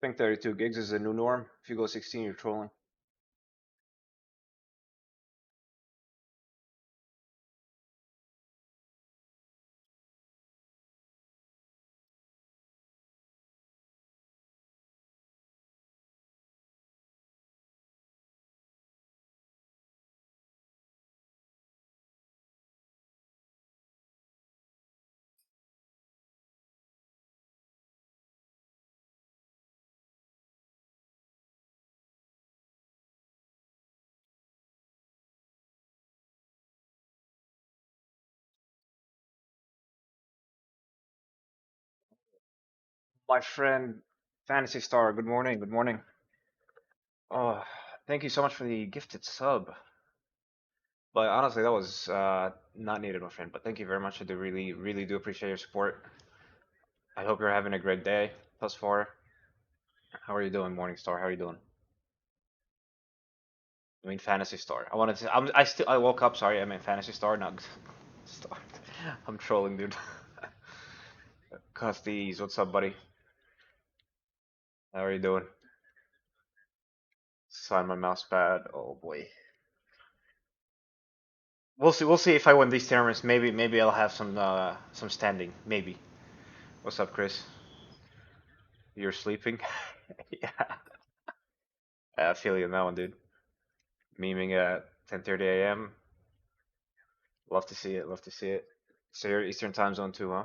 think 32 gigs is the new norm. If you go 16, you're trolling. My friend Fantasy Star, good morning, good morning. Oh, thank you so much for the gifted sub. But honestly, that was not needed, my friend. But thank you very much. I do really, really do appreciate your support. I hope you're having a great day thus far. How are you doing, Morning Star? How are you doing? I mean, Fantasy Star. I wanted to. I woke up. Sorry, I mean Fantasy Star, not Star. I'm trolling, dude. Custies, what's up, buddy? How are you doing? Sign my mouse pad. Oh boy. We'll see. We'll see if I win these tournaments. Maybe I'll have some standing. Maybe. What's up, Chris? You're sleeping? Yeah. I feel you on that one, dude. Memeing at 10:30 a.m. Love to see it. Love to see it. So you're Eastern time zone too, huh?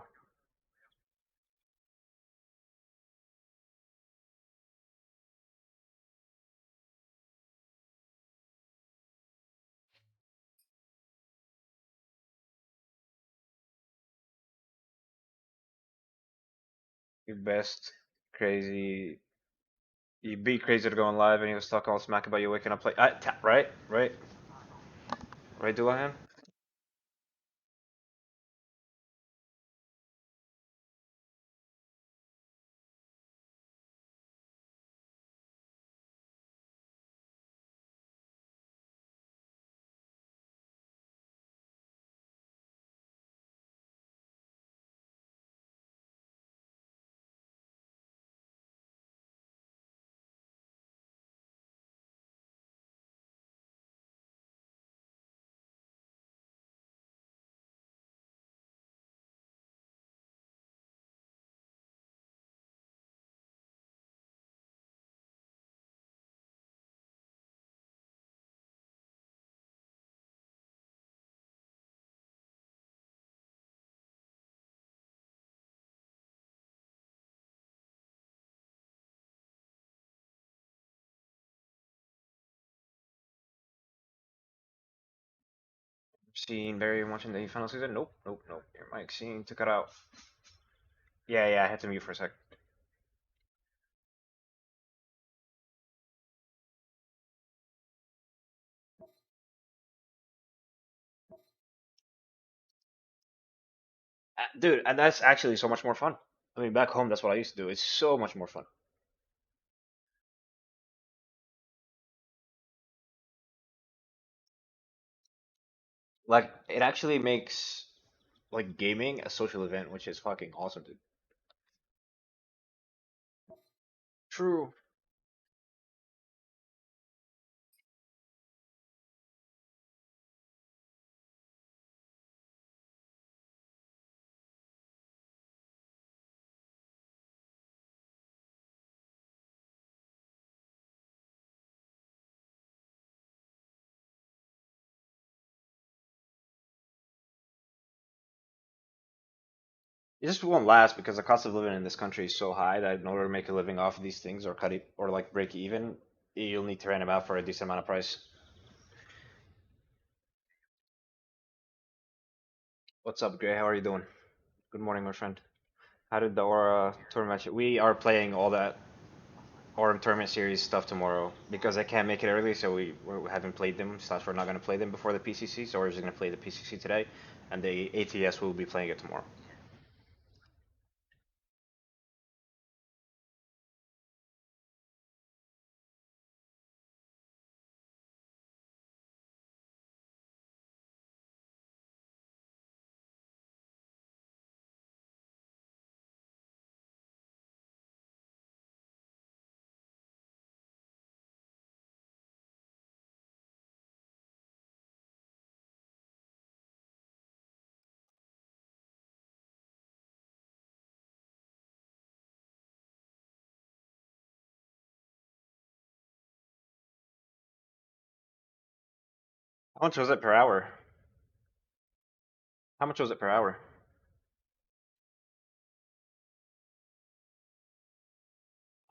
You best crazy. You be crazy to go on live and he was talking all smack about you waking up late. Right, right, right, Dulahan. Seen very much in the final season. Nope, nope, nope. Your mic scene took it out. Yeah, I had to mute for a sec. Dude, and that's actually so much more fun. I mean, back home, that's what I used to do. It's so much more fun. Like, it actually makes like gaming a social event, which is fucking awesome, dude. True. It just won't last because the cost of living in this country is so high that in order to make a living off of these things or cut it or like break even, you'll need to rent them out for a decent amount of price. What's up, Gray? How are you doing? Good morning, my friend. How did the Aura tournament? We are playing all that Aura tournament series stuff tomorrow because I can't make it early, so we haven't played them. Slash, we're not going to play them before the PCC, so we're just going to play the PCC today, and the ATS will be playing it tomorrow. How much was it per hour? How much was it per hour?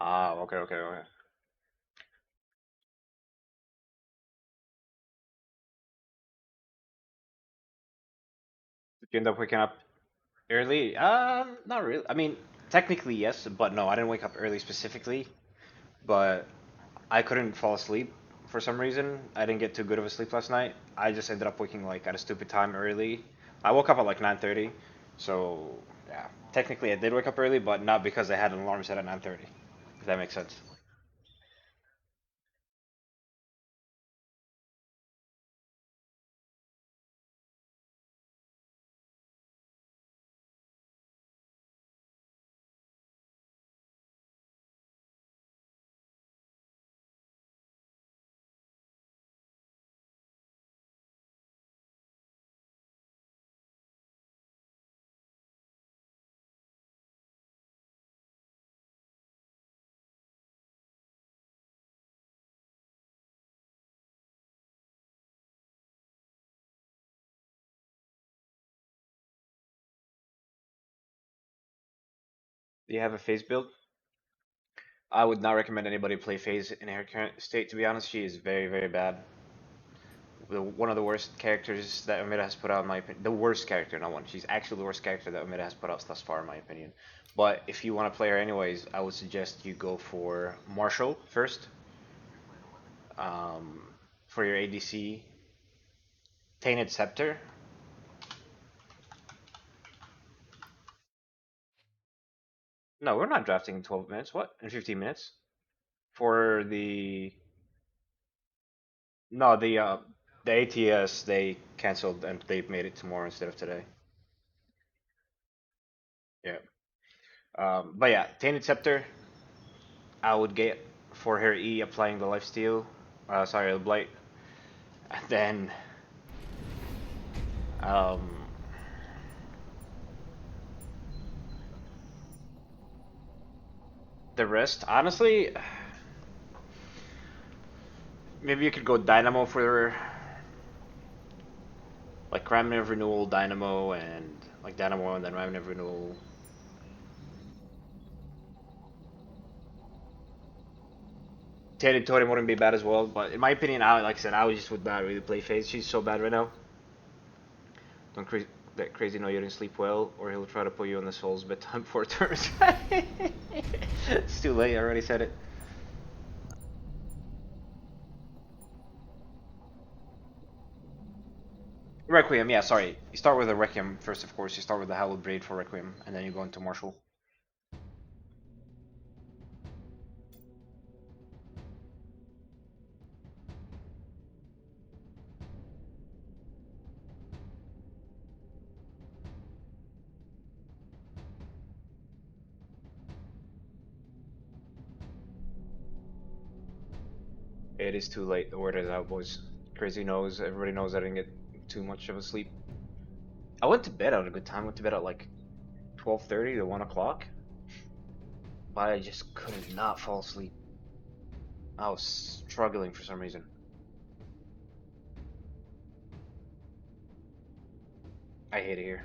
Ah, okay, okay, okay. Did you end up waking up early? Not really. I mean, technically yes, but no, I didn't wake up early specifically. But I couldn't fall asleep for some reason. I didn't get too good of a sleep last night. I just ended up waking like at a stupid time early. I woke up at like 9:30. So, yeah. Technically I did wake up early, but not because I had an alarm set at 9:30. If that makes sense. Do you have a phase build? I would not recommend anybody play phase in her current state. To be honest, she is very, very bad. One of the worst characters that Omega has put out, in my opinion. The worst character, not one. She's actually the worst character that Omega has put out thus far, in my opinion. But if you want to play her anyways, I would suggest you go for Marshall first. Um, for your ADC, Tainted Scepter. No, we're not drafting in 12 minutes. What? In 15 minutes? For the no, the ATS they canceled and they made it tomorrow instead of today. Yeah. But yeah, Tainted Scepter. I would get for her E applying the lifesteal. Sorry, the blight. And then um, the rest, honestly, maybe you could go Dynamo for like Remnant of Renewal, Dynamo, and like Dynamo and then Remnant of Renewal. Teddy Totem wouldn't be bad as well, but in my opinion, like I said, I just would not really play Phase. She's so bad right now. Don't let crazy know you didn't sleep well, or he'll try to put you on the Souls bedtime for turns. It's too late. I already said it. Requiem, yeah, sorry. You start with a Requiem first, of course. You start with the Hallowed Braid for Requiem, and then you go into Martial. It is too late. The word is out, boys. Crazy knows. Everybody knows I didn't get too much of a sleep. I went to bed at a good time. I went to bed at like 12:30 to 1 o'clock. But I just could not fall asleep. I was struggling for some reason. I hate it here.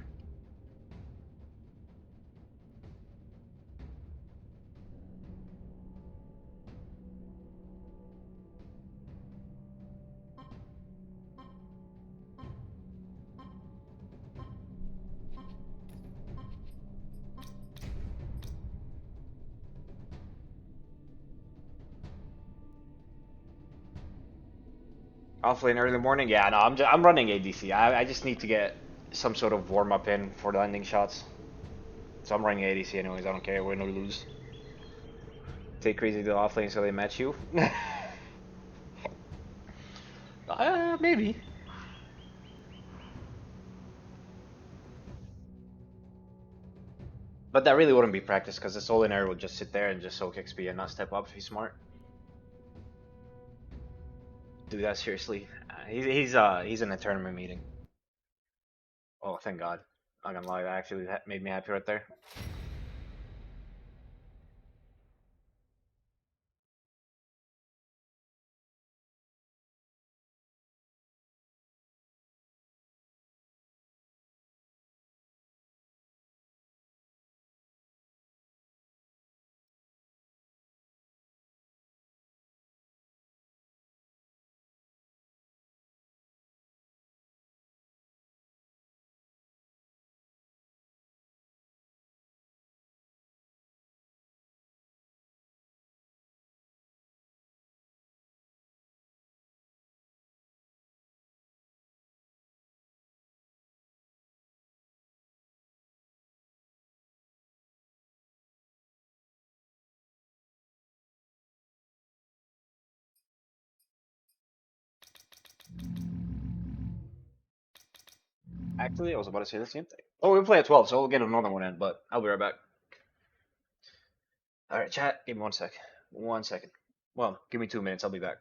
Awfully in early morning? Yeah, no, I'm running ADC. I just need to get some sort of warm up in for the ending shots. So I'm running ADC anyways. I don't care win or lose. Take crazy to the offlane so they match you. Maybe. But that really wouldn't be practice because the Solinaire will just sit there and just soak XP and not step up if he's smart. Do that seriously. He's in a tournament meeting. Oh, thank God. Not gonna lie, that actually made me happy right there. Actually, I was about to say the same thing. Oh, we play at 12, so we'll get another one in, but I'll be right back. All right, chat. Give me 1 sec. 1 second. Well, give me 2 minutes. I'll be back.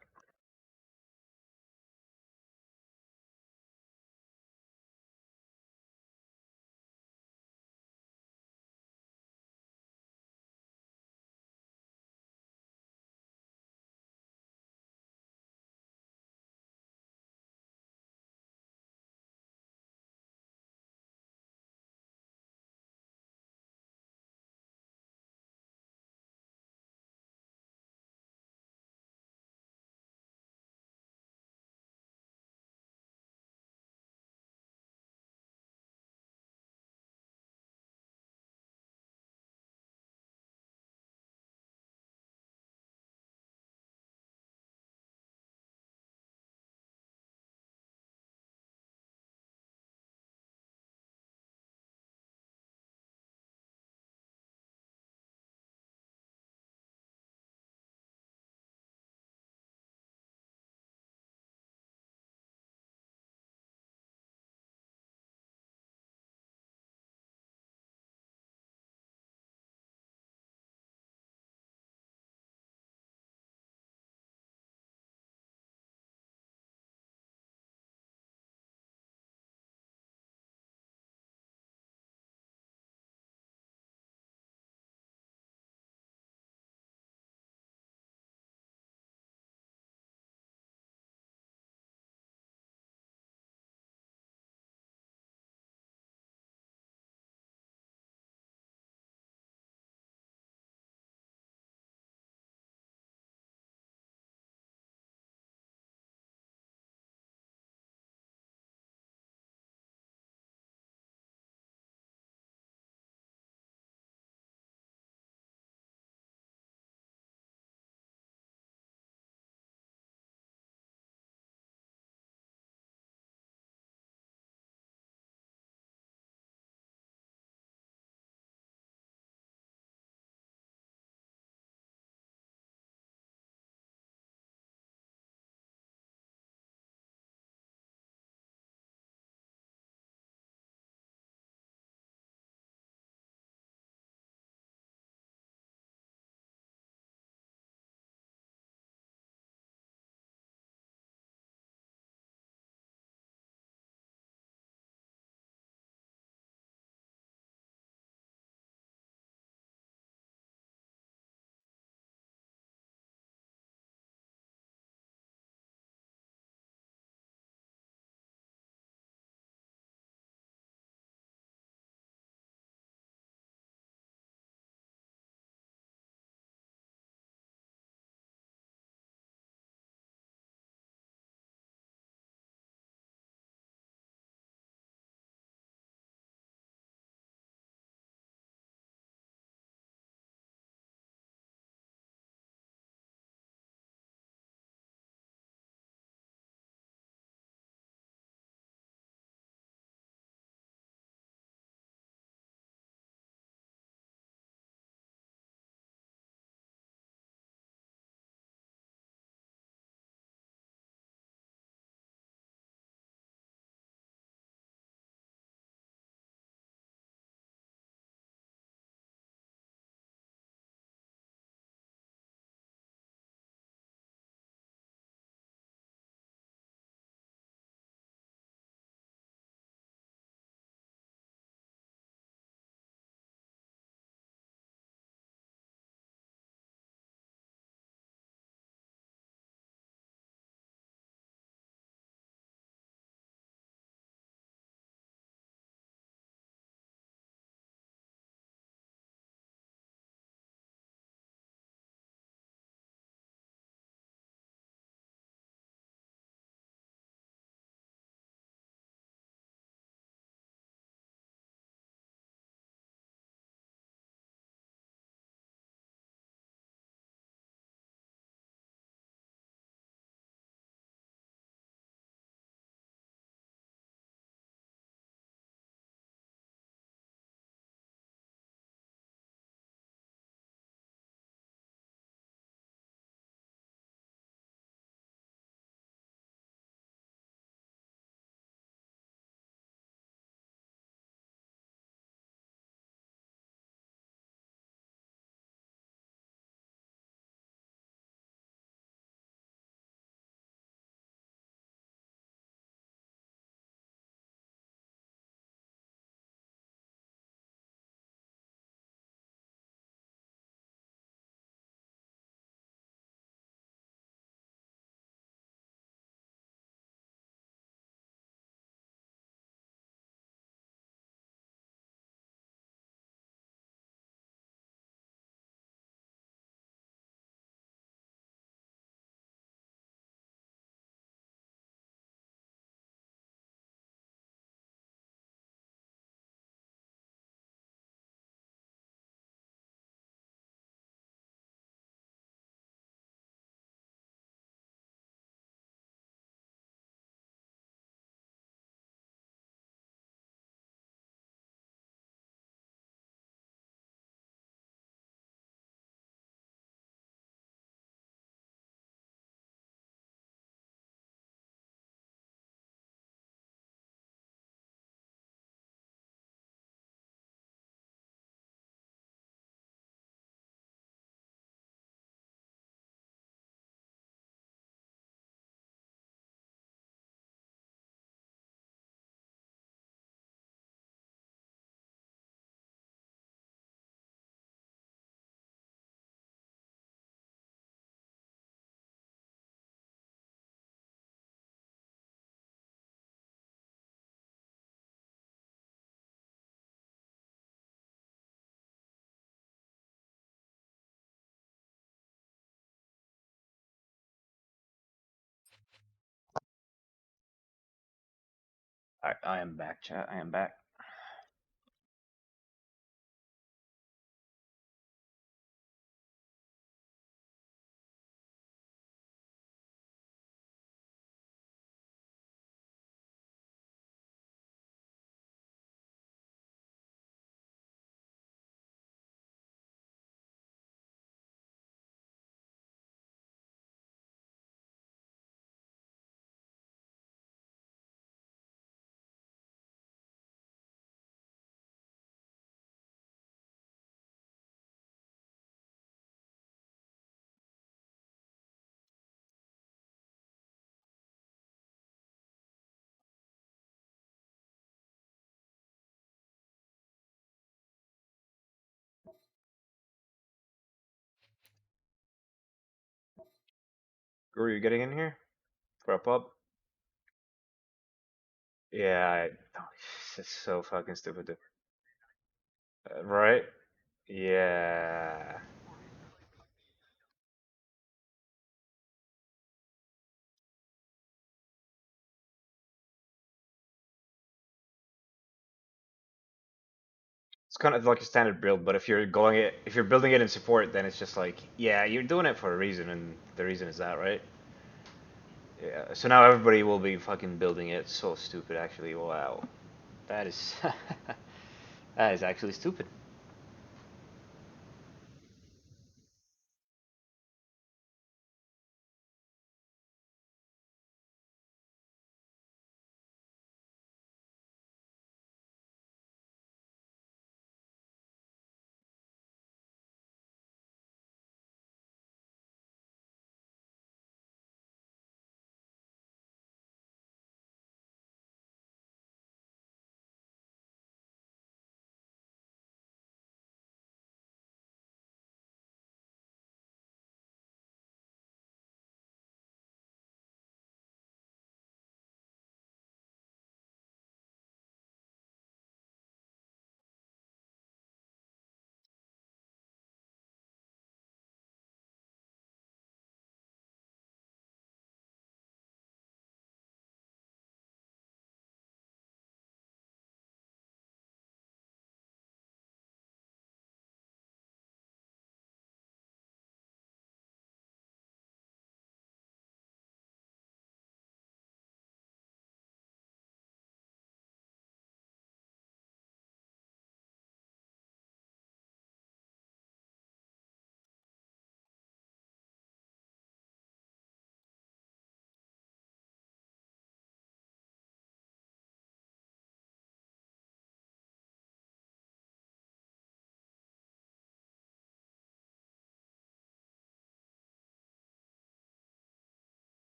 I am back, chat. I am back. Guru, you getting in here for a pub? Yeah, oh, it's so fucking stupid, dude. Right? Yeah. It's kind of like a standard build, but if you're building it in support, then it's just like, yeah, you're doing it for a reason, and the reason is that, right? Yeah. So now everybody will be fucking building it. So stupid, actually. Wow. That is, that is actually stupid.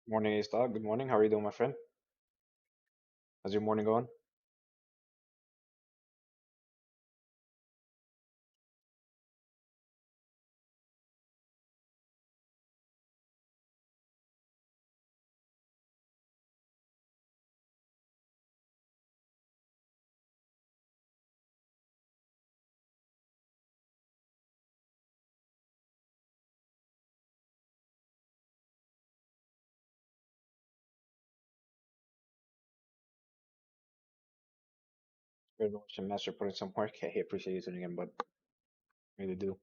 Morning, Ace Dog. Good morning. How are you doing, my friend? How's your morning going? Very much, Master, putting some work. Hey, appreciate you tuning in, but really do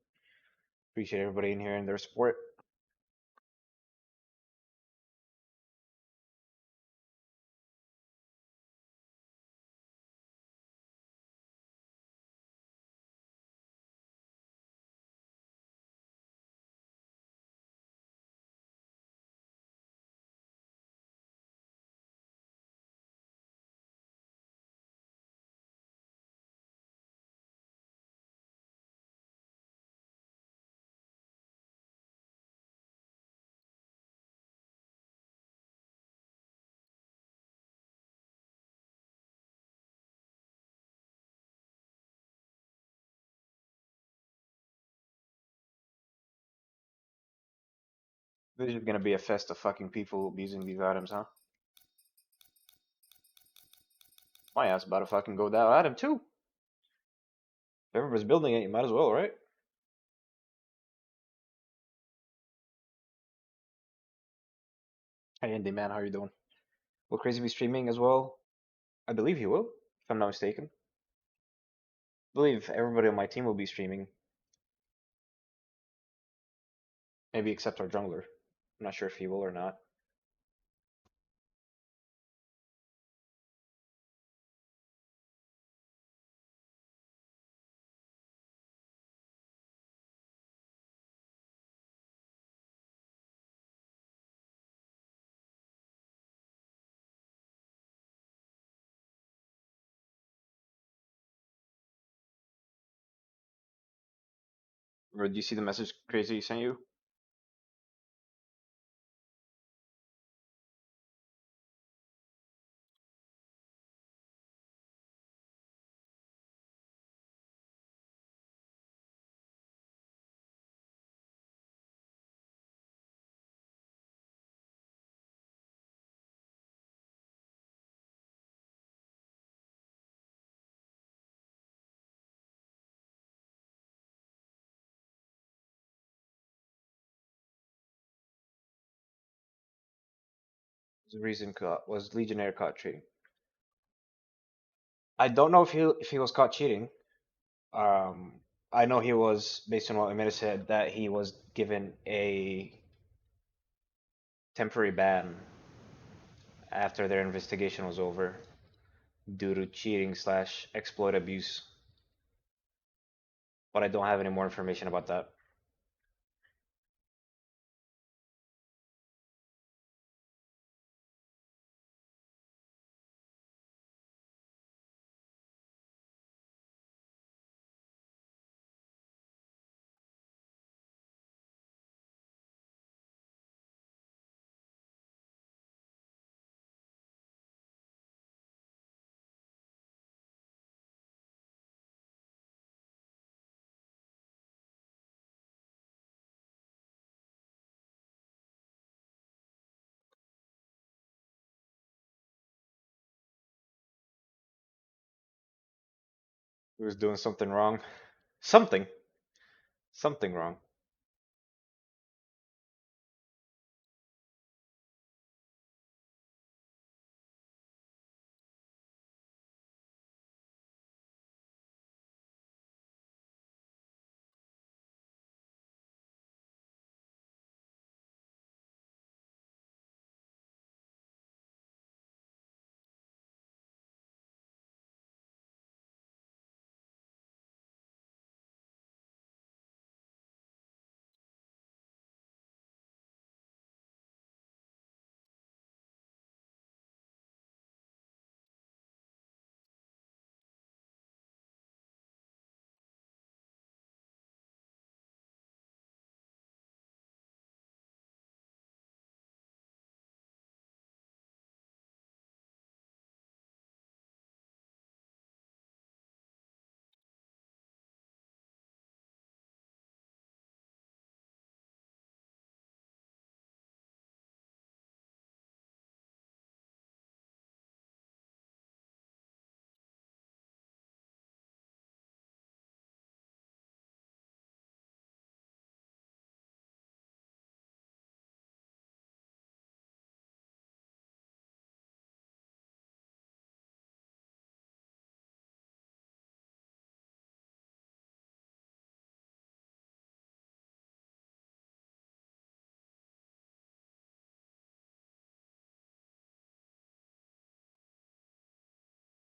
appreciate everybody in here and their support. This is gonna be a fest of fucking people abusing these items, huh? My ass about to fucking go down item too. If everybody's building it, you might as well, right? Hey Andy man, how you doing? Will Crazy be streaming as well? I believe he will, if I'm not mistaken. I believe everybody on my team will be streaming. Maybe except our jungler. I'm not sure if he will or not. Or do you see the message Crazy sent you? The reason was Legionnaire caught cheating. I don't know if he was caught cheating. Um, I know he was, based on what Amanda said, that he was given a temporary ban after their investigation was over due to cheating slash exploit abuse. But I don't have any more information about that. He was doing something wrong. Something. Something wrong.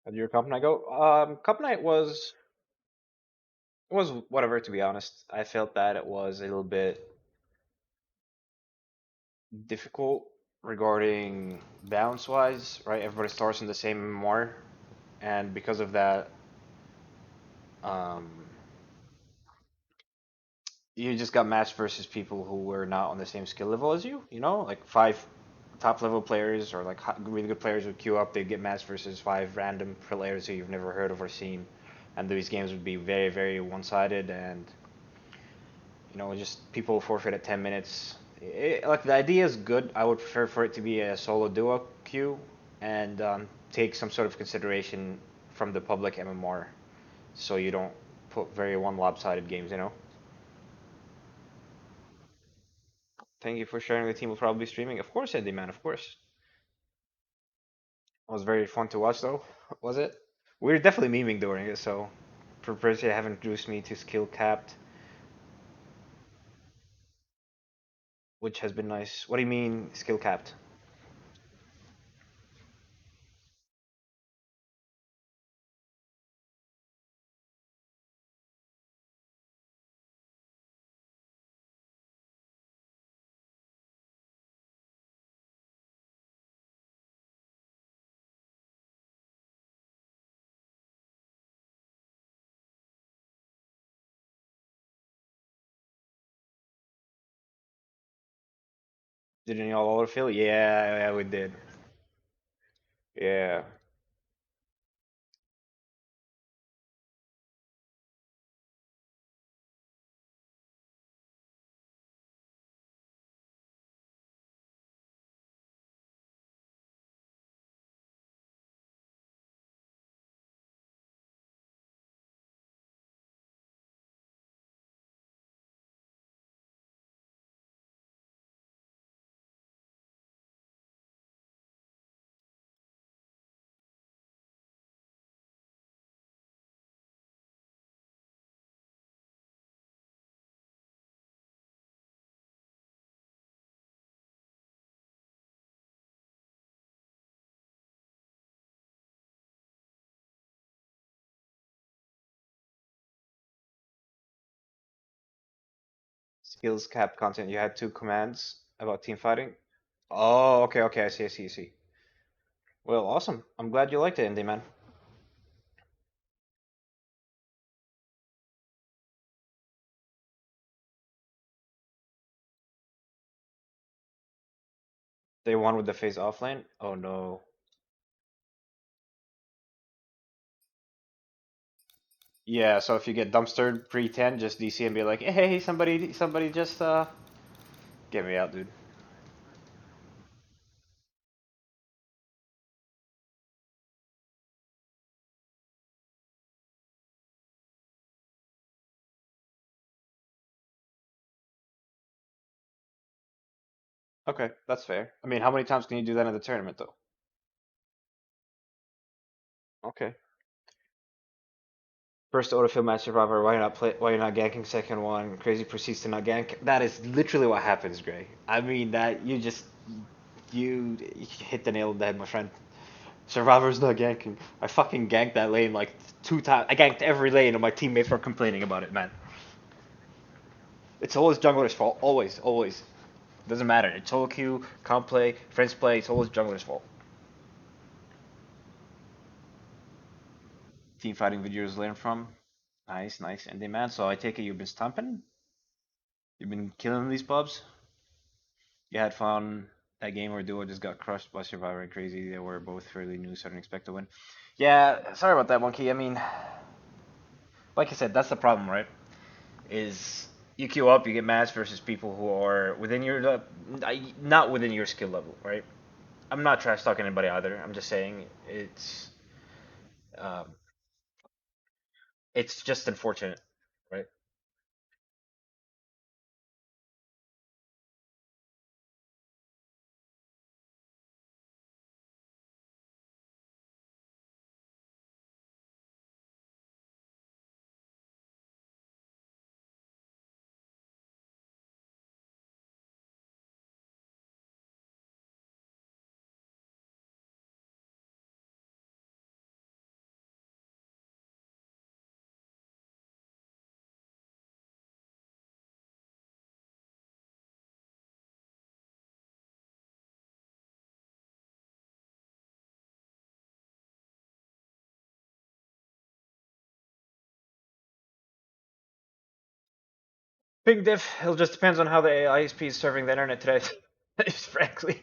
How did your comp night go? Comp night was whatever, to be honest. I felt that it was a little bit difficult regarding balance wise, right? Everybody starts in the same MMR, and because of that, um, you just got matched versus people who were not on the same skill level as you. You know, like five top level players or like really good players would queue up. They'd get matched versus five random players who you've never heard of or seen, and these games would be very, very one-sided, and just people forfeit at 10 minutes Like the idea is good. I would prefer for it to be a solo duo queue and take some sort of consideration from the public MMR, so you don't put very one lopsided games. You know. Thank you for sharing. The team will probably be streaming. Of course, Andy man. Of course. It was very fun to watch though. Was it? We were definitely memeing during it. So, Predversity have introduced me to skill capped, which has been nice. What do you mean skill capped? Didn't y'all autofill? Yeah, yeah, we did. Yeah. Skills cap content. You had two commands about team fighting. Oh, okay, okay. I see, I see, I see. Well, awesome. I'm glad you liked it, Indy man. They won with the phase offlane. Oh no. Yeah, so if you get dumpstered pre-10, just DC and be like, hey, somebody just get me out, dude. Okay, that's fair. I mean, how many times can you do that in the tournament, though? Okay. First autofill match survivor. Why not play? Why you're not ganking second one? Crazy proceeds to not gank. That is literally what happens, Gray. I mean that you hit the nail on the head, my friend. Survivor's not ganking. I fucking ganked that lane like 2 times. I ganked every lane, and my teammates were complaining about it, man. It's always jungler's fault. Always, always. Doesn't matter. It's solo queue, comp play, friends play. It's always jungler's fault. Team fighting videos learn from. Nice, nice. And man, so I take it you've been stumping? You've been killing these pubs? You had fun. That game where Duo just got crushed by Survivor and Crazy. They were both fairly new, so I didn't expect to win. Yeah, sorry about that, Monkey. I mean, like I said, that's the problem, right? Is you queue up, you get matched versus people who are within your not within your skill level, right? I'm not trash talking anybody either. I'm just saying um, it's just unfortunate, right? Big diff. It just depends on how the ISP is serving the internet today. Frankly,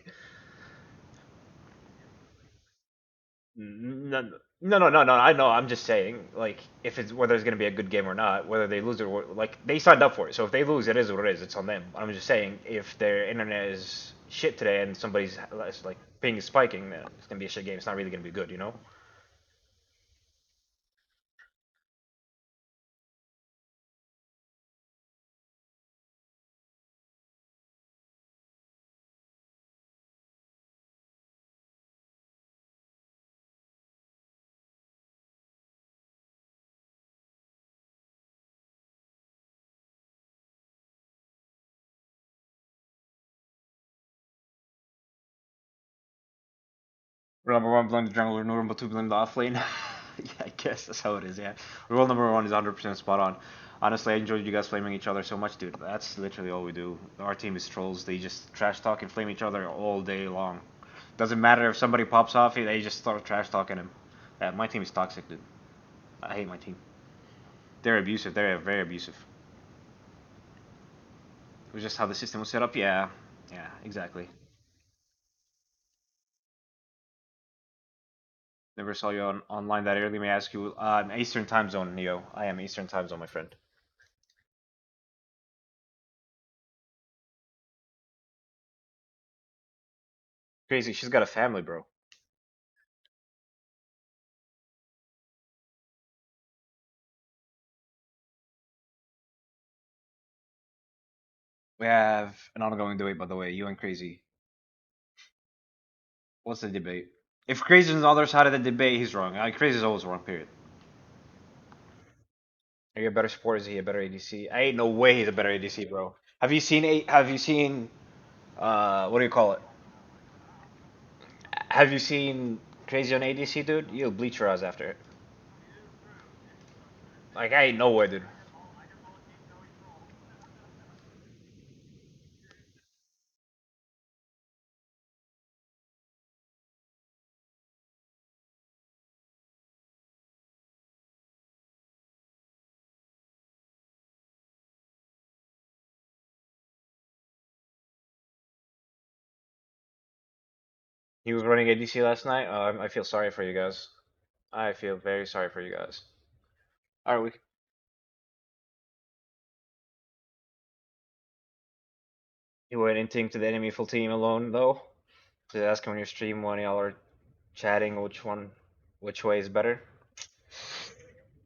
none. No, no, no, no. I know. I'm just saying, like, if it's whether it's gonna be a good game or not, whether they lose it or like they signed up for it. So if they lose, it is what it is. It's on them. I'm just saying, if their internet is shit today and somebody's like ping is spiking, then it's gonna be a shit game. It's not really gonna be good, you know. Rule number one, blame the jungler. Rule number two, blame the offlane. Yeah, I guess that's how it is. Yeah. Rule number one is 100% spot on. Honestly, I enjoyed you guys flaming each other so much, dude. That's literally all we do. Our team is trolls. They just trash talk and flame each other all day long. Doesn't matter if somebody pops off, they just start trash talking him. Yeah, my team is toxic, dude. I hate my team. They're abusive. They're very abusive. It was just how the system was set up. Yeah, yeah, exactly. Never saw you online that early. May I ask you? Eastern time zone, Neo. I am Eastern time zone, my friend. Crazy. She's got a family, bro. We have an ongoing debate, by the way. You and Crazy. What's the debate? If Crazy's on the other side of the debate, he's wrong. Crazy's always wrong. Period. Are you a better support? Is he a better ADC? I ain't no way he's a better ADC, bro. Have you seen? What do you call it? Have you seen Crazy on ADC, dude? You'll bleach your eyes after it. Like I ain't no way, dude. He was running ADC last night. I feel sorry for you guys. I feel very sorry for you guys. All right, we. You went inting to the enemy full team alone though. To ask him on your stream when y'all are chatting which way is better.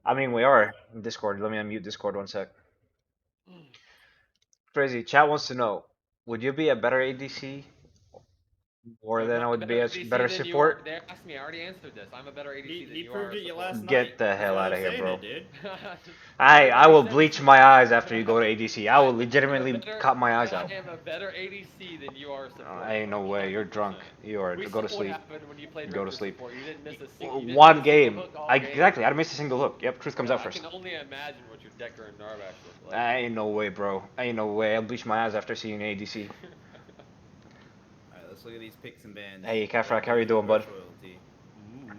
I mean, we are in Discord. Let me unmute Discord one sec. Crazy. Chat wants to know: would you be a better ADC more I'm than I not a would be better a ADC better than you are. support? They asked me. I already answered this. I'm a better ADC than He you are proved a it support. last night. Get the That's hell why out I'm of here, saying bro. it, dude. I That will makes sense. bleach my eyes after you go to ADC. I will I am a legitimately better. cut my eyes I out. am a better ADC than you are a support, Ain't bro. no way. You're 100%. drunk. You are. We Go saw to what sleep. happened when you played Go to Richter sleep. support. You didn't miss One a single game. hook all I game. exactly. I missed a single hook. Yep. Truth comes out I first. can only imagine what your Decker and Narvax look like. I ain't no way, bro. Ain't no way. I'll bleach my eyes after seeing ADC. Alright, let's look at these picks and bans. Hey, Kafrak, how are you Red doing, bud? versus royalty.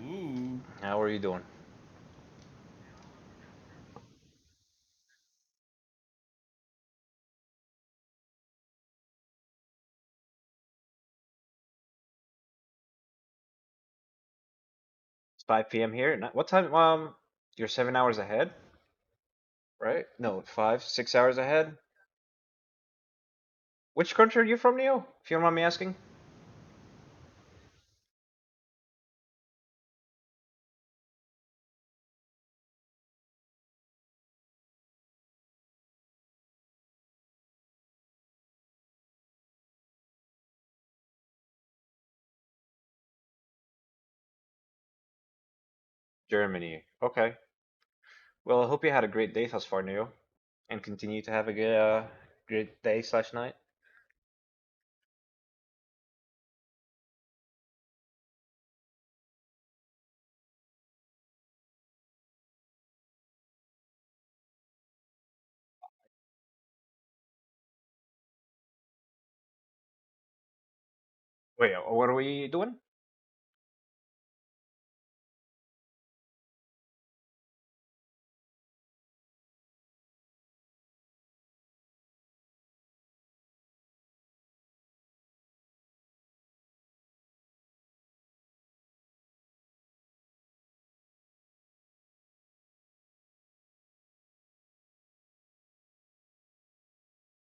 Ooh. How are you doing? It's 5 p.m. here. What time? You're 7 hours ahead, right? No, 5, 6 hours ahead. Which country are you from, Neo? If you don't mind me asking. Germany. Okay. Well, I hope you had a great day thus far, Neo, and continue to have a good, great day slash night. Wait, what are we doing?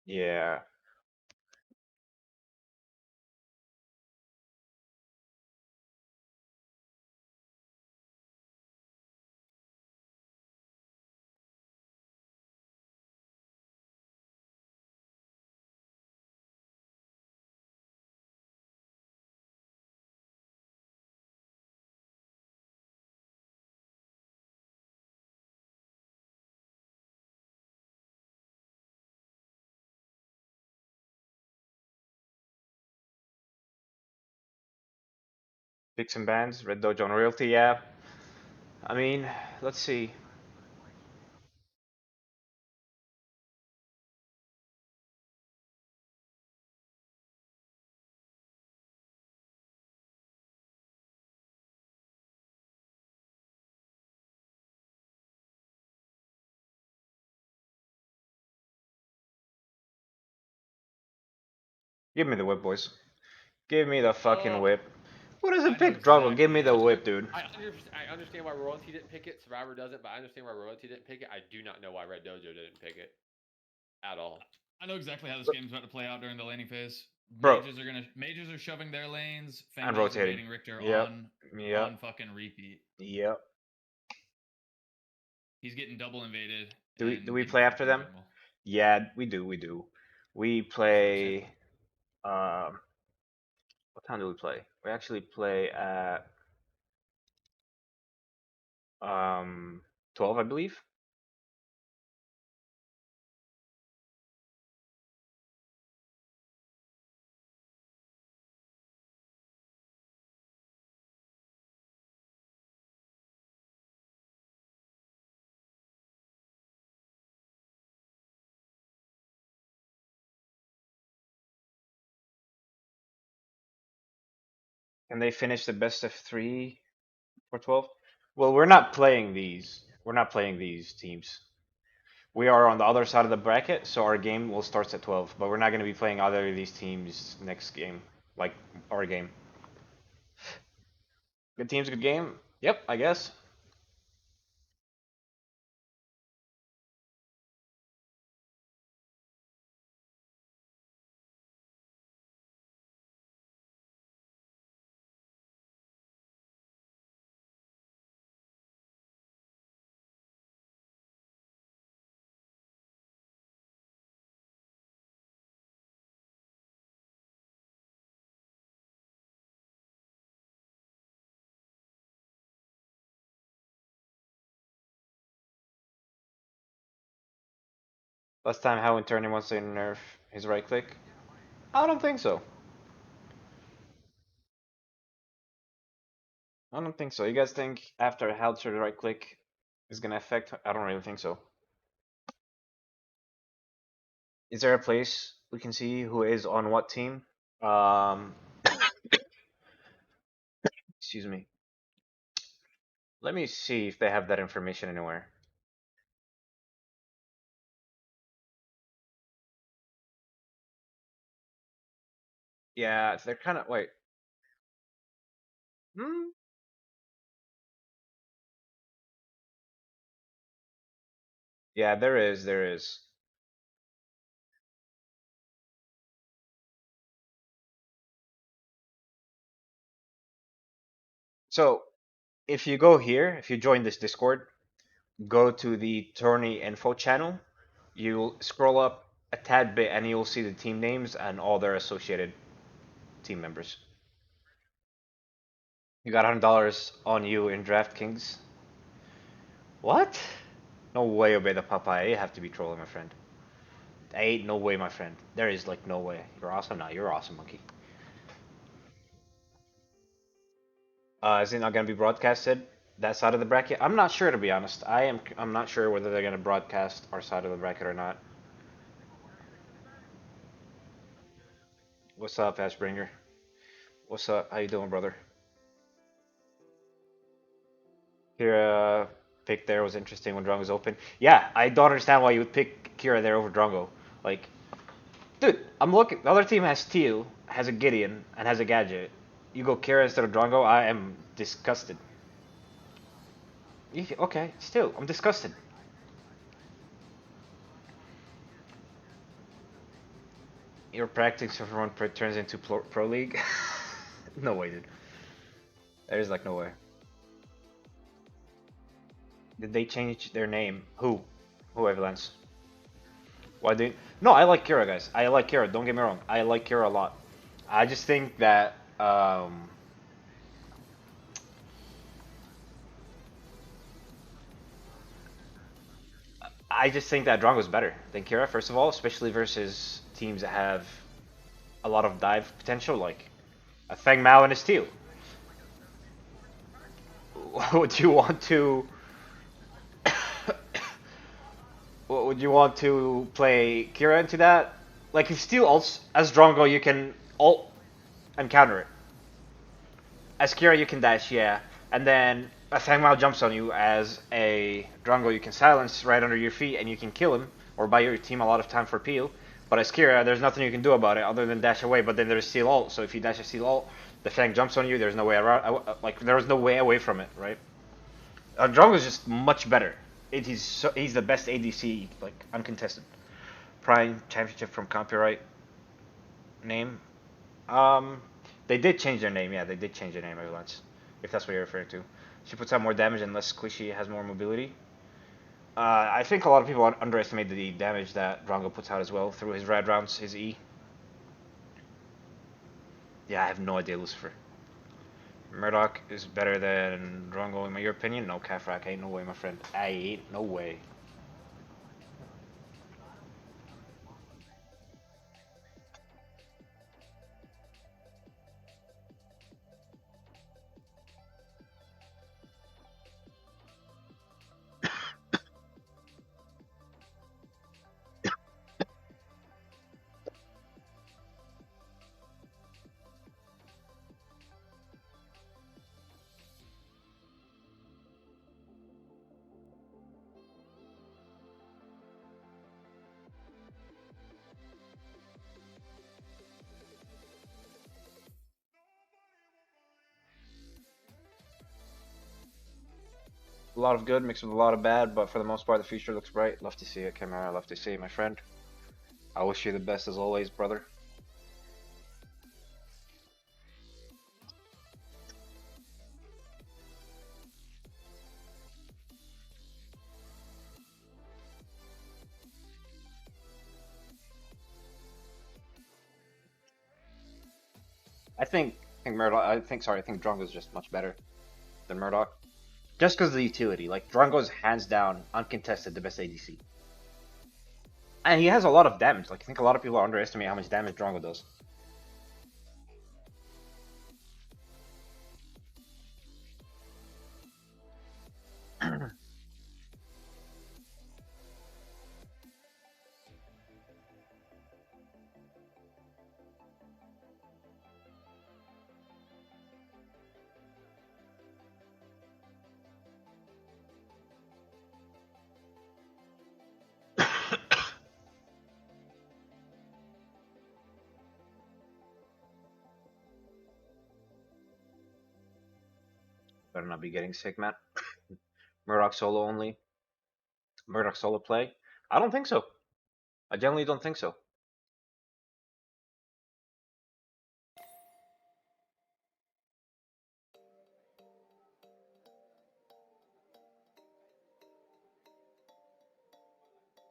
Yeah. Picks and bans, Red Dojo on Realty, yeah. I mean, let's see. Give me the whip, boys. Give me the fucking whip. Who doesn't I know pick Drago? Give exactly me how the this whip, dude. I understand why Royalty didn't pick it. Survivor doesn't, but I understand why Royalty didn't pick it. I do not know why Red Dojo didn't pick it at all. I know exactly how this game's about to play out during the laning phase. Bro. Mages are shoving their lanes. And Fangirls are rotating. baiting Richter Yep. on Yep. fucking repeat. Yep. He's getting double invaded. Do we and do we getting play fucked after in them? jungle. Yeah, we do. We do. We play. What time do we play? We actually play at 12, I believe. Can they finish the best of 3 for 12? Well, we're not playing these. We're not playing these teams. We are on the other side of the bracket, so our game will start at 12. But we're not going to be playing either of these teams next game, like our game. Good teams, good game. Yep, I guess. Last time how in turn wants to nerf his right click? I don't think so. I don't think so. You guys think after Halter right click is gonna affect? I don't really think so. Is there a place we can see who is on what team? Um, excuse me. Let me see if they have that information anywhere. Yeah, they're kind of wait. Hmm. Yeah, there is. There is. So if you go here, if you join this Discord, go to the tourney info channel. You'll scroll up a tad bit, and you'll see the team names and all their associated team members. You got $100 on you in DraftKings. What? No way, Obey the Popeye. You have to be trolling, my friend. Ain't no way, my friend. There is like no way. You're awesome now. You're awesome, monkey. Is it not gonna be broadcasted? That side of the bracket? I'm not sure, to be honest. I'm not sure whether they're gonna broadcast our side of the bracket or not. What's up, Ashbringer? What's up? How you doing, brother? Kira pick there was interesting when Drongo's open. Yeah, I don't understand why you would pick Kira there over Drongo. Like, dude, I'm looking. The other team has Teal, has a Gideon, and has a Gadget. You go Kira instead of Drongo. I am disgusted. Okay, still, I'm disgusted. Your practice of everyone turns into pro league? No way, dude. There's like no way. Did they change their name? Who? Who, Avalanche? Why did? No, I like Kira, guys. I like Kira. Don't get me wrong. I like Kira a lot. I just think that I just think that Drongo's better than Kira. First of all, especially versus teams that have a lot of dive potential, like a Feng Mao and a Steel. Would you want to? Would you want to play Kira into that? Like if Steel ults as Drongo, you can ult and counter it. As Kira, you can dash, yeah, and then a Fang Mao jumps on you. As a Drongo, you can silence right under your feet and you can kill him or buy your team a lot of time for peel. But as Kira, there's nothing you can do about it other than dash away. But then there's Steel ult, so if you dash a Steel ult, the Fang jumps on you. There's no way around. Like there's no way away from it, right? Drongo is just much better. He's the best ADC, like uncontested. Prime Championship from copyright name. They did change their name. Yeah, they did change their name every once. If that's what you're referring to. She puts out more damage and less squishy. Has more mobility. I think a lot of people underestimate the damage that Drongo puts out as well through his rad rounds, his E. Yeah, I have no idea, Lucifer. Murdoch is better than Drongo in your opinion? No, Kafrak, ain't no way, my friend. I ain't no way. A lot of good mixed with a lot of bad, but for the most part, the future looks bright. Love to see it, Chimera. Love to see it, my friend. I wish you the best as always, brother. I think Murdoch. I think Drongo's just much better than Murdoch, just because of the utility. Like Drongo's hands down, uncontested, the best ADC, and he has a lot of damage. Like I think a lot of people underestimate how much damage Drongo does. Better not be getting sick, Matt. Murdoch solo only. Murdoch solo play? I don't think so. I generally don't think so.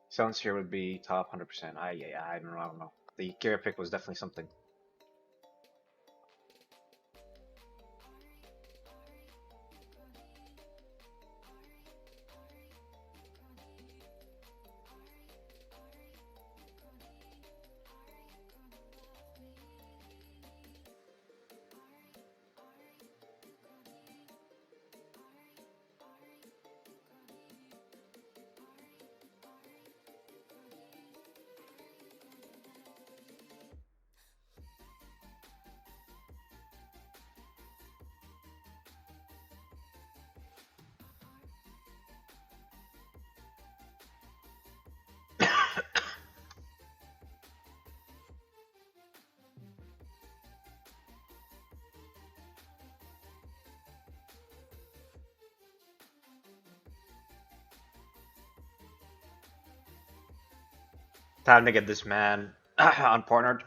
Sounds here would be top 100%. I don't know. The Kira pick was definitely something. Time to get this man unpartnered.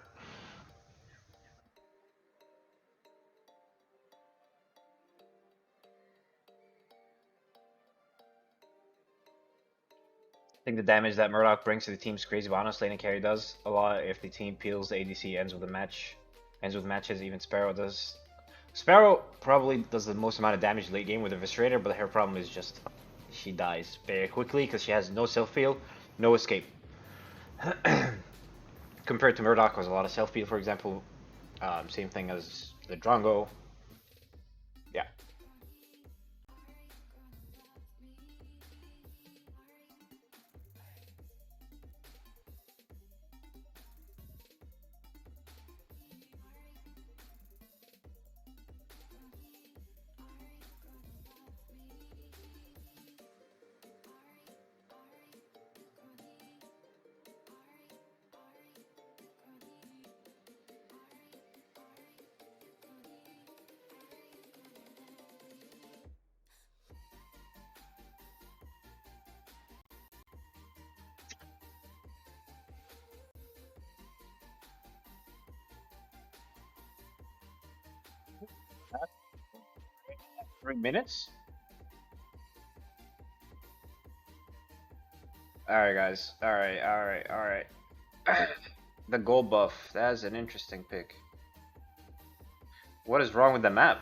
think the damage that Murdoch brings to the team is crazy, but honestly, laning carry does a lot. If the team peels, the ADC ends with a match, ends with matches. Even Sparrow does. Sparrow probably does the most amount of damage late game with the Viscerator, but her problem is just she dies very quickly because she has no self peel, no escape. Compared to Murdoch, who has a lot of self peel, for example. Same thing as the Drongo. Yeah. Three minutes? Alright, guys. Alright. The gold buff. That is an interesting pick. What is wrong with the map?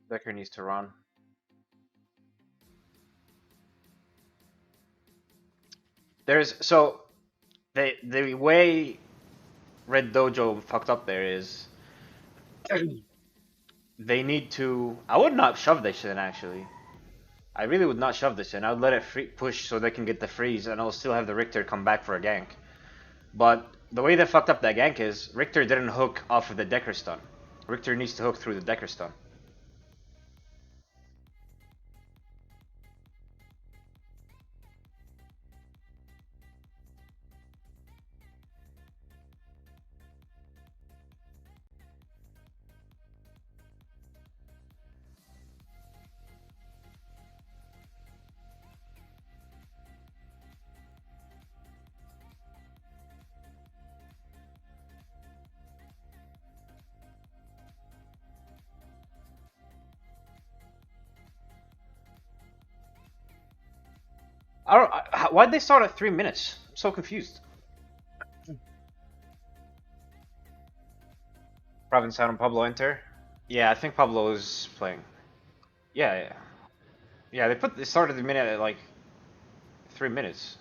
Becker needs to run. There's so the way Red Dojo fucked up there is they need to. I would not shove this in actually. I really would not shove this in. I would let it push so they can get the freeze, and I'll still have the Richter come back for a gank. But the way they fucked up that gank is Richter didn't hook off of the Decker stun. Richter needs to hook through the Decker stun. I don't. Why'd they start at 3 minutes? I'm so confused. Province out and Pablo enter. Yeah, I think Pablo is playing. Yeah. Yeah, they started the minute at like 3 minutes.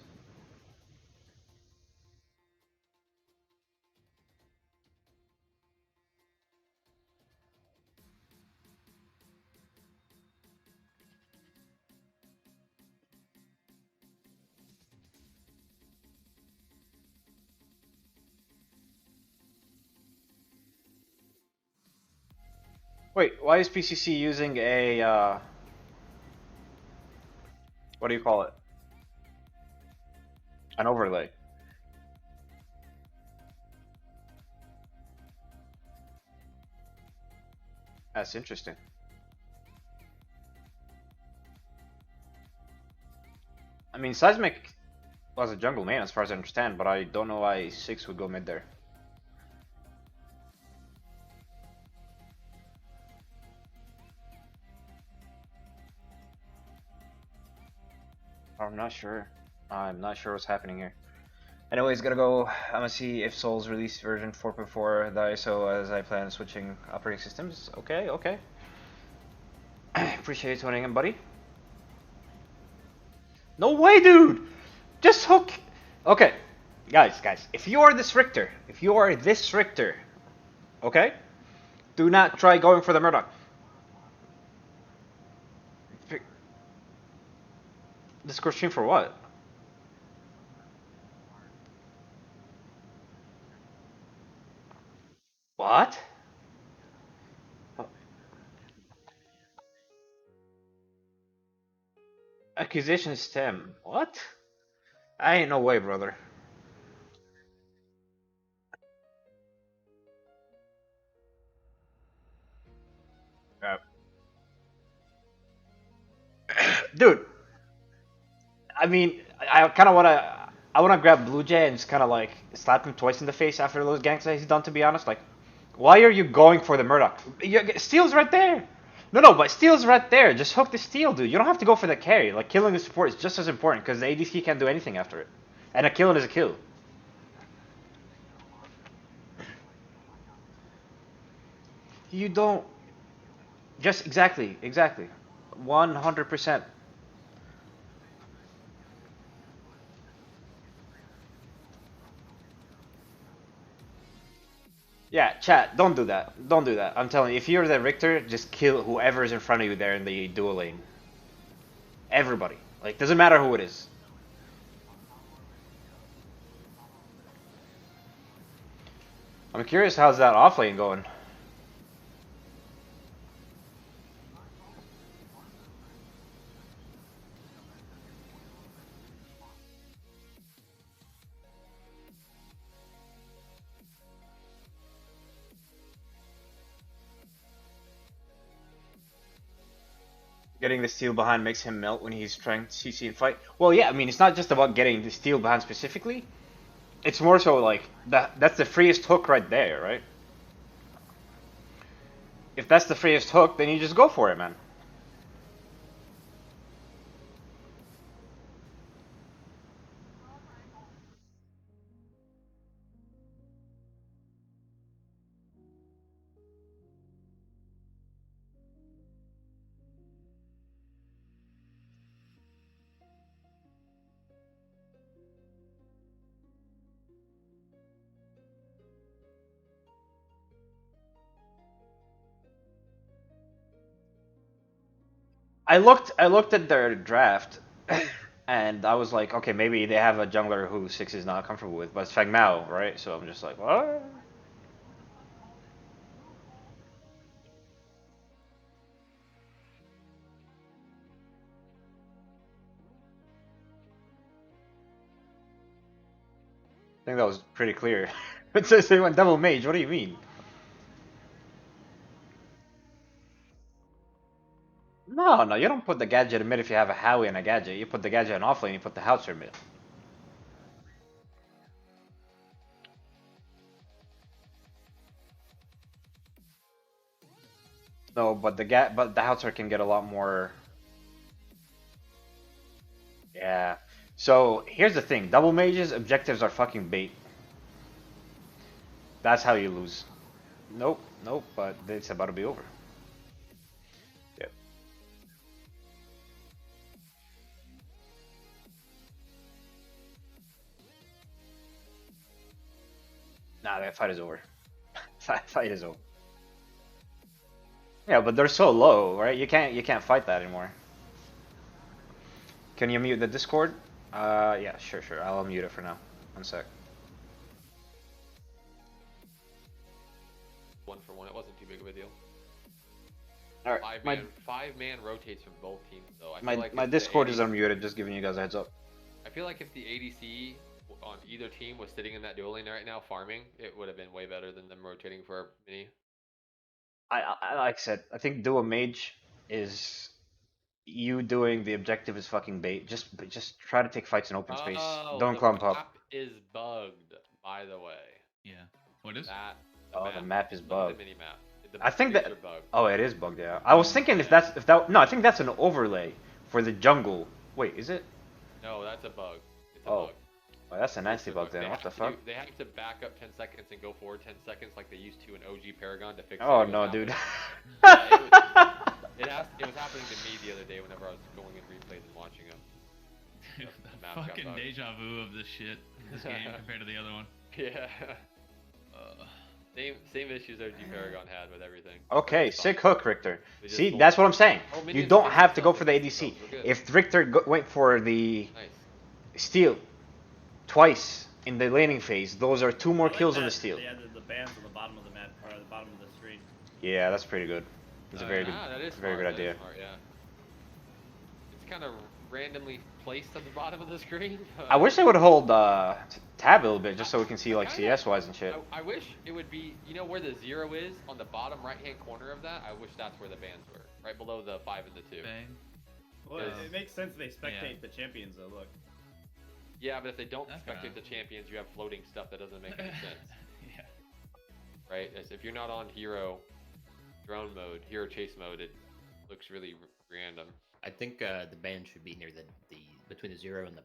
Wait, why is PCC using a what do you call it? An overlay. That's interesting. I mean, Seismic was a jungle main as far as I understand, but I don't know why 6 would go mid there. I'm not sure. I'm not sure what's happening here. Anyways, gonna go. I'm gonna see if Souls release version 4.4 the ISO as I plan on switching operating systems. Okay. Appreciate you tuning in, buddy. No way, dude! Just hook. Okay, guys. If you are this Richter, okay, do not try going for the Murdoch. Discord stream for what? What? Accusation stem. What? I ain't no way, brother. Uh, Dude, I mean, I kind of wanna grab Blue Jay and just kind of like slap him twice in the face after those ganks that he's done. To be honest, like, why are you going for the Murdoch? Steel's right there. No, but Steel's right there. Just hook the Steel, dude. You don't have to go for the carry. Like, killing the support is just as important because the ADC can't do anything after it, and a kill is a kill. You don't. Just exactly, 100%. Yeah, chat, don't do that. Don't do that. I'm telling you, if you're the Richter, just kill whoever's in front of you there in the dual lane. Everybody. Like, doesn't matter who it is. I'm curious how's that off lane going. Getting the Steel behind makes him melt when he's trying to CC and fight. Well, yeah, I mean, it's not just about getting the Steel behind specifically. It's more so like, that's the freest hook right there, right? If that's the freest hook, then you just go for it, man. I looked at their draft, and I was like, okay, maybe they have a jungler who Six is not comfortable with, but it's Feng Mao, right? So I'm just like, what? I think that was pretty clear. It says they went double mage. What do you mean? No, you don't put the gadget in mid if you have a Howie and a gadget. You put the gadget in offlane, you put the Hauser in mid. No, but the Hauser can get a lot more. Yeah. So here's the thing: double mages objectives are fucking bait. That's how you lose. Nope. But it's about to be over. Yep. Nah, that fight is over. Fight is over. Yeah, but they're so low, right? You can't fight that anymore. Can you mute the Discord? Yeah, sure. I'll unmute it for now. One sec. 1-for-1. It wasn't too big of a deal. All right. Five man rotates from both teams though. I My feel like my if the Discord is ADC unmuted. Just giving you guys a heads up. I feel like if the ADC on either team was sitting in that dual lane right now farming, it would have been way better than them rotating for a mini. I like I said, I think duo mage is you doing the objective is fucking bait. Just try to take fights in open space. Oh, Don't the clump up. map is bugged, by the way. Yeah. What is? The map is Look at bugged. the mini map. The I think trees that. are bugged. Oh, it is bugged. Yeah. I was thinking if that. No, I think that's an overlay for the jungle. Wait, is it? No, that's a bug. It's a Oh. bug. Well, that's a nasty bug They then. What have the fuck? they have to back up 10 seconds and go forward 10 seconds like they used to in OG Paragon to fix Oh what was no, dude. happening. Yeah, it was happening to me the other day whenever I was going in replays and watching them. The map got fucking bugged. deja vu of this shit. This game compared to the other one. Yeah. Same issues OG Paragon had with everything. Okay, It's sick fine. hook, Richter. We just See, sold- that's what I'm saying. Oh, You minions don't get have to go themselves, for the get ADC. themselves, we're good. If Richter went for the Nice. steal twice in the laning phase, those are 2 more I like kills on that the steal. They added the bands on the bottom of the map, or the bottom of the screen. Yeah, that's pretty good. It's a very good, That is very smart, good that is idea. smart, yeah. It's kind of randomly placed at the bottom of the screen. I wish they would hold tab a little bit just so we can see like CS wise and shit. I wish it would be, you know where the 0 is on the bottom right hand corner of that. I wish that's where the bans were, right below the 5 and the 2. Bang. Well, it makes sense if they spectate the champions though. Look. Yeah, but if they don't That's spectate kinda- the champions, you have floating stuff that doesn't make any sense, Yeah. right? If you're not on hero drone mode, hero chase mode, it looks really random. I think the band should be near the between the 0 and the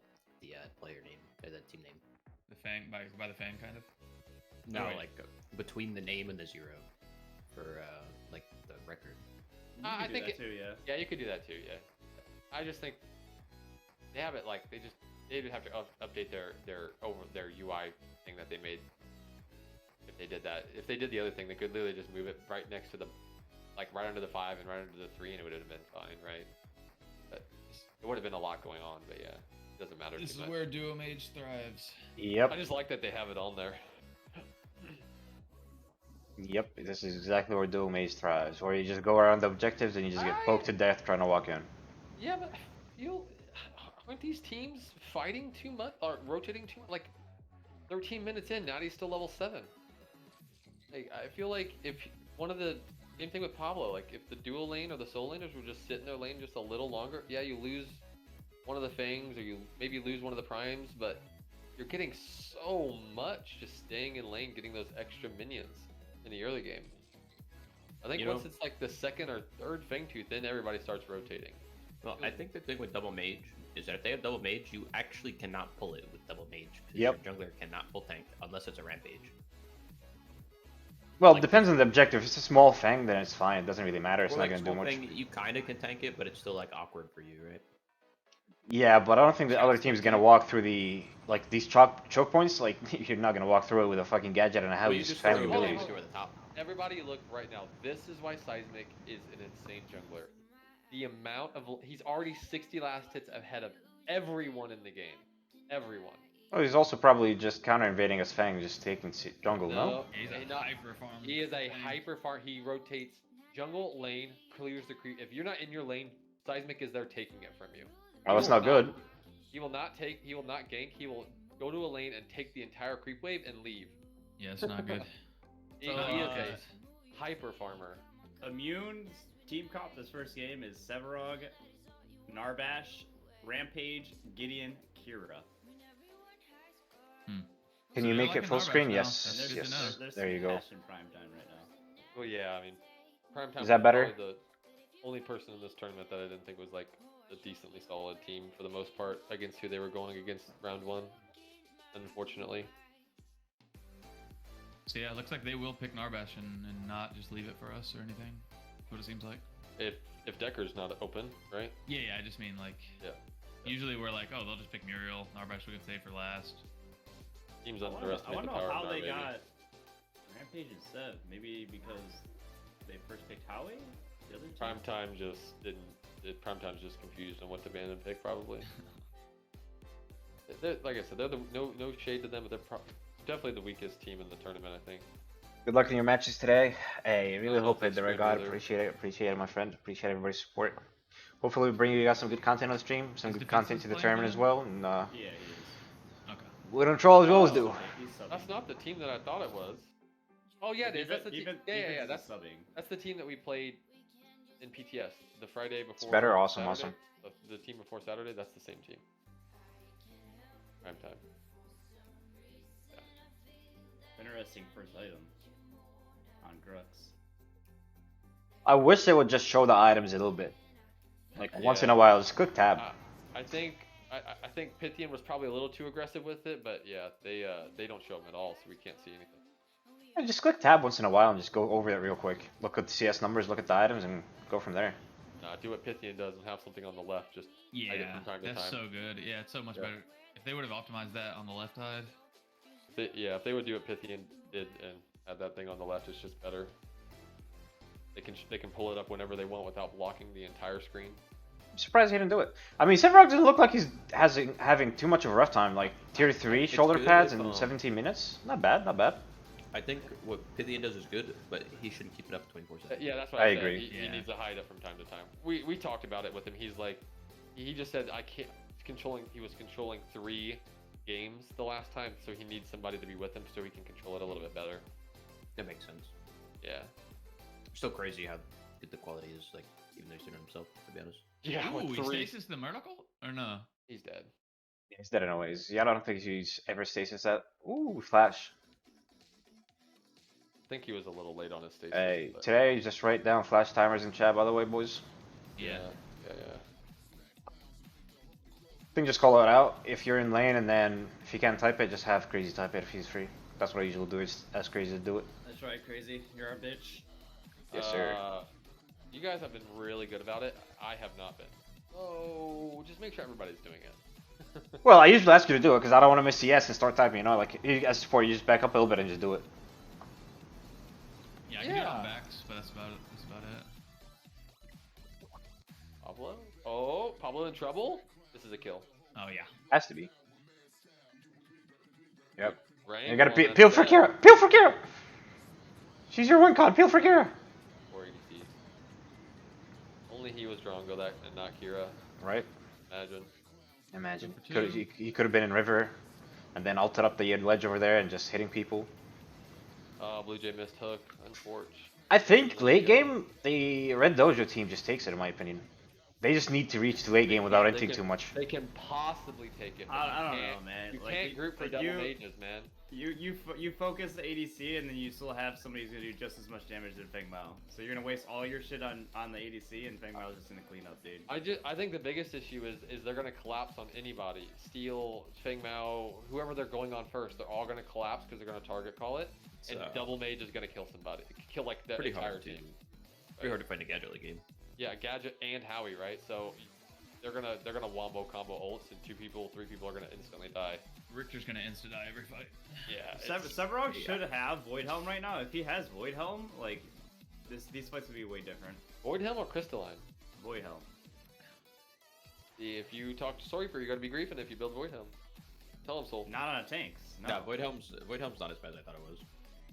player name or the team name. The fang by the fang kind of. No, Right. like between the name and the 0 for like the record. You I can do think that too, yeah. Yeah, you could do that too. Yeah, I just think they have it like they would have to update their UI thing that they made. If they did that, if they did the other thing, they could literally just move it right next to the, like right under the 5 and right under the 3, and it would have been fine, right? But it would have been a lot going on. But yeah, it doesn't matter This too is much. where Duo Mage thrives. Yep. I just like that they have it on there. Yep. This is exactly where Dual Maze thrives, where you just go around the objectives and you just get poked to death trying to walk in. Yeah, but aren't these teams fighting too much or rotating too much? Like 13 minutes in, Natty's still level 7. Like I feel like if one of the same thing with Pablo, like if the dual lane or the soul laners would just sit in their lane just a little longer, yeah, you lose one of the fangs or you maybe lose one of the primes, but you're getting so much just staying in lane, getting those extra minions in the early game. I think once it's like the 2nd or 3rd fang tooth, then everybody starts rotating. Well, I think the thing with double mage is that if they have double mage, you actually cannot pull it with double mage. 'Cause Yep. Your jungler cannot pull tank unless it's a rampage. Well, it Like- depends on the objective. If it's a small fang, then it's fine. It doesn't really matter. It's Or not like gonna do small much. thing, you kind of can tank it, but it's still like awkward for you, right? Yeah, but I don't think the other team's gonna walk through the like these choke points. Like you're not gonna walk through it with a fucking gadget and a Well, you heavy just fang throw abilities. abilities over the top. Everybody look right now. This is why Seismic is an insane jungler. The amount of he's already 60 last hits ahead of everyone in the game. Everyone. Oh, he's also probably just counter invading his fang, just taking jungle. No. He's a hyper farm. He is a hyper farm. He rotates jungle lane, clears the creep. If you're not in your lane, Seismic is there taking it from you. Oh, that's He will not good. He will not take. He will not gank. He will go to a lane and take the entire creep wave and leave. Yeah, it's not good. He So, is a hyper farmer. Immune's team comp this first game is Sevarog, Narbash, Rampage, Gideon, Kira. Can So you you're make it liking full Narbash screen? now. Yes. That's And good to know. Yes. There you go. In prime time right now. Well, yeah. I mean, prime time. Is that was better? probably the only person in this tournament that I didn't think was like a decently solid team for the most part against who they were going against round 1. Unfortunately. So yeah, it looks like they will pick Narbash and not just leave it for us or anything. That's what it seems like. If Decker's not open, right? Yeah, I just mean like. Yeah. Usually we're like, oh, they'll just pick Muriel. Narbash we can save for last. Teams I want underestimate to the know power how of they Narbaby. got Rampage and Sev. Maybe because they first picked Howie? The other team? Primetime just didn't. Primetime's just confused on what to ban and pick, probably. Like I said, they're no shade to them, but they're definitely the weakest team in the tournament, I think. Good luck in your matches today. I really Oh, hope I thanks, did the right brother. God. Appreciate it, my friend. Appreciate everybody's support. Hopefully, we bring you guys some good content on the stream, some Is good Defensive content to the playing tournament good? as well, and Yeah, he is. Okay. we're gonna troll as we always do. He's subbing. That's not the team that I thought it was. Oh yeah, it is. That's the team. Yeah. That's the team that we played in PTS the Friday before. better, awesome, Saturday. awesome. The team before Saturday. That's the same team. Prime time. Interesting first item on Grux. I wish they would just show the items a little bit, like once in a while. Just click tab. I think Pythian was probably a little too aggressive with it, but yeah, they don't show them at all, so we can't see anything. Yeah, just click tab once in a while and just go over it real quick. Look at the CS numbers, look at the items, and go from there. Do what Pythian does and have something on the left. Just hide it Yeah, from time to that's time. so good. Yeah, it's so much Yeah. better. If they would have optimized that on the left side. If they would do what Pythian did and have that thing on the left, it's just better. They can pull it up whenever they want without blocking the entire screen. I'm surprised he didn't do it. I mean, Sevarog doesn't look like he's having too much of a rough time. Like tier 3 It's shoulder good pads if, in 17 minutes. Not bad, not bad. I think what Pythian does is good, but he shouldn't keep it up 24/7. Yeah, that's what I I said. agree. He Yeah. needs to hide it from time to time. We talked about it with him. He's like, He just said I can't controlling. He was controlling 3 games the last time, so he needs somebody to be with him so he can control it a little bit better. That makes sense. Yeah. Still crazy how good the quality is. Like even though he's doing it himself, to be honest. Yeah. Ooh, With he 3, stasis the Murloc or no? he's dead. Yeah, he's dead anyways. Yeah, I don't think he's ever stasis that. Ooh, flash. I think he was a little late on his stasis. Hey, but- today just write down flash timers in chat, by the way, boys. Yeah. Yeah. I think just call it out if you're in lane, and then if you can't type it, just have Crazy type it if he's free. That's what I usually do. Is ask Crazy to do it. That's right, Crazy. You're our bitch. Yes, sir. You guys have been really good about it. I have not been. Oh, just make sure everybody's doing it. Well, I usually ask you to do it because I don't want to miss CS and start typing. You know, like as support, you just back up a little bit and just do it. Yeah, I can do it on Yeah. backs, but that's about it. That's about it. Pablo? Oh, Pablo in trouble? This is a kill. Oh yeah. Has to be. Yep. Rain, You gotta one peel that's for dead. Kira. Peel for Kira. She's your one con. Peel for Kira. Or ADC. Only he was Drongo that and not Kira. Right. Imagine. Imagine. Two for He could have been in river, and then ulted up the ledge over there and just hitting people. Blue Jay missed hook. Unfortunate. I think late game the Red Dojo team just takes it, in my opinion. They just need to reach the late game without They anything can- too much. They can possibly take it. But I you don't can't. know, man. You Like, can't you- group for like double you- mages, man. You focus the ADC and then you still have somebody who's gonna do just as much damage as Feng Mao. So you're gonna waste all your shit on the ADC and Feng Mao's just gonna clean up, dude. I think the biggest issue is they're gonna collapse on anybody. Steel, Feng Mao, whoever they're going on first, they're all gonna collapse because they're gonna target call it. And So- double mage is gonna kill somebody. Kill like the Pretty entire hard to. team. Pretty hard to find a gadget late game. Yeah, Gadget and Howie, right? So they're gonna wombo combo ults and 2 people, 3 people are gonna instantly die. Richter's gonna insta die every fight. Yeah. Severog should have Void Helm right now. If he has Void Helm, like these fights would be way different. Void Helm or Crystalline? Void Helm. See, if you talk to Storyfer, you're gonna be griefing if you build Void Helm. Tell him, Soul. Not on a tanks. No. No, Void Helm's not as bad as I thought it was.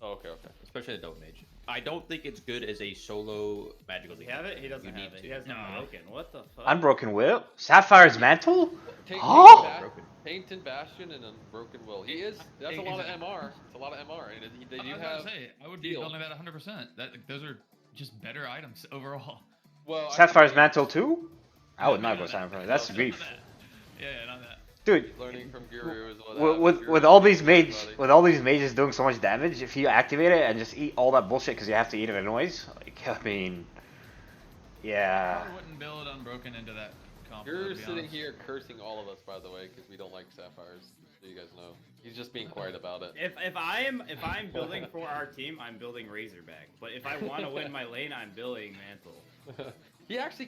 Oh, okay, okay. Especially the double mage. I don't think it's good as a solo magical. Does he have it? He doesn't You have need it. to. He has No. broken. What the fuck? Unbroken Will. Sapphire's Mantle. Oh! Broken. Tainted Bastion and Unbroken Will. He is. That's a Is lot of it- MR. It's a lot of MR, and they I do was have. about to say, I would be Deal. building that 100%. Those are just better items overall. Well, Sapphire's Mantle too. I would No, not no, go no, Sapphire. no, That's no, grief. not that. Yeah, not that. Dude, learning from Guru is what with all these mages doing so much damage, if you activate it and just eat all that bullshit because you have to eat it anyways, like I mean, yeah. Probably wouldn't build Unbroken into that comp. You're to be sitting honest. here cursing all of us, by the way, because we don't like Sapphires. So you guys know. He's just being quiet about it. If I'm building for our team, I'm building Razorback. But if I want to win my lane, I'm building Mantle. He actually,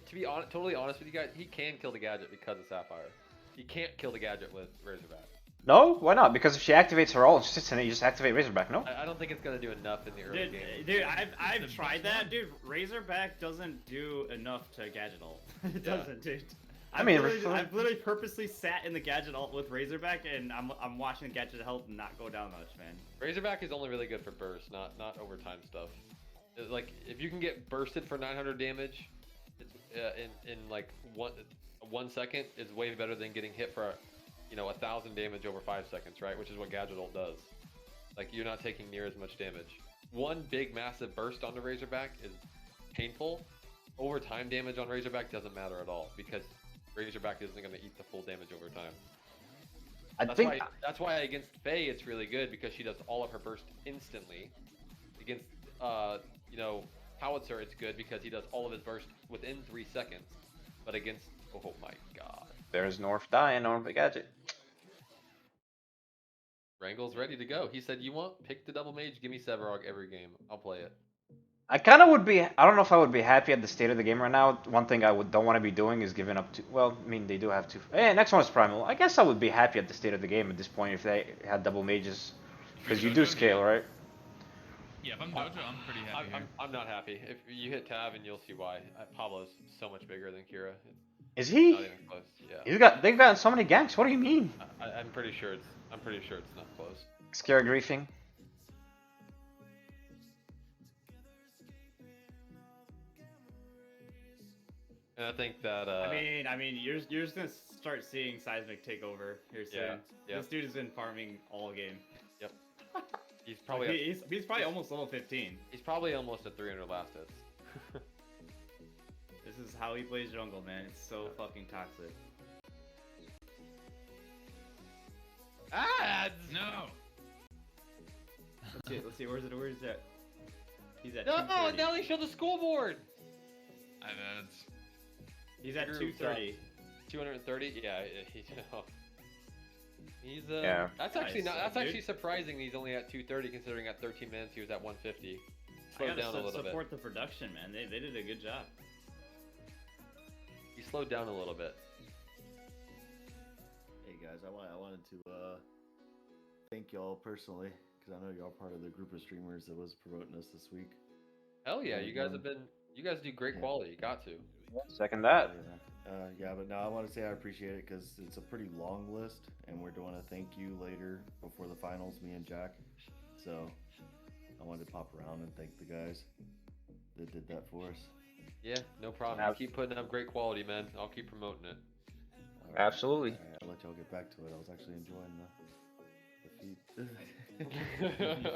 to be totally honest with you guys, he can kill the gadget because of Sapphire. He can't kill the gadget with Razorback. No, why not? Because if she activates her ult and sits in it, you just activate Razorback. No. I don't think it's gonna do enough in the early game. I've The tried best that, one. dude. Razorback doesn't do enough to gadget ult. It Yeah. doesn't, dude. I mean, I've literally purposely sat in the gadget ult with Razorback, and I'm watching the gadget health not go down much, man. Razorback is only really good for burst, not overtime stuff. It's like if you can get bursted for 900 damage, it's in like 1 second is way better than getting hit for 1,000 damage over 5 seconds, right? Which is what gadget ult does. Like you're not taking near as much damage. One big massive burst on the Razorback is painful. Overtime damage on Razorback doesn't matter at all because Razorback isn't going to eat the full damage over time. That's why against Faye it's really good because she does all of her burst instantly. Against Howitzer it's good because he does all of his burst within 3 seconds. But against oh my god. There's North dying, North gadget. Wrangle's ready to go. He said, "You want pick the double mage, give me Severog every game. I'll play it." I kind of would be. I don't know if I would be happy at the state of the game right now. One thing I don't want to be doing is giving up to. Well, I mean they do have to. Hey, next one is primal. I guess I would be happy at the state of the game at this point if they had double mages, because you do Dojo, scale, yeah. right? Yeah, if I'm Dojo, I'm pretty happy here. I'm not happy. If you hit tab and you'll see why. Pablo's so much bigger than Kira. It's Is he? not even close. Yeah. They've gotten so many ganks. What do you mean? I'm pretty sure it's not close. Scare griefing. And I think that I mean, you're just gonna start seeing Seismic take over here soon. yeah. This dude has been farming all game. Yep. He's Like, probably he's probably almost level 15. he's probably almost at 300 last hits. This is how he plays jungle, man. It's so fucking toxic. Ads! No. Let's see. Where's it? He's at No, 230. now they show the scoreboard. I have ads. He's at Group 230. 230. Yeah, he's Yeah. That's actually Nice, not. That's dude. actually surprising. He's only at 230, considering at 13 minutes he was at 150. I Slowed gotta down a little bit. support the production, man. They did a good job. He slowed down a little bit. Hey guys, I wanted to thank y'all personally because I know y'all part of the group of streamers that was promoting us this week. Hell yeah, you guys Um, have been. You guys do great yeah. quality. You got to. Second that. Yeah, but no, I want to say I appreciate it because it's a pretty long list, and we're doing a thank you later before the finals, me and Jack. So I wanted to pop around and thank the guys that did that for us. Yeah, no problem. Keep putting up great quality, man. I'll keep promoting it. All right. Absolutely. All right, I'll let y'all get back to it. I was actually enjoying the feed.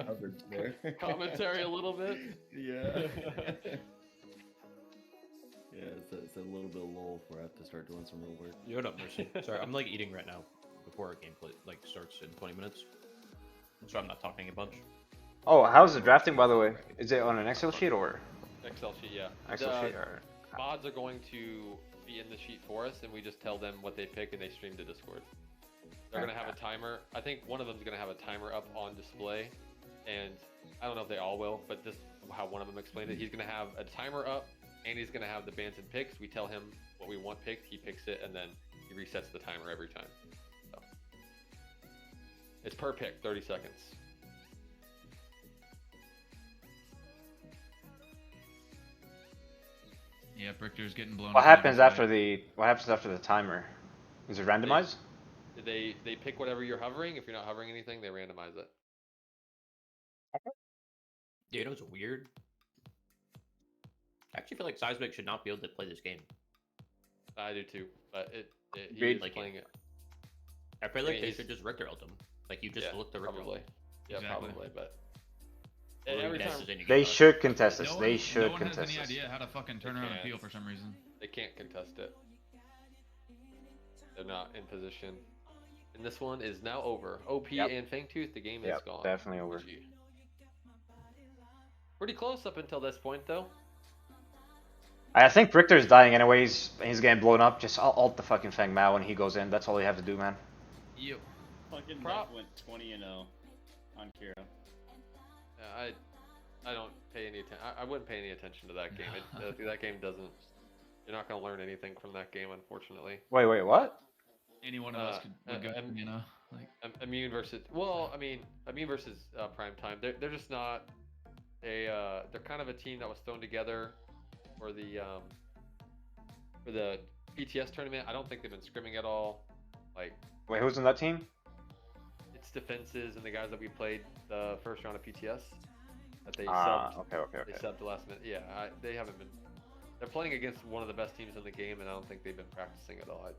Coverage there. Commentary a little bit. Yeah. Yeah, it's a little bit lull where I have to start doing some real work. You up, Mercy? Sorry, I'm like eating right now before our gameplay like starts in 20 minutes, so I'm not talking a bunch. Oh, how's the drafting, by the way? Is it on an Excel sheet or Excel sheet, yeah. Excel sheet? Or... Mods are going to be in the sheet for us, and we just tell them what they pick, and they stream to Discord. They're gonna have a timer. I think one of them's gonna have a timer up on display, and I don't know if they all will, but this is how one of them explained it. He's gonna have a timer up, and he's gonna have the bands and picks. We tell him what we want picked, he picks it, and then he resets the timer every time. So it's per pick, 30 seconds. Yeah, Brichter's getting blown. What up happens by after the timer? Is it randomized? They pick whatever you're hovering. If you're not hovering anything, they randomize it. Yeah, you know what's weird? I actually feel like Seismic should not be able to play this game. I do too, but he Agreed. is playing it. I feel like mean, they he's- should just Richter ult him. Like you just Yeah, look to Richter probably. ult. Yeah, Exactly. probably, but Or he every time dashes in, you They get should contest this. No They one, should no one has contest any this. idea how to fucking turn around a can't. peel for some reason. they can't contest it. They're not in position. And this one is now over. OP Yep. and Fangtooth, the game is Yep, gone. definitely over. GG. Pretty close up until this point, though. I think Richter's dying anyways. He's getting blown up. Just ult the fucking Feng Mao when he goes in. That's all you have to do, man. Yep. Fucking Prop- Neff went 20-0 on Kira. Yeah, I don't pay any attention. I wouldn't pay any attention to that game. That game doesn't. You're not gonna learn anything from that game, unfortunately. Wait, what? Any one of us would go, you know, like. Immune versus Immune versus Prime Time. They're just not a. They're kind of a team that was thrown together for the PTS tournament. I don't think they've been scrimming at all. Like Wait, who's in that team? it's defenses and the guys that we played the first round of PTS that they Ah, subbed. okay. They subbed the last minute. Yeah, they haven't been. They're playing against one of the best teams in the game, and I don't think they've been practicing at all.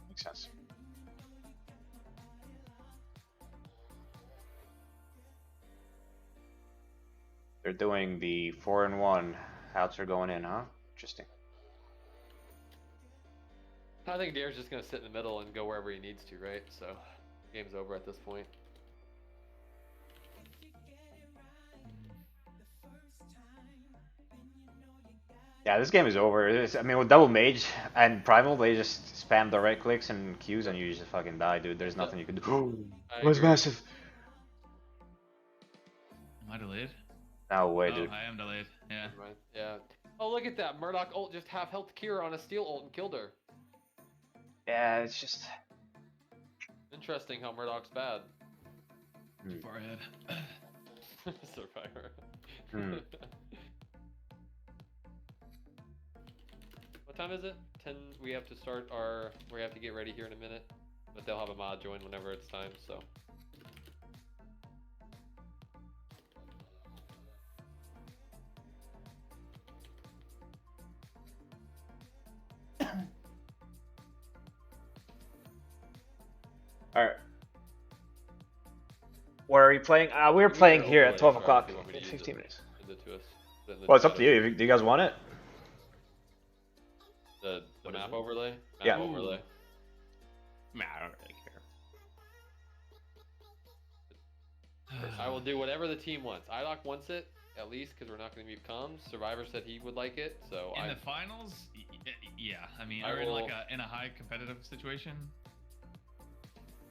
Makes sense. They're doing the 4-1. Outs are going in, huh? Interesting. I think Dare's just gonna sit in the middle and go wherever he needs to, right? So, game's over at this point. Yeah, this game is over. I mean, with double mage and primal, they just spam the right clicks and Qs, and you just fucking die, dude. There's nothing you can do. I Was agree. massive. Am I delayed? No way, Oh, dude. I am delayed. Yeah. Right, yeah. Oh, look at that. Murdoch ult just half health Kira on a steel ult and killed her. Yeah, it's just. Interesting how Murdoch's bad. Too far ahead. Survivor. Hmm. What time is it? 10. We have to start our. We have to get ready here in a minute. But they'll have a mod join whenever it's time, so. All right. Where are you playing? We're Give me playing your here at overlay, 12 Travis, o'clock if you want me to in use 15 it. minutes. Send it to us. Send it Well, it's to up to you. Do you guys want it? The What is map it? overlay? Map Yeah. overlay. Nah, I don't really care. I will do whatever the team wants. IDOC wants it, at least, because we're not going to mute comms. Survivor said he would like it, so In the finals, yeah. I mean, I or in like will- in a high competitive situation,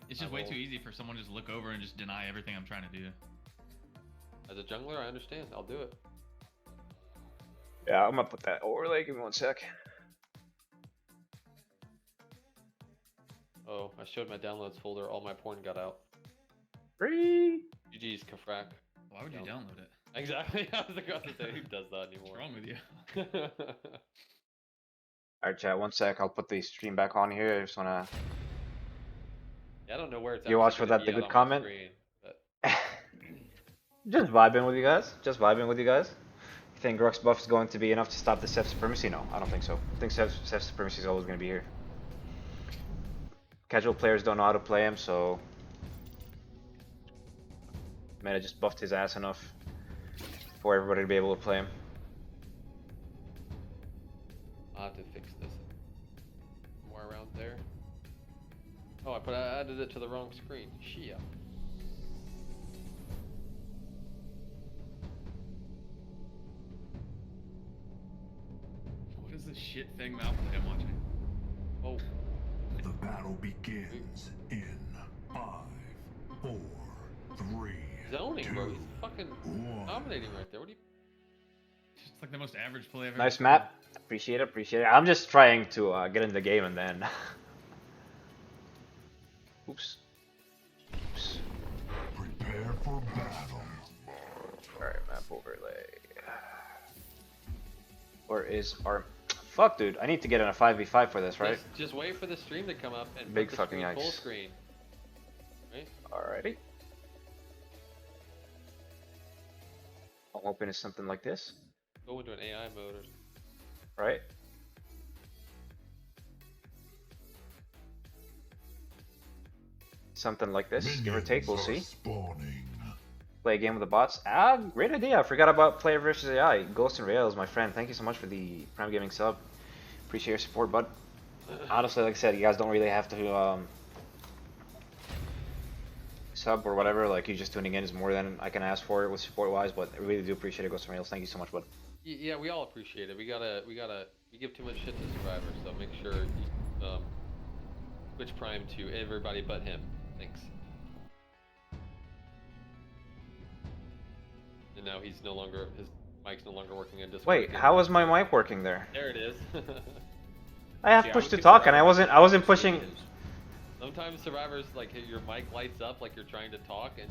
it's just way too easy for someone to just look over and just deny everything I'm trying to do. As a jungler, I understand. I'll do it. Yeah, I'm gonna put that overlay. Give me 1 sec. Oh, I showed my downloads folder. All my porn got out. Free. GG's, Kafrak. Why would you No. download it? Exactly. I was about to say, who does that What's anymore? wrong with you? All right, chat. 1 sec. I'll put the stream back on here. I just wanna. Yeah, I don't know where it's. You watch for actually gonna that, the be good out on my comment? screen, but Just vibing with you guys. Just vibing with you guys. You think Grux buff is going to be enough to stop the Seth supremacy? No, I don't think so. I think Seth supremacy is always going to be here. Casual players don't know how to play him, so Meta just buffed his ass enough for everybody to be able to play him. I'll have to fix this. Somewhere around there. Oh, I added it to the wrong screen. Shia. What is this shit thing mouth play I'm watching? Oh, The battle begins in 5, 4, 3, zoning, bro. He's 2, fucking 1. dominating right there. What do you? It's like the most average play I've ever Nice seen. map. Appreciate it, appreciate it. I'm just trying to get in the game and then... Oops. Oops. Prepare for battle. Alright, map overlay. Where is our... Fuck, dude. I need to get in a 5v5 for this, right? Just wait for the stream to come up and Big put the fucking screen full yikes. screen. Right? Alrighty. I'm hoping it's something like this, Go into an AI mode or right? Something like this, give or take, we'll see. Minions are Spawning. Play a game with the bots. Great idea. I forgot about player versus AI. Ghost and Rails, my friend. Thank you so much for the Prime Gaming sub. Appreciate your support, bud. Honestly, like I said, you guys don't really have to sub or whatever. Like, you just tuning in is more than I can ask for it with support-wise. But I really do appreciate it, Ghost and Rails. Thank you so much, bud. Yeah, we all appreciate it. We give too much shit to Survivor, so make sure you switch Prime to everybody but him. Thanks. And now his mic's no longer working in Discord. Wait, again. how is my mic working there? There it is. I have Yeah, push I to would talk, consider and I wasn't pushing. Sometimes Survivors, like, your mic lights up like you're trying to talk and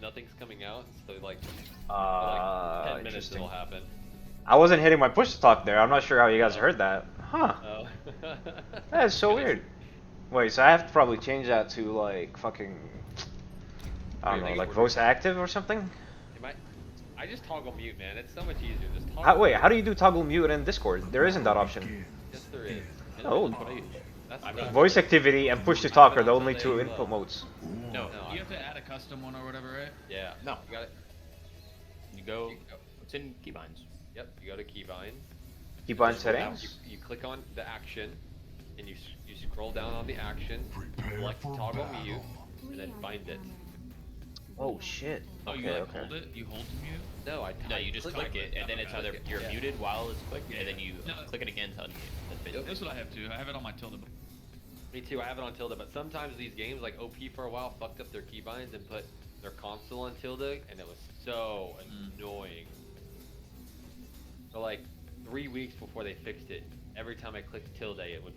nothing's coming out, so like, for like 10 minutes Interesting. it'll happen. I wasn't hitting my push to talk there. I'm not sure how you guys heard that. Huh? Oh. That is so weird. Wait, so I have to probably change that to like fucking, I don't know, like voice active or something? I just toggle mute, man. It's so much easier. Just toggle. Wait, how do you do toggle mute in Discord? There isn't that option. Yes, there is. Oh. That's I'm the- not- Voice activity and push to talk are the only two input modes. No, No, You have to add a custom one or whatever, right? Yeah. No. You got it. you go. You go. It's in keybinds. Yep. You go to keybinds. Keybind Just go down, settings? You click on the action, and you scroll down on the action, Prepare select for toggle battle. mute, and then bind it. Oh shit. Oh, you Okay, like okay. hold it? You hold to mute? No, No, you just click it, and then it's either you're muted while it's clicked, and then you click it again to unmute. That's basically That's what I have too. I have it on my tilde. Me too. I have it on tilde, but sometimes these games, like OP for a while, fucked up their keybinds and put their console on tilde, and it was so annoying. For like 3 weeks before they fixed it, every time I clicked tilde, it would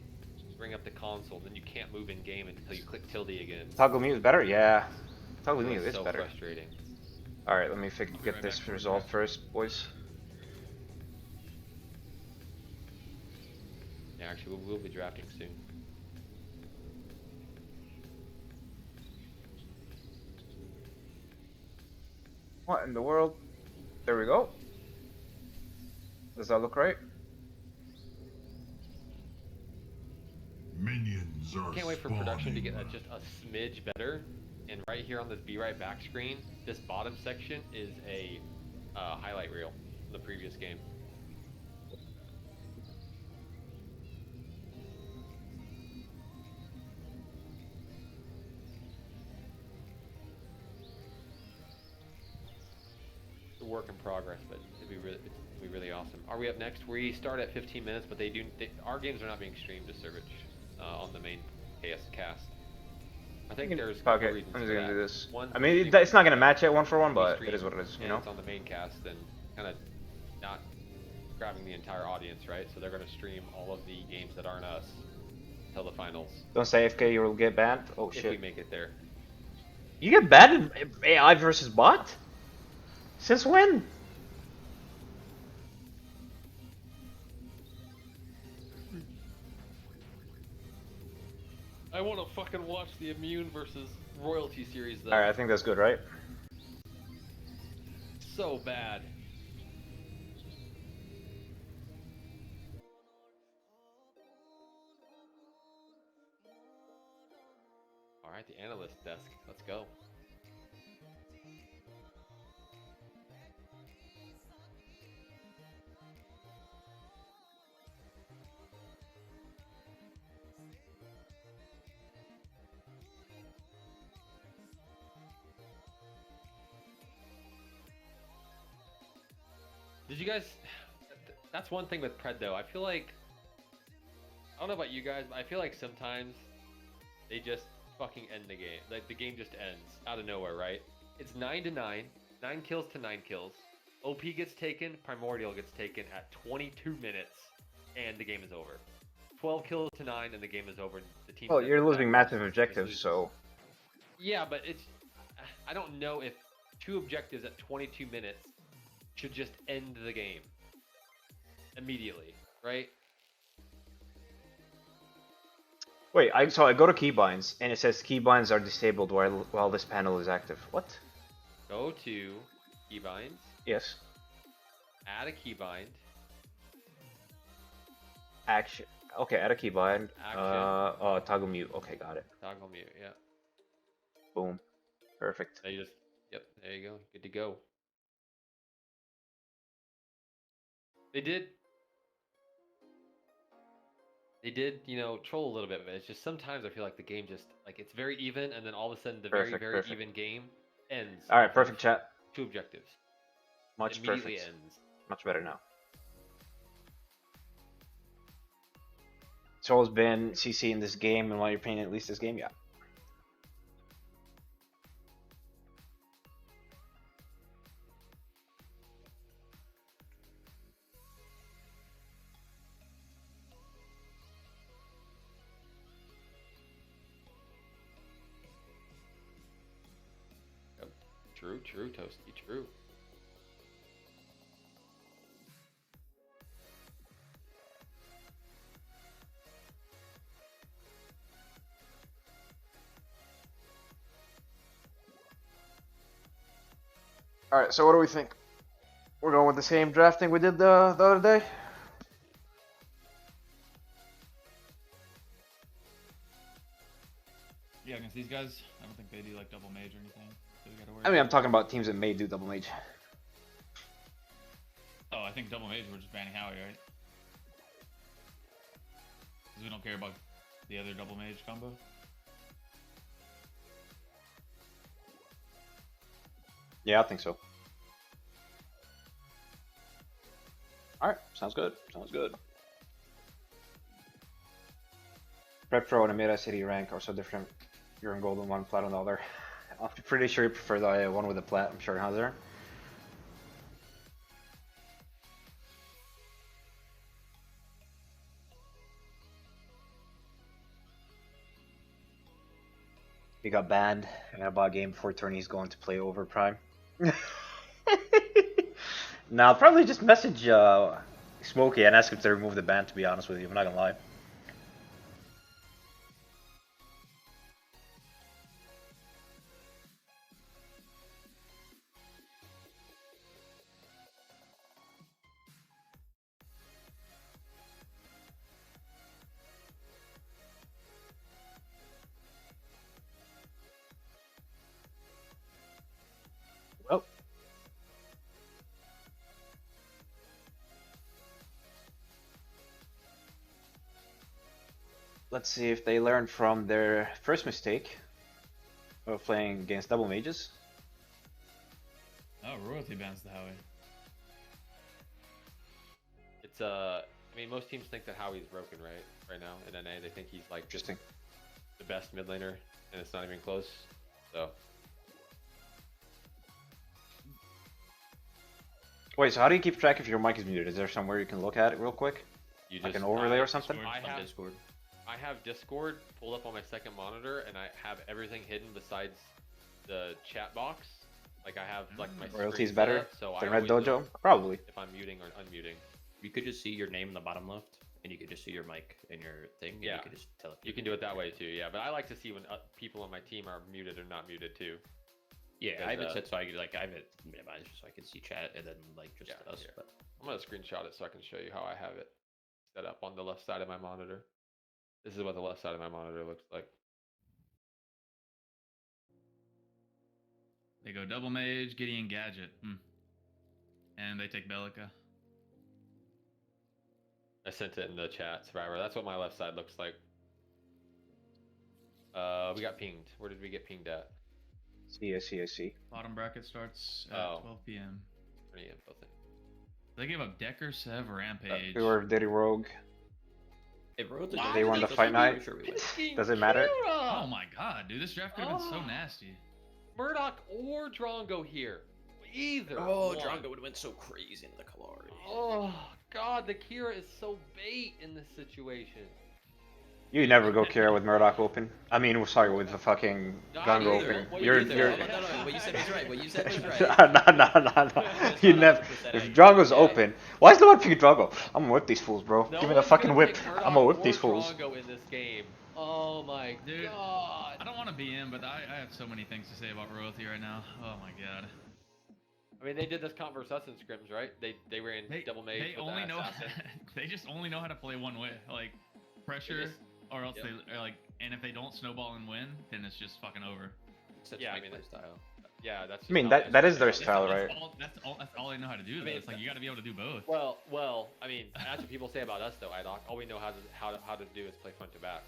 bring up the console. Then you can't move in game until you click tilde again. Toggle mute is better? Yeah. Toggle It mute was is so better. frustrating. Alright, let me be get right this back. resolved first, boys. Yeah, actually, we'll be drafting soon. What in the world? There we go. Does that look right? Minions are can't wait for production to get spawning. just a smidge better. And right here on this Be Right Back screen, this bottom section is a highlight reel from the previous game. It's a work in progress, but it'd be really awesome. Are we up next? We start at 15 minutes, but our games are not being streamed to Servage on the main KS cast. I think there's a couple Okay, reasons I'm just for gonna that. do this. One, I mean, streaming it's not gonna match it 1-for-1, we but stream it is what it is, you and know? it's on the main cast and kind of not grabbing the entire audience, right? So they're going to stream all of the games that aren't us until the finals. Don't say AFK, you'll get banned. Oh If we shit. make it there. You get banned in AI versus bot? Since when? I want to fucking watch the Immune versus Royalty series though. Alright, I think that's good, right? So bad. Alright, the analyst desk. Let's go. Did you guys... That's one thing with Pred though. I feel like... I don't know about you guys, but I feel like sometimes they just fucking end the game. Like the game just ends out of nowhere, right? It's 9-9, 9 kills to 9 kills. OP gets taken, Primordial gets taken at 22 minutes, and the game is over. 12 kills to 9, and the game is over. The team. Well, you're losing massive objectives, so... Yeah, but it's... I don't know if 2 objectives at 22 minutes should just end the game immediately, right? Wait, so I go to keybinds, and it says keybinds are disabled while this panel is active. What? Go to keybinds, Yes. add a keybind, Action. Okay, add a keybind. Action. Toggle mute. Okay, got it. toggle mute, yeah. Boom. Perfect. Now you just, yep, there you go, good to go. They did, you know, troll a little bit, but it's just sometimes I feel like the game just, like, it's very even, and then all of a sudden the Perfect, very perfect. even game ends. Alright, within perfect chat. 2 objectives. Much Immediately perfect. ends. Much better now. It's always been CC in this game, in my opinion, at least this game, yeah. Yep. True, Toasty, true. Alright, so what do we think? We're going with the same drafting we did the other day? Yeah, against these guys, I don't think they do like double mage or anything. So we gotta worry. I mean, I'm talking about teams that may do double mage. Oh, I think double mage, we're just banning Howie, right? Because we don't care about the other double mage combo. Yeah, I think so. Alright, sounds good. Sounds good. Prep Pro and a Meta City rank are so different. You're in gold on one, plat on the other. I'm pretty sure you prefer the one with the plat, I'm sure, Hazard. He got banned, and I bought a game before tourney's going to play over Prime. Nah, I'll probably just message Smokey and ask him to remove the ban, to be honest with you, I'm not gonna lie. let's see if they learned from their first mistake of playing against double mages. Oh, royalty bans the Howie. It's I mean, most teams think that Howie's broken right now in NA. They think he's like just Interesting. the best mid laner, and it's not even close. So Wait, so how do you keep track if your mic is muted? Is there somewhere you can look at it real quick? you Like just an overlay or something? Discord, I on have- Discord. I have Discord pulled up on my second monitor, and I have everything hidden besides the chat box. Like I have like my Royalty's screen better set up, so than I Red always Dojo? know Probably. if I'm muting or unmuting. You could just see your name in the bottom left, and you could just see your mic and your thing. And Yeah. You could just tell if You can do it that way too, yeah. But I like to see when people on my team are muted or not muted too. Yeah, I have it because, set so I could, like, I have it minimized so I can see chat and then like just Yeah, us. here. But I'm gonna screenshot it so I can show you how I have it set up on the left side of my monitor. This is what the left side of my monitor looks like. They go double mage, Gideon Gadget. And they take Bellica. I sent it in the chat, Survivor. That's what my left side looks like. We got pinged. Where did we get pinged at? I see. Bottom bracket starts at Oh. 12 p.m. Any info thing. They gave up Decker, Sev, Rampage. We were Diddy Rogue. it wrote Wow, They won the fight night. Sure we win. Does it matter? Oh my god, dude, this draft could have been so Oh. nasty. Murdoch or Drongo here. Either. Oh, one. Drongo would have went so crazy into the Kalari. Oh god, the Kira is so bait in this situation. You never go Kira with Murdoch open. I mean, sorry, with the fucking Not Gungo either. open. What You're, either. you're. No, what you said was right. What you said was right. no. You never. If Drago's open, why is no one picking Drago? I'm gonna whip these fools, bro. No Give me the one's fucking gonna whip. pick I'm Murdoch gonna whip or these fools. Drongo in this game. Oh my Dude, god. I don't want to be in, but I have so many things to say about royalty right now. Oh my god. I mean, they did this Conversation scrims, right? They were in double mage. They with only the know. assassin. They just only know how to play one way, like pressure, just- or else Yep. they are like. And if they don't snowball and win, then it's just fucking over. Such Yeah, I my mean, play style. Yeah, that's. I mean, just how that they- is their That's style, all- right? That's all they know how to do. Though. mean, It's like you got to be able to do both. Well, I mean, that's what people say about us, though, IDOC. All we know how to do is play front to back.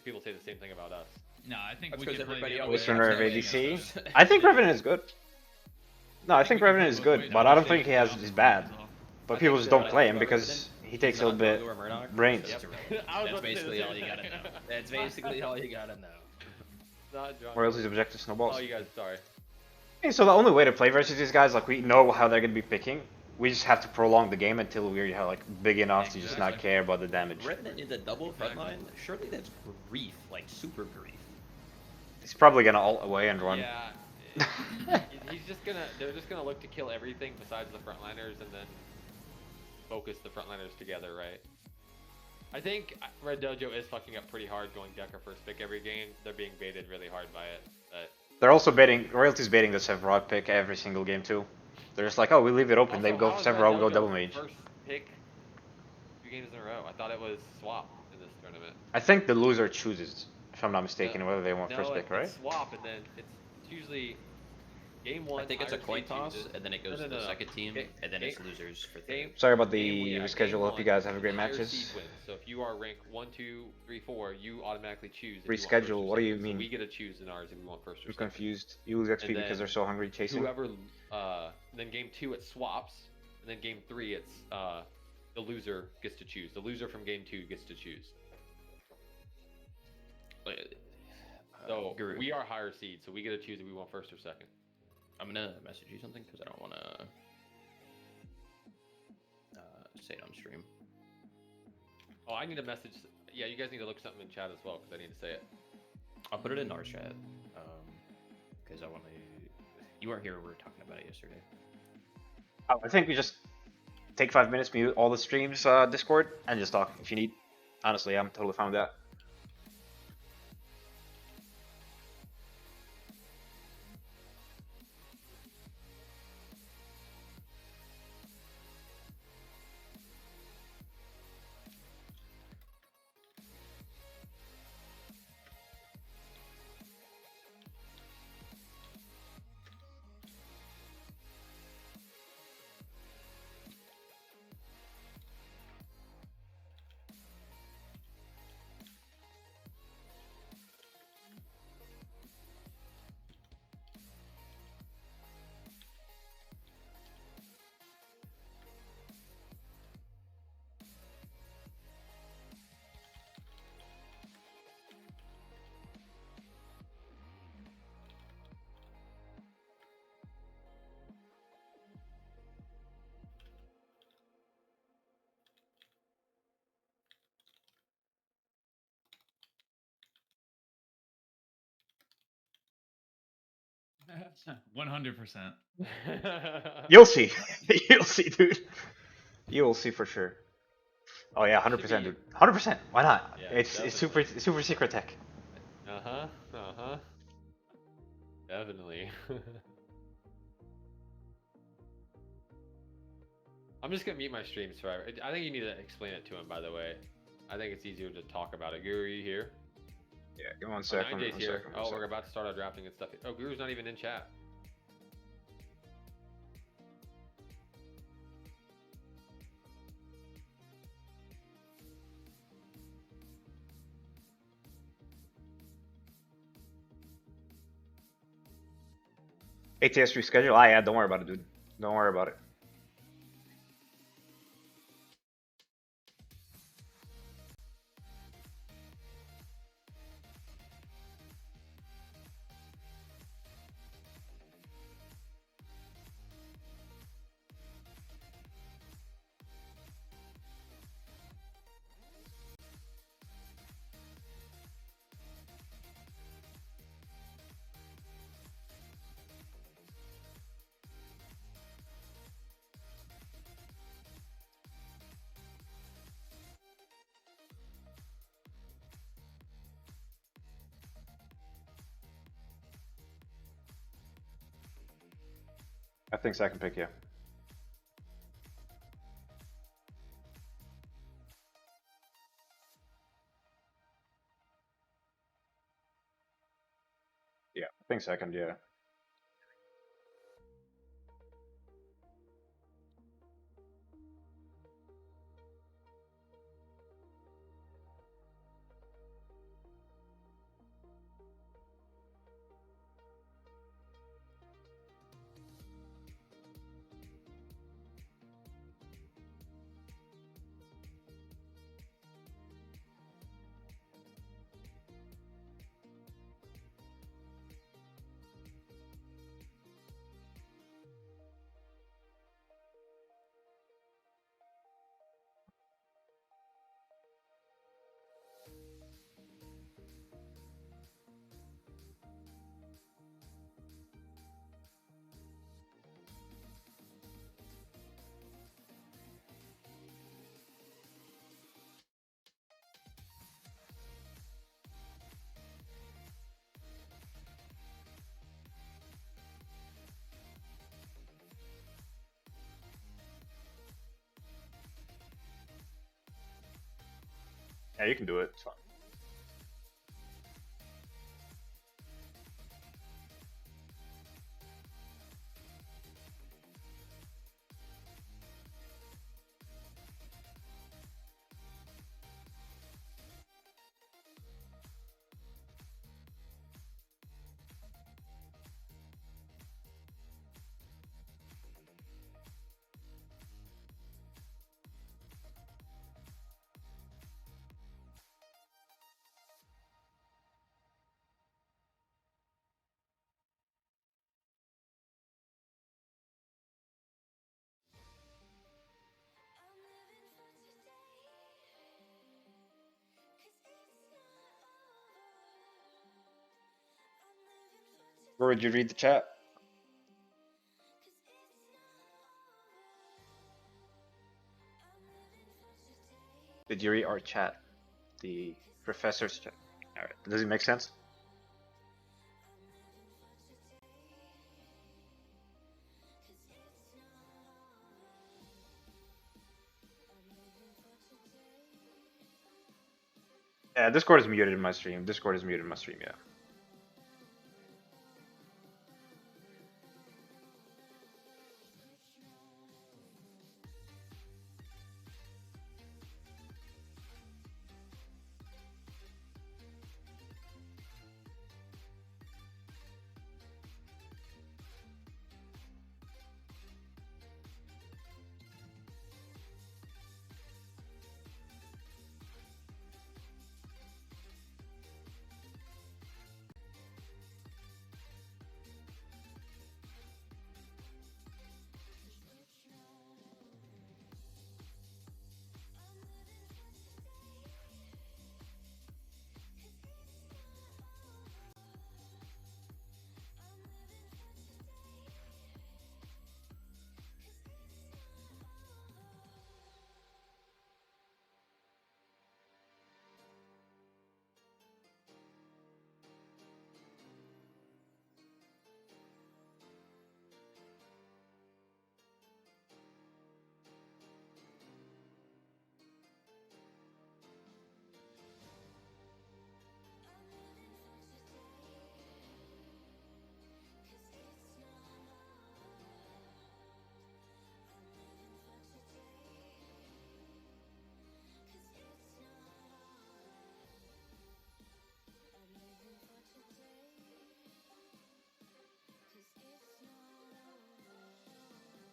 People say the same thing about us. No, I think That's we 'cause could play everybody the other always way. Listener of Yeah, ADC. yeah. I think Revenant is good. No, I think we can Revenant play is both good, ways. but I don't think he has. He's bad. So, But I people think just that don't when I play think him about because Revenant, he he's takes a not little bit Drongo or Murdoch, brains. so that's Yep. irrelevant. I was That's about to say basically the all same you gotta thing. know. That's basically all you gotta know. Not John. Royalty's objective snowballs. Oh, you guys, sorry. Okay, so the only way to play versus these guys, like we know how they're gonna be picking. We just have to prolong the game until we're like big enough to just not Exactly. care about the damage. Revenant in the double frontline, surely that's grief, like super grief. He's probably gonna ult away and run. Yeah. He's just gonna. They're just gonna look to kill everything besides the frontliners, and then focus the frontliners together, right? I think Red Dojo is fucking up pretty hard going Decker first pick every game. They're being baited really hard by it. But They're also baiting. Royalty's baiting the Sevrog pick every single game too. They're just like, oh, we leave it open. also, They go how is Sevrog, Red go Dojo double mage. First pick 2 games in a row. I thought it was swap in this tournament. I think the loser chooses, if I'm not mistaken, No. whether they want No, first pick, right? It's swap, and then it's usually game 1. I think it's a higher coin seed toss, chooses. and then it goes No, to no, the no. second team, Ga- and then ga- it's losers for third. Game, Sorry about the game reschedule. Hope you guys have a great higher matches. seed wins. So if you are rank 1, 2, 3, 4, you automatically choose. if you want first Reschedule, or what do you second. So mean? we get to choose in ours if we want first or I'm second. confused. You lose XP And because then they're so hungry chasing. Whoever, then game 2 it swaps, and then game 3 it's the loser gets to choose. The loser from game 2 gets to choose. So Guru, we are higher seed, so we get to choose if we want first or second. I'm gonna message you something because I don't want to say it on stream. Oh, I need a message. Yeah, you guys need to look something in chat as well because I need to say it. I'll put it in our chat because I want to. You weren't here. We were talking about it yesterday. Oh, I think we just take 5 minutes, mute all the streams, Discord, and just talk if you need. Honestly, I'm totally fine with that. 100%. You'll see. You'll see, dude. You'll see for sure. Oh yeah, 100%, Should be- dude. 100%. Why not? Yeah, It's super secret tech. Definitely. I'm just gonna mute my stream, Survivor. I think you need to explain it to him, by the way. I think it's easier to talk about it. Guru, are you here? Yeah, give me one Oh, second. 9J's one here. second, one Oh, we're second. about to start our drafting and stuff. Oh, Guru's not even in chat. ATS reschedule? Ah, yeah, don't worry about it, dude. Don't worry about it. I think second pick, yeah. Yeah, I think second, yeah. Yeah, you can do it. It's fine. Or did you read the chat? Did you read our chat? The professor's chat. Alright, does it make sense? Yeah, Discord is muted in my stream. Discord is muted in my stream, yeah.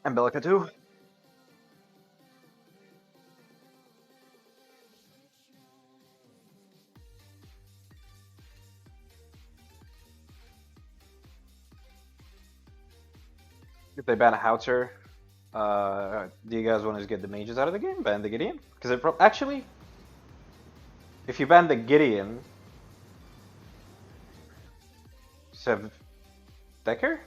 Ambelica too. If they ban a Howitzer, do you guys want to get the mages out of the game? Ban the Gideon? Because it actually, if you ban the Gideon, Sev Decker?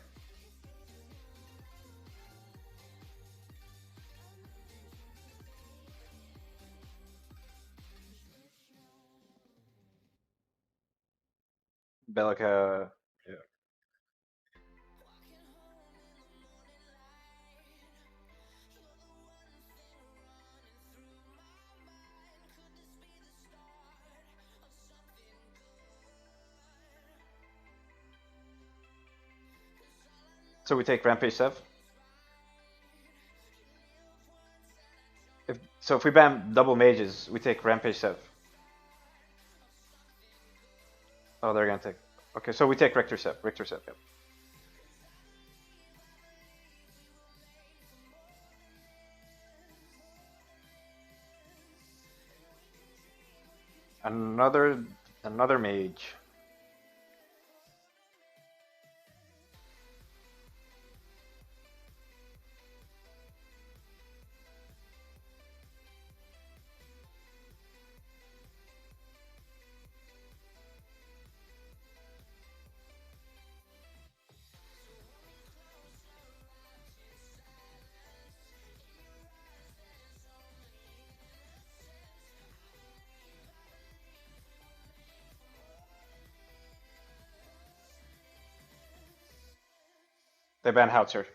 Belica. Yeah. So we take Rampage Sev? If we ban double mages, we take Rampage Sev. Oh, they're gonna take. Okay, so we take Richter Sev. Richter Sev, yep. Another mage. They ban Howitzer.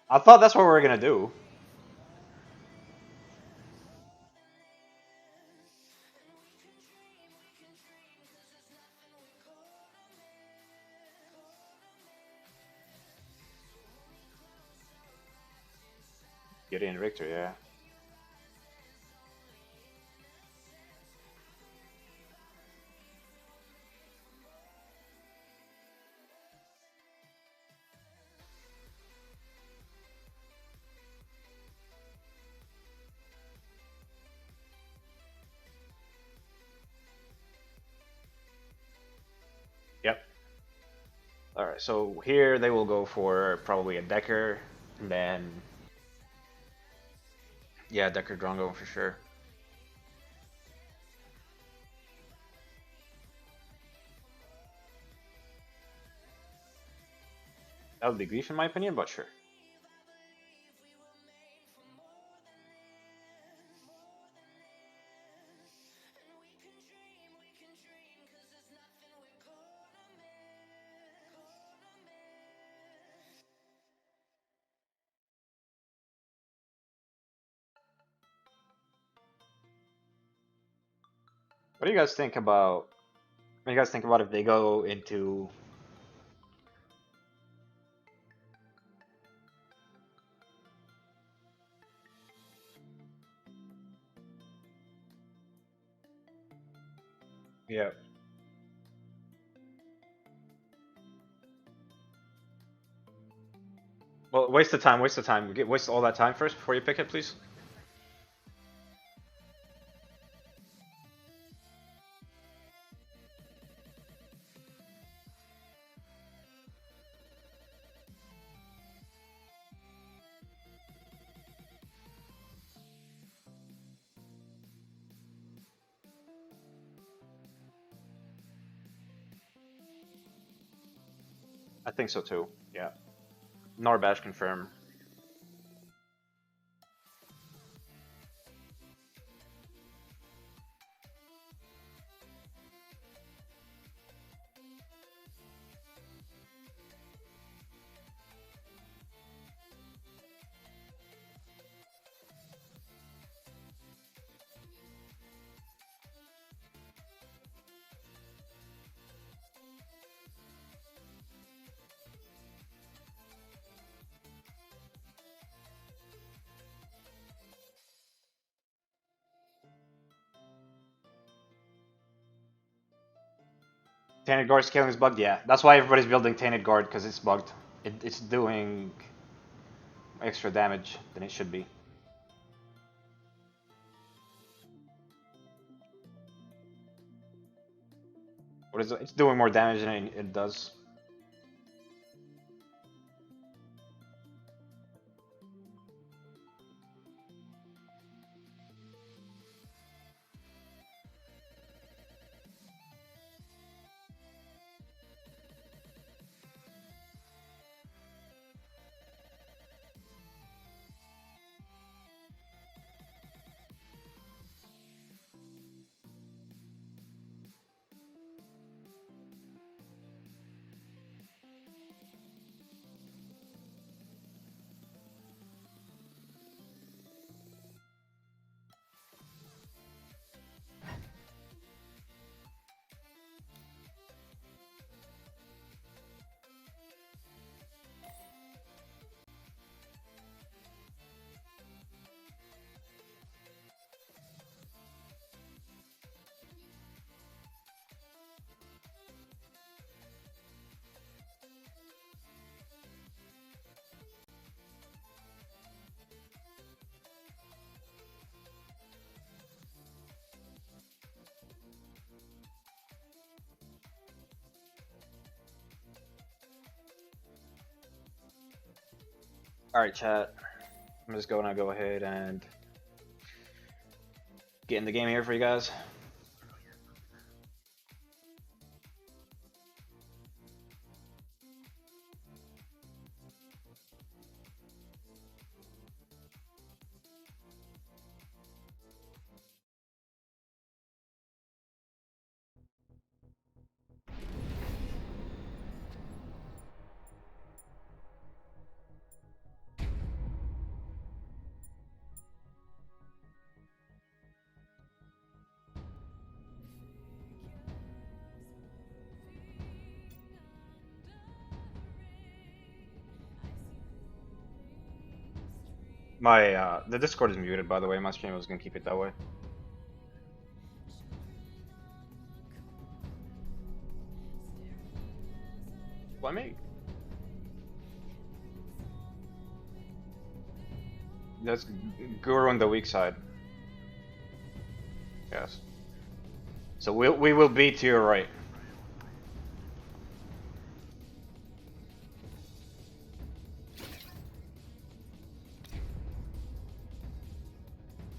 I thought that's what we were gonna do. Gideon Richter, yeah. Yep. Alright, so here they will go for probably a Decker, and then... Yeah, Decker Drongo for sure. That would be grief in my opinion, but sure. What do you guys think about... What do you guys think about if they go into... Yeah. Well, waste the time, waste the time. Waste all that time first before you pick it, please. I think so too, yeah. Norbash confirm. Tainted Guard scaling is bugged. Yeah, that's why everybody's building Tainted Guard because it's bugged. It's doing extra damage than it should be. What is it? It's doing more damage than it does. Alright, chat. I'm just gonna go ahead and get in the game here for you guys. My the Discord is muted, by the way. My stream was gonna keep it that way. Let me. That's Guru on the weak side. Yes. So we will be to your right.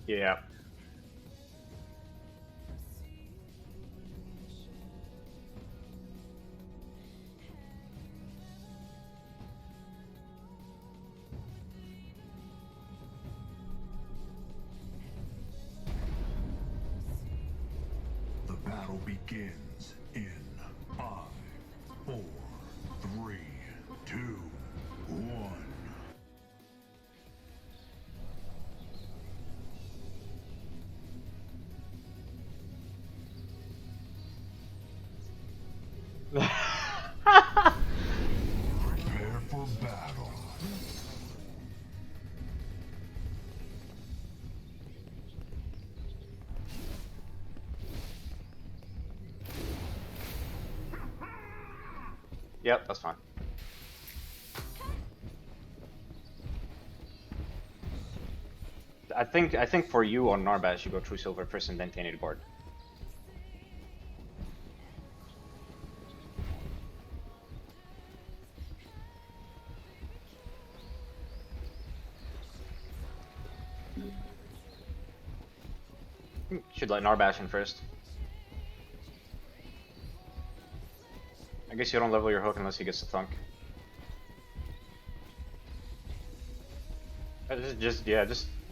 Yeah. The battle begins in 5, 4, 3, 2, 1. Prepare for battle. Yep, that's fine. I think for you on Narbash you go True Silver first and then Tainted Guard. Should let Narbash in first. I guess you don't level your hook unless he gets the thunk.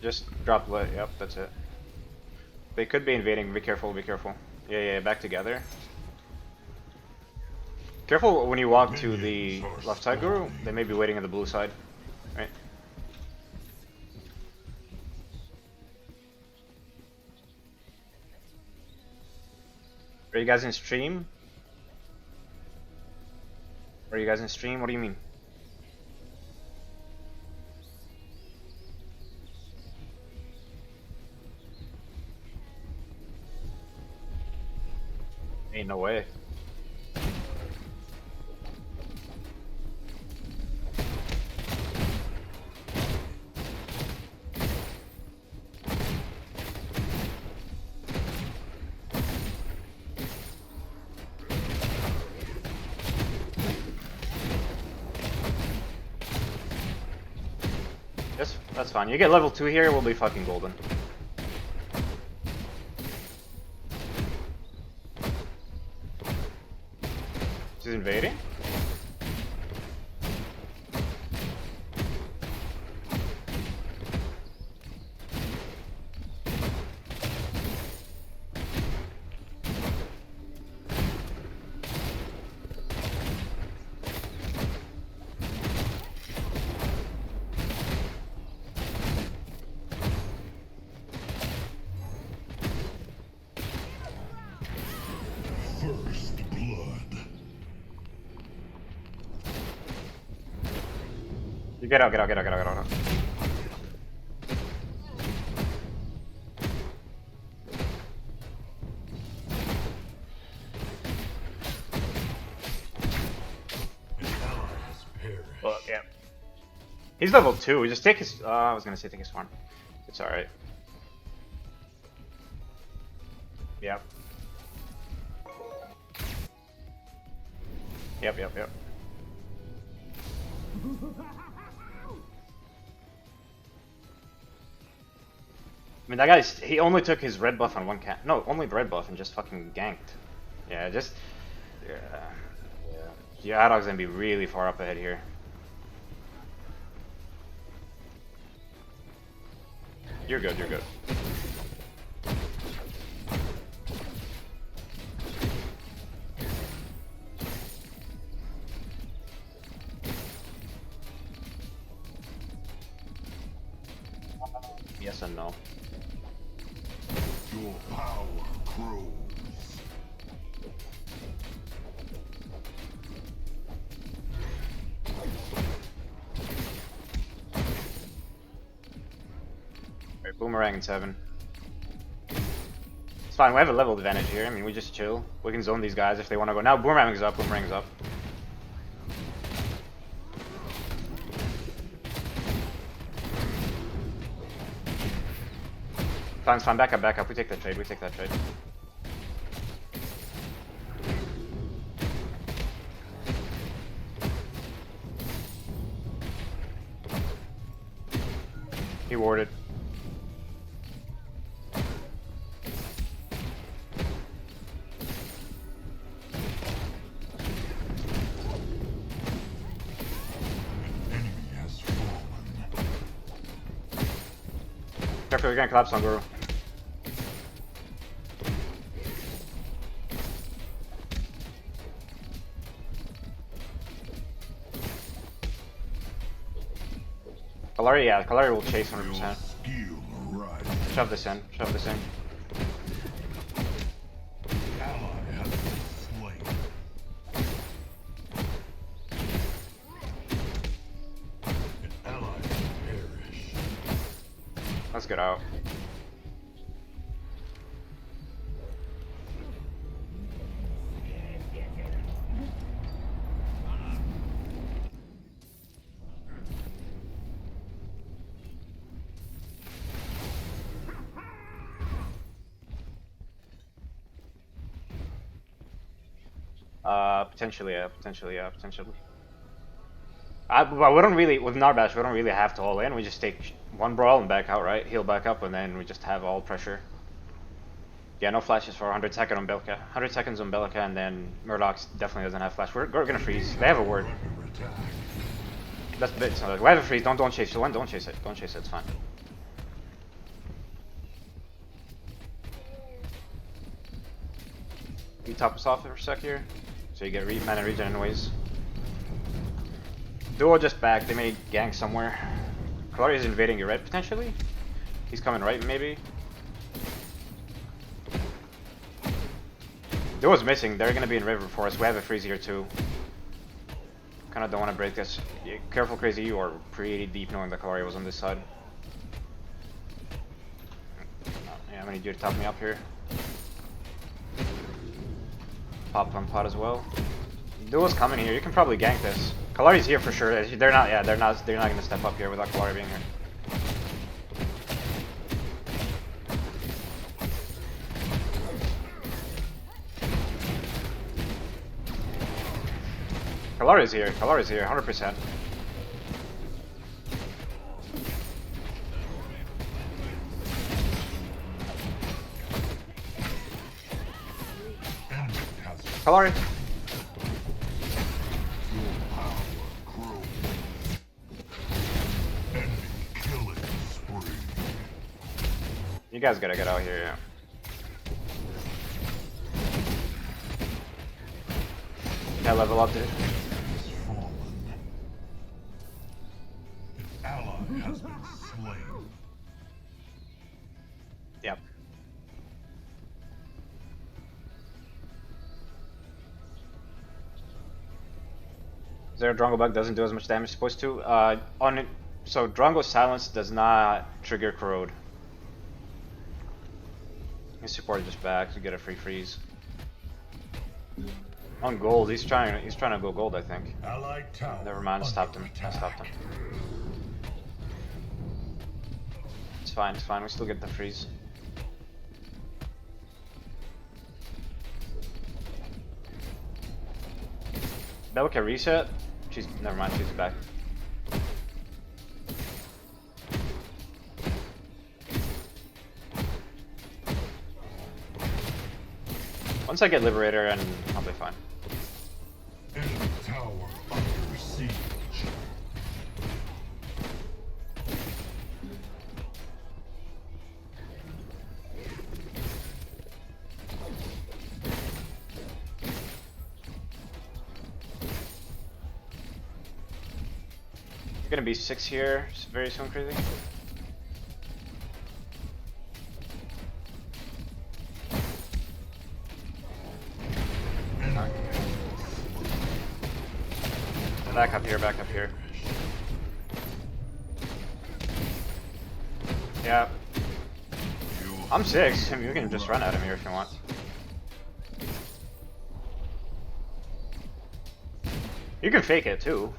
Just drop lit. Yep, that's it. They could be invading. Be careful. Be careful. Yeah, back together. Careful when you walk to the left side, Guru. They may be waiting on the blue side. Right. Are you guys in stream? Are you guys in stream? What do you mean? Ain't no way. That's fine. You get level 2 here, we'll be fucking golden. She's invading? First blood. You get out, get out, get out, get out, get out. An ally has perished. Well, yeah. He's level 2. We just take his. I was gonna say take his farm. It's alright. Yep. Yep, yep, yep. I mean, that guy's. He only took his red buff on one cat. No, only the red buff and just fucking ganked. Yeah, just. Yeah. Yeah. Adog's gonna be really far up ahead here. You're good, you're good. Yes and no. Your power grows. Alright, boomerang in 7. It's fine, we have a level advantage here. I mean, we just chill. We can zone these guys if they want to go. Now boomerang's up, boomerang's up. Fine, it's fine, back up, back up. We take that trade, we take that trade. He warded. Enemy has fallen. Careful, you're gonna collapse on Guru. Kalari, yeah, Kalari will chase 100%. Skill arises. Shove this in, shove this in. Ally has been slain. An ally has perished. Let's get out. Potentially, yeah, potentially, yeah, potentially. But we don't really, with Narbash, we don't really have to all in. We just take one brawl and back out, right? Heal back up, and then we just have all pressure. Yeah, no flashes for 100 seconds on Belka. 100 seconds on Belka, and then Murdoch's definitely doesn't have flash. We're gonna freeze. They have a word. Under attack. That's a bit. So we have a freeze. Don't chase it. Don't chase it. Don't chase it. It's fine. You top us off for a sec here, so you get mana regen anyways. Duo just back. They may gank somewhere. Kalari is invading your red potentially. He's coming right maybe. Duo's missing. They're gonna be in river for us. We have a freeze here too. Kinda don't want to break this. Yeah, careful, crazy. You are pretty deep knowing that Kalari was on this side. Yeah, I'm gonna need you to top me up here. Pop on pot as well. Duo's coming here. You can probably gank this. Kalari's here for sure. They're not. Yeah, they're not gonna step up here without Kalari being here. Kalari's here. Kalari's here. 100%. Kalari. Power grows. Enemy killing spree. You guys gotta get out here, yeah. Yeah, level up, dude. Has fallen. An ally has been slain. Yep. Zero Drongo bug doesn't do as much damage as it's supposed to. So Drongo's silence does not trigger corrode. His support is just back to get a free freeze. On gold, he's trying to go gold, I think. Allied tower. Never mind, I stopped him. under I stopped him. attack. It's fine, it's fine. We still get the freeze. Bella can reset. She's never mind. She's back. Once I get Liberator, and I'll be fine. Enemy tower under siege. You're gonna be 6 here very soon, crazy. Back up here, back up here. Yeah. I'm 6. I mean, you can just run at him here if you want. You can fake it too.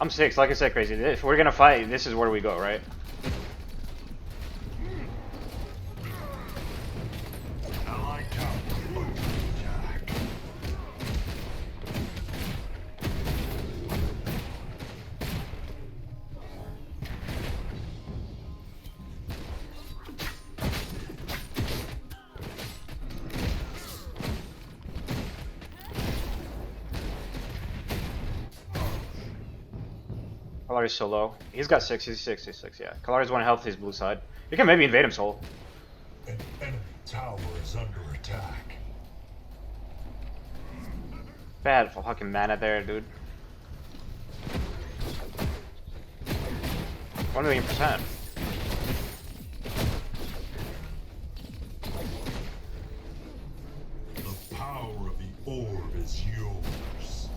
I'm 6, like I said, crazy. If we're gonna fight, this is where we go, right? Allied tower under attack. Kalari's so low. He's got 6, he's 6, he's 6, yeah. Kalari's 1 health, his blue side. You can maybe invade him, soul. An enemy tower is under attack. Bad fucking mana there, dude. 1,000,000%. The power of the orb is yours.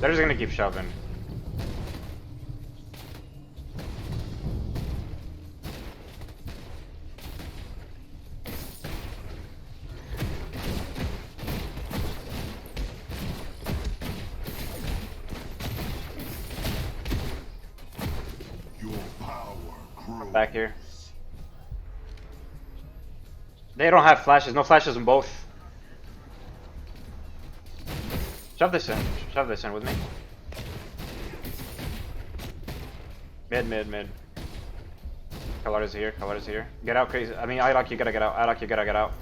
They're just gonna keep shoving. Your power grows. Back here. They don't have flashes. No flashes on both. Shove this in. Shove this in with me. Mid, mid, mid. Kalari's here. Kalari's here. Get out, crazy. I mean, Irock, you gotta get out. Irock, you gotta get out.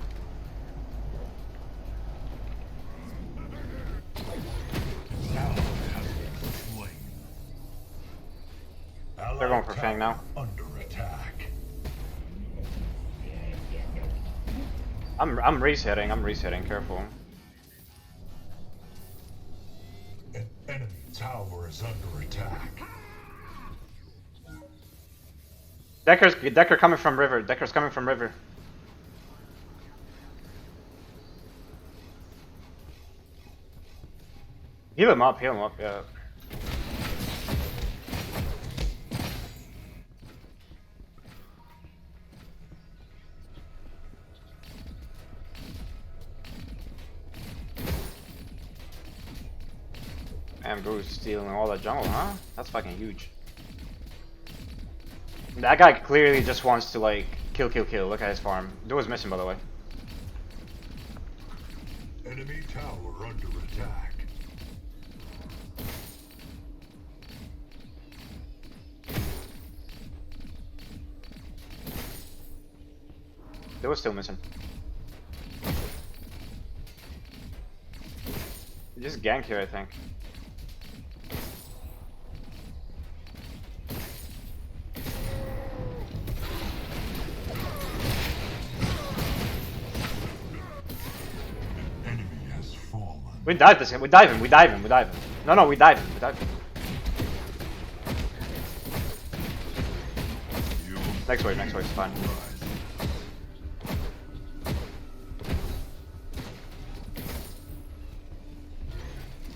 Ally has been slain. They're going for Fang now. Under attack. I'm resetting. I'm resetting. Careful. An enemy tower is under attack. Decker coming from river. Decker's coming from river. Heal him up. Heal him up. Yeah. And Bruce stealing all that jungle, huh? That's fucking huge. That guy clearly just wants to like kill. Look at his farm. Duo's missing, by the way. Enemy tower under attack. They were still missing. Just gank here, I think. Enemy has fallen. We dive this. We dive him. We dive him. We dive him. No, no, we dive him. We dive him. Next wave. Next wave. It's fine.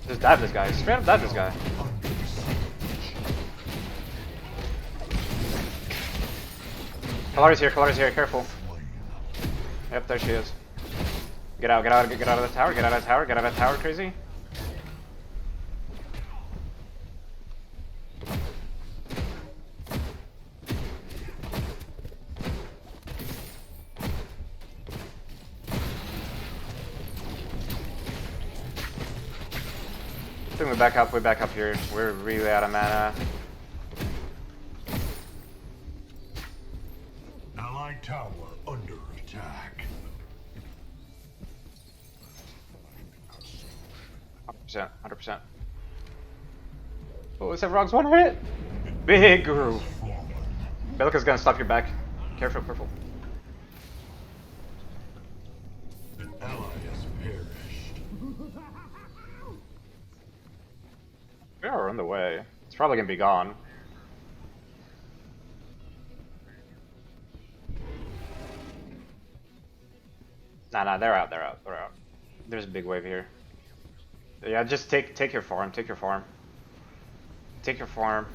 Just dive this guy. Straight up dive this guy. Kalari's here. Kalari's here. Careful. Yep, there she is. Get out. Get out. Get out of the tower. Get out of the tower. Get out of the tower. Crazy. I think we back up here. We're really out of mana. Allied tower under attack. 100%, 100%. Oh, is that Rog's one hit? Big groove. Belka's gonna stop your back. Careful, careful. An ally has perished. We are on the way. It's probably gonna be gone. Nah, they're out, they're out, they're out. There's a big wave here. Yeah, just take your farm, take your farm. Take your farm.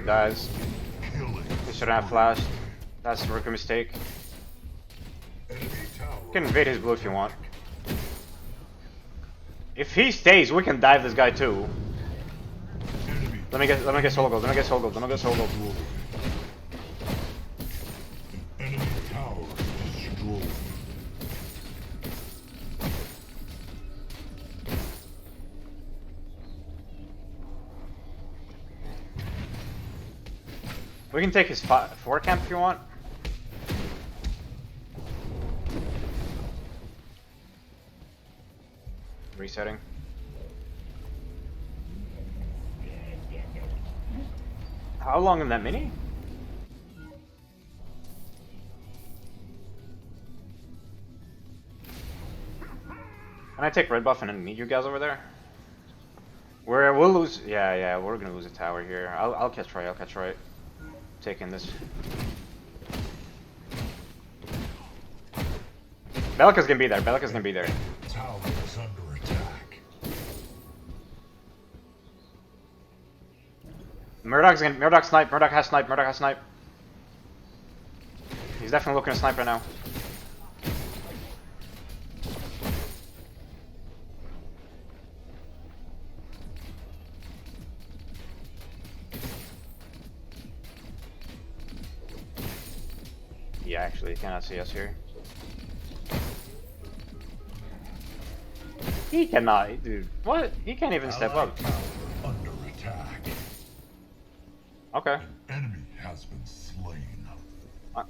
Dies. He shouldn't have flashed. That's a rookie mistake. You can invade his blue if you want. If he stays, we can dive this guy too. Let me get soul gold. Let me get soul gold. Let me get soul gold. Enemy tower destroyed. We can take his 4 camp if you want. Resetting. How long in that mini? Can I take red buff and then meet you guys over there? We'll lose. Yeah, we're gonna lose a tower here. I'll catch right. I'll catch right. Taking this. Belka's gonna be there. Belka's gonna be there. Tower is under attack. Murdoch snipe. Murdoch has snipe. Murdoch has snipe. He's definitely looking to snipe right now. Yeah, actually, he cannot see us here. He cannot, dude. What? He can't even step up. Allied tower under attack. Okay. Enemy has been slain.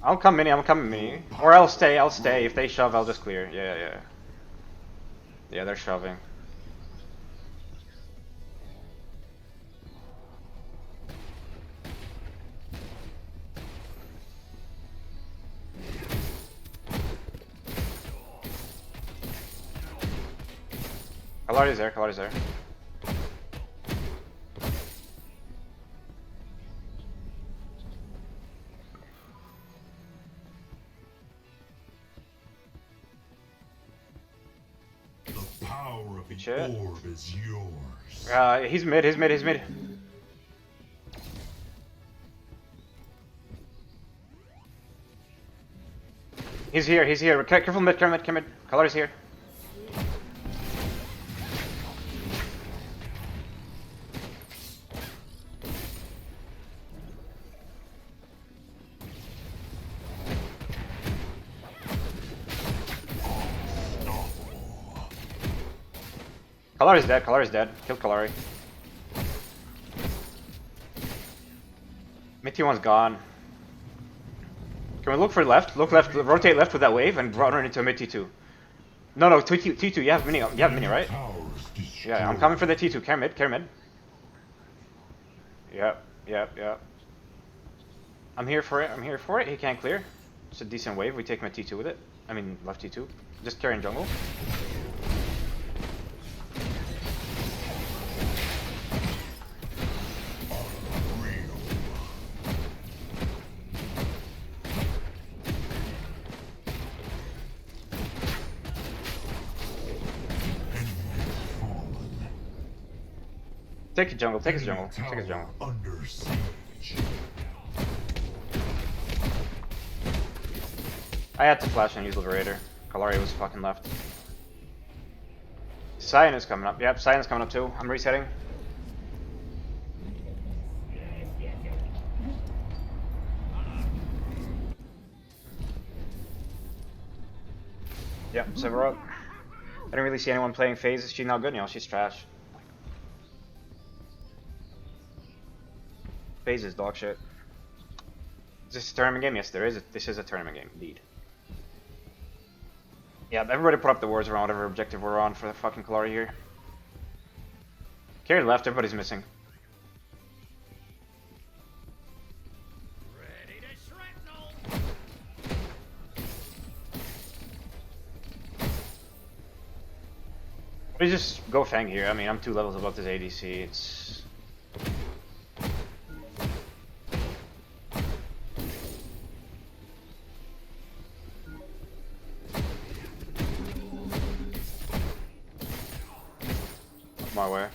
I'll come mini, I'm coming mini. Or I'll stay. If they shove, I'll just clear. Yeah. Yeah, they're shoving. Kalari's there, Kalari's there. The power power of Good the shit. orb is yours. He's mid, he's mid, he's mid. He's here, he's here. Careful mid, careful mid. Color is here. Kalari is dead, Kalari is dead. Kill Kalari. Mid T1's gone. Can we look for left? Look left, rotate left with that wave and run into a mid T2. No, T2, you have mini, right? Yeah, I'm coming for the T2. Care mid. Yep. I'm here for it, He can't clear. It's a decent wave, we take him at T2 with it. I mean, left T2. Just carrying jungle. Take his jungle, take his jungle. Under siege. I had to flash and use Liberator. Kalari was fucking left. Cyan is coming up. Yep, Cyan is coming up too. I'm resetting. Yep, Sephiroth. I didn't really see anyone playing phase. Is she not good? No, she's trash. Phase is dog shit. Is this a tournament game? Yes, there is. This is a tournament game, indeed. Yeah, everybody put up the wards around whatever objective we're on for the fucking Kalari here. Carry left, everybody's missing. We just go Fang here. I mean, I'm 2 levels above this ADC. It's... my way.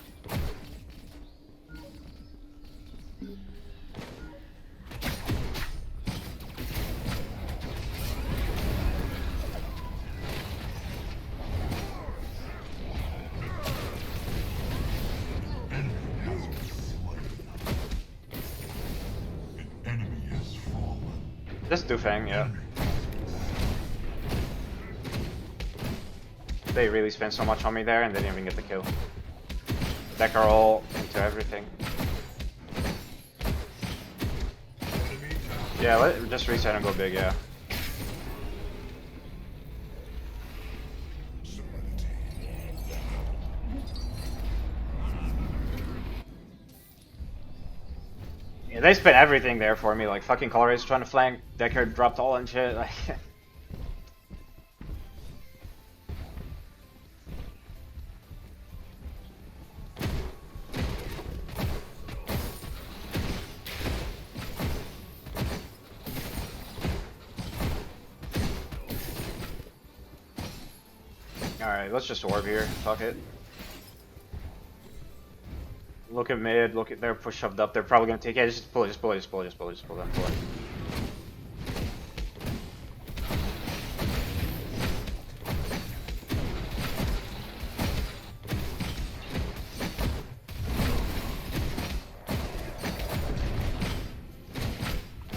Just do Fang, yeah. They really spent so much on me there and they didn't even get the kill. Deck are all into everything. Yeah, just reset and go big, yeah. Yeah, they spent everything there for me, like fucking Kalari is trying to flank, Decker dropped all and shit, like... Alright, let's just orb here. Fuck it. Look at mid, look at their push shoved up. They're probably gonna take it. Just pull it.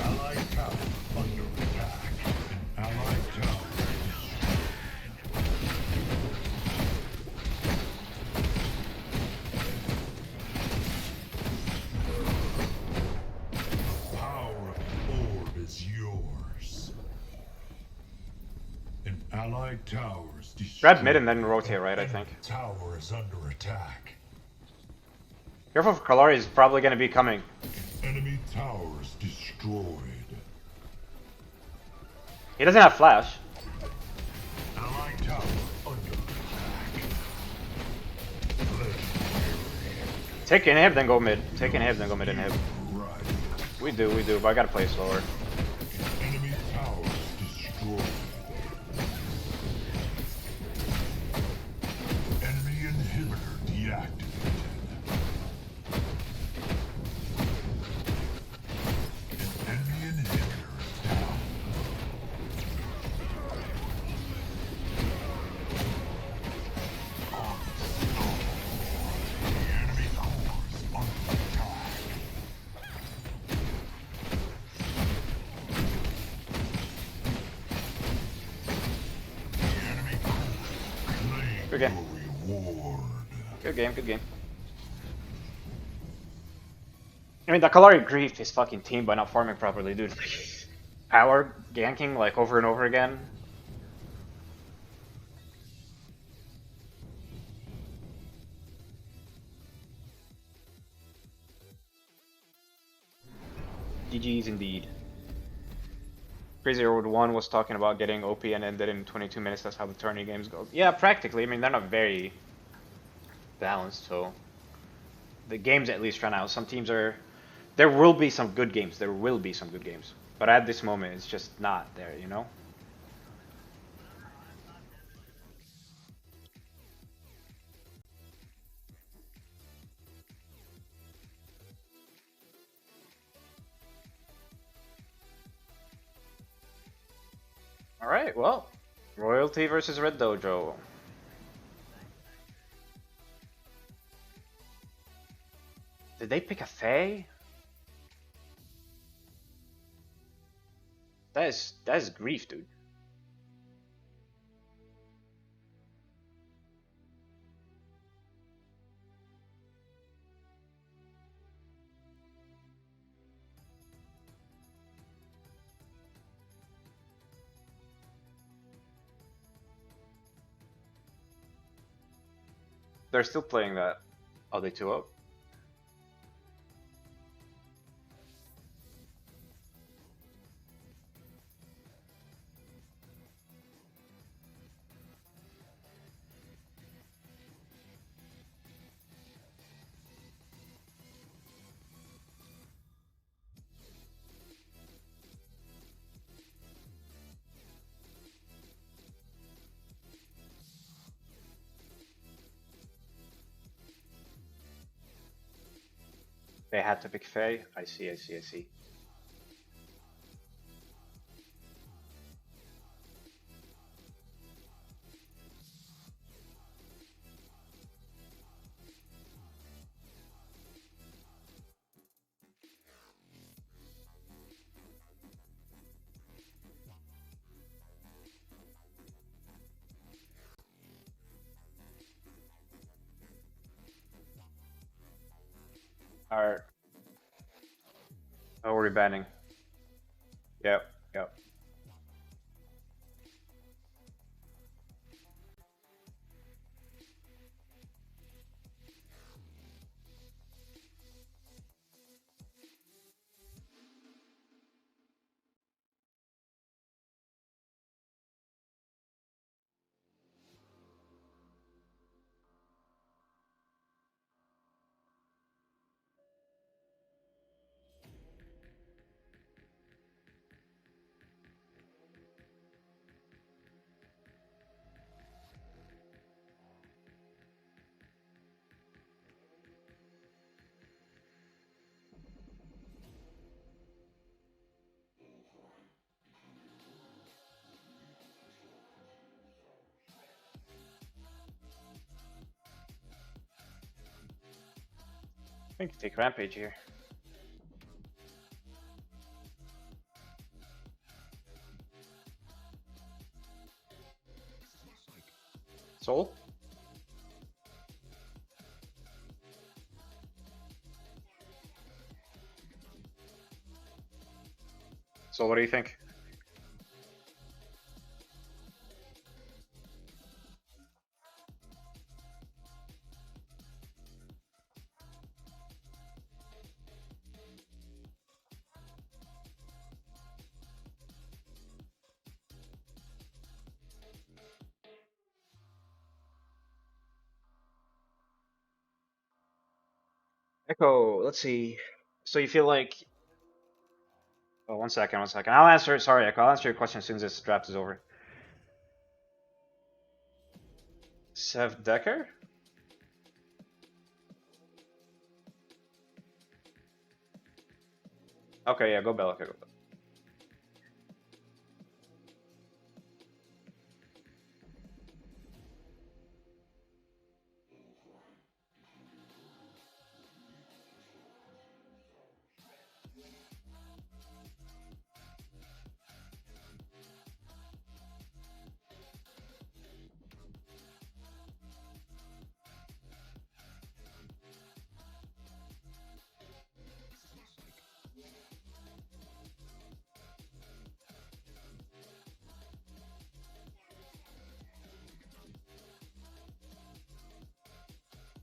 Allied tower under attack. Allied tower. Allied towers destroyed. Grab mid and then rotate right, I think. Tower is under attack. Careful for Kalari is probably gonna be coming. Enemy towers destroyed. He doesn't have flash. Allied tower under attack. Take inhib, then go mid. Take inhib, then go mid inhib. Right. We do, but I gotta play slower. Enemy towers destroyed. Enemy Good game. Reward. Good game, good game. I mean, the Kalari griefed his fucking team by not farming properly, dude. Like, power ganking, like, over and over again. GG's indeed. Crazy Road 1 was talking about getting OP and ended in 22 minutes. That's how the tourney games go. Yeah, practically. I mean, they're not very balanced, so the games at least run out. Some teams are... There will be some good games. There will be some good games. But at this moment, it's just not there, you know? Alright, well. Royalty versus Red Dojo. Did they pick a Fae? That is grief, dude. They're still playing that. Oh, they 2 up? They had to pick Fae? I see, I see, I see. Alright. Oh, we're rebanning. Yep, yep. I think you take Rampage here. Soul? So what do you think? Echo, let's see. So you feel like... Oh, 1 second, 1 second. I'll answer, sorry Echo, I'll answer your question as soon as this draft is over. Sev Decker? Okay, yeah, go Bell, okay, go Bell.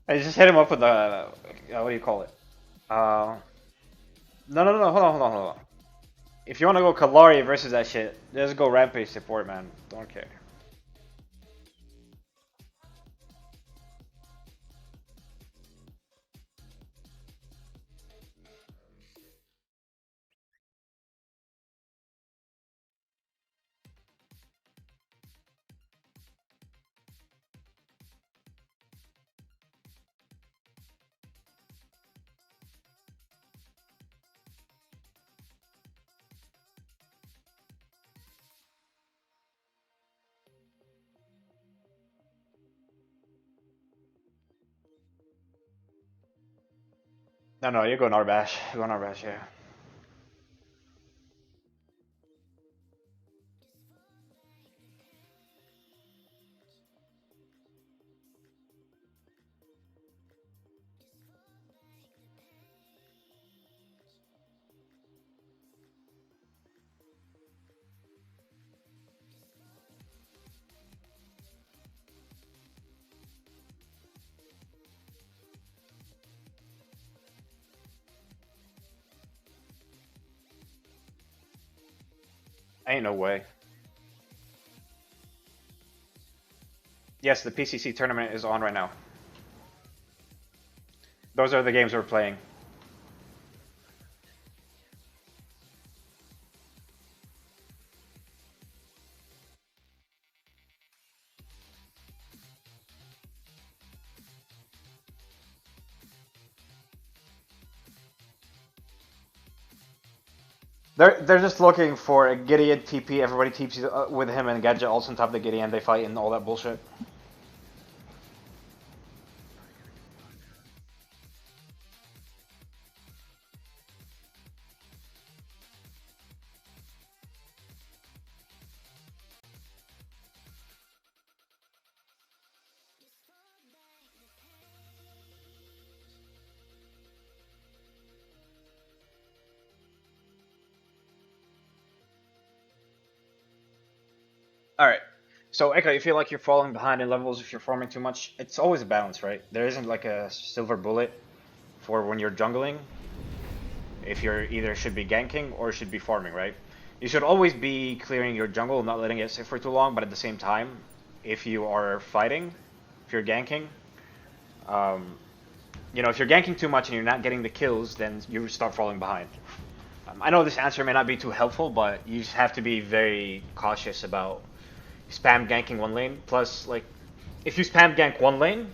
I just hit him up with the what do you call it? No, hold on. If you want to go Kalari versus that shit, just go Rampage support, man. Don't care. No, you go Narbash. You go Narbash, yeah. Ain't no way. Yes, the PCC tournament is on right now. Those are the games we're playing. They're just looking for a Gideon TP. Everybody TPs with him and Gadget also on top of the Gideon. They fight and all that bullshit. All right. So Eka, you feel like you're falling behind in levels if you're farming too much. It's always a balance, right? There isn't like a silver bullet for when you're jungling. If you're either should be ganking or should be farming, right? You should always be clearing your jungle, not letting it sit for too long. But at the same time, if you are fighting, if you're ganking, you know, if you're ganking too much and you're not getting the kills, then you start falling behind. I know this answer may not be too helpful, but you just have to be very cautious about spam ganking one lane. Plus, like, if you spam gank one lane,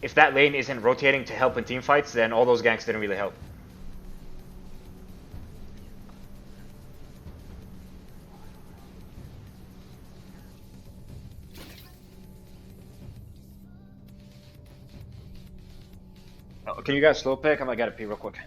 if that lane isn't rotating to help in team fights, then all those ganks didn't really help. Oh, can you guys slow pick? I'm gonna get a pee real quick.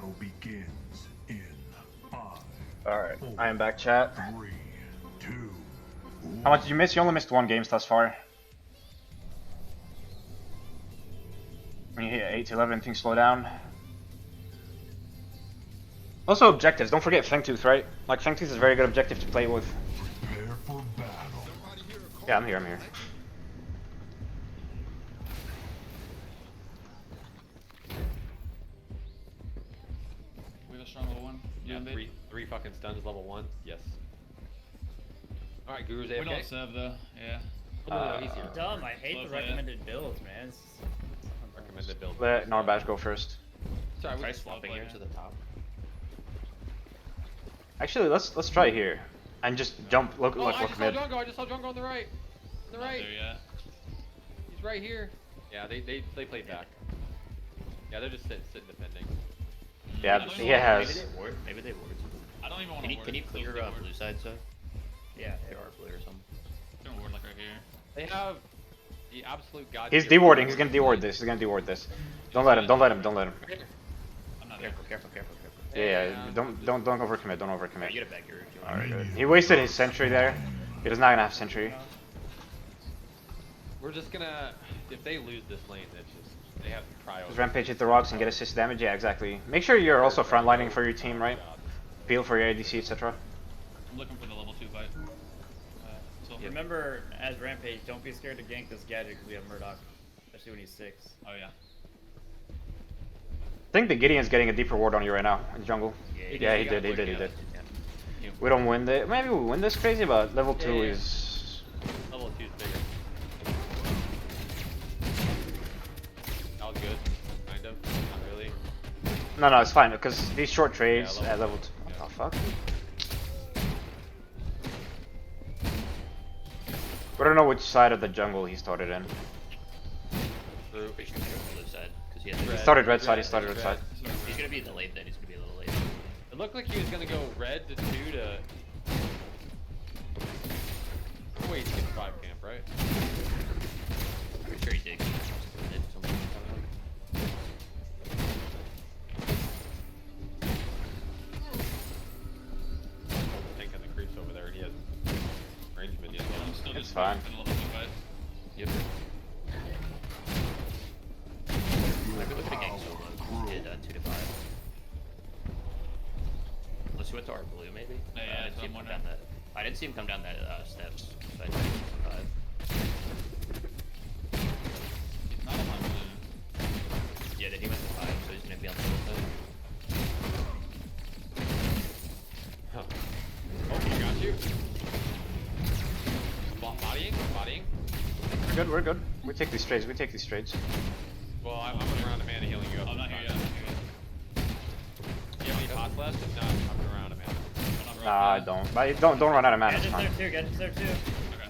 battle begins in 5, Alright, I am back, chat. 3, 2, How much did you miss? You only missed 1 game thus far. When you hit 8 to 11, things slow down. Also objectives, don't forget Fangtooth, right? Like Fangtooth is a very good objective to play with. prepare for battle. Yeah, I'm here, I'm here. We have a strong level 1. Yeah, babe. three fucking stuns, level 1. Yes. Alright, Guru's We AFK. don't sub though. Yeah. No, he's here. Dumb. I hate Slow the play it. recommended builds, man. Recommended build. Let Norbash go first. Sorry, Try we swapping play here it. to the top. Actually, let's try here. And just jump, look I just saw mid. Jungle. I just saw Jungle on the right. On the Not right. there yet. He's right here. Yeah, they played back. Yeah, they're just sitting defending. Yeah, I don't he know. has. Maybe they ward. Maybe they ward. I don't even want to ward. Can you clear Those ward. blue side, so? Yeah. There are blue or something. Don't ward like right here. They have the absolute god. He's dewarding, he's gonna deward this, he's gonna deward this. Don't let him, don't let him, don't let him. I'm not there. Careful. Yeah, don't overcommit, don't Yeah, overcommit. you get a beggar if you want. Alright, good. He wasted his sentry there. He does not gonna have sentry. We're just gonna. If they lose this lane, it's just they have to cry Just over. rampage, hit the rocks and get assist damage, yeah, exactly. Make sure you're also frontlining for your team, right? Peel for your ADC, etc. I'm looking for the level 2 fight. So Remember, as Rampage, don't be scared to gank this gadget because we have Murdoch, especially when he's 6. Oh yeah. I think the Gideon's getting a deeper ward on you right now in jungle. Yeah, he did. We don't win this. Maybe we win this crazy, but level 2 Yeah. is. Level 2 is bigger. That was good. Kind of. Not really. No, it's fine because these short trades Yeah, at level 2. yeah. What the fuck? We don't know which side of the jungle he started in. Through. We should go blue side because he has He red. started red side, he started red side. He's gonna be delayed then. He's gonna be a little late. It looked like he was gonna go red to 2 to. Oh, wait, he's getting 5 camp, right? Pretty sure he did. Tank on the creeps over there, and he has range minions on I'm him. still It's just fine. waiting for the level 2 fight. Yep. Might be looking at gang solo. Did 2 to 5. Unless you went to our blue, maybe. Yeah, I didn't so see him I'm come down wondering. that. I didn't see him come down that steps. So I did 5. He's not on my blue. Yeah, he went to 5, so he's gonna be on the blue side. Huh. Oh, he got you. Bodying. We're good. We take these trades, Well, I'm around a mana healing you up. I'm not here yet. Do you have any pots left? If not, I'm coming around a mana. Nah, I don't. But don't run out of mana, it's Gadget's fine. there too, Gadget's there too. Okay.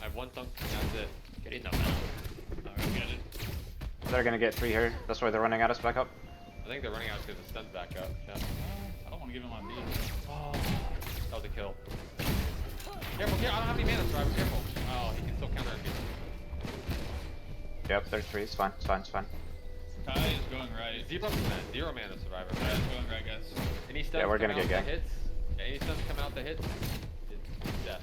I have 1 thunk, and that's it. Get it, no mana. Alright, get it. They're gonna get 3 here. That's why they're running at us back up. I think they're running out because the stun's back up. Yeah. I don't want to give him my beat. Oh, that was a kill. Careful, I don't have any mana, Survivor. Careful. Oh, he can still counter me. Yep, there's 3. It's fine. Kai is going right. 0 mana, Survivor. Kai is going right, guys. Any stuns Yeah, we're coming gonna out get that hits? Yeah, any stuns coming out that hits? It's death.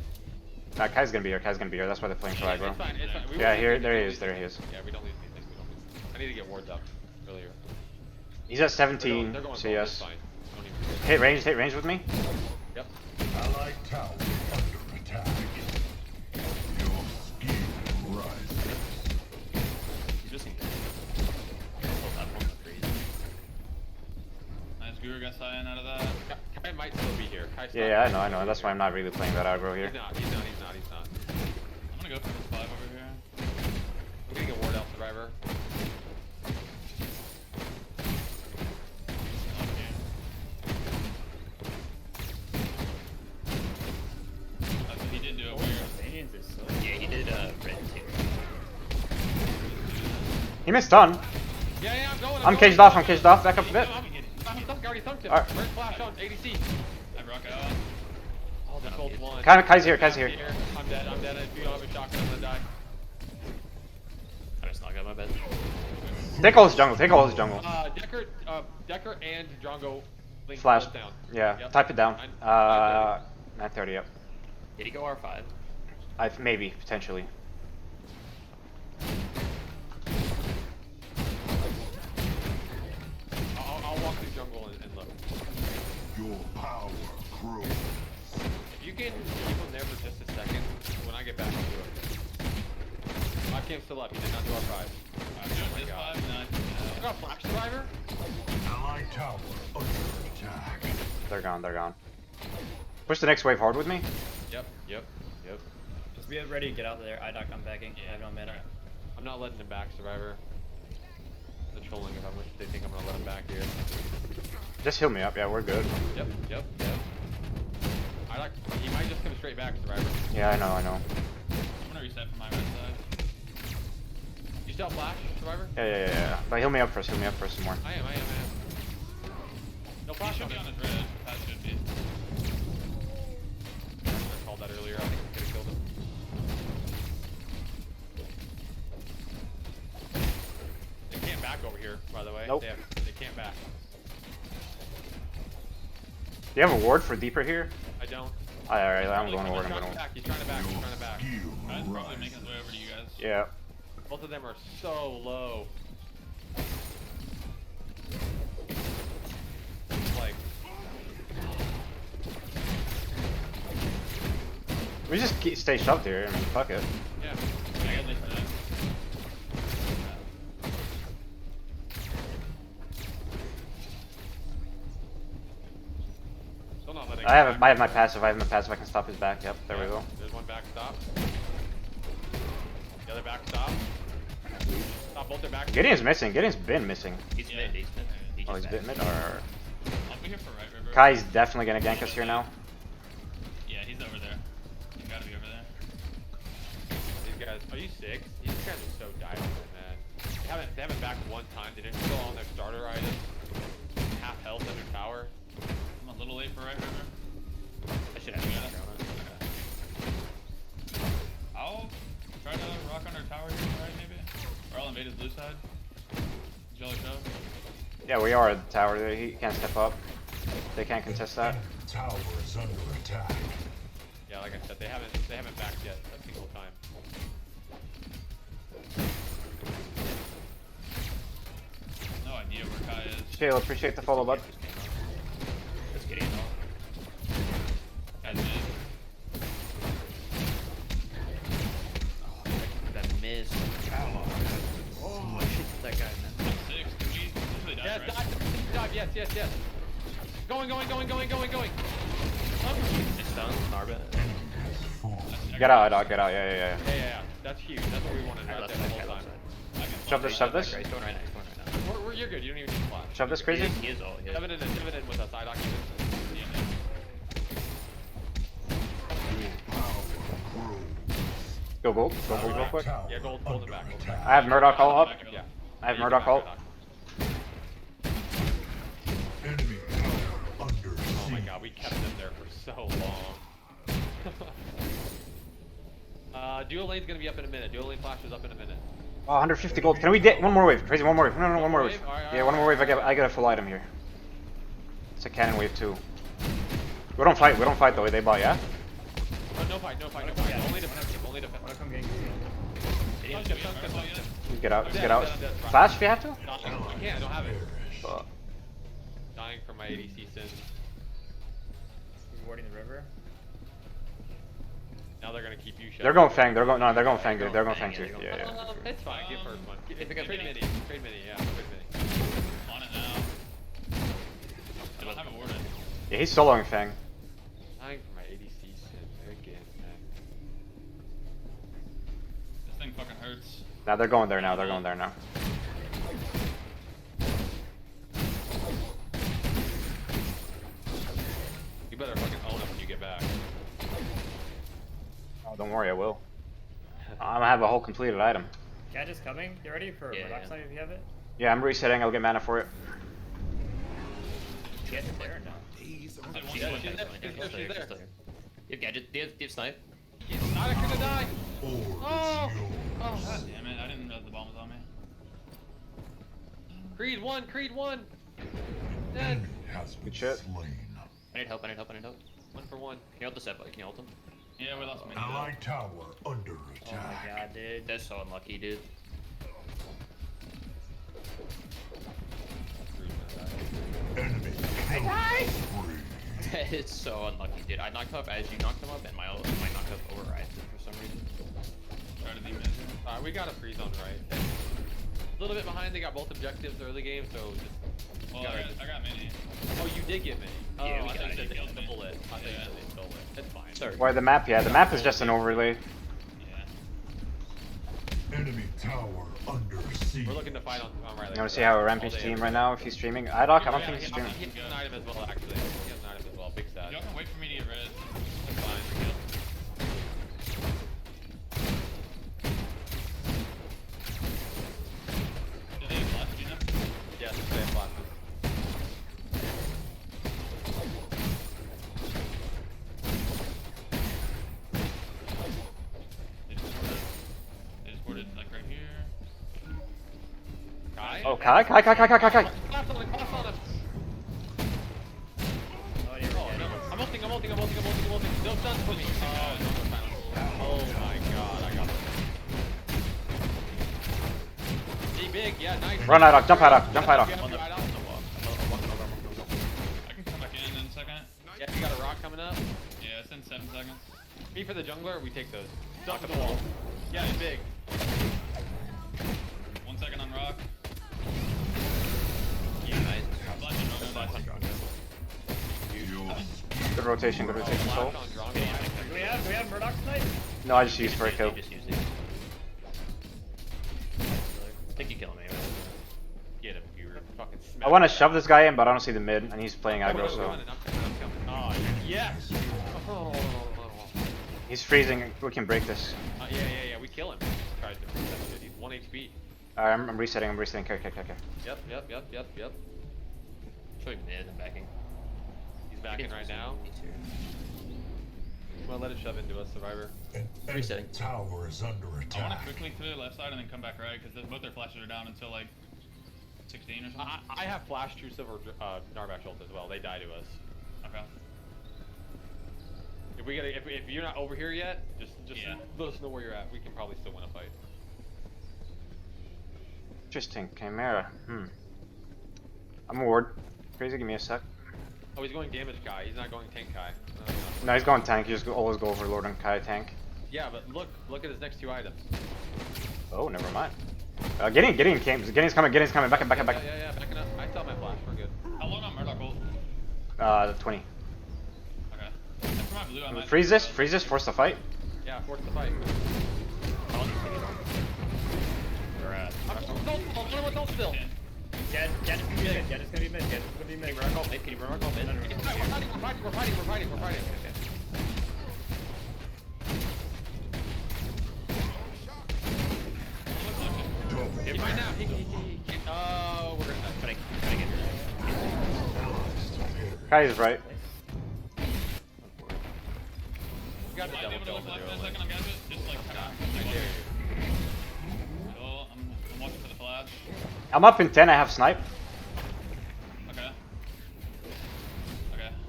Nah, Kai's gonna be here. That's why they're playing for aggro. It's fine. We Yeah, won't here, lose there he anything, is. There he is. Yeah, we don't lose anything. I need to get wards up earlier. He's at 17 They're going CS. bold, it's fine. Don't even. Hit range with me. Yep. Allied tower under attack. Your scheme rises. He's missing. Hold that one for freeze. Nice Guru got Cyan out of that. Kai might still be here. Kai's Yeah, not- I know. That's why I'm not really playing that aggro here. He's not. I'm gonna go for this 5 over here. I'm gonna get ward out, Survivor. That's what he did do over here. Minions is so. Yeah, he did red too. He missed stun. Yeah, I'm going. I'm caged off. Back up a bit. I'm thunk, already thunked him. Alright. Where's flash on? ADC. I rock out. Oh, they sold 1. Kai's here. I'm dead. If you don't have a shotgun, I'm gonna die. I just knocked out my bed. Take all his jungle. Decker, Decker and Drongo link Flash. both down. Yeah, Yep. type it down. 9:30. Yep. Did he go R5? Maybe potentially. I'll walk through jungle and look. Your power grows. If you can keep him there for just a second, when I get back, I'll do it. 5 still up. He did not do R5. I'm doing this God. 5, and I got Flash Survivor. Allied tower under attack. They're gone. They're gone. Push the next wave hard with me. Yep. Just be ready to get out of there. IDOC, I'm backing. I have no mana. I'm not letting him back, Survivor. The trolling if they think I'm gonna let him back here. Just heal me up. Yeah, we're good. Yep. He might just come straight back, Survivor. Yeah, I know. I'm gonna reset from my right side. You still have Flash, Survivor? Yeah. But heal me up first. Heal me up first some more. I am. No He Flash should on be him. on his red. That should be. I called that earlier. I think I could have killed him. They can't back over here, by the way. Nope. They can't back. Do you have a ward for deeper here? I don't. Alright, I'm He's going to ward. I'm trying going to to. back. He's trying to back. Skill Guy's probably rises. making his way over to you guys. Yeah. Both of them are so low. Like, We just stay shoved here. I mean, fuck it. yeah. I got this today. Still not letting I have him my passive. I can stop his back. Yep. There we go. There's one backstop. The other backstop. Stop both their back. Gideon's missing. Gideon's been missing. He's mid. He Oh, just he's been mid. Or I'll be here for right river. Kai's definitely gonna gank us here now. Yeah, he's over there. He's gotta be over there. These guys, are you sick? These guys are so dialed, man. They haven't backed one time. They didn't kill on their starter items. Half health under tower. I'm a little late for right river. I should have Yeah. mana on it. I'll try to rock under tower here, right, maybe? Or I'll invade his blue side. Jelly show. Yeah, we are at the tower. He can't step up. They can't contest that. Tower is under attack. Yeah, like I said, they haven't backed yet a single time. No idea where Kai is. Shale, appreciate the follow, bud. Let's get in. Kai's mid. That miss. Oh, shit, that guy, man. 6. Did we usually die, Yes, right? dive, yes. Going. It's done. Narba. Get out, dog. Get out. Yeah. Yeah. That's huge. That's what we wanted I right left there the that whole guy time. left Shove this. side. He's going right now. You're good. You don't even need to flash. Shove this crazy. He is all. He is. Seven in with us. IDOC even. Go gold. Go gold real quick. Yeah, gold, hold it back. I have Murdoch all up. Yeah. I have Murdoch ult. Enemy tower under Oh my siege. god, we kept them there for so long. Dual lane's gonna be up in a minute. Dual lane flash is up in a minute. Oh, 150 gold. Can we get one more wave? Crazy, one more wave. No, one more wave. Alright, Yeah, one more wave. I get a full item here. It's a cannon wave too. We don't fight though. They bought, yeah? No fight. Only defensive. Wanna come gank? Get out. I'm Get dead, out. I'm dead. Flash if you have to. I can't. I don't have it. Fuck. Dying for my ADC sins. He's warding the river. Now they're gonna keep you shut. They're going Fang. They're going Fang. They're going Fang too. Yeah, Yeah. It's fine. Get first one. Trade Trade mini. mini. Trade mini. Yeah. Trade mini. On it now. I don't have a ward in. Yeah, he's soloing Fang. Dying for my ADC sins again, man. This thing fucking hurts. Now they're going there now. You better fucking own it when you get back. Oh, don't worry, I will. I'm gonna have a whole completed item. Cat is coming. You ready for Yeah, Murdoch yeah. Snipe if you have it? Yeah, I'm resetting. I'll get mana for it. Get it there or no? She's She's She's there. there. You have gadget. Do you have snipe? Not gonna die. Or it's Oh. yours. Oh. God damn it, I didn't realize the bomb was on me. Creed one. Dead. Enemy has been Good shit. slain. I need help, I need help, I need help. 1 for 1. Can you hold the set, buddy? Can you hold him? Yeah, we lost mid. Allied tower under Oh my attack. god, dude. That's so unlucky, dude. Enemy killing spree. That is so unlucky, dude. I knocked him up as you knocked him up, and my knocked up overrides it for some reason. Try to be mid. We got a freeze on right. A little bit behind. They got both objectives early game, so just. Well, I got mini. Oh, you did get me. Oh, Yeah, we I got thought you it. said You they killed hit the me. bullet. I thought you Yeah. said they stole it. It's fine. Sorry. Why the map? Yeah, the map is just an overlay. Yeah. Enemy tower under siege. We're looking to fight on right. You want to see how a Rampage team right now if he's streaming? I don't think he's He streaming. has an item as well, actually. He has an item as well. Big stat. Y'all can wait for me to get red. That's fine. Do they have flash beat them? Yes, they have flashes. They just boarded like right here. Kai? Oh, Kai. Claps on him, claps on him. Oh, yeah, Oh, no. I'm ulting. No stuns for me. Oh, no, we're fine. Oh my god, I got him. G big, yeah, nice. Run Idoc, jump Idoc, jump Idoc. Yeah, I'm right out. I can come back in a second. Yeah, you got a rock coming up. Yeah, it's in 7 seconds. Me for the jungler, we take those. Jump the wall. Yeah, it's big. 1 second on rock. Yeah, nice. Flash and Flash on Dragon. Good rotation, good rotation. Soul. Flash on Drongo. Do we have Murdoch snipe? No, I just used for a kill. Just use it. I think you kill him anyway. Get him, you fucking smack. I want to shove this guy in, but I don't see the mid, and he's playing I'm aggro, coming, so I'm coming. Oh, yes. Oh. he's freezing. We can break this. Yeah, we kill him. Tried to reset it. He's 1 HP. I'm resetting. Okay. Yep. Show him mid and backing. He's backing right now. I'm gonna let it shove into us, Survivor. An Resetting. enemy tower is under I want to attack. quickly clear the left side and then come back right because both their flashes are down until like 16 or something. I have flash Trucive or Narbash ult as well. They die to us. Okay. If you're not over here yet, just Yeah. let us know where you're at. We can probably still win a fight. Interesting. Chimera. I'm a ward. Crazy, give me a sec. Oh, he's going damage Kai. He's not going tank Kai. No, he's going tank. You just always go Overlord and Kai tank. Yeah, but look at his next 2 items. Oh, never mind. Gideon's coming. Back up. Yeah, backing up. I saw my flash. We're good. How long on Murdoch ult? 20. Okay. And for my blue, I might Freeze this, force the fight. Yeah, force the fight. Don't still. Jet is gonna be mid. Jet is gonna be mid. Murdoch ult mid. Can you Murdoch ult mid? We're fighting. He might now. Oh, we're gonna die. Gotta get Kai is right. We got the Might be double able to kill look for left the in a second on Gadget. Just like kind of. Cool. I'm watching for the flash. I'm up in 10. I have snipe. Okay.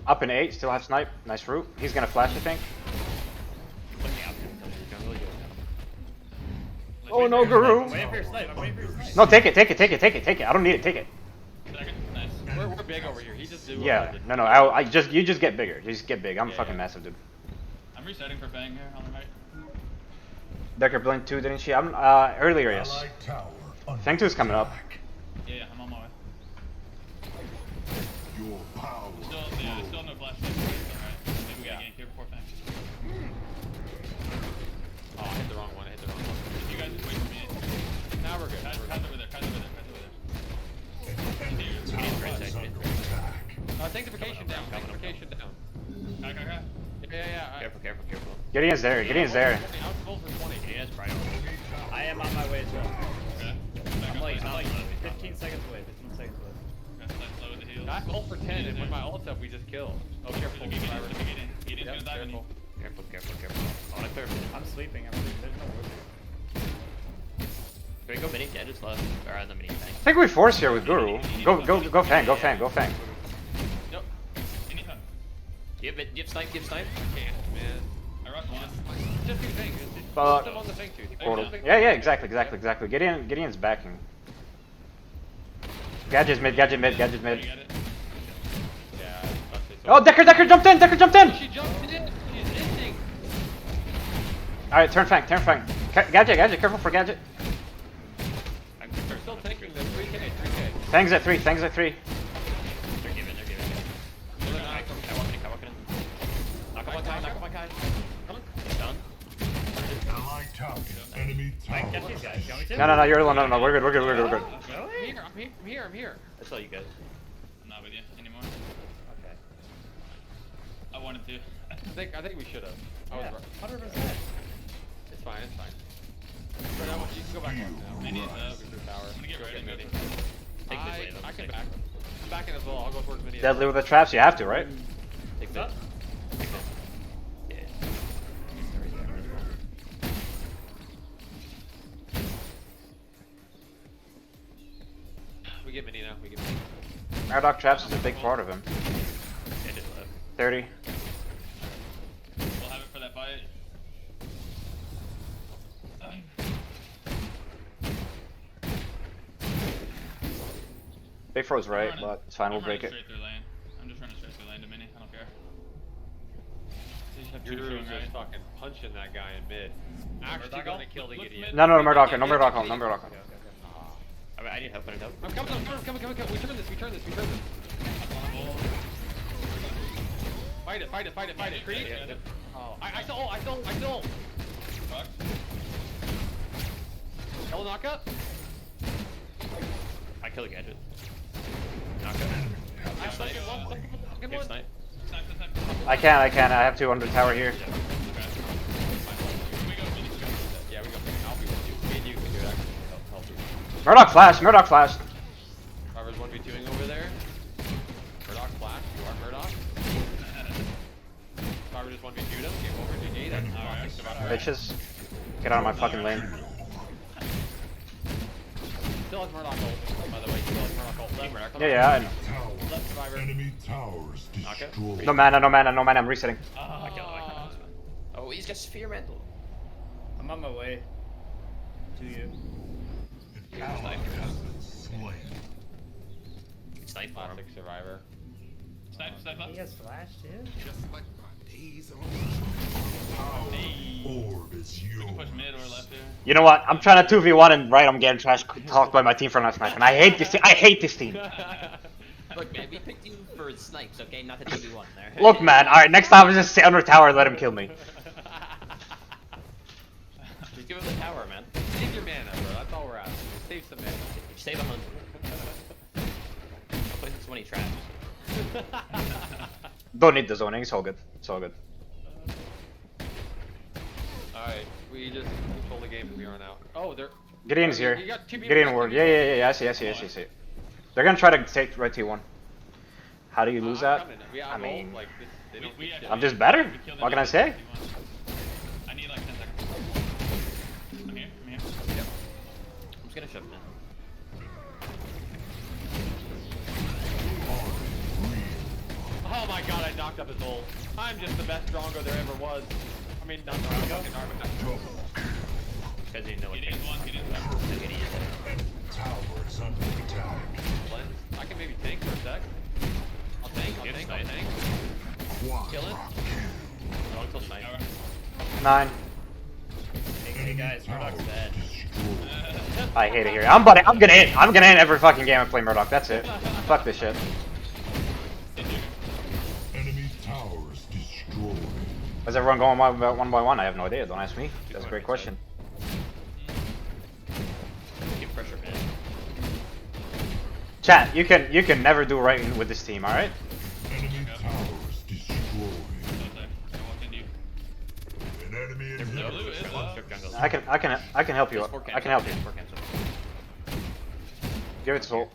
Up in 8. Still have snipe. Nice route. He's gonna flash, I think. looking out for him. Jungle, you Oh no, Guru. I'm waiting for your snipe. No, take it. I don't need it. Take it. Second. Nice. We're big over here. He just do. Yeah. No. You just get bigger. You just get big. I'm fucking massive, dude. I'm resetting for Fang here on the right. Decker blinked too, didn't she? I'm earlier, yes. Allied tower under Fang 2 is coming up. attack. Yeah, I'm on my way. Your power. Still no flash. Alright. Maybe we gotta gank here before Fang. Oh, I hit the wrong one. You guys just wait for me. Now we're good. Kai's over there. An enemy tower is under attack. Sanctification down. Okay. Yeah. Careful. Gideon's there. I was full for 20. He has priority. I am on my way as well. Okay. I'm like Back up. 15 seconds away. 15 seconds away. Okay, slow with the heals. I ult for 10, and when my ult's up, we just kill. Oh, careful. Survivor. Gideon's gonna die when Careful. Careful. I wanna clear. I'm sleeping. There's no wood. we go mini? Yeah, just left. Or the mini tank. I think we force here with Guru. Go Fang, go Fang, go Fang. Yep. Anytime. Do you have snipe? Can't, man. I rock one. Just do things. But- Put them on the thing too. Portal. Yeah, exactly. Gideon's backing. Gadget's mid. You got it? Yeah. Oh, Decker jumped in! She jumped in. She's ending. Alright, turn Fang. Gadget, careful for Gadget. They're still taking the 3K. Fang's at 3. They're giving. I walk in. Knock on my guy. He's done. Ally tower. Enemy tower. Get these guys. You want me to? No, you're alone. No, we're good. Really? I'm here. I saw you guys. I'm not with you anymore. Okay. I wanted to. I think we should have. I was Yeah, right. 100%. It's fine. But I want you to go back one now. I need Tower. I'm gonna get ready. Midi. Take this wave. I can back. I'm backing as well. I'll go towards midi. Deadly with the traps, you have to, right? Take What's up? this. Yeah. We get mini now. We get mini. Murdoch traps is a big part of him. Yeah, just left. 30. We'll have it for that fight. Big Fro's right, but it's fine, we'll break it. Straight through lane. I'm just running straight through lane to mini. I don't care. They just have two You're showing just right. fucking punching that guy in mid. Actually Murdoch gonna ult? kill the Look idiot. mid. No, Murdoch, no Murdoch. Okay, okay. I need help. I'm coming. We turn this. Fight it. Creep. Yeah. Oh, I still. Fuck. Ella knock up. I kill the gadget. Knock out. I snipe one. Fucking Give one. snipe. Snipe. I can't. I have 2 under tower here. Okay. We go mini. Yeah, we go. I'll be with you. Me and you can do it. Actually, help you. Murdoch flash. Robert's 1v2ing over there. Murdoch flash. You are Murdoch. Robert just 1v2'd him. Game over. GG. That's Alright. fucking Bitches. Get out of my fucking lane. Still has Murdoch ult, by the way. Still has Murdoch ult. Left Murdoch. Yeah, I know. Tower. Left survivor. Enemy towers destroyed. No mana, I'm resetting. I killed him. Oh, he's got sphere mantle. I'm on my way to you. An ally has been slain. Snipe for him. Classic survivor. Snipe up. He has flash too? Orb is We can push yours. mid or left here. You know what? I'm trying to 2v1 and right, I'm getting trash talked by my team for not sniping. I hate this team. Look, man, we picked you for snipes, okay? Not the 2v1 there. Look, man. Alright, next time I just stay under tower and let him kill me. Just give him the tower, man. Save your mana, bro. That's all we're asking. Save some mana. Save 100. I'll put in so many traps. Don't need the zoning, it's all good. Alright, we just control the game from here on out. Oh, they're. Gideon's here. You got 2 people. Gideon ward. Yeah, I see. They're gonna try to take right T1. How do you lose that? I mean, like, this, they don't We do shit. I'm just better. We killed What can I it. say? I need like 10 seconds. I'm here. I'm just gonna shove him in. Oh my god, I knocked up his ult. I'm just the best Drongo there ever was. I mean, not Drongo, fucking Armin. Because he didn't know what Gideon's one. Tower is under attack. Lens. I can maybe tank for a sec. I'll tank. Kill it. I'll kill snipe. 9. Hey guys, Murdoch's dead. Destroyed. I hate it here. I'm gonna end every fucking game I play Murdoch. That's it. Fuck this shit. Enemy towers destroyed. Is everyone going one by one? I have no idea. Don't ask me. That's a great question. Keep pressure, man. Chat, you can never do right with this team. All right. Enemy towers destroyed. I walked into you. An enemy The blue is inhibitor. up. Strip jungle. I can help you. Just 4 I can help you. 4 cancel. Give it soul.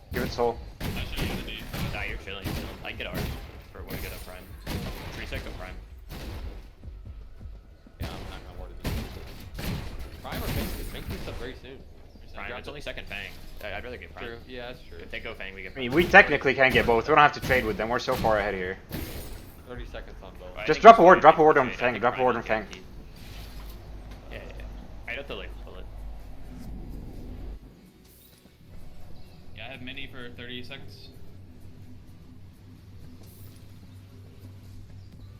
I show you the D. Nah, you're chilling. I can get ours for when we get up prime. 3 sec go prime. Yeah, I'm not gonna ward it. Prime or make this up very soon. Prime. Prime. drop It's it. only second Fang. I'd rather get Prime. True. Yeah, that's true. If they go Fang, we get I Prime. mean, we technically can get both. We don't have to trade with them. We're so far ahead here. 30 seconds on both. I Just think drop a it's ward. fine Drop a if ward we on trade. I Fang. think Drop a Prime ward is on Fang. guaranteed. Yeah. I'd have to like pull it. Yeah, I have mini for 30 seconds.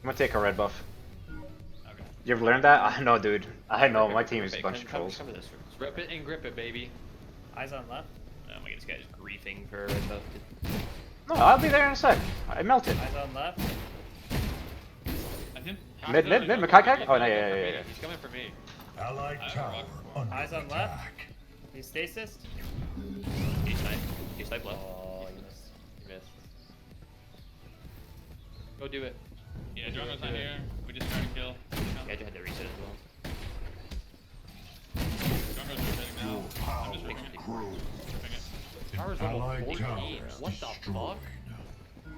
I'm gonna take a red buff. Okay. You ever learned that? I know, dude. I know. My team is a bunch of trolls. Come to this room. Rip it and grip it, baby. Eyes on left. Oh my god, this guy's griefing for red buff. No, I'll be there in a sec. I melted. Eyes on left. I think. Mid, Makai? Oh, no, yeah. He's coming for me. Allied I tower rock. under Eyes on attack. left. He's stasis. He's snipe. He's snipe left. Oh, you missed. You missed. Go do it. Yeah, Drogo's not here. We just trying to kill. Yeah, I had to reset as well. Drogo's rotating now. I'm just ripping it. Crew. Ripping it. Power's level Allied 14. tower What the destroyed. fuck?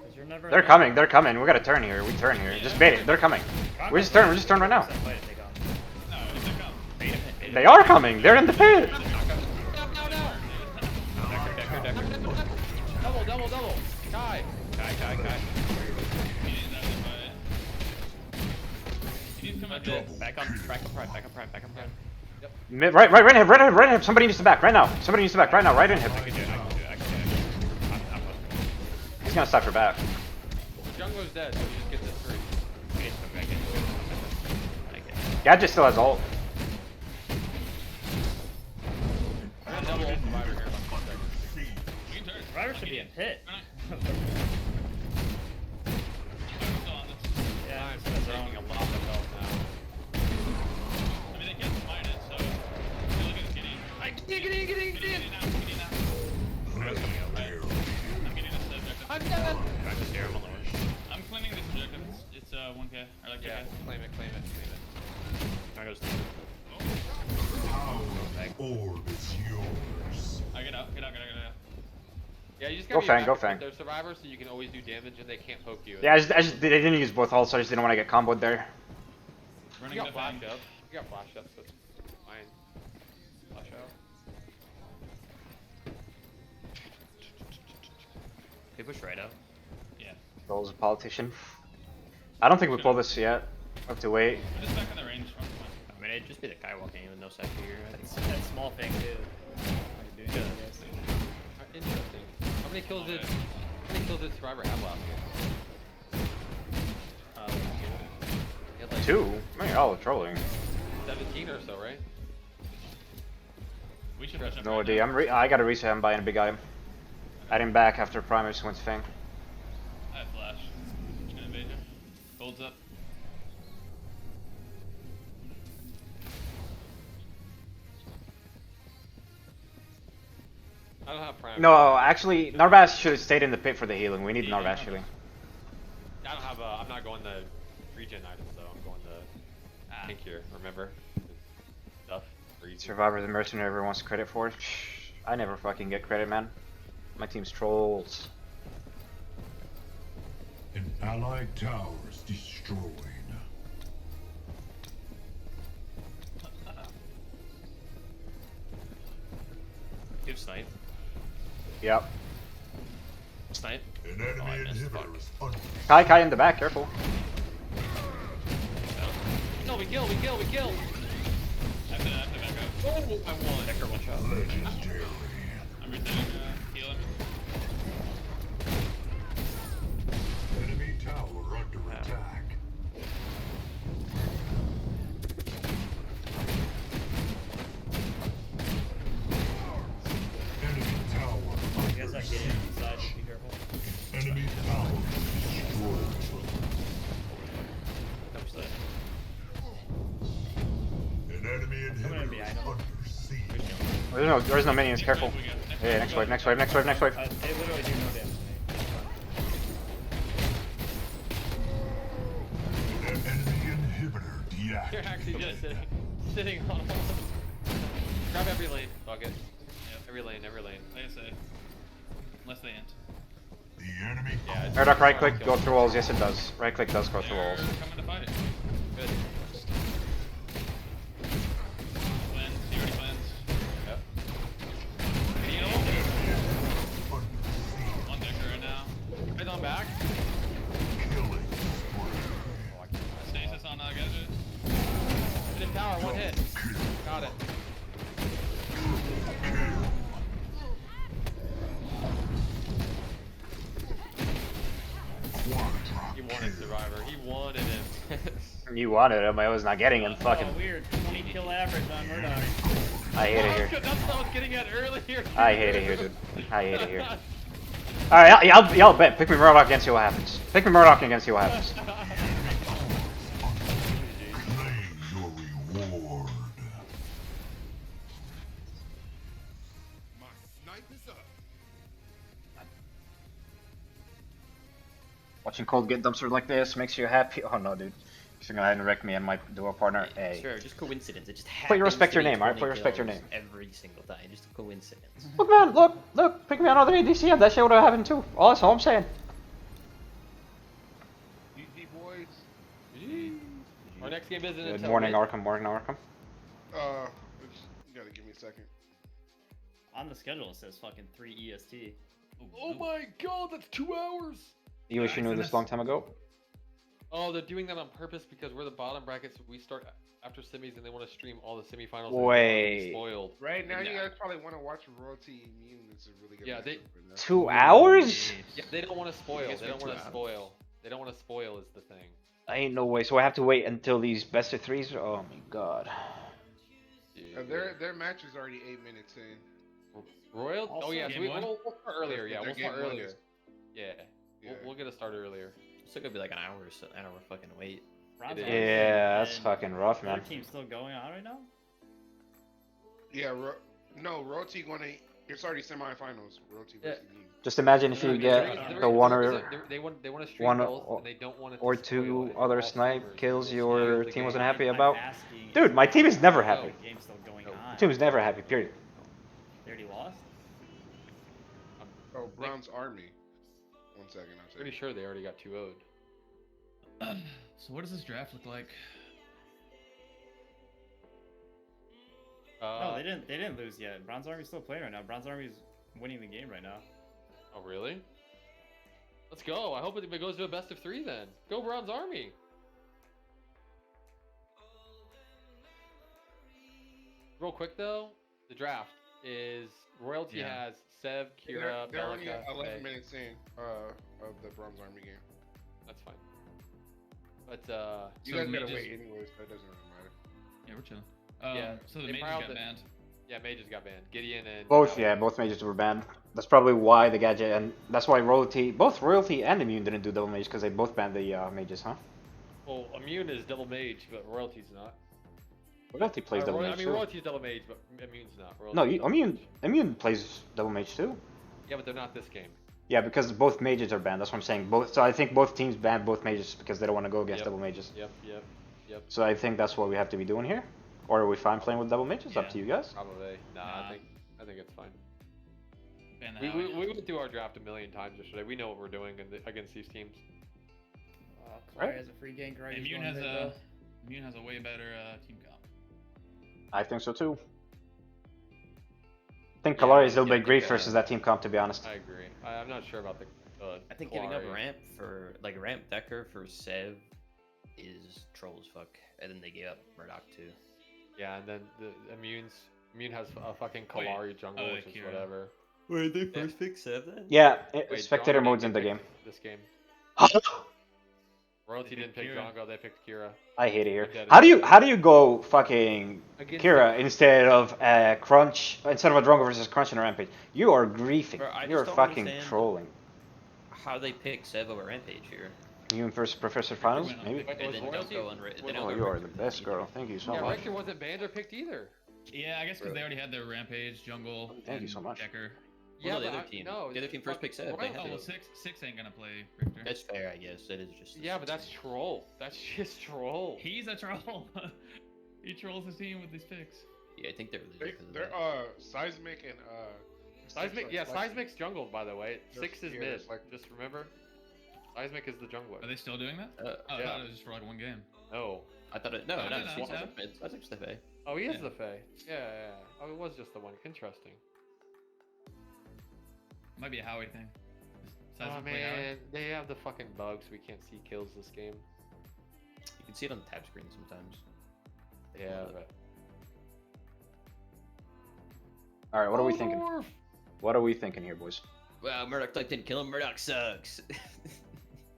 'Cause you're never They're coming. They're coming. We gotta turn here. We turn here. Just bait it. They're coming. We just turn. We just turn right now. No, if they come. Bait him, bait him. They are coming. They're in the pit. No. Double. Kai. Kai. He needs that to fight. He needs to come at this. Back on Prime. Right in hip. Somebody needs to back right now. Right in hip. I can do it. I'm He's gonna stop your back. Jungo's dead, so you just get this free. okay. I can do it. I can. Gadget still has ult. I'm gonna double ult Survivor here. We can turn. Survivor should be in pit. I'm still on this. Yeah, I'm that's taking wrong. a lot of health now. I mean, they can't combine it, so. You're looking at Kitty. Get in. Kitty now. Legendary. I'm getting this objective. I'm dead. Back to zero, I'm on the rush. I'm claiming this objective. It's 1k. Or like 2k. Yeah, claim it. There goes Power orb is yours. I get out. Yeah, you just Go gotta be Fang, go effective Fang. with their survivors so you can always do damage and they can't poke you. Yeah, I just they didn't use both ults, so I just didn't want to get comboed there. You Running got the flash Fang. up. You got flash up, so it's fine. Flash out. They push right out. Yeah. Roll's a politician. I don't think we pull this yet. We have to wait. I'm just back in the range. I mean, it'd just be the Kai walking in with no sec here. I think. That small thing too. How you doing, guys? Interesting. How many kills did Survivor have last game? He had like 2? Man, you're all trolling. 17 or so, right? We should rush up. No right idea. now. I gotta reset. I'm buying a big item. Adding back after Prime just went to Fang. I have flash. Just gonna invade you. Holds up. I don't have prime. No, actually, Narvas should have stayed in the pit for the healing. We need Yeah, Narvas Narvas. healing. I don't have I'm not going the regen items though. I'm going the tank here. Remember? Stuff. Regen. Survivor the mercenary everyone wants credit for. I never fucking get credit, man. My team's trolls. An allied tower is destroyed. Give snipe. Yep. Snipe. An Oh, I enemy missed. inhibitor Fuck. is under. Kai in the back, careful. No, we kill. I have to back up. Oh, I won. Decker one shot. Legendary. I'm resetting healer. Enemy tower under attack. Enemy tower You under guys not siege. getting inside. Be careful. Enemy tower destroyed. Comes the. An enemy Coming in inhibitor behind is him. under siege. There's no minions, careful. We got Yeah, next wave. They literally do no damage to me. An enemy inhibitor deactivated. You're actually just sitting on. Grab every lane. Fuck it. Yep. Every lane. Like I say. Unless they int. The enemy Yeah. Murdoch, right click, go through walls. Yes, it does. Right click does go through They're walls. coming to fight it. Good. Cleanse. He already cleansed. Yep. tower, one hit. Got it. He wanted Survivor. He wanted him. You wanted him, I was not getting him. Fucking. Oh, weird. 20 kill average on Murdoch. I hate it here. That's what I was getting at earlier. I hate it here, dude. I hate it here. Alright, y'all bet. Pick me Murdoch and see what happens. Pick me Murdoch and see what happens. Claim your reward. My snipe is up. Watching Cold get dumpstered like this makes you happy. Oh no, dude. You're gonna ahead and wreck me and my duo partner. Hey. Sure, just coincidence. It just happens. Please respect to your be name, alright? 20 Please respect your kills name. Every single time, just a coincidence. Look, man, look. Pick me another ADC and that shit would have happened too. Oh, that's all I'm saying. GG boys. Our next game isn't Good until morning, mid. Arkham. Morning, Arkham. You gotta give me a second. On the schedule, it says fucking 3 EST. Oh my god, that's 2 hours! You wish you knew this long time ago. Oh, they're doing that on purpose because we're the bottom brackets. We start after semis and they want to stream all the semifinals. Wait. Spoiled. Right now, you Yeah. guys probably want to watch Royalty Immune. It's a really good. Yeah, matchup for that. 2 hours? Yeah, they don't want to spoil. guess They we're don't want 2 to hours. spoil. They don't want to spoil is the thing. I ain't no way. So I have to wait until these best of threes. Oh my god. Their match is already 8 minutes in. Royal? Also, oh yeah, so game we'll one? start earlier. Yeah, Their we'll start game one earlier. is- Yeah. Yeah. We'll get a start earlier. It's still gonna be like an hour, so an hour fucking wait. Bronze It is. Army Yeah, that's and fucking rough, Their man. team's still going on right now? Yeah, no, Royalty gonna. It's already semifinals. Royalty Yeah. versus Immune. Just imagine if you The get reason- the one or they want to stream one both, or- and they don't want it to or spoil two it. other All snipe streamers. kills Spoil your the team wasn't game. happy I'm about. asking Dude, my team is never if happy. the game's still going No. on. Team is never happy. Period. They already lost? Oh, Bronze Army. 1 second, I'll tell Pretty you. sure they already got 2-0'd. So what does this draft look like? No, they didn't. They didn't lose yet. Bronze Army's still playing right now. Bronze Army's winning the game right now. Oh really? Let's go. I hope it goes to a best of 3 then. Go Bronze Army. Real quick though, the draft is Royalty Yeah. has Sev, Kira, They're only Bellica, 11 Faye. minutes in of the Bronze Army game. That's fine. But You So guys gotta mages- wait anyways. That doesn't really matter. Yeah, we're chilling. Yeah, So the they mages piled got it. banned. yeah, Mages got banned. Gideon and Both, yeah, both mages were banned. That's probably why the gadget, and that's why both Royalty and Immune didn't do double mage because they both banned the mages, huh? Well, Immune is double mage, but Royalty's not. Royalty plays double I mage mean, too. Royalty's double mage, but Immune's not. No, Royalty's double mage. Immune plays double mage too. Yeah, but they're not this game. Yeah, because both mages are banned. That's what I'm saying. Both. So I think both teams banned both mages because they don't want to go against Yep. double mages. Yep. So I think that's what we have to be doing here. Or are we fine playing with double mages? Up Yeah. to you guys. Probably. Nah, Nah. I think it's fine. Ban the We Howie. went through our draft a million times yesterday. We know what we're doing against these teams. Claire Right. has a free gank right. Immune has a way better team comp. I think so too. I think Yeah, Kalari is a yeah, little I bit grief think, versus that team comp, to be honest. I agree. I'm not sure about the. I think giving up Kalari. ramp for like ramp Decker for Sev is troll as fuck, and then they gave up Murdoch too. Yeah, and then the Immune has a fucking Wait, Kalari jungle, which is Kira. whatever. Wait, they first pick Sev then? Yeah, Wait, spectator Drongo mode's didn't in the pick game. This game. Royalty They didn't picked pick Kira. Drongo, they picked Kira. I hate it here. Dead How do is- you go fucking Against Kira instead of Crunch instead of a Drongo versus Crunch in a Rampage? You are griefing. Bro, I just You're don't fucking understand. trolling. How they pick Sev over Rampage here? Immune versus Professor Finals, went on maybe. pick- Wait, And was then don't Royalty? go unrated. was- Oh, you are the best girl. Thank you so Yeah, much. Rector wasn't banned or picked either. Yeah, I guess because they already had their Rampage, Jungle, Thank you and so much. Decker. Well, no, the but other team. No, The other team first picked Sev. Royalty- They had Oh, to. well, six ain't gonna play Richter. That's fair, I guess. That is just. Yeah, but that's troll. That's just troll. He's a troll. He trolls his team with these picks. Yeah, I think they're losing because of They're that. Seismic and Seismic, yeah, Seismic's jungled, by the way. They're 6 is scared, mid. it's like- Just remember, Seismic is the jungler. Are they still doing that? Uh, Oh, I yeah. thought it was just for like one game. No. I thought it. No, No, no, no, no, he's no. not mid. That's just the Fae. Oh, he is Yeah. the Fae. Yeah. Oh, it was just the one. Interesting. Might be a Howie thing. Oh Seismic play Howie? man, they have the fucking bugs. We can't see kills this game. You can see it on the tab screen sometimes. Yeah, but All right, what are we thinking? What are we thinking here, boys? Wow, Murdoch didn't kill him. Murdoch sucks.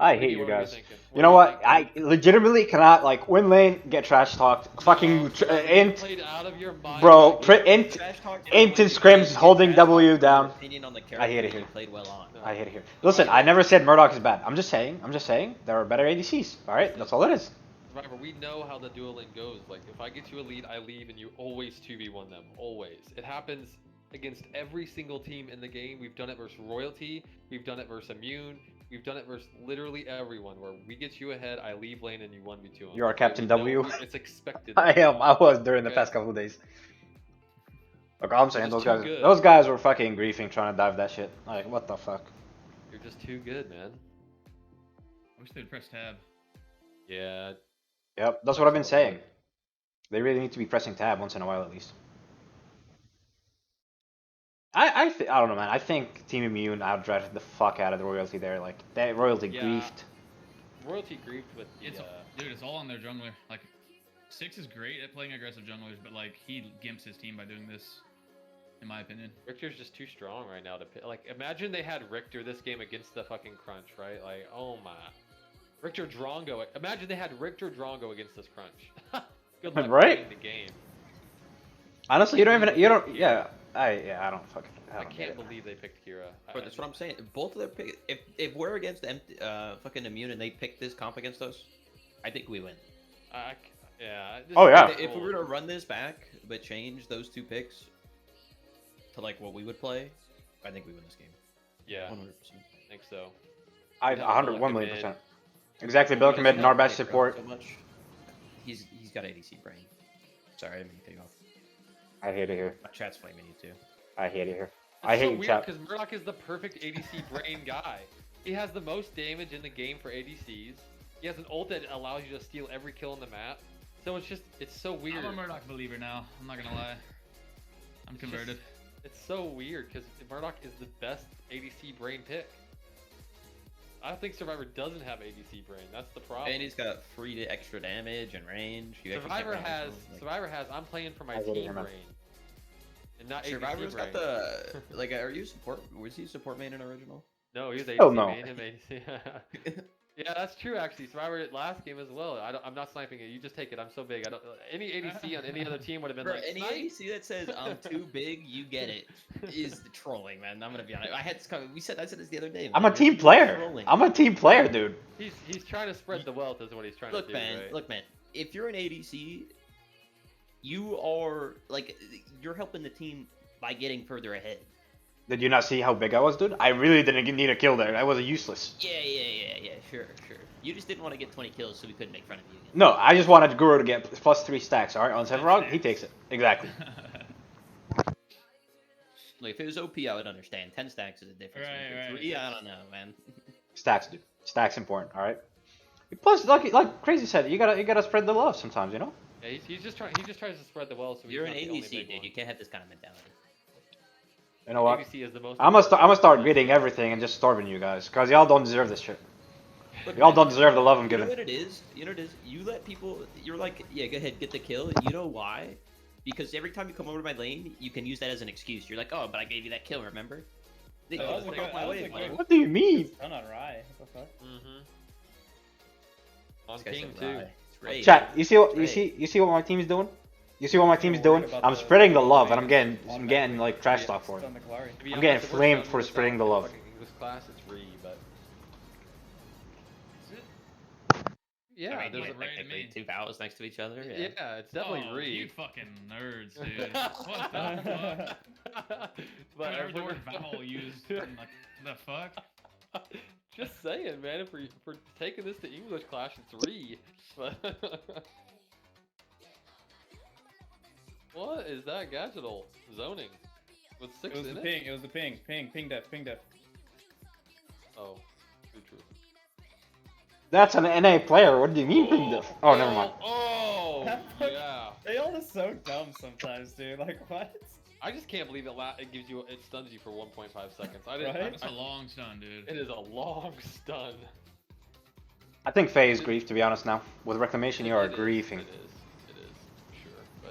I hate Ricky, you what are we guys. thinking? You know are we what? I legitimately cannot like win lane, get trash talked. Fucking int, played out of your mind. bro. Like, Int, Trash talk int and scrims holding W down. Opinion on the I hate character it here. you played well on. I hate it here. Listen, I never said Murdoch is bad. I'm just saying there are better ADCs. All right, that's all it is. Survivor, we know how the dueling goes. Like, if I get you a lead, I leave, and you always 2v1 them. Always. It happens against every single team in the game. We've done it versus Royalty. We've done it versus Immune. We've done it versus literally everyone. Where we get you ahead, I leave lane, and you 1v2 them. You are Captain We know W. It's expected. I am. I was during the Okay. past couple of days. Look, all I'm saying, Just those too guys, good. those guys were fucking griefing trying to dive that shit. Like, what the fuck? You're just too good, man. I wish they'd press tab. Yeah. Yep, that's what I've been saying. They really need to be pressing tab once in a while at least. I don't know, man. I think Team Immune outdrafted the fuck out of the Royalty there. Like, that Royalty Yeah. griefed. Royalty griefed with the, It's dude, it's all on their jungler. Like, Six is great at playing aggressive junglers, but like he gimps his team by doing this, in my opinion. Richter's just too strong right now to pick. Like, imagine they had Richter this game against the fucking Crunch, right? Like, oh my. Richter Drongo. Imagine they had Richter Drongo against this Crunch. Good luck Right? playing the game. Honestly, you don't I don't fucking. I don't get can't it. believe they picked Kira. But that's what I'm saying. Both of their pick. If we're against fucking Immune and they pick this comp against us, I think we win. Yeah. Oh, yeah. If we were to run this back but change those two picks to like what we would play, I think we win this game. Yeah, 100%. I think so. I We'd have 101 Billiken million mid. percent. Exactly, Billiken mid, Narbash support. So much. He's got ADC brain. Sorry, I didn't mean to cut you off. I hate it here. My chat's flaming you too. I hate it here. It's I so hate weird chat. because Murdoch is the perfect ADC brain guy. He has the most damage in the game for ADCs. He has an ult that allows you to steal every kill on the map. So it's so weird. I'm a Murdoch believer now. I'm not gonna lie. I'm converted. It's so weird because Murdoch is the best ADC brain pick. I don't think Survivor doesn't have ADC brain. That's the problem. And he's got free to extra damage and range. You actually can't Survivor run has with him, like- Survivor has. I'm playing for my I get it, team man. brain, and not Survivor's ADC got brain. the like. Are you support? Was he support main in original? No, he was ADC Hell no. main. Him ADC. Yeah, that's true. Actually, Survivor last game as well. I'm not sniping it. You just take it. I'm so big. I don't. Any ADC on any other team would have been Bro, like. any "Snipe." ADC that says I'm too big, you get it, is trolling, man. I'm gonna be honest. I said this the other day. I'm a man. team You're player. trolling. I'm a team player, dude. He's trying to spread the wealth, is what he's trying Look, to do. man. Right? Look, man. If you're an ADC, you are like you're helping the team by getting further ahead. Did you not see how big I was, dude? I really didn't need a kill there. I was useless. Yeah. Sure. You just didn't want to get 20 kills, so we couldn't make fun of you. No, I just wanted Guru to get +3 stacks. All right, on Severog, he takes it. Exactly. Like if it was OP, I would understand. 10 stacks is a difference. Right. 3, I don't know, man. Stacks, dude. Stacks important. All right. Plus, like Crazy said, you gotta spread the love sometimes, you know. Yeah, he's just trying. He just tries to spread the wealth. So You're an he's not the only ADC, big dude. one. You can't have this kind of mentality. You know what? ADC is the most. I'm gonna start greeting everything and just starving you guys, cause y'all don't deserve this shit. Look, Y'all man, don't deserve the love I'm You know giving. what it is? You let people. You're like, yeah, go ahead, get the kill. And you know why? Because every time you come over to my lane, you can use that as an excuse. You're like, oh, but I gave you that kill, remember? They That was a fuck good- off my that was way, a buddy. good- What do you mean? Done on Rye. What the fuck? On This guy ping said too. Rye. It's Ray, Chat, man. you see what Ray. you see what my team's doing? You see what my team's worried doing? about I'm the- spreading the love, and I'm on getting that. like trash talk for it. On the Kalari. To be I'm getting honest, if we're flamed done for with spreading the that love. fucking English class, it's Ree, but Is it? yeah, I mean, there's yeah, a Ray to technically me. two vowels next to each other. yeah, Yeah. it's definitely Oh, Ree. you fucking nerds, dude. What the fuck? But I've never if the we're- word vowel used. In, like, the fuck? Just saying, man. If we're taking this to English class, it's Ree. But what is that gadgetal zoning with 6 It was in the it? ping. It was the ping. Ping def. Oh, true. That's an NA player. What do you mean? Oh, never mind. Oh, That fuck- yeah. They all are so dumb sometimes, dude. Like what? I just can't believe it gives you, it stuns you for 1.5 seconds. I Right? didn't. That's a long stun, dude. It is a long stun. I think Faye is grief, to be honest. Now with Reclamation, you are It is, griefing. It is, for sure.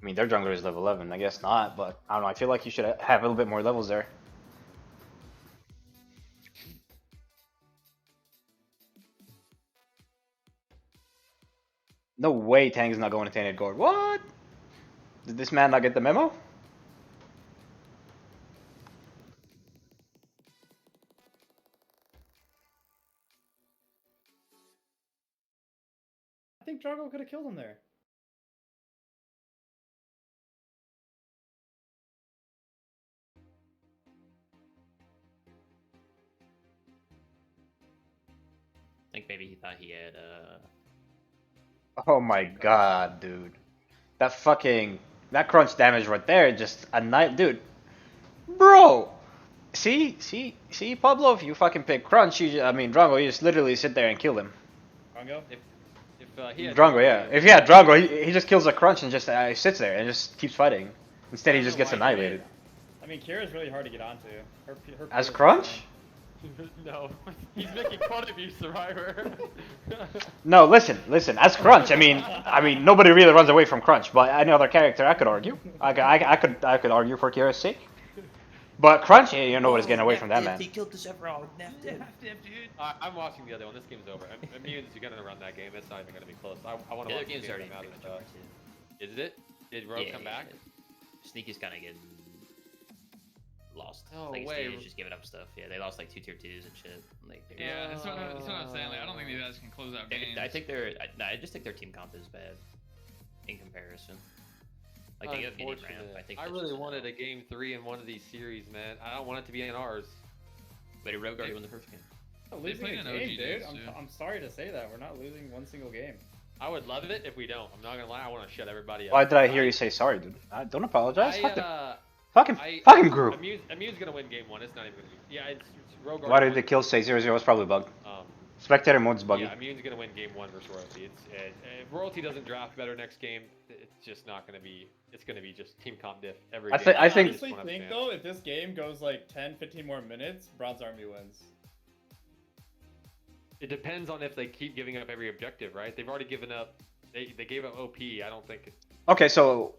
I mean, their jungler is level 11. I guess not, but I don't know. I feel like you should have a little bit more levels there. No way Tang's not going to Tainted Gourd. What? Did this man not get the memo? I think Drago could have killed him there. I think maybe he thought he had Oh my god, dude. That crunch damage right there, just a night, dude. Bro! See, Pablo, if you fucking pick crunch, I mean, Drongo, you just literally sit there and kill him. Drago? If he had Drongo, yeah. If he had Drongo, he just kills a crunch and just sits there and just keeps fighting. Instead, he just gets annihilated. I mean, Kira's really hard to get onto. Her As Kira's crunch? No, he's making fun of you, Survivor. No, listen. As crunch, I mean, nobody really runs away from crunch. But any other character, I could argue. I could argue for Kira's sake. But crunch, nobody's getting away from that man. He killed the Sephiroth. dude. I'm watching the other one. This game's over. Immune's gonna run that game. It's not even gonna be close. I want to The watch other game's the already game out pretty of much over too. Is it? Did Rogue come back? Sneaky's kind of getting lost. No like way. He's just giving up stuff. Yeah, they lost like 2 tier 2s and shit. Like, Yeah, that's what I'm saying. Like, I don't think these guys can close out games. I think I just think their team comp is bad in comparison. Like they get getting ramp. I really wanted a game 3 in one of these series, man. I don't want it to be in ours. But Rogue already won the first game. We're not They losing played a an OG game, dude. days, too. I'm sorry to say that. We're not losing one single game. I would love it if we don't. I'm not gonna lie. I want to shut everybody up. Why did I hear you say sorry, dude? Don't apologize. Fucking group. Immune's gonna win game 1. It's not even gonna be. Yeah, it's Rogue. Why did the kill say 0-0? It's probably bugged. Spectator mode's buggy. Yeah, Immune's gonna win game 1 versus Royalty. If Royalty doesn't draft better next game, it's just not gonna be. It's gonna be just team comp diff every game. I think. honestly think though, if this game goes like 10, 15 more minutes, Bronze Army wins. It depends on if they keep giving up every objective, right? They've already given up. They gave up OP. I don't think. Okay, so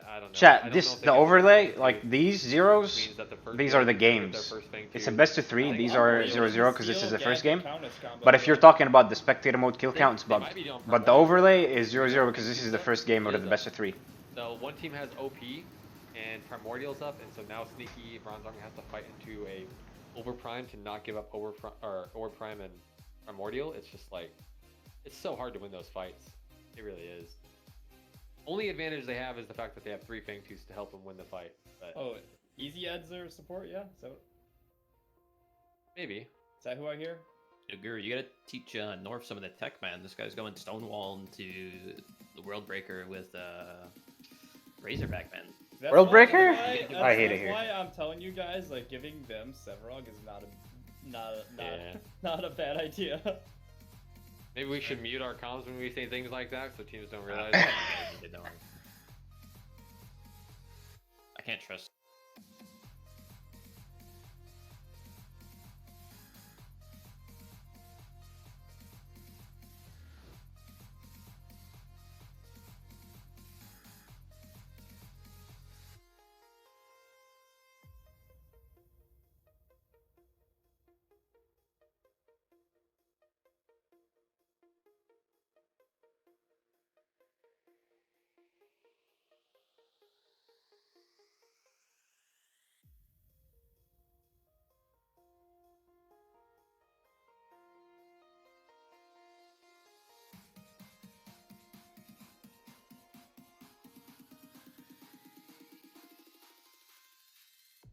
I don't know. chat. I don't This know if they the can overlay, do like these zeros. means that the first These game- are the if their games. first thing It's too- a best of 3. I These think are I'm 0-0 because this Steal is the first Gag game. Countess combo, But if you're bro. talking about the spectator mode kill They- count, it's they bugged. might be doing But the well. overlay is 0-0 because this is the first game out of the best of 3. So one team has OP and Primordial's up, and so now Sneaky Bronze Army has to fight into a Overprime to not give up Overprime and Primordial. It's just like, it's so hard to win those fights. It really is. Only advantage they have is the fact that they have 3 Fangtooths to help them win the fight. But Oh, Easy adds their support, yeah? maybe. Is that who I hear? Yo, Guru, you gotta teach North some of the tech, man. This guy's going Stonewall into the World Breaker with Razorback, man. World Breaker? That's I hate it here. why I'm telling you guys, like, giving them Sevarog is not a bad idea. Maybe we should mute our comms when we say things like that so teams don't realize. They don't. I can't trust.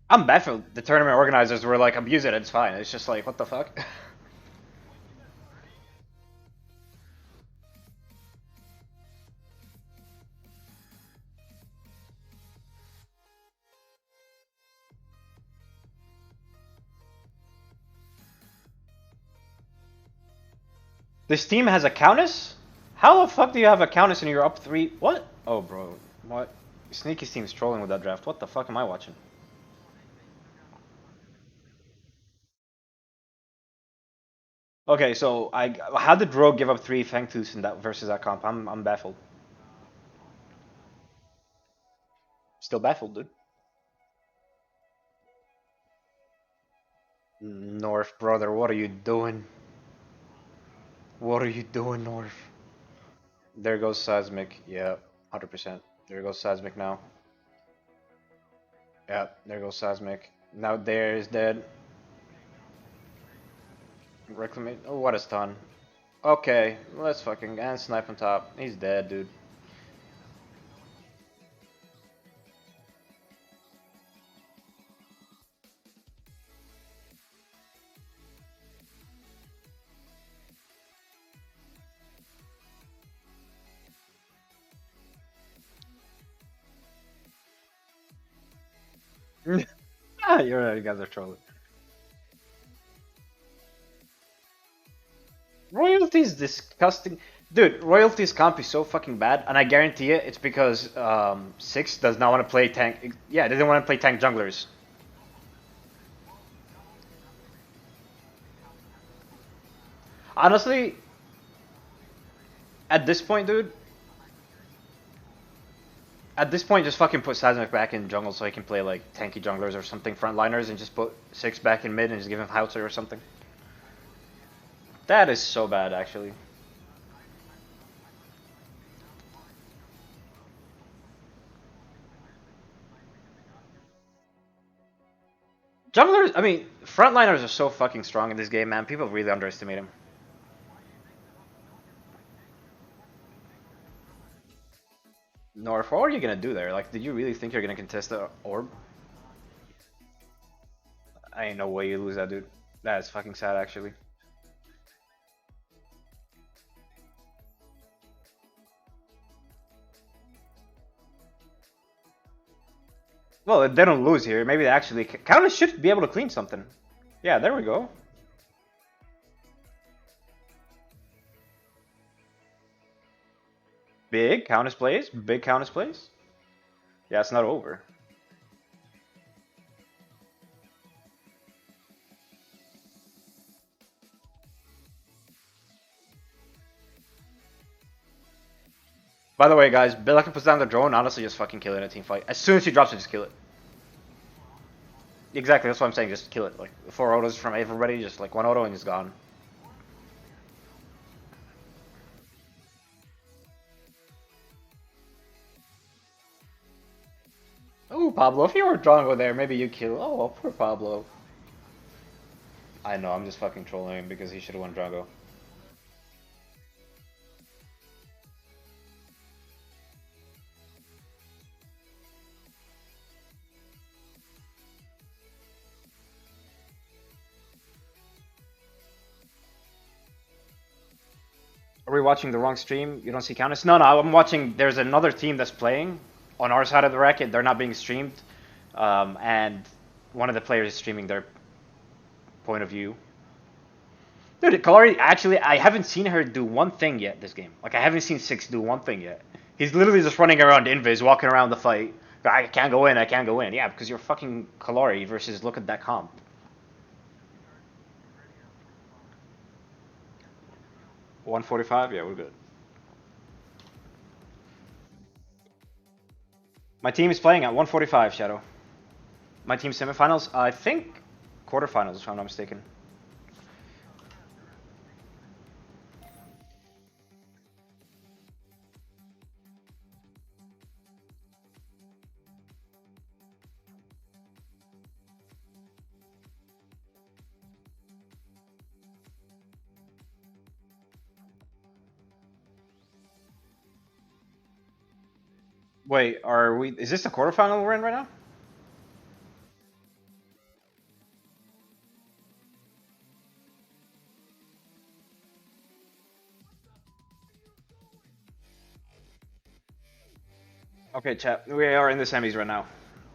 I'm baffled. The tournament organizers were like, abuse it, it's fine. It's just like, what the fuck? This team has a Countess? How the fuck do you have a Countess and you're up 3? What? Oh, bro. What? Sneaky team's trolling with that draft. What the fuck am I watching? Okay, so how did Rogue give up 3 Fangtooths in that versus that comp? I'm baffled. Still baffled, dude. North, brother, what are you doing? What are you doing, North? There goes Seismic. Yeah, 100%. There goes Seismic now. Yeah, there goes Seismic. Now there is dead. Reclamate. Oh, what a stun. Okay, let's fucking and snipe on top. He's dead, dude. You're right, you guys are trolling. Royalty's disgusting. Dude, Royalty's comp is so fucking bad, and I guarantee it's because Six does not want to play tank. Yeah, they didn't want to play tank junglers. Honestly, at this point, dude, at this point, just fucking put Seismic back in jungle so he can play like tanky junglers or something, frontliners, and just put Six back in mid and just give him Hauser or something. That is so bad, actually. Junglers, I mean, frontliners are so fucking strong in this game, man. People really underestimate them. North, what are you gonna do there? Like, did you really think you're gonna contest the orb? I ain't no way you lose that, dude. That is fucking sad, actually. Well, if they don't lose here, maybe they actually... Countess should be able to clean something. Yeah, there we go. Big Countess plays. Big Countess plays. Yeah, it's not over. By the way, guys, Bilaka puts down the drone, honestly just fucking kill it in a team fight. As soon as he drops it, just kill it. Exactly, that's what I'm saying, just kill it. Like, 4 autos from everybody, just like 1 auto and it's gone. Oh, Pablo, if you were Drongo there, maybe you kill. Oh, poor Pablo. I know, I'm just fucking trolling him because he should have won Drongo. Are we watching the wrong stream? You don't see Countess? No, I'm watching. There's another team that's playing on our side of the racket. They're not being streamed. And one of the players is streaming their point of view. Dude, Kalari, actually, I haven't seen her do one thing yet this game. Like, I haven't seen Six do one thing yet. He's literally just running around Invis, walking around the fight. I can't go in, I can't go in. Yeah, because you're fucking Kalari versus look at that comp. $145? Yeah, we're good. My team is playing at 145, Shadow. My team semifinals? I think quarterfinals, if I'm not mistaken. Wait, are we? Is this the quarterfinal we're in right now? Okay, chat. We are in the semis right now.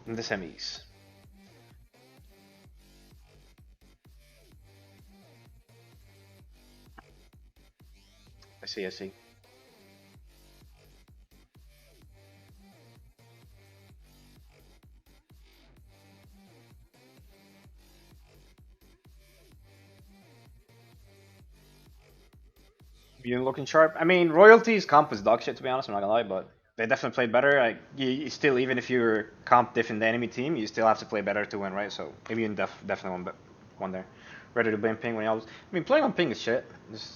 In the semis. I see, I see. You looking sharp? I mean, Royalty's comp is dog shit, to be honest, I'm not gonna lie, but They definitely played better. Like you still, even if you're comp diff in the enemy team, you still have to play better to win, right? So maybe you definitely won there. Ready to blame ping when y'all. I mean, playing on ping is shit.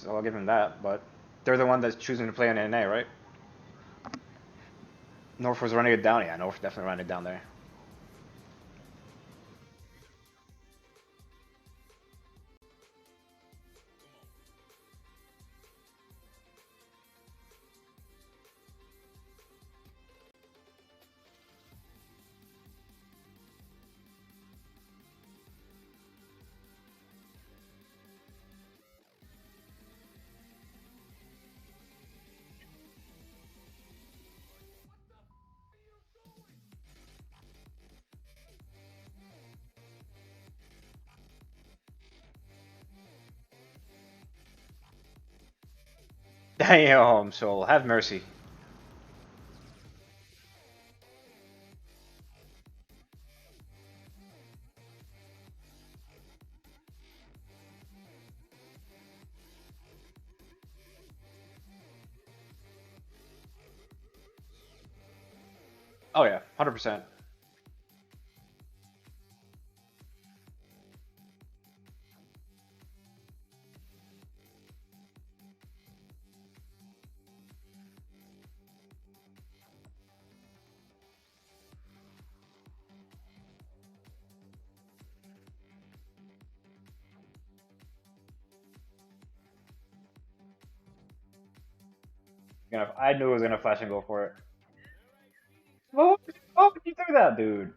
I'll give him that. But they're the one that's choosing to play on NA, right? North was running it down. Yeah, North definitely running it down there. Damn, Soul, have mercy. Oh yeah, 100%. I knew it was gonna flash and go for it. What would you do that, dude?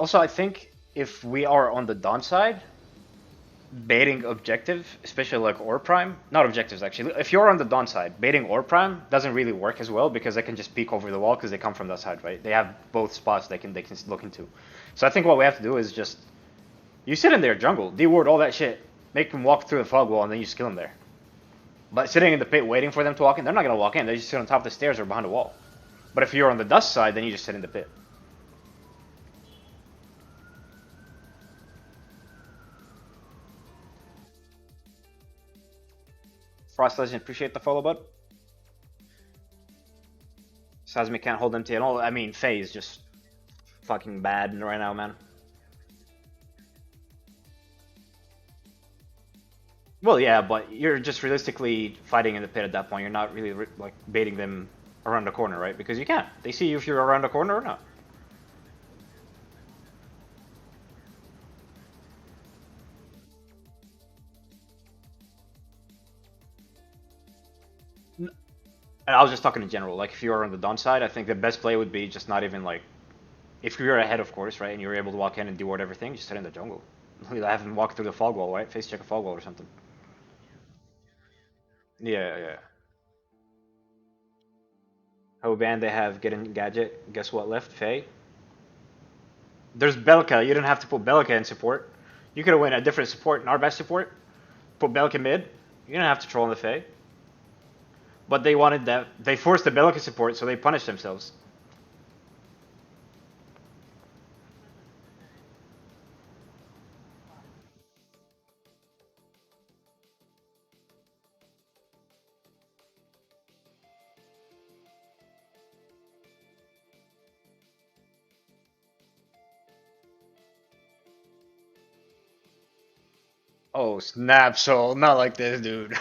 Also, I think if we are on the Dawn side, baiting objective, especially like Ore Prime, not objectives actually. If you're on the Dawn side, baiting Ore Prime doesn't really work as well because they can just peek over the wall because they come from that side, right? They have both spots they can look into. So I think what we have to do is just you sit in their jungle, deward all that shit, make them walk through the fog wall, and then you skill them there. But sitting in the pit waiting for them to walk in, they're not gonna walk in. They just sit on top of the stairs or behind the wall. But if you're on the Dust side, then you just sit in the pit. Frost Legend, appreciate the follow, bud. Sazmi can't hold MT at all. I mean, Faye is just fucking bad right now, man. Well, yeah, but you're just realistically fighting in the pit at that point. You're not really like baiting them around the corner, right? Because you can't. They see you if you're around the corner or not. And I was just talking in general. Like, if you're on the Dawn side, I think the best play would be just not even like, if you're ahead, of course, right, and you're able to walk in and deward everything, just sit in the jungle. Have him walk through the fog wall, right? Face check a fog wall or something. Yeah, yeah. How band they have getting gadget. Guess what left? Faye. There's Belka. You didn't have to put Belka in support. You could have went a different support in our best support. Put Belka mid. You didn't have to troll in the Faye. But they wanted that. They forced the Belka support, so they punished themselves. Oh snap! So not like this, dude.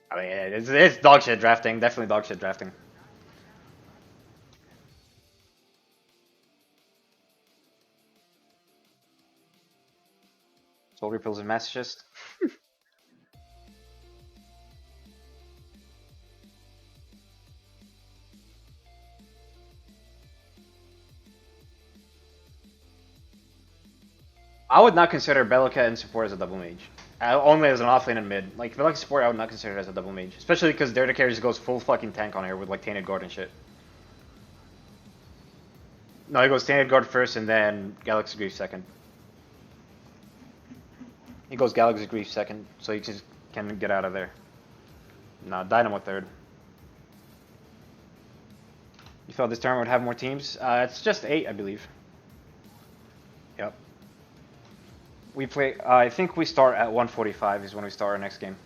I mean, it's dog shit drafting. Definitely dog shit drafting. Soul repels and master chest. I would not consider Bellica and support as a double mage. Only as an offlane and mid. Like Bellica support, I would not consider it as a double mage, especially because their carry just goes full fucking tank on here with like tainted guard and shit. No, he goes tainted guard first and then Galaxy Grief second. He goes Galaxy Grief second, so he just can get out of there. No, Dynamo third. You felt this tournament would have more teams? It's just 8, I believe. Yep. We play. I think we start at 1:45 is when we start our next game.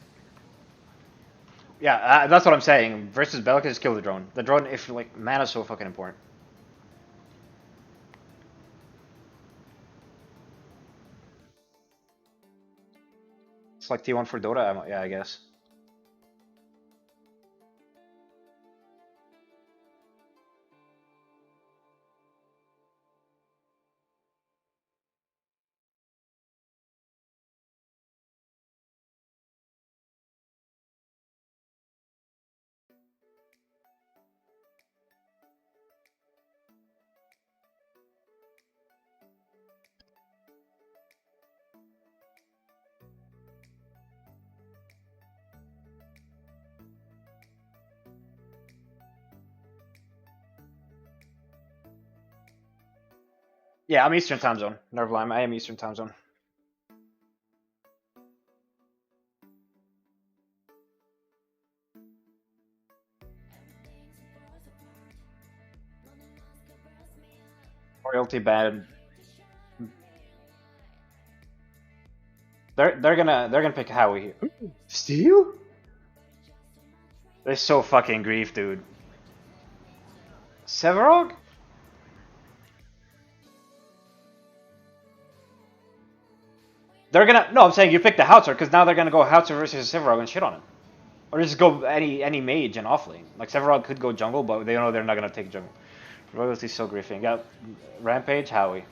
Yeah, that's what I'm saying. Versus Bellica, just kill the drone. The drone, if like mana's so fucking important. It's like T1 for Dota. Yeah, I guess. Yeah, I'm Eastern time zone. Never mind, I am Eastern time zone. Royalty bad. They're gonna pick Howie here. Steel? They're so fucking grief, dude. Severog? They're gonna no. I'm saying you pick the Houtzer because now they're gonna go Houtzer versus Severog and shit on him, or just go any mage and offlane. Like Severog could go jungle, but they know they're not gonna take jungle. Royalty's so griefing. Got Rampage, Howie,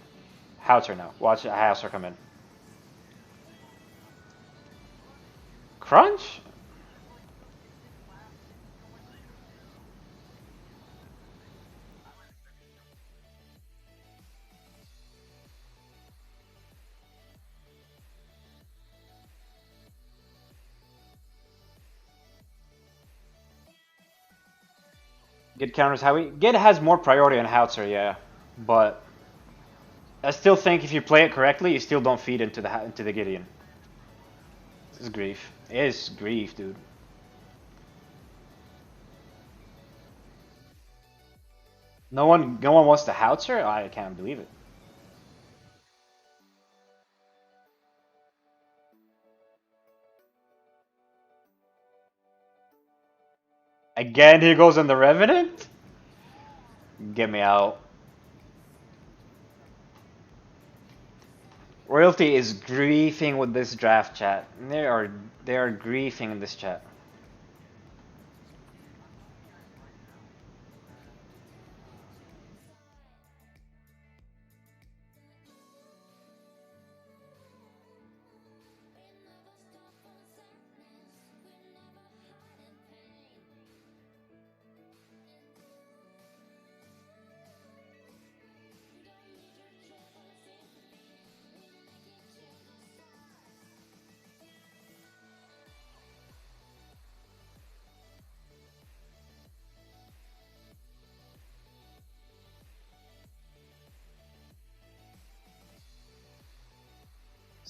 Houtzer now. Watch Houtzer come in. Crunch? Gid counters Howie. Gid has more priority on Houtzer, yeah, but I still think if you play it correctly, you still don't feed into the Gideon. This is grief. It is grief, dude. No one wants the Houtzer? I can't believe it. Again, he goes on the Revenant? Get me out. Royalty is griefing with this draft chat. They are griefing in this chat.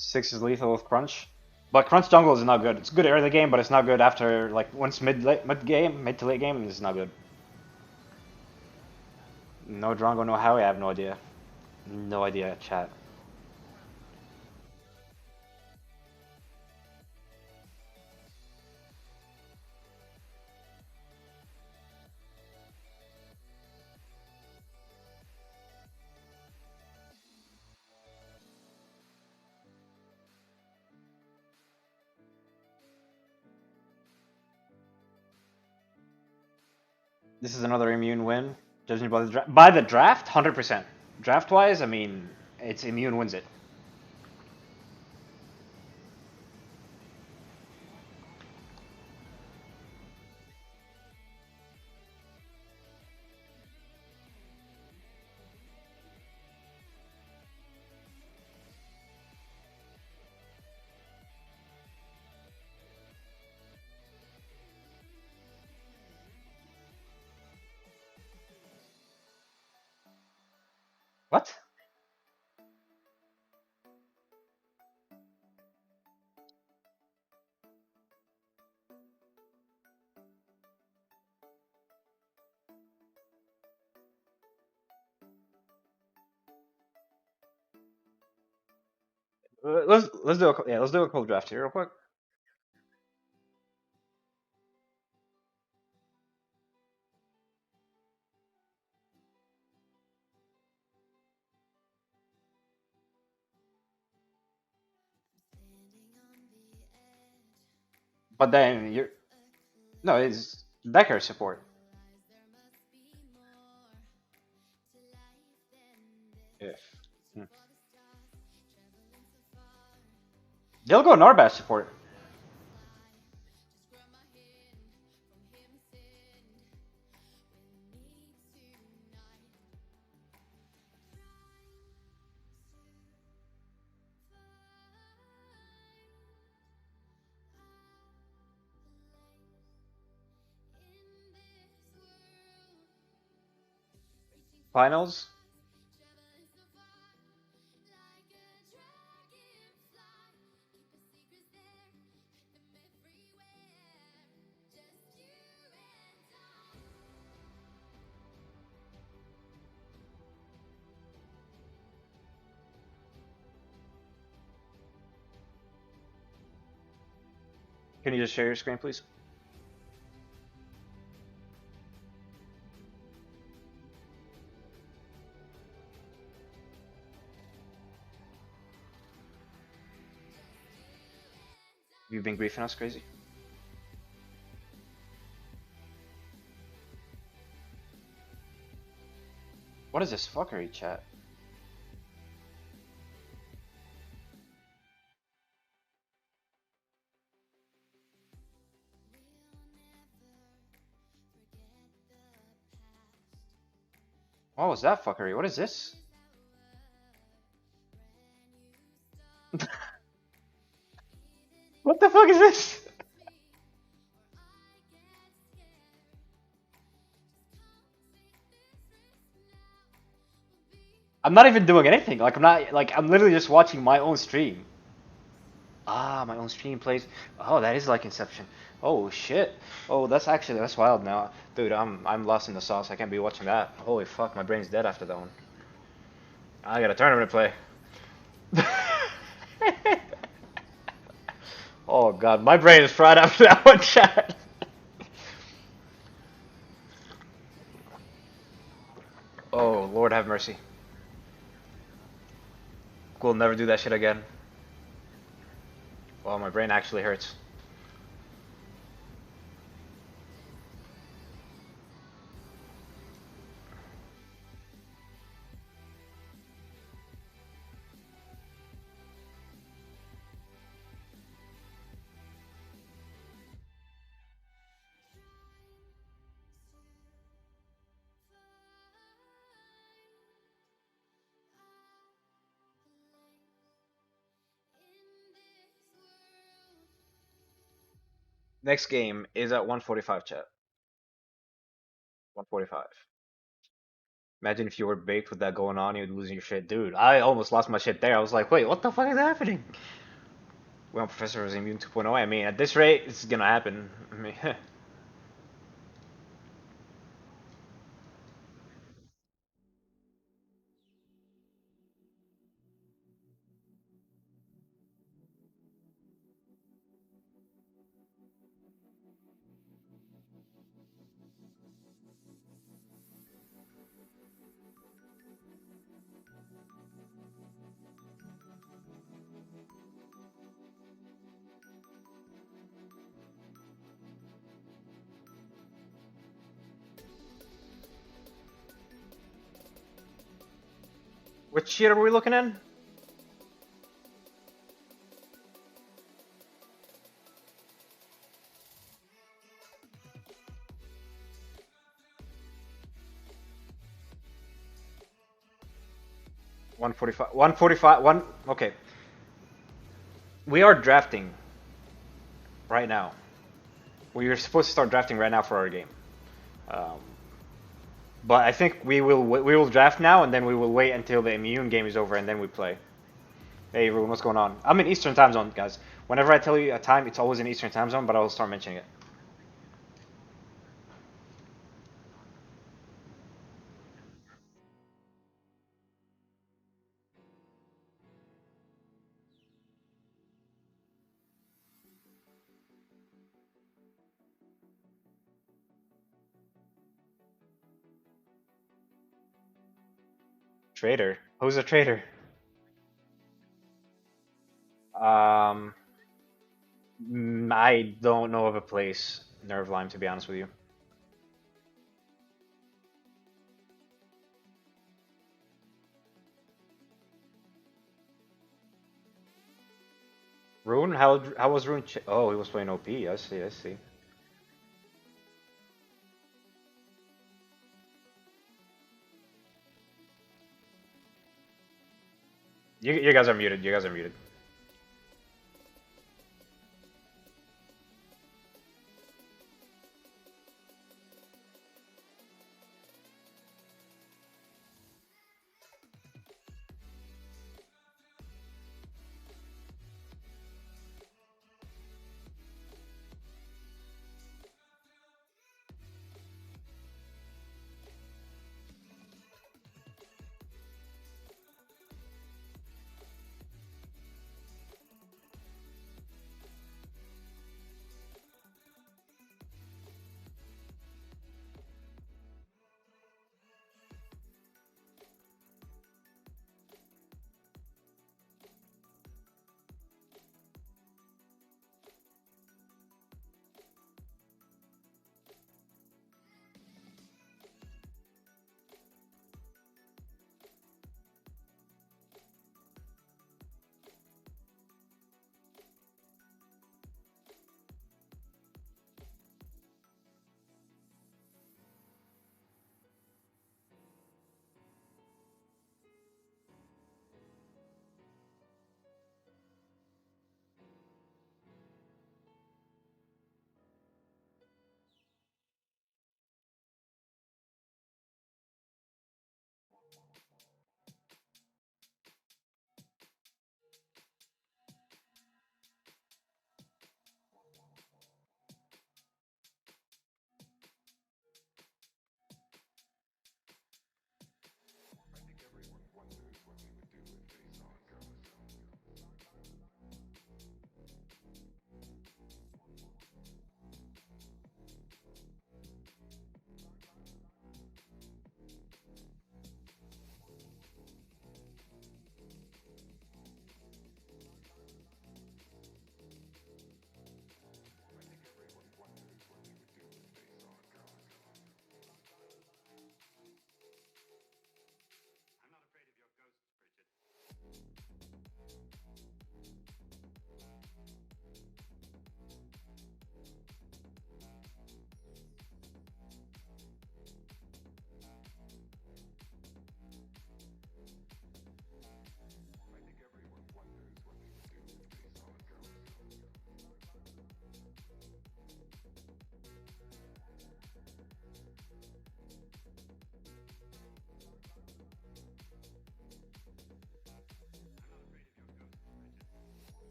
Six is lethal with Crunch. But Crunch jungle is not good. It's good early game, but it's not good after, like, once mid to late game, it's not good. No Drongo, no Howie, I have no idea. No idea, chat. This is another immune win. Judging by the draft, 100%. Draft wise, I mean, it's immune wins it. What? Let's do a cold draft here real quick. But then you're no, it's Becker support. If they'll go Narbash support. Finals. Can you just share your screen, please? You've been griefing us crazy. What is this fuckery, chat? What was that fuckery? What is this? What the fuck is this? I'm not even doing anything. Like I'm literally just watching my own stream. Ah, my own stream plays. Oh, that is like Inception. Oh shit. Oh, that's wild now, dude. I'm lost in the sauce. I can't be watching that. Holy fuck, my brain's dead after that one. I got a tournament to play. Oh god, my brain is fried after that one, chat. Oh, Lord have mercy. We'll never do that shit again. Well, my brain actually hurts. Next game is at 1:45, chat. 1:45. Imagine if you were baked with that going on, you'd losing your shit. Dude, I almost lost my shit there. I was like, wait, what the fuck is happening? Well, Professor was immune 2.0. I mean, at this rate, it's gonna happen. I mean, Which sheet are we looking at? One. Okay. We are drafting right now. We are supposed to start drafting right now for our game. But I think we will draft now, and then we will wait until the immune game is over, and then we play. Hey everyone, what's going on? I'm in Eastern time zone, guys. Whenever I tell you a time, it's always in Eastern time zone, but I will start mentioning it. Trader? Who's a trader? I don't know of a place, Nerve Lime, to be honest with you. Rune? How was Rune? Oh, he was playing OP. I see. I see. You guys are muted. You guys are muted.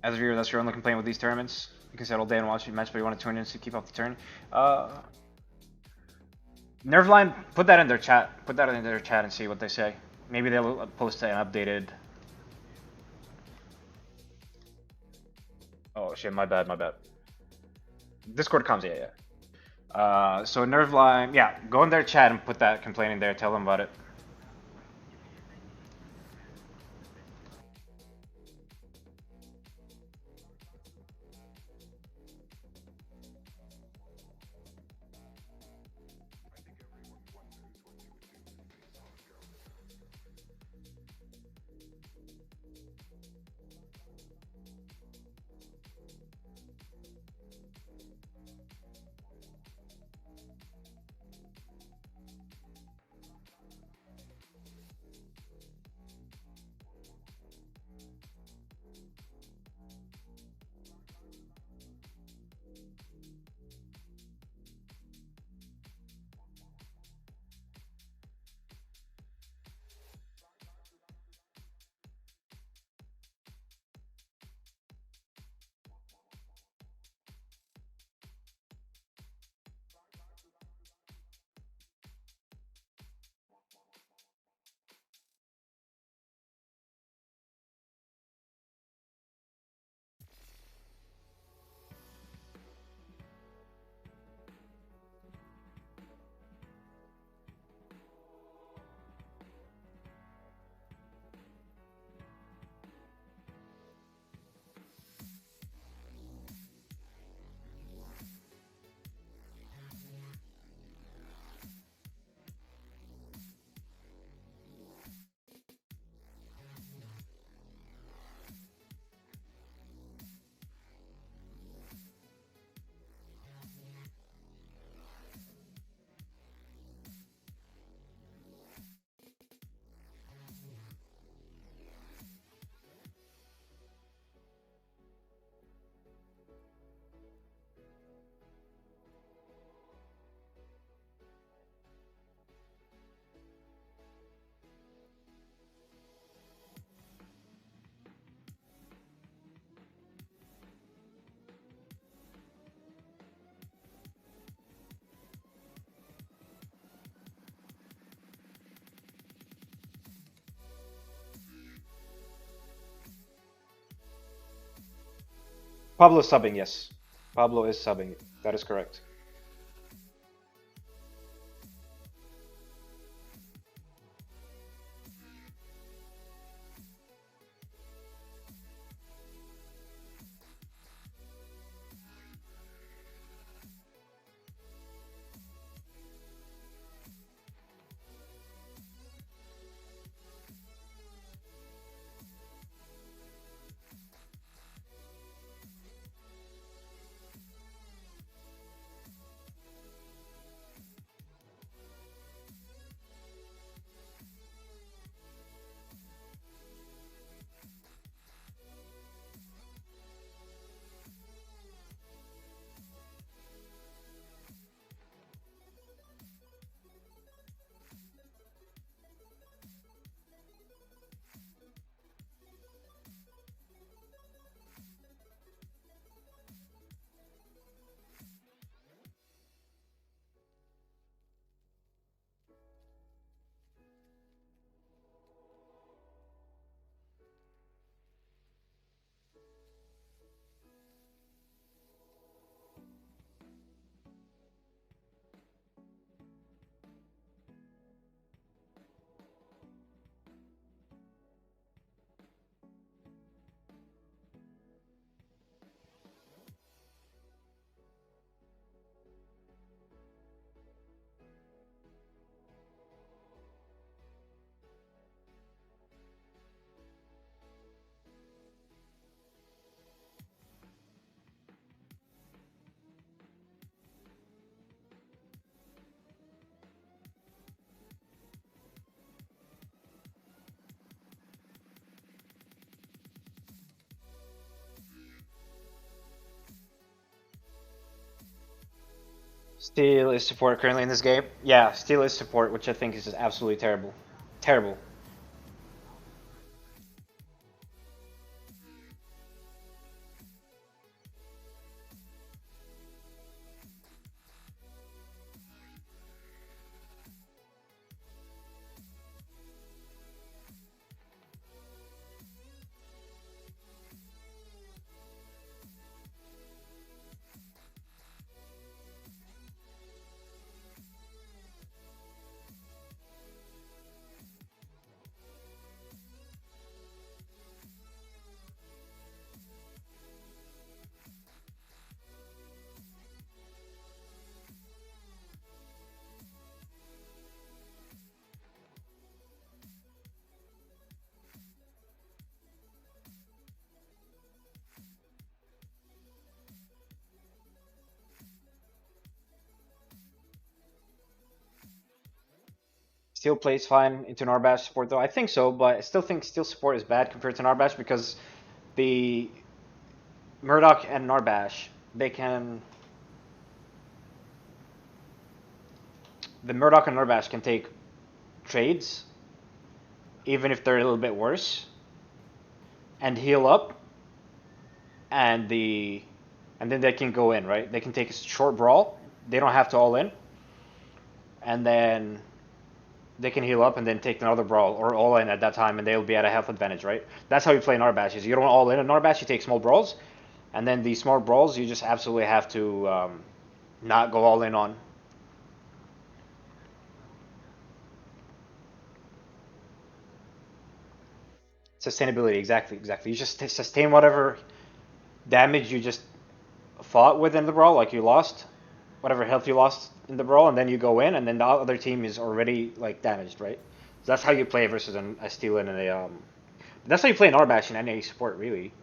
As a viewer, that's your only complaint with these tournaments. You can sit all day and watch a match, but you want to turn in to keep up the turn. Nerveline, put that in their chat. Put that in their chat and see what they say. Maybe they'll post an updated. Oh shit, my bad, my bad. Discord comms, yeah. So Nerveline, yeah, go in their chat and put that complaint in there. Tell them about it. Pablo is subbing, yes. Pablo is subbing. That is correct. Steel is support currently in this game. Yeah, Steel is support, which I think is just absolutely terrible. Terrible. Steel plays fine into Narbash support though. I think so, but I still think Steel support is bad compared to Narbash because the Murdoch and Narbash, they can. The Murdoch and Narbash can take trades, even if they're a little bit worse, and heal up, and then they can go in, right? They can take a short brawl. They don't have to all in, and then they can heal up and then take another brawl or all in at that time, and they'll be at a health advantage, right? That's how you play Narbash. Is you don't all in a Narbash, you take small brawls, and then these small brawls you just absolutely have to not go all in on. Sustainability, exactly, exactly. You just sustain whatever damage you just fought within the brawl, like you lost, whatever health you lost in the brawl, and then you go in, and then the other team is already like damaged, right? So that's how you play versus a steal and a. That's how you play an Arbash in any support, really.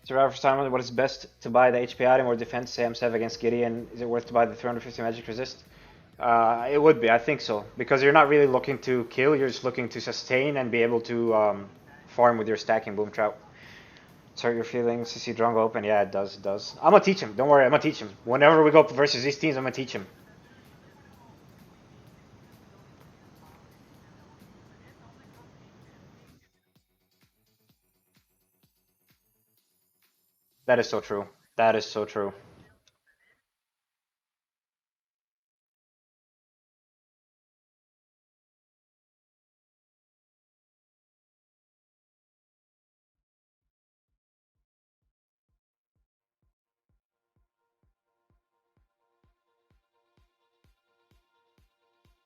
Survivor time. What is best to buy the HP item or defense? Say I'm 7 against Gideon. Is it worth to buy the 350 magic resist? It would be, I think so, because you're not really looking to kill. You're just looking to sustain and be able to farm with your stacking boom trout. It's hurt your feelings to see Drongo open. Yeah, it does. It does. I'm gonna teach him. Don't worry, I'm gonna teach him. Whenever we go up versus these teams, I'm gonna teach him. That is so true. That is so true.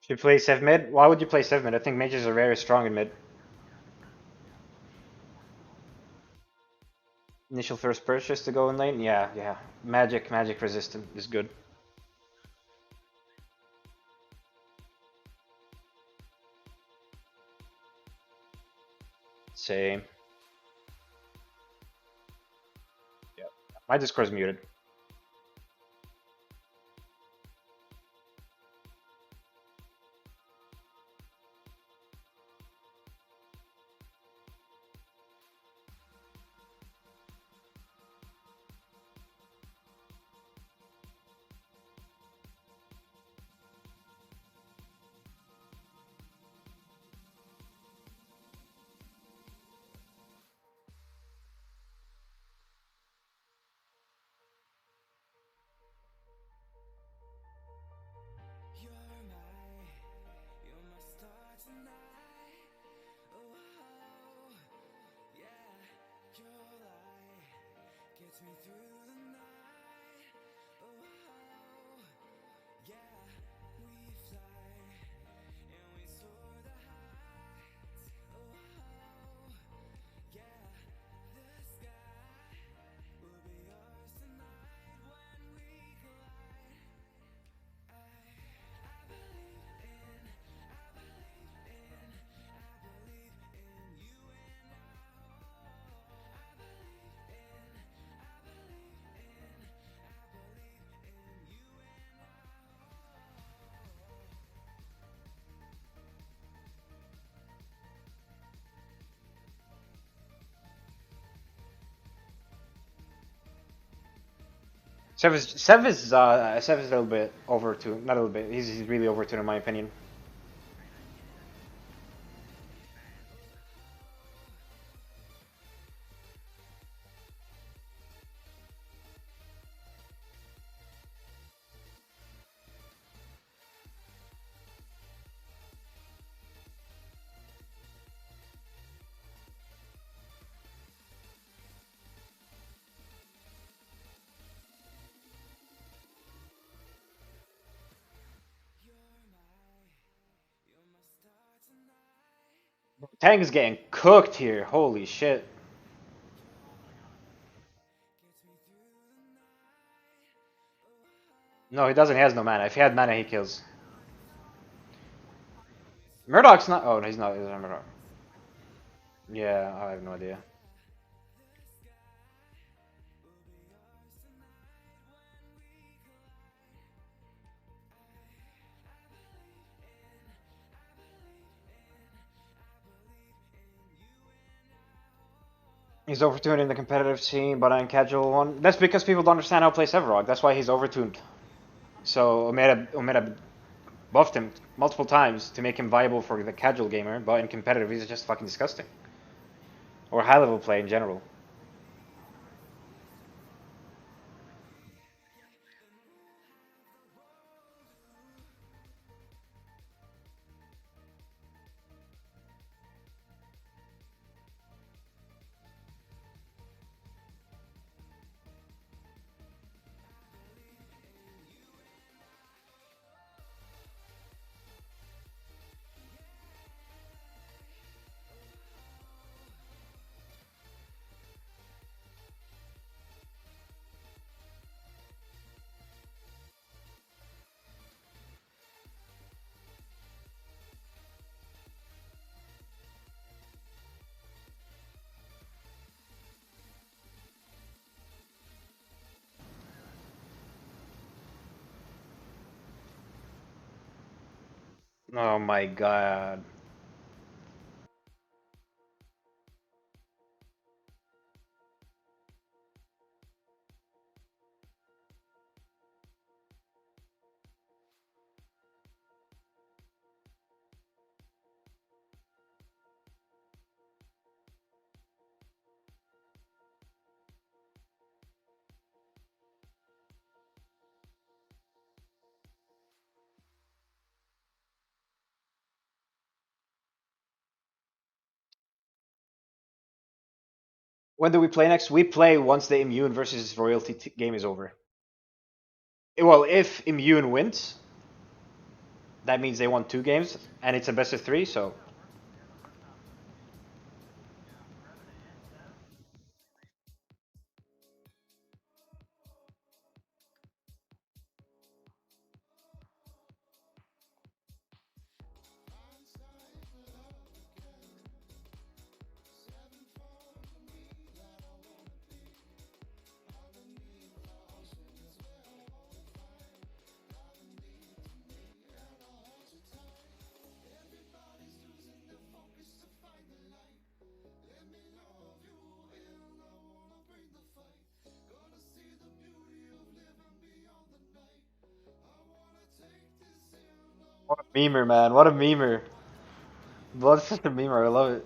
Should you play Sev mid? Why would you play Sev mid? I think mages are very strong in mid. Initial first purchase to go in lane? Yeah, yeah. Magic resistant is good. Same. Yep. My Discord's muted. Sev is a little bit overtuned. Not a little bit. He's really overtuned in my opinion. Tang is getting cooked here. Holy shit. No, he doesn't. He has no mana. If he had mana, he kills. Murdoch's not. Oh, no, he's not. He's not Murdoch. Yeah, I have no idea. He's overtuned in the competitive scene, but on casual one. That's because people don't understand how to play Sevarog. That's why he's overtuned. So Omega buffed him multiple times to make him viable for the casual gamer, but in competitive he's just fucking disgusting. Or high level play in general. Oh my god. When do we play next? We play once the Immune versus Royalty game is over. Well, if Immune wins, that means they won 2 games, and it's a best of 3, so... Memer, man. What a memer. Blood's just a memer. I love it.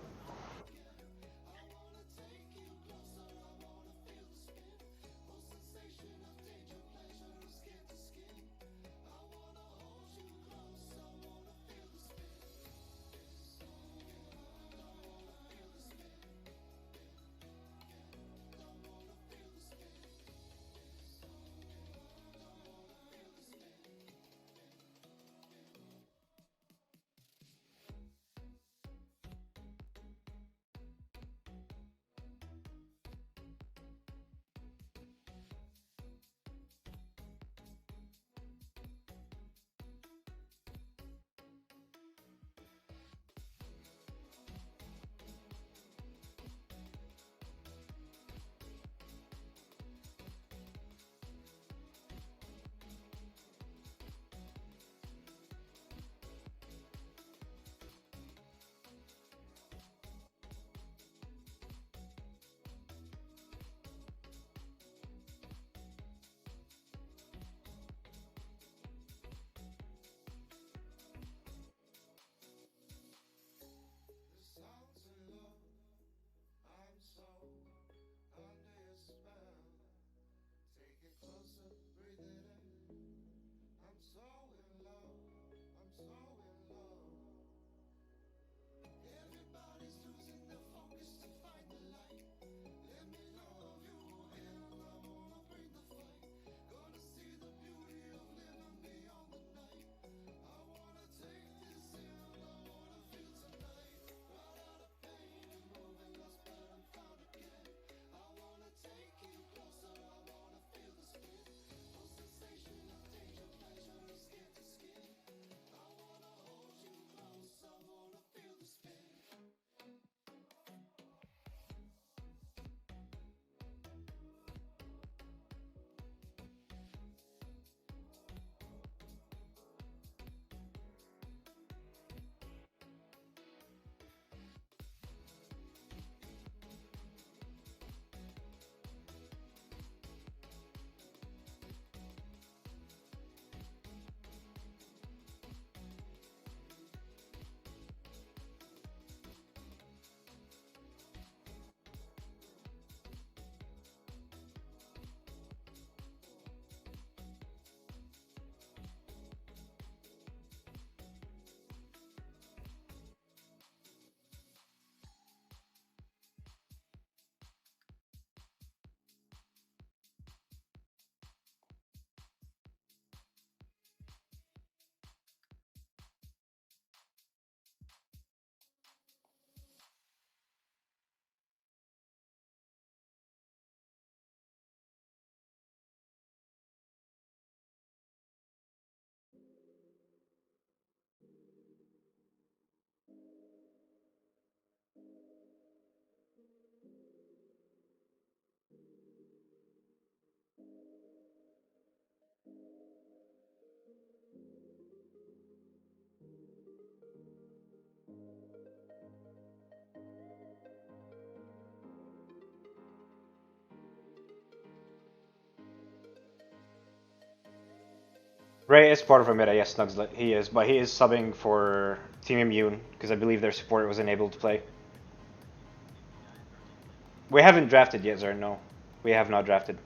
Ray is part of a meta, yes, Snugs, he is, but he is subbing for Team Immune, because I believe their support wasn't able to play. We haven't drafted yet, Zern, no. We have not drafted.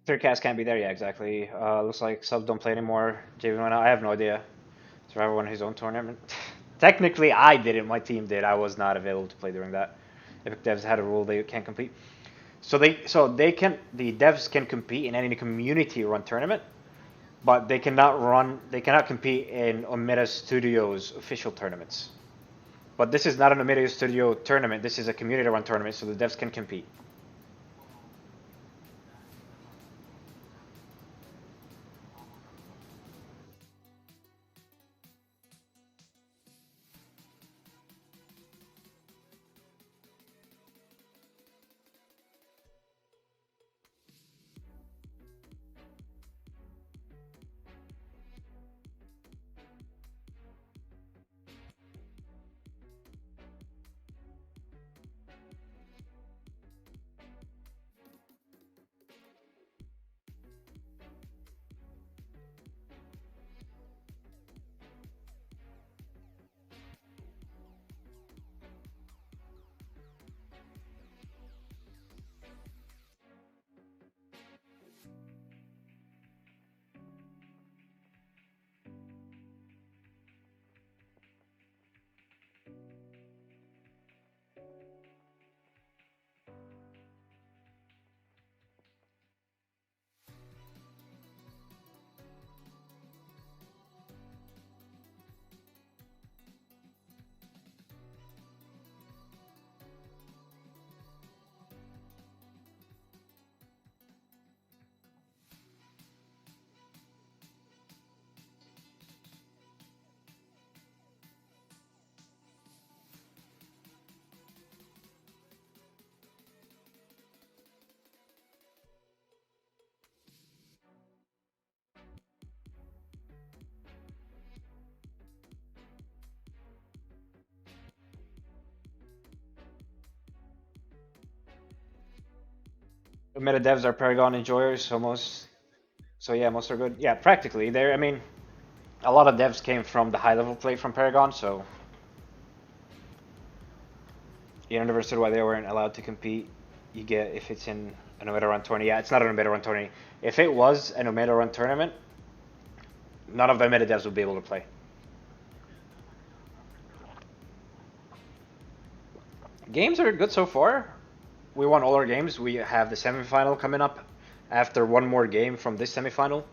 Third cast can't be there, yeah, exactly. Looks like subs don't play anymore. JV went out. I have no idea. Survivor won his own tournament. Technically, I didn't. My team did. I was not available to play during that. Epic Devs had a rule they can't compete. So they can, the devs can compete in any community run tournament, but they cannot compete in Omega Studios official tournaments. But this is not an Omega Studio tournament. This is a community run tournament, so the devs can compete. Meta devs are Paragon enjoyers, so most are good. Yeah, practically. I mean, a lot of devs came from the high level play from Paragon, so you never understood why they weren't allowed to compete. You get if it's in an Omega Run tourney. Yeah, it's not an Omega Run tourney. If it was an Omega Run tournament, none of the meta devs would be able to play. Games are good so far. We won all our games. We have the semifinal coming up after one more game from this semifinal.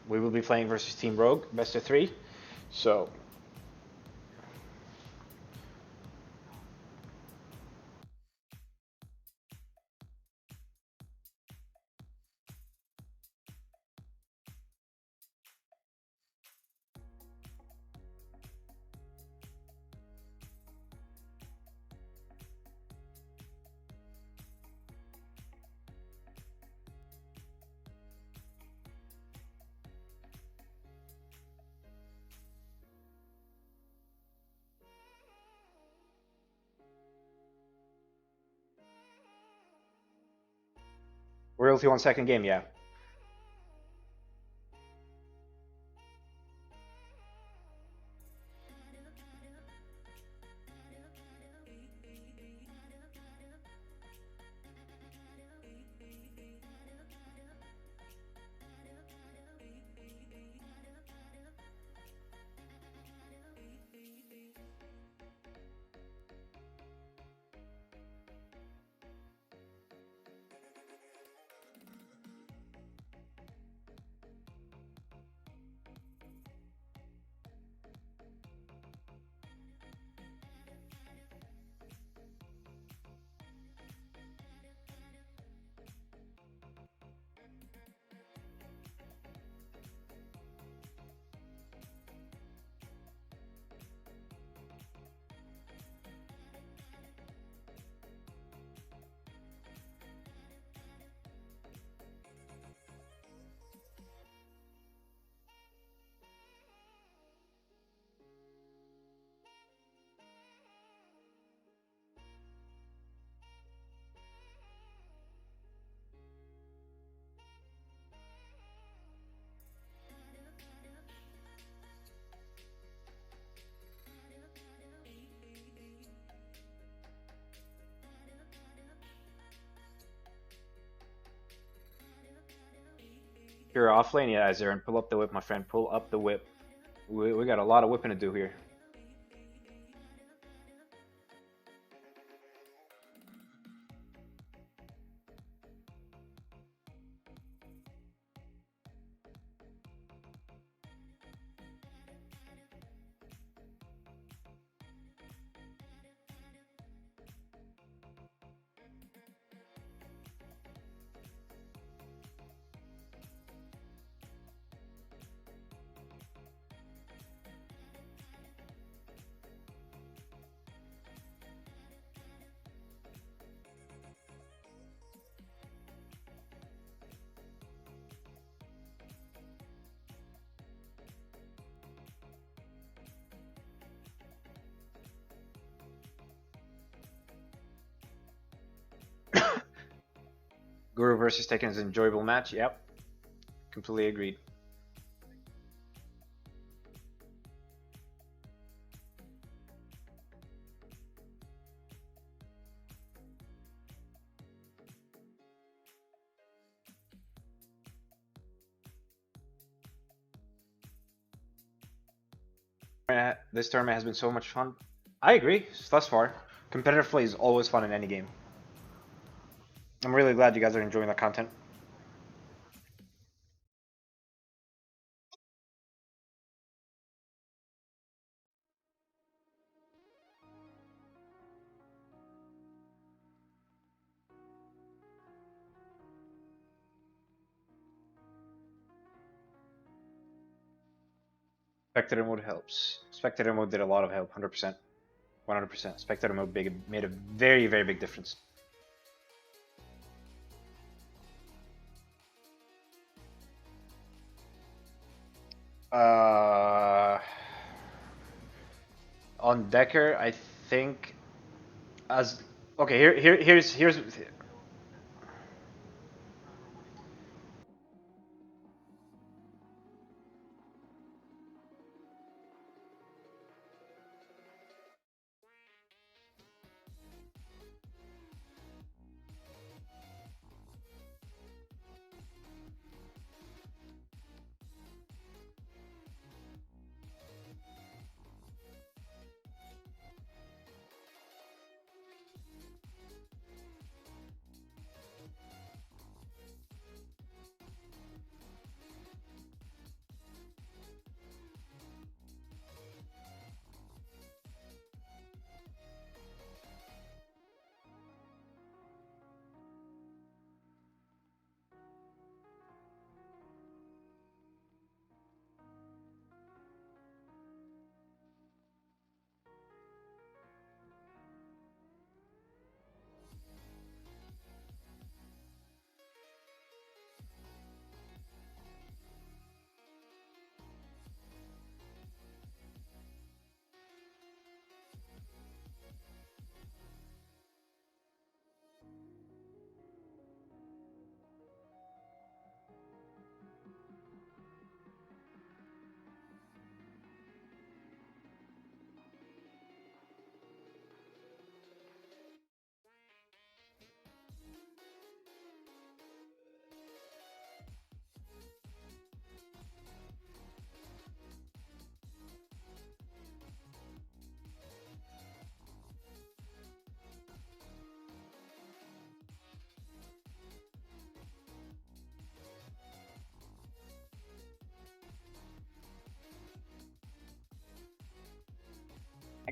We will be playing versus Team Rogue, best of 3. So Royalty 1 second game, yeah. You're off lane, yeah, Zaren. Pull up the whip, my friend. Pull up the whip. We got a lot of whipping to do here. Guru versus Tekken is an enjoyable match. Yep. Completely agreed. This tournament has been so much fun. I agree, thus far. Competitive play is always fun in any game. I'm really glad you guys are enjoying the content. Spectator mode helps. Spectator mode did a lot of help, 100%. 100%. Spectator mode made a very, very big difference. On Decker, I think as okay. Here's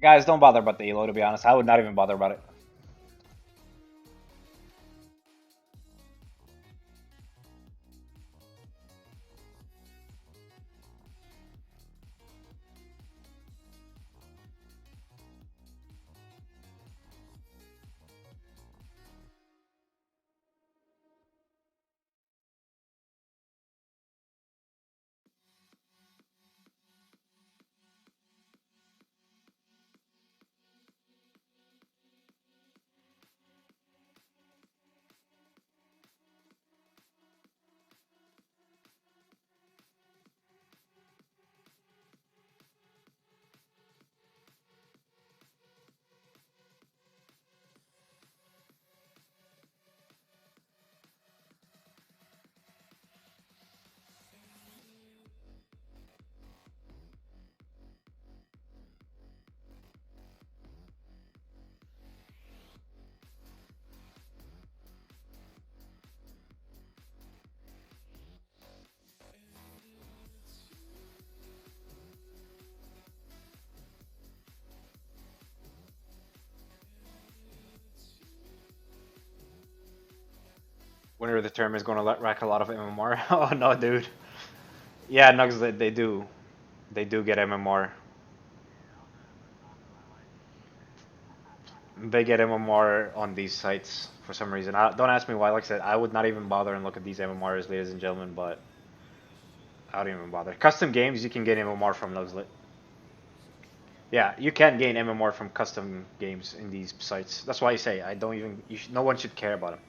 guys, don't bother about the elo. To be honest, I would not even bother about it. Winner of the tournament is going to rack a lot of MMR. Oh no, dude. Yeah, Nugs, they do. They do get MMR. They get MMR on these sites for some reason. Don't ask me why. Like I said, I would not even bother and look at these MMRs, ladies and gentlemen, but I don't even bother. Custom games, you can get MMR from Nugslit. Yeah, you can gain MMR from custom games in these sites. That's why I say I don't even. No one should care about them.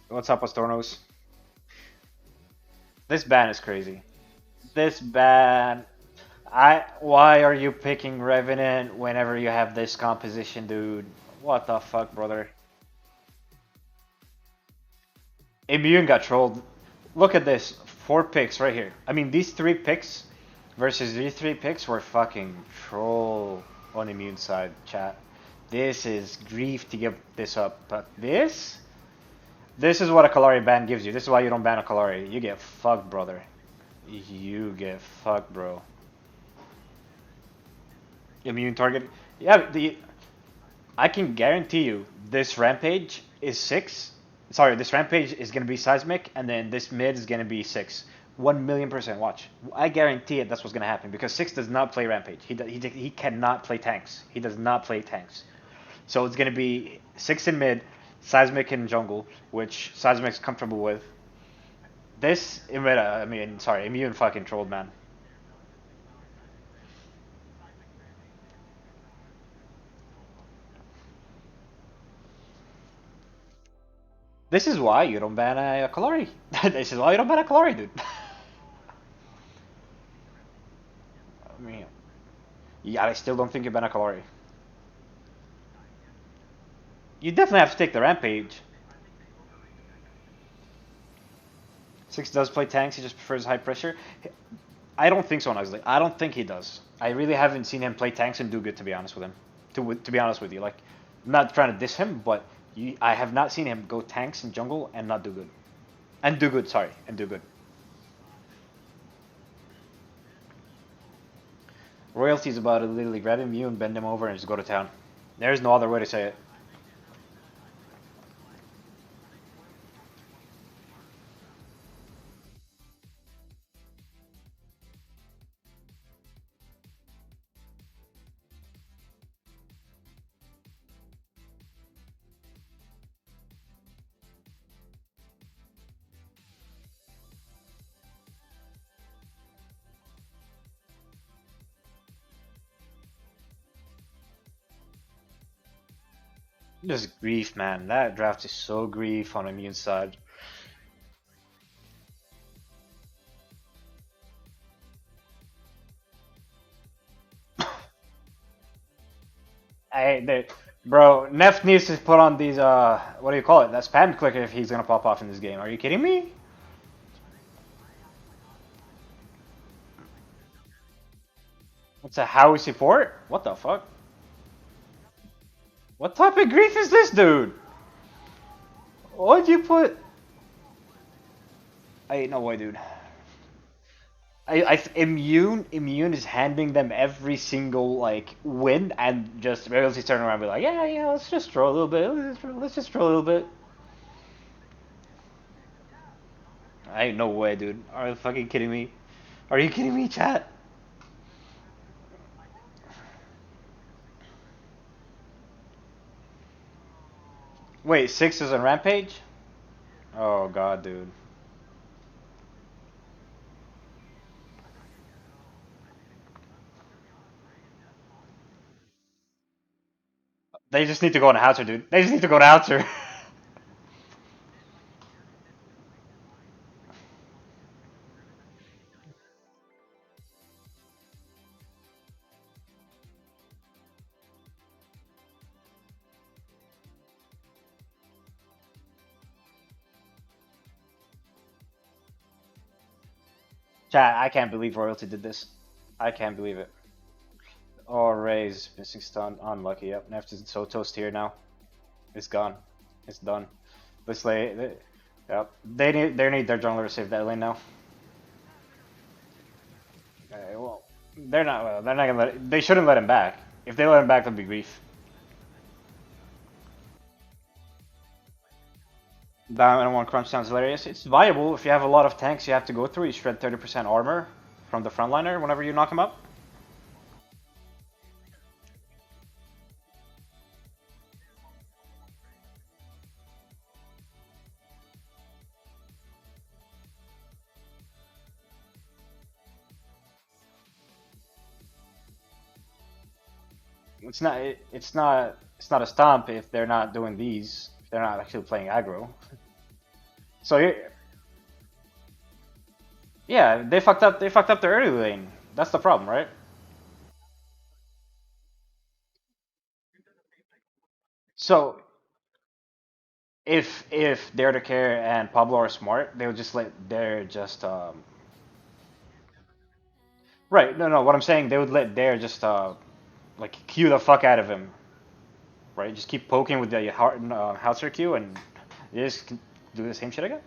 What's up, Astornos? This ban is crazy. This ban. Why are you picking Revenant whenever you have this composition, dude? What the fuck, brother? Immune got trolled. Look at this. 4 picks right here. I mean, these 3 picks versus these 3 picks were fucking troll on Immune side, chat. This is grief to give this up. But this is what a Kalari ban gives you. This is why you don't ban a Kalari. You get fucked, brother. You get fucked, bro. Immune target. Yeah, I can guarantee you this Rampage is 6. Sorry, this Rampage is going to be Seismic, and then this mid is going to be 6. 1,000,000% watch. I guarantee it that's what's going to happen, because 6 does not play Rampage. He cannot play tanks. He does not play tanks. So it's going to be 6 in mid, Seismic in jungle, which Seismic's comfortable with. This, Immune fucking trolled, man. This is why you don't ban a Kalari. This is why you don't ban a Kalari, dude. I mean, yeah, I still don't think you ban a Kalari. You definitely have to take the Rampage. 6 does play tanks, he just prefers high pressure. I don't think so, honestly. I don't think he does. I really haven't seen him play tanks and do good, to be honest with him. To be honest with you, like, I'm not trying to diss him, but I have not seen him go tanks in jungle and not do good. And do good, sorry, and do good. Royalty's about to literally grab him, you, and bend him over and just go to town. There's no other way to say it. Just grief, man. That draft is so grief on immune side. Bro, Neff needs to put on these what do you call it? That spam clicker if he's gonna pop off in this game. Are you kidding me? It's a Howie support? What the fuck? What type of grief is this, dude? What'd you put? I ain't no way, dude. Immune is handing them every single like win and just Royalty turn around and be like, yeah, let's just throw a little bit. Let's just throw a little bit. I ain't no way, dude. Are you fucking kidding me? Are you kidding me, chat? Wait, 6 is on Rampage? Oh god, dude. They just need to go on Hauser, dude. They just need to go to Hauser. Chat, I can't believe Royalty did this. I can't believe it. Oh, Ray's missing stun. Unlucky. Yep, Neft is so toast here now. It's gone. It's done. Let's lay. Yep. They need their jungler to save that lane now. Okay, well, they're not. Well, they're not gonna let. They shouldn't let him back. If they let him back, that'd be grief. Diamond 1 crunch sounds hilarious. It's viable if you have a lot of tanks you have to go through. You shred 30% armor from the frontliner whenever you knock him up. It's not a stomp if they're not doing these. If they're not actually playing aggro. So yeah, they fucked up. They fucked up their early lane. That's the problem, right? So if Dare to Care and Pablo are smart, they would just let Dare just right. No, what I'm saying, they would let Dare just like Q the fuck out of him, right? Just keep poking with the Hauser Q and you just do the same shit again.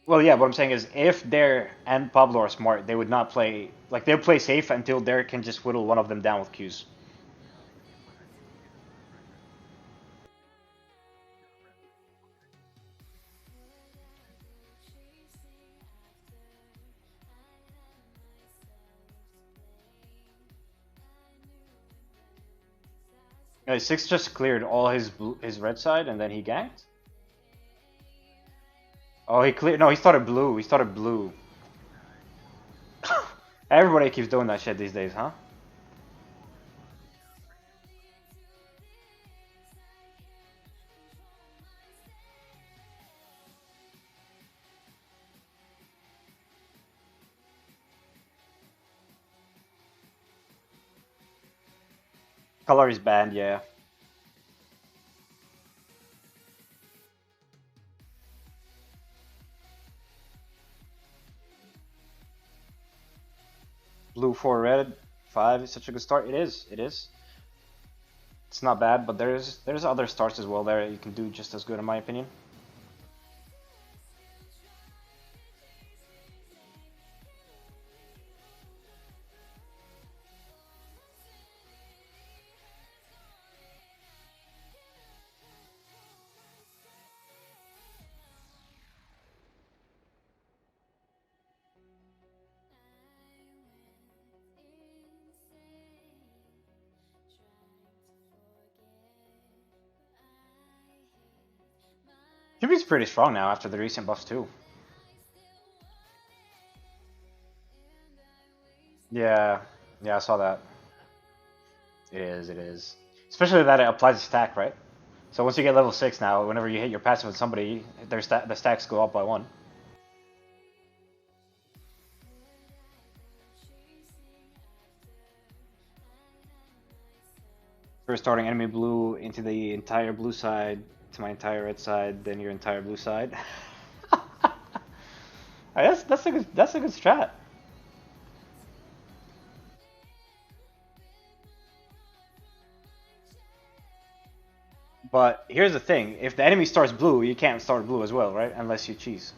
Well, yeah, what I'm saying is if Dare and Pablo are smart, they would not play, like, they'll play safe until Dare can just whittle one of them down with Qs. Six just cleared all his red side and then he ganked? Oh, he cleared, no, he started blue, Everybody keeps doing that shit these days, huh? Color is banned, yeah. Blue 4 red 5 is such a good start. It is. It's not bad, but there's other starts as well there you can do just as good in my opinion. Yubi's pretty strong now after the recent buffs too. Yeah, I saw that. It is, it is. Especially that it applies to stack, right? So once you get level 6 now, whenever you hit your passive with somebody, the stacks go up by 1. First starting enemy blue into the entire blue side, to my entire red side, then your entire blue side. That's a good strat. But here's the thing, if the enemy starts blue, you can't start blue as well, right? Unless you cheese.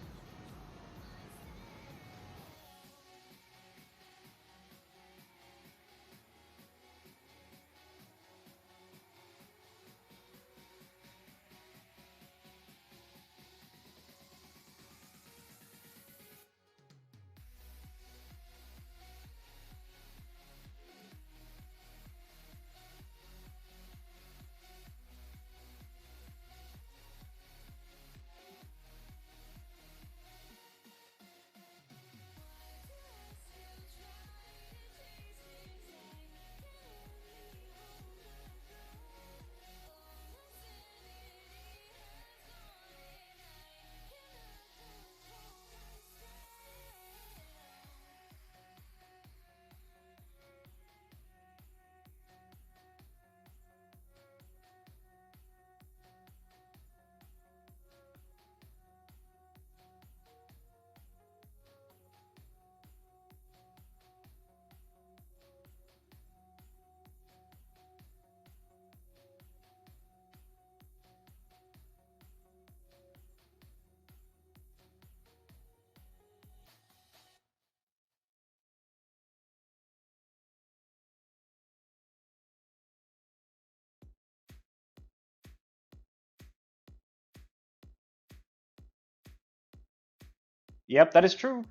Yep, that is true.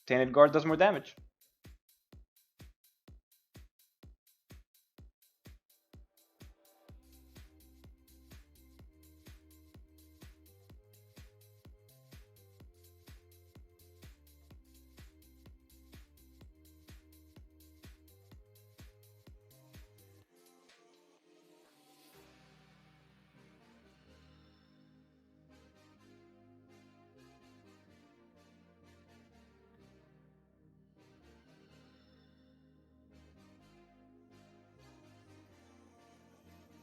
Tainted Guard does more damage.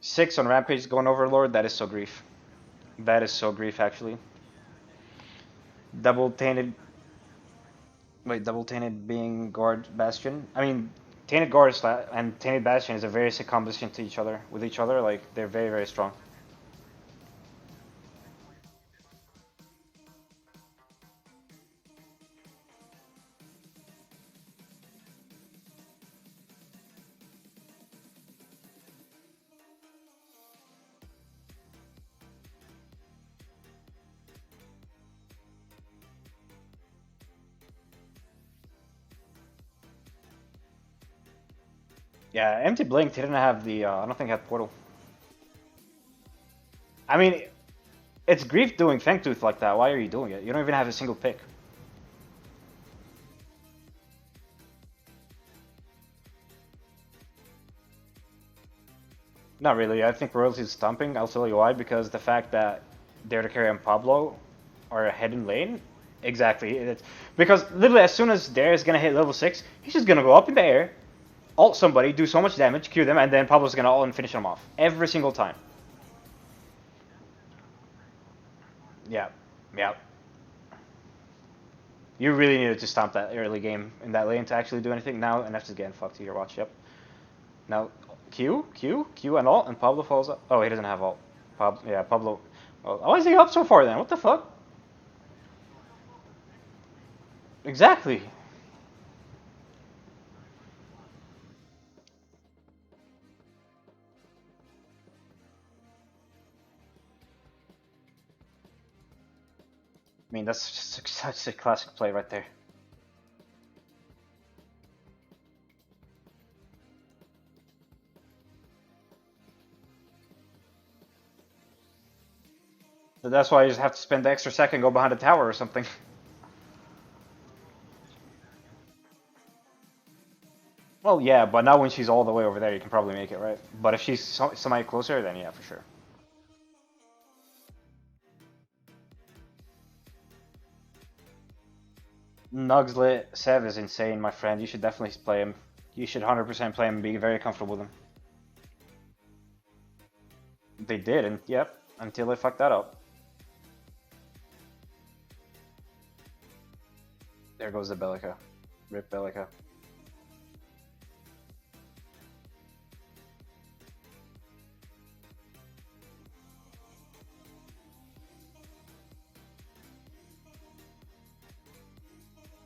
Six on Rampage going Overlord, that is so grief. That is so grief, actually. Double Tainted... Wait, double Tainted being Guard Bastion? I mean, Tainted Guard and Tainted Bastion is a very sick combination to each other. With each other, like, they're very, very strong. Yeah, Empty Blink didn't have the, I don't think it had Portal. I mean, it's grief doing Fangtooth like that. Why are you doing it? You don't even have a single pick. Not really. I think Royalty's stumping. I'll tell you why. Because the fact that Dare to Carry and Pablo are ahead in lane. Exactly. Because literally as soon as Dare is going to hit level 6, he's just going to go up in the air, ult somebody, do so much damage, Q them, and then Pablo's going to ult and finish them off. Every single time. Yeah. Yeah. You really needed to stomp that early game in that lane to actually do anything. Now NF's is getting fucked to your watch, yep. Now Q, and ult, and Pablo falls up. Oh, he doesn't have ult. Pablo. Oh, why is he up so far then? What the fuck? Exactly. I mean, that's just such a classic play right there. So that's why you just have to spend the extra second, go behind a tower or something. Well, yeah, but not when she's all the way over there. You can probably make it, right? But if she's somebody closer, then yeah, for sure. Nugslit Sev is insane, my friend. You should definitely play him. You should 100% play him and be very comfortable with him. They did, and yep, until they fucked that up. There goes the Bellica. Rip Bellica.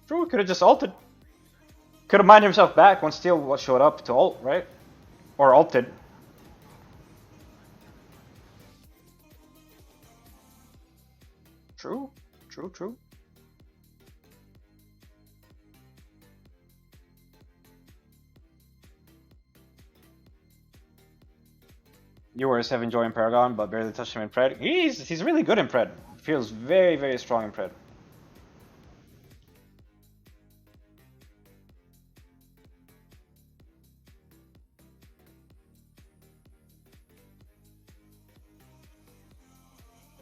True, could have just ulted. Could have mined himself back once Steel showed up to ult, right? Or ulted. True, true, true. You were a 7 joy in Paragon, but barely touched him in Pred. He's really good in Pred. Feels very, very strong in Pred.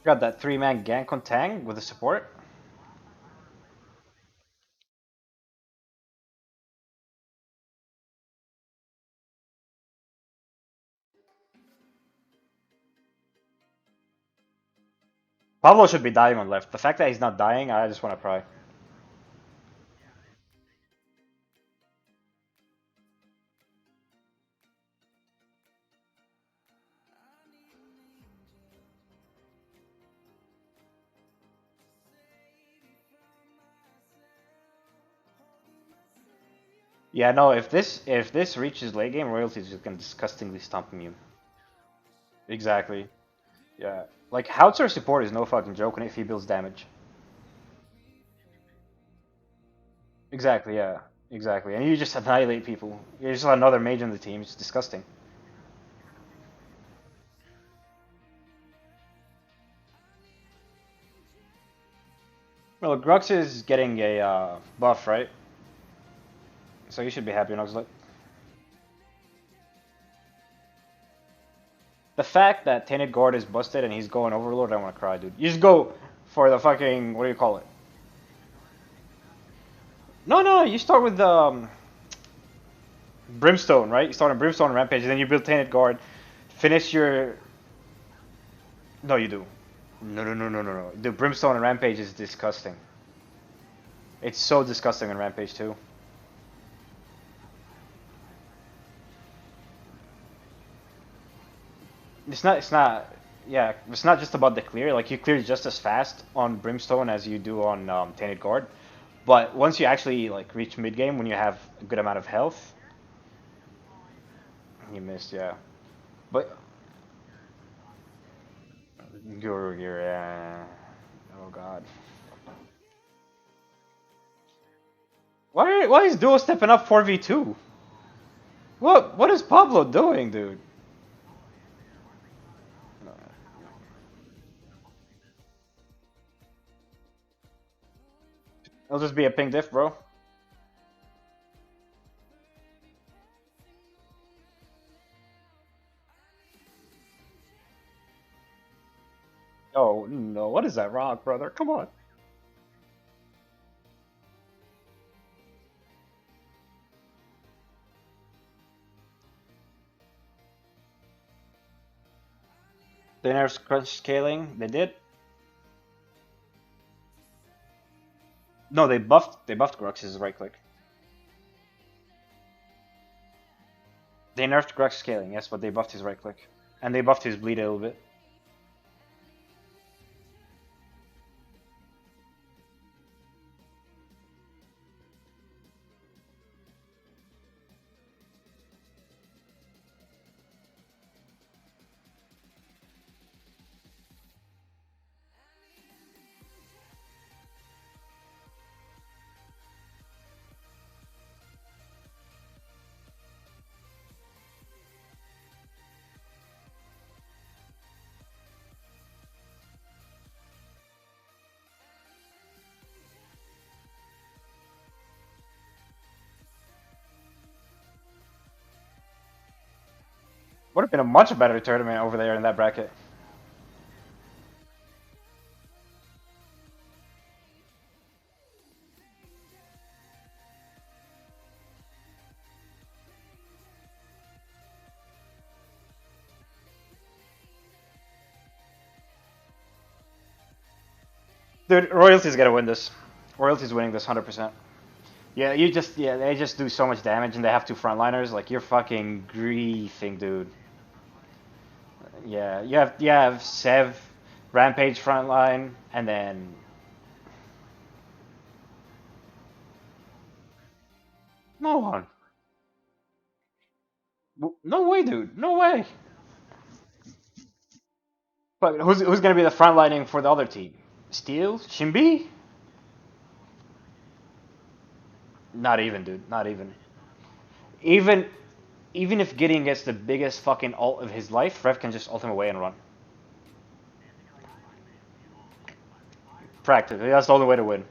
Got that 3-man gank on Tang with the support. Pablo should be dying on left. The fact that he's not dying, I just want to cry. Yeah, no, if this reaches late game, Royalty is just gonna disgustingly stomp you. Exactly. Yeah. Like, Howitzer support is no fucking joke if he builds damage. Exactly, yeah. Exactly. And you just annihilate people. You're just another mage on the team. It's disgusting. Well, Grux is getting a buff, right? So you should be happy, Nugslet. The fact that Tainted Gourd is busted and he's going Overlord, I want to cry, dude. You just go for the fucking, what do you call it? No, you start with Brimstone, right? You start on Brimstone Rampage, and then you build Tainted Guard. Finish your... No, you do. No. The Brimstone and Rampage is disgusting. It's so disgusting on Rampage too. It's not, yeah, it's not just about the clear. Like, you clear just as fast on Brimstone as you do on Tainted Guard. But once you actually, like, reach mid-game, when you have a good amount of health... You missed, yeah. But... You're, oh god. Why is Duo stepping up 4v2? What is Pablo doing, dude? It'll just be a ping diff, bro. Oh no, what is that rock, brother? Come on. They nerfed crunch scaling. They did. No, they buffed Grux's right click. They nerfed Grux scaling, yes, but they buffed his right click. And they buffed his bleed a little bit. Would have been a much better tournament over there in that bracket. Dude, Royalty's gonna win this. Royalty's winning this 100%. Yeah, they just do so much damage and they have two frontliners. Like, you're fucking griefing, dude. Yeah, you have Sev, Rampage frontline, and then no one. No way, dude. No way. But who's gonna be the frontlining for the other team? Steel? Shimbi? Not even, dude. Not even. Even even if Gideon gets the biggest fucking ult of his life, Rev can just ult him away and run. Practically, that's the only way to win.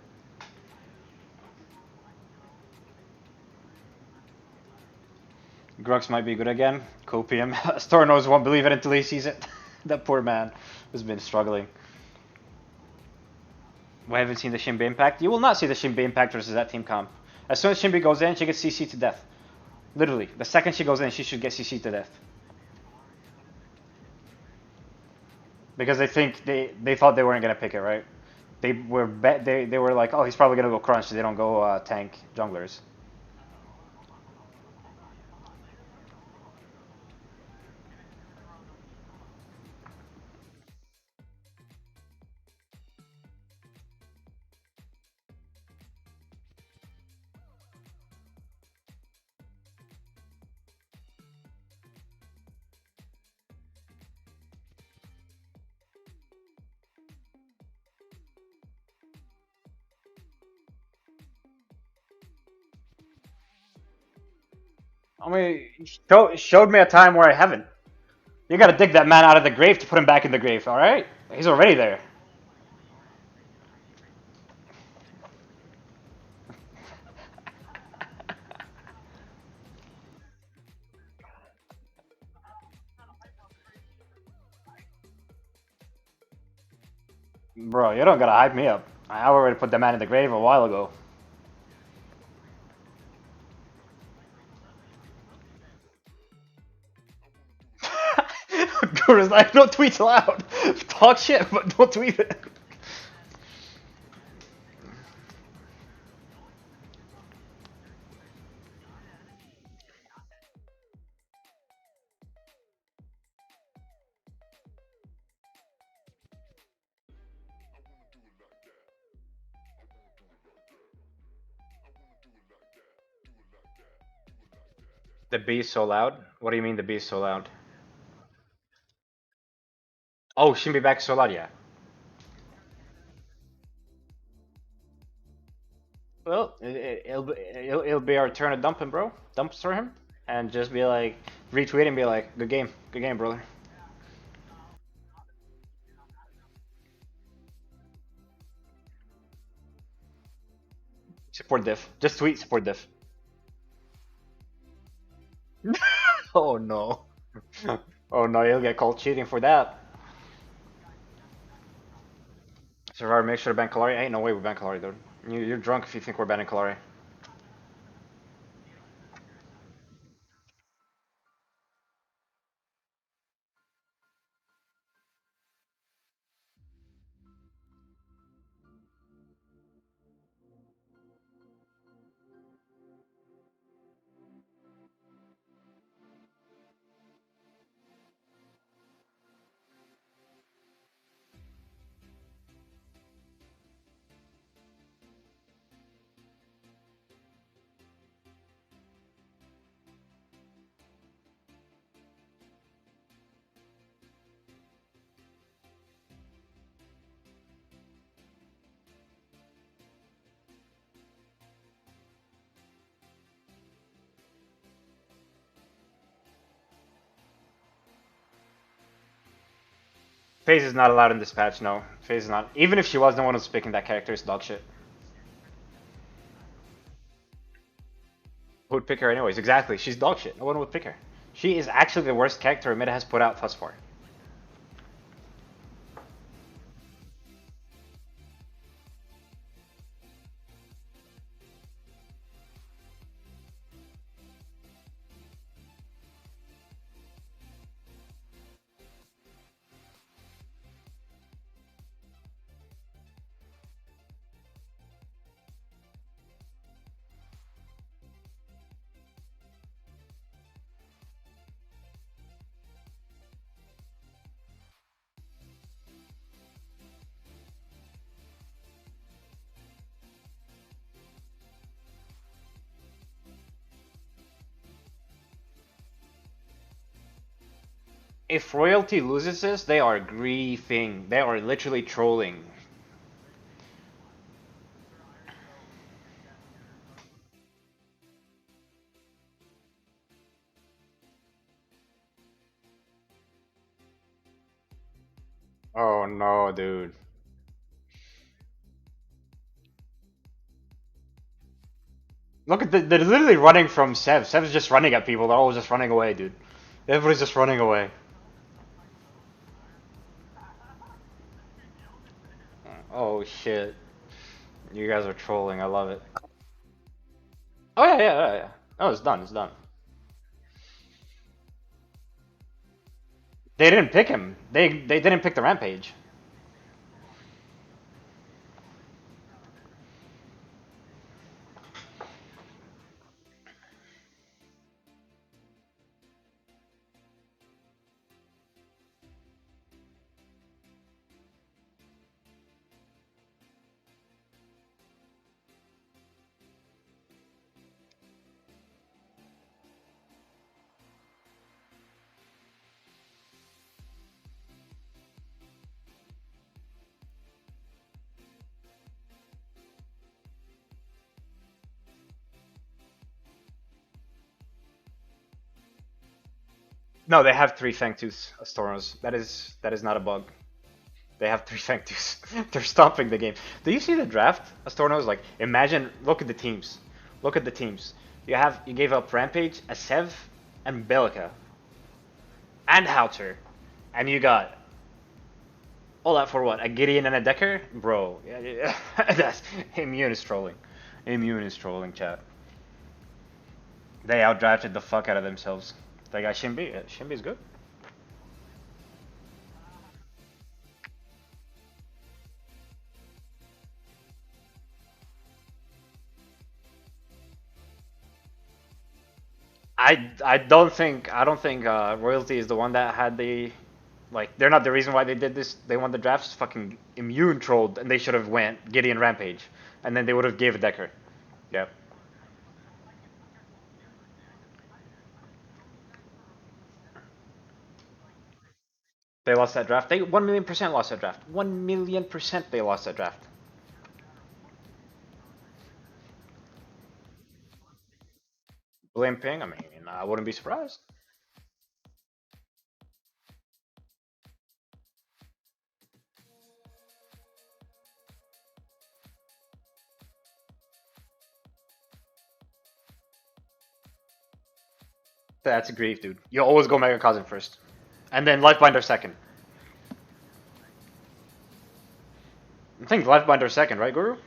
Grux might be good again. Copium. Stornos won't believe it until he sees it. That poor man has been struggling. We haven't seen the Shimbi impact. You will not see the Shimbi impact versus that team comp. As soon as Shimbi goes in, she gets CC to death. Literally, the second she goes in, she should get CC to death. Because they thought they weren't gonna pick it, right? They were like, oh, he's probably gonna go crunch. So they don't go tank junglers. I mean, showed me a time where I haven't. You gotta dig that man out of the grave to put him back in the grave, alright? He's already there. Bro, you don't gotta hype me up. I already put the man in the grave a while ago. Guru's like, no tweets allowed. Talk shit, but don't tweet it. The B is so loud? What do you mean the B is so loud? Oh, Shimbi back is so loud, yeah. Well, it'll be our turn to dump him, bro. Dumpster him, and just be like, retweet and be like, good game, brother. Support diff. Just tweet support diff. Oh no. Oh no, you'll get called cheating for that. Survivor, make sure to ban Kalari. Ain't no way we ban Kalari, dude. You're drunk if you think we're banning Kalari. FaZe is not allowed in this patch, no. FaZe is not. Even if she was, no one was picking that character. It's dog shit. Who would pick her anyways? Exactly. She's dog shit. No one would pick her. She is actually the worst character meta has put out thus far. If Royalty loses this, they are griefing. They are literally trolling. Oh no, dude. Look at they're literally running from Sev. Sev's just running at people. They're all just running away, dude. Everybody's just running away. Oh shit. You guys are trolling. I love it. Oh yeah. Oh, it's done. It's done. They didn't pick him. They didn't pick the rampage. No, they have 3 Fangtooth Astoros. That is not a bug. They have 3 Fangtooths. They're stomping the game. Do you see the draft, Astornos? Like, imagine, look at the teams. Look at the teams. You gave up Rampage, a Sev, and Bellica. And Houter. And you got all that for what? A Gideon and a Decker? Bro, that's Immune is trolling. Immune is trolling, chat. They outdrafted the fuck out of themselves. They got Shimby. Shimby's good. I don't think Royalty is the one that had the like they're not the reason why they did this. They won the drafts. Fucking Immune trolled, and they should have went Gideon Rampage, and then they would have gave a Decker. Yep. They lost that draft. They 1,000,000% lost that draft. 1,000,000% they lost that draft. Blimping. I mean, I wouldn't be surprised. That's a grief, dude. You always go Mega Cousin first, and then Lifebinder second. I think Lifebinder second, right, Guru?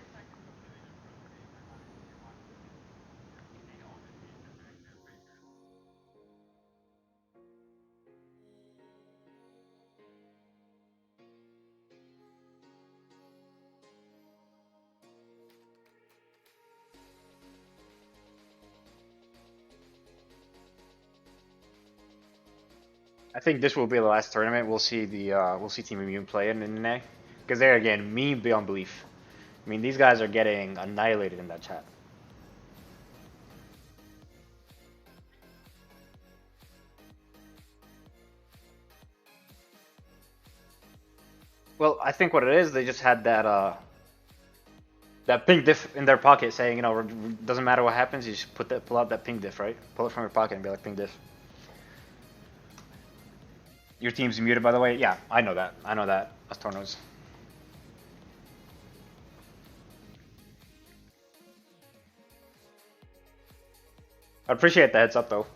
I think this will be the last tournament. We'll see Team Immune play in NA, because they're again meme beyond belief. I mean, these guys are getting annihilated in that chat. Well, I think what it is, they just had that pink diff in their pocket, saying, you know, doesn't matter what happens, you just pull out that pink diff, right? Pull it from your pocket and be like, pink diff. Your team's muted, by the way. Yeah, I know that. I know that. Astornos. I appreciate the heads up, though.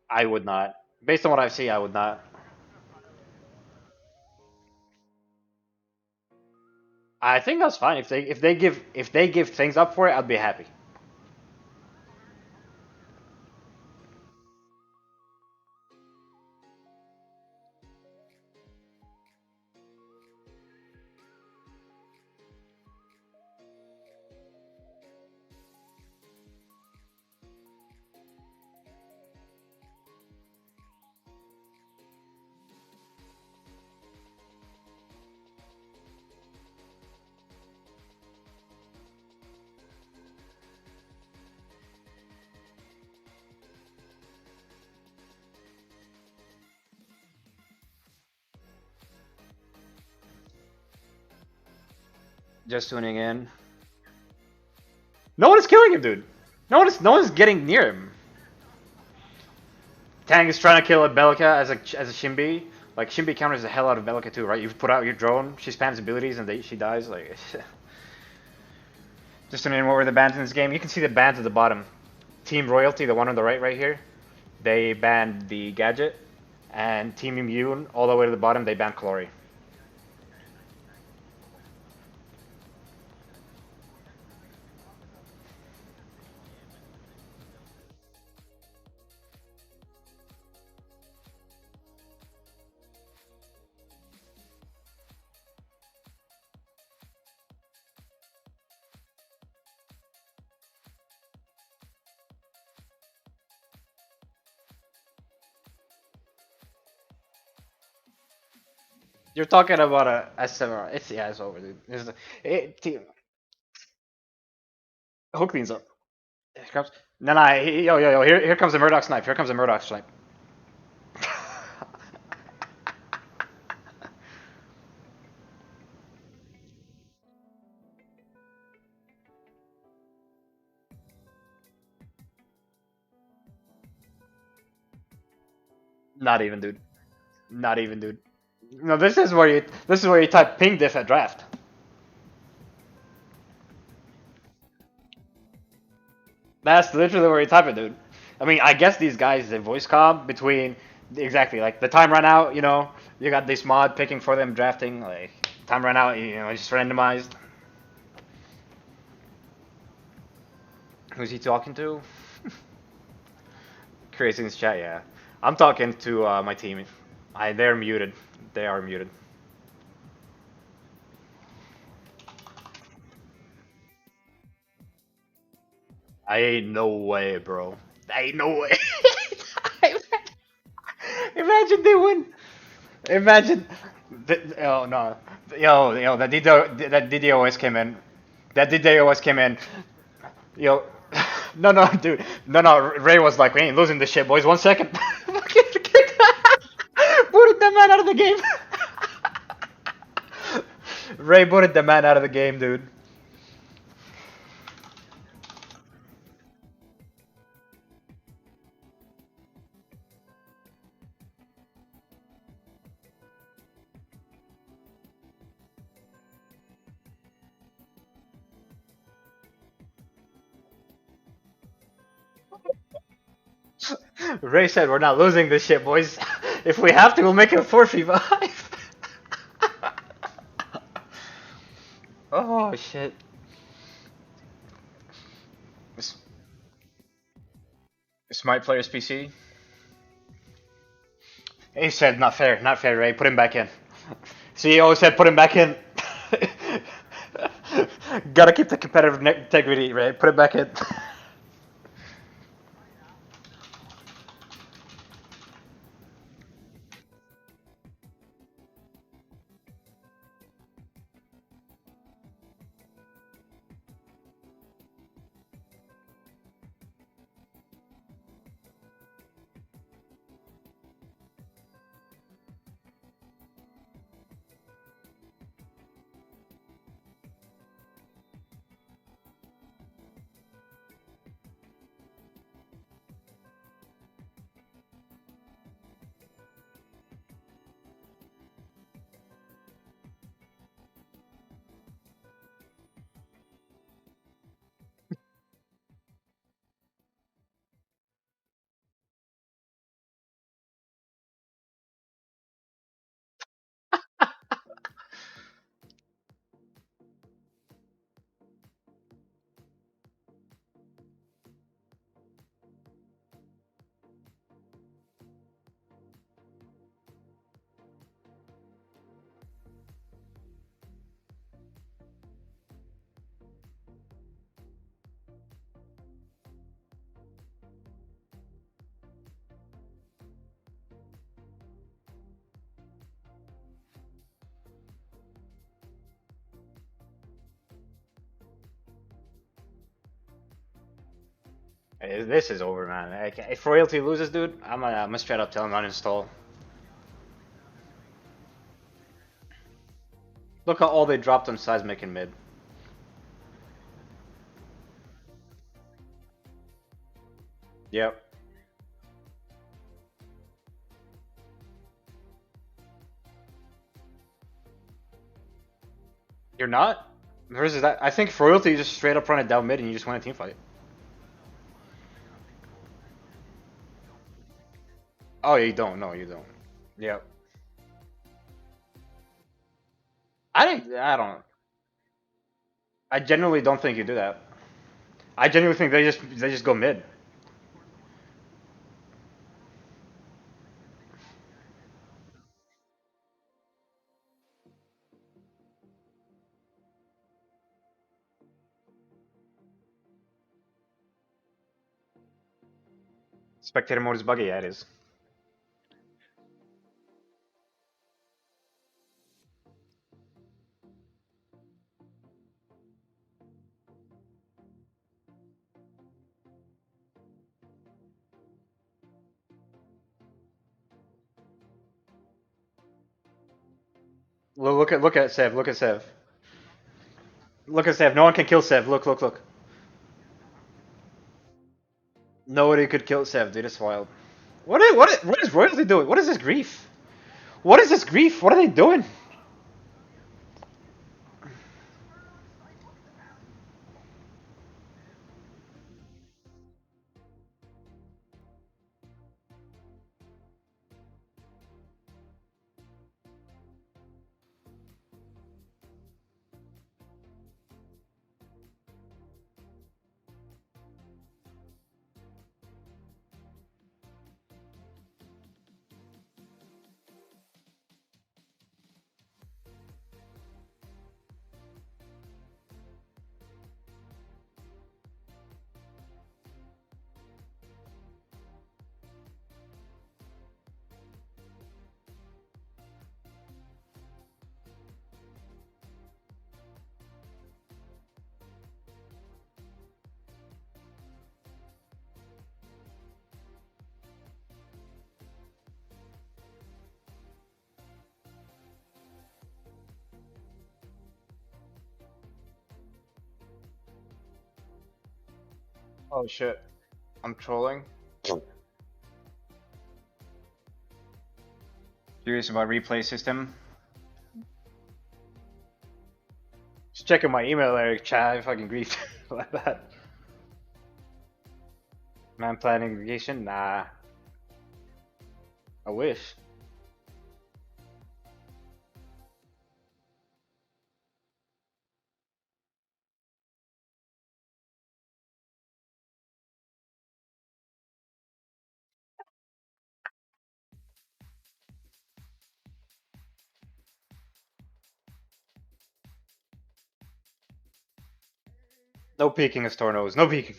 I would not. Based on what I've seen, I would not. I think that's fine. If they give things up for it, I'd be happy. Just tuning in. No one is killing him, dude. No one is getting near him. Tang is trying to kill a Belka as a Shimbi. Like Shimbi counters the hell out of Belka too, right? You put out your drone, she spams abilities, and she dies. Like, just tuning in. What were the bans in this game? You can see the bans at the bottom. Team Royalty, the one on the right here, they banned the gadget, and Team Immune, all the way to the bottom, they banned Clory. You're talking about a SMR. It's over, dude. Hook things up. Here comes. No, yo. Here comes a Murdoch snipe. Here comes a Murdoch snipe. Not even, dude. Not even, dude. No, this is where you type ping diff at draft. That's literally where you type it, dude. I mean, I guess these guys, the voice comm between exactly like the time ran out. You got this mod picking for them, drafting. Like time ran out. It's just randomized. Who's he talking to? Creating this chat, yeah. I'm talking to my team. They're muted. They are muted. I ain't no way, bro. Ain't no way. Imagine they win. Imagine. Oh no. Yo, that DDoS came in. That DDoS came in. Yo. No, dude. No. Ray was like, we ain't losing this shit, boys. 1 second. Booted the man out of the game. Ray booted the man out of the game, dude. Ray said, we're not losing this shit, boys. If we have to, we'll make it a 4v5. Oh, shit. Smart players PC. He said, not fair, Ray. Put him back in. CEO said, put him back in. Gotta keep the competitive integrity, Ray. Put him back in. This is over, man. If Royalty loses, dude, I'm gonna straight up tell him uninstall. Look at all they dropped on Seismic and mid. Yep. You're not? Versus that, I think for Royalty, you just straight up run it down mid and you just win a team fight. Oh, you don't. No, you don't. Yep. I don't. I genuinely don't think you do that. I genuinely think they just go mid. Spectator mode is buggy, yeah, it is. Look at Sev. Look at Sev. Look at Sev. No one can kill Sev. Look. Nobody could kill Sev, dude. It's wild. What is Royalty doing? What is this grief? What is this grief? What are they doing? Oh shit. I'm trolling. Curious about replay system. Just checking my email, Eric. Chat, I fucking griefed like that. Man planning vacation? Nah. I wish. No peeking as Tornos. No peeking.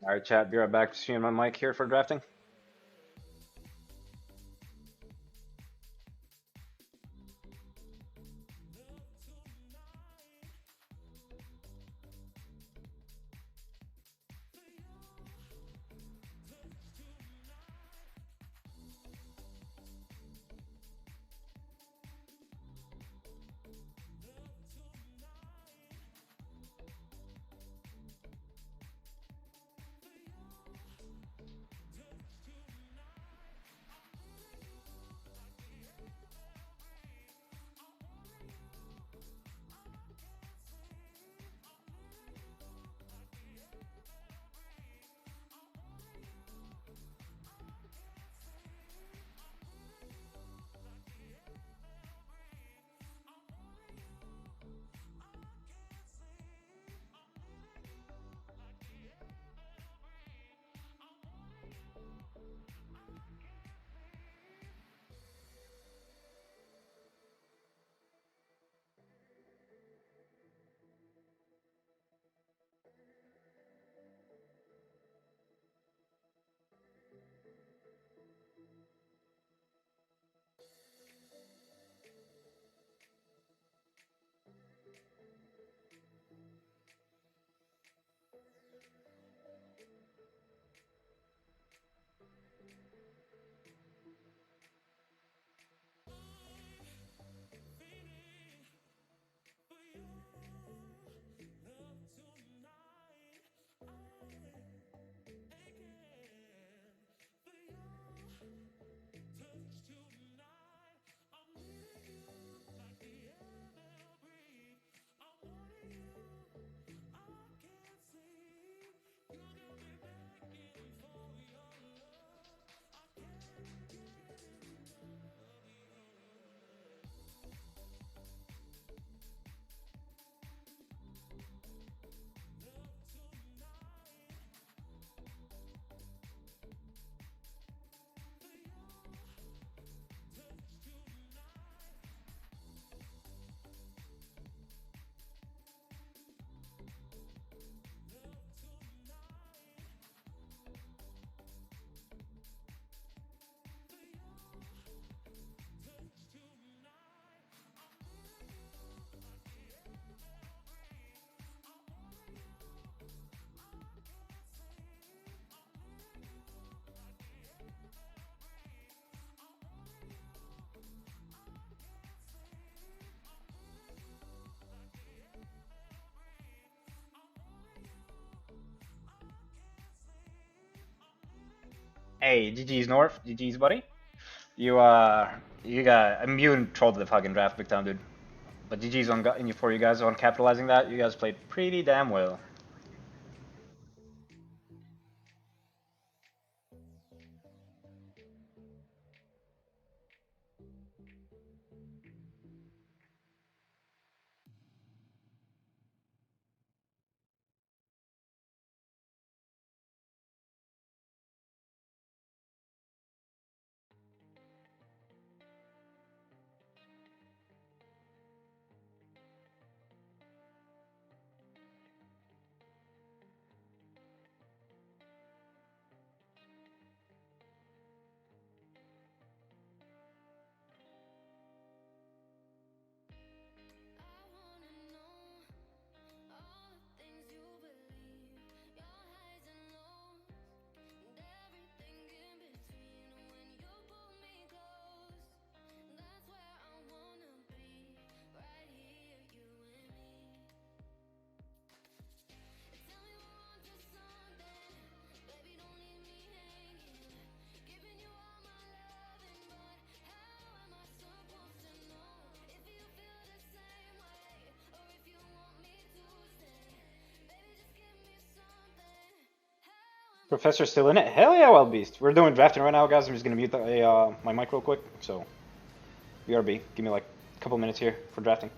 Alright, chat. Be right back. Streaming my mic here for drafting. Hey, GG's North, GG's buddy. You got immune trolled the fucking draft big time, dude. But GG's on for you guys on capitalizing that. You guys played pretty damn well. Professor still in it? Hell yeah, Wild Beast. We're doing drafting right now, guys. I'm just gonna mute my mic real quick. So, BRB, give me like a couple minutes here for drafting.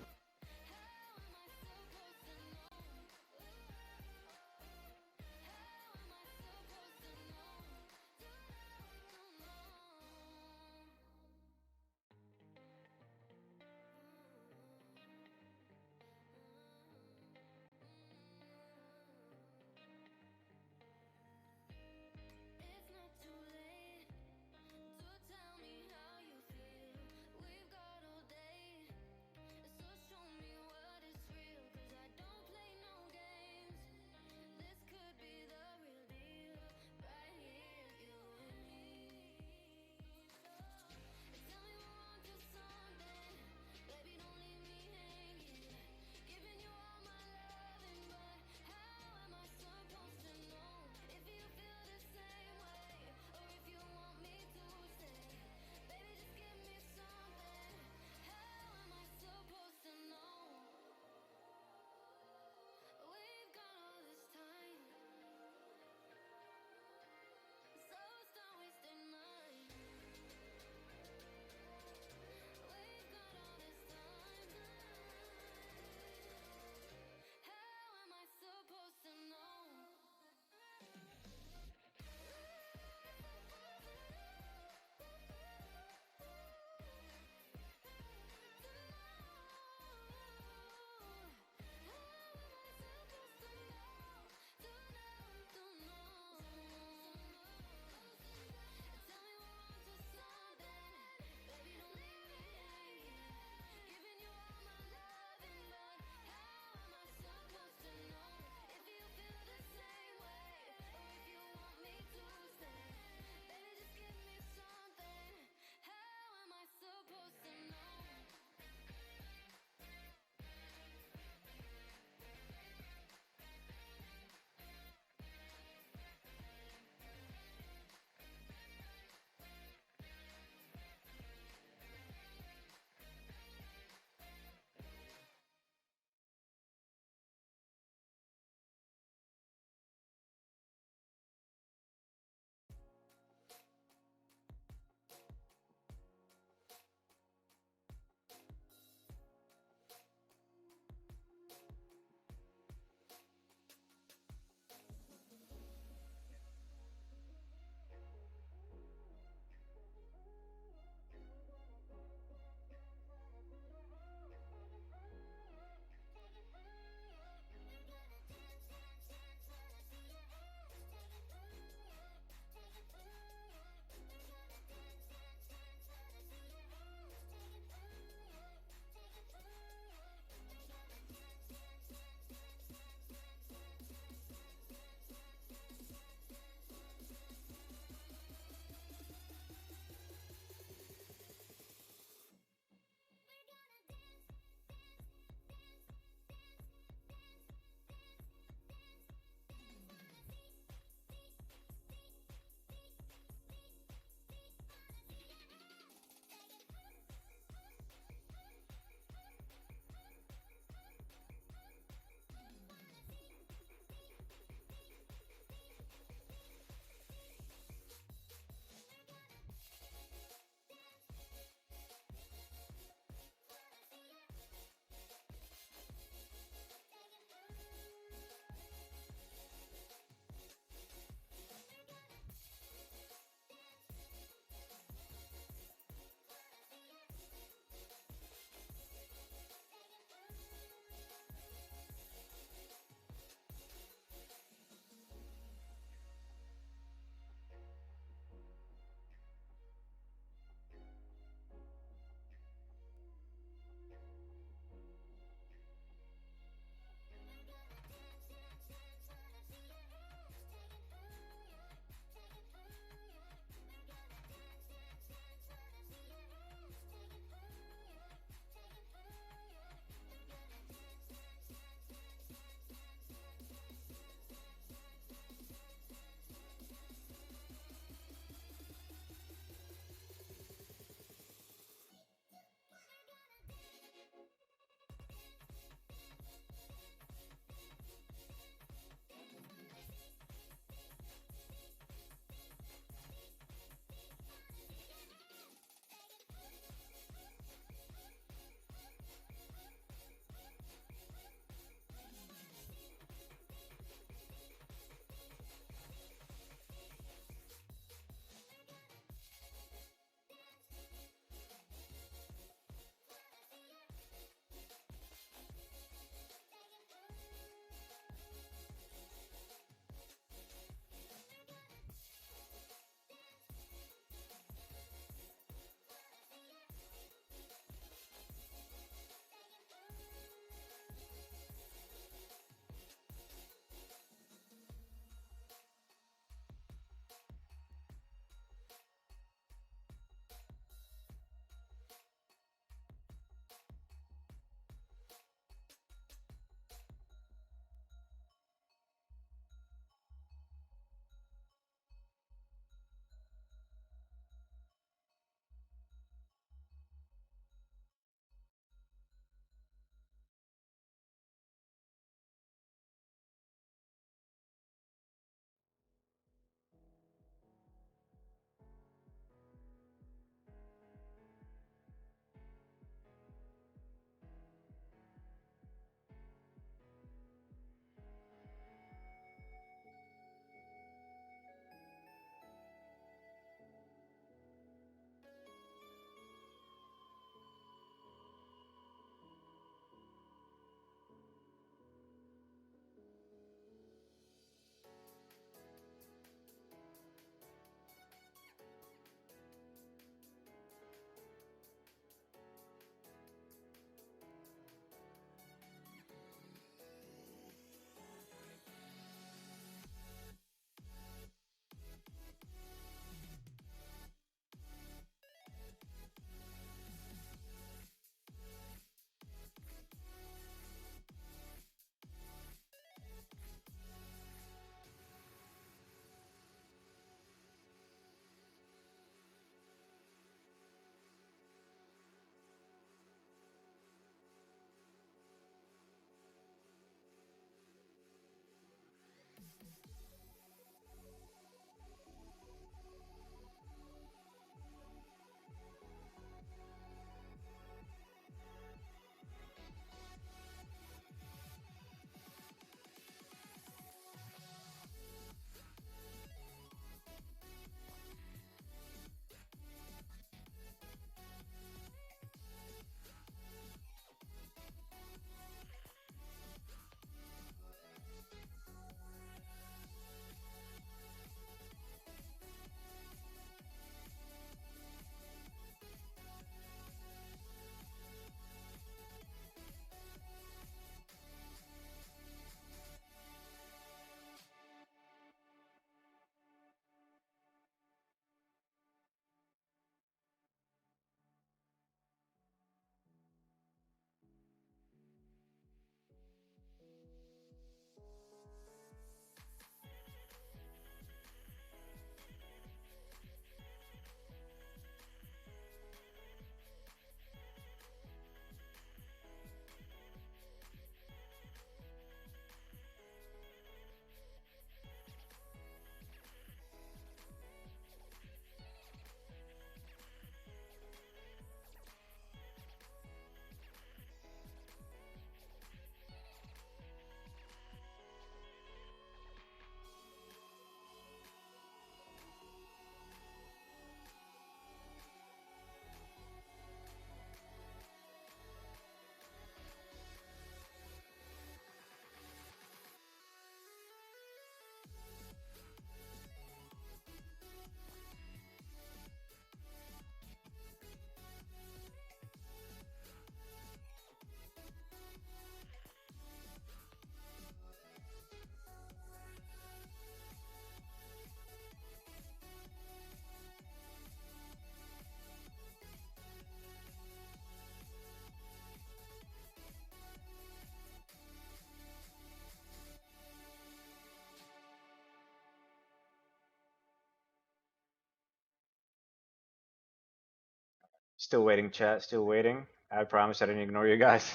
Still waiting, chat. Still waiting. I promise I didn't ignore you guys.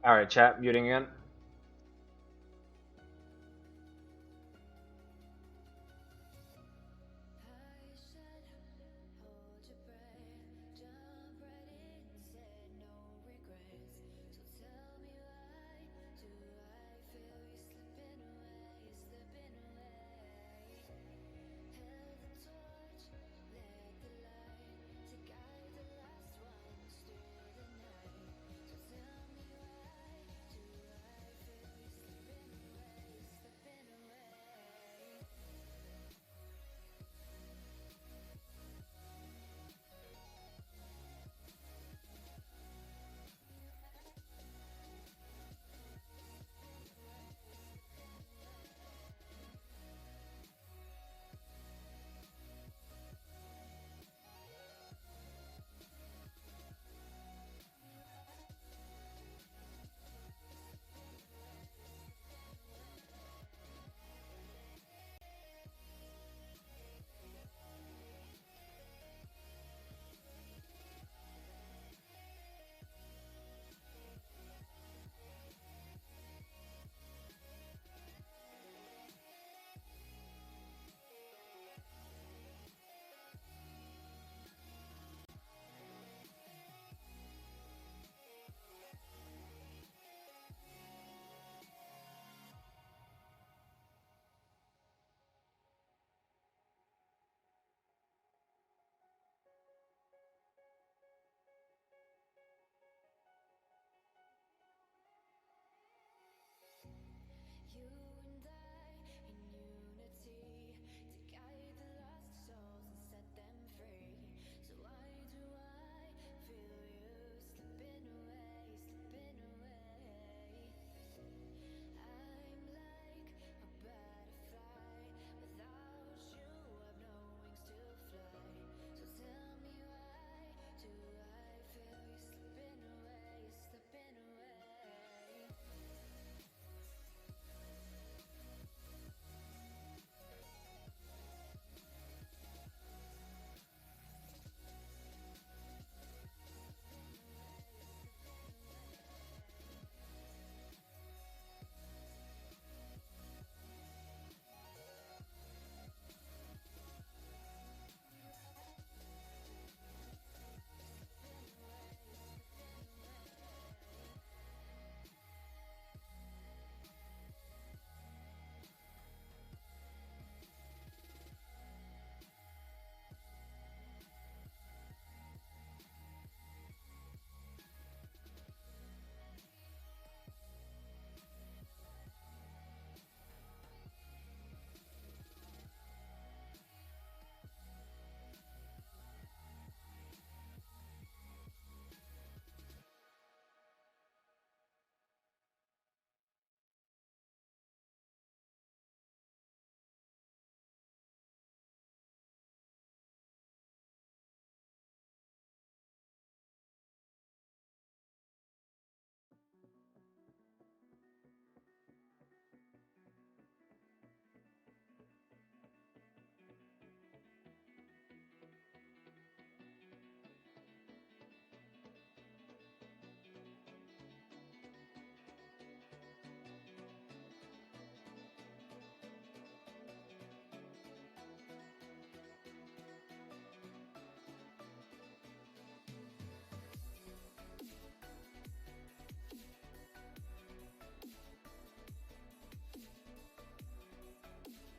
All right, chat. Muting again.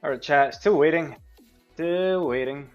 All right, chat. Still waiting. Still waiting.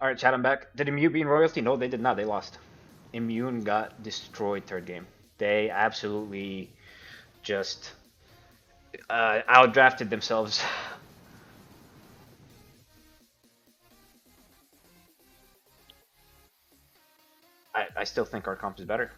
Alright, chat, I'm back. Did Immune beat Royalty? No, they did not. They lost. Immune got destroyed third game. They absolutely just outdrafted themselves. I still think our comp is better.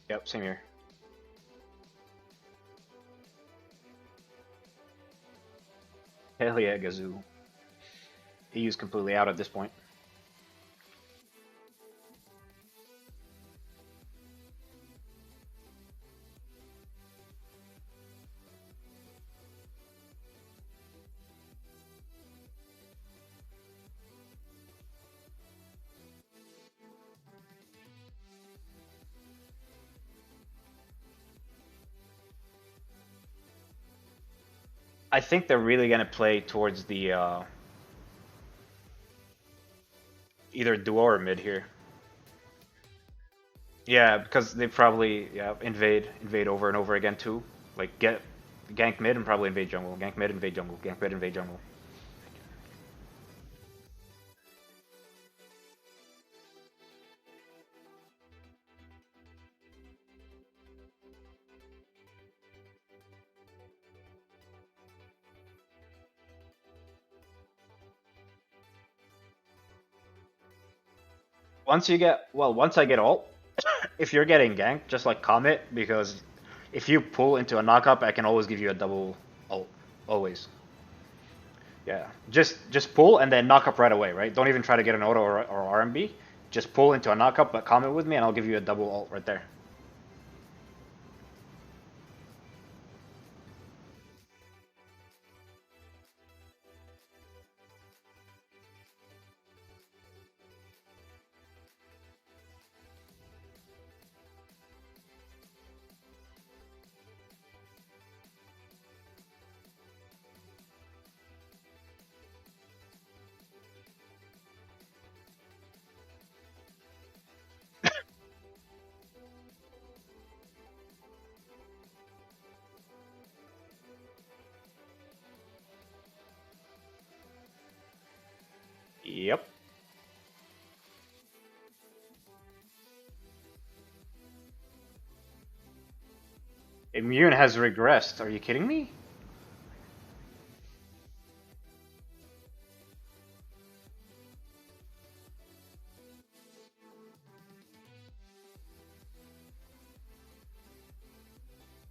Yep, same here. Hell yeah, Gazoo. EU's completely out at this point. I think they're really gonna play towards the either duo or mid here. Yeah, because they probably invade over and over again too. Like get gank mid and probably invade jungle. Gank mid, invade jungle. Gank mid, invade jungle. Once I get ult, if you're getting ganked, just like comment, because if you pull into a knockup, I can always give you a double ult. Always. Yeah. Just pull and then knock up right away, right? Don't even try to get an auto or RMB. Just pull into a knockup, but comment with me and I'll give you a double ult right there. Yep. Immune has regressed. Are you kidding me?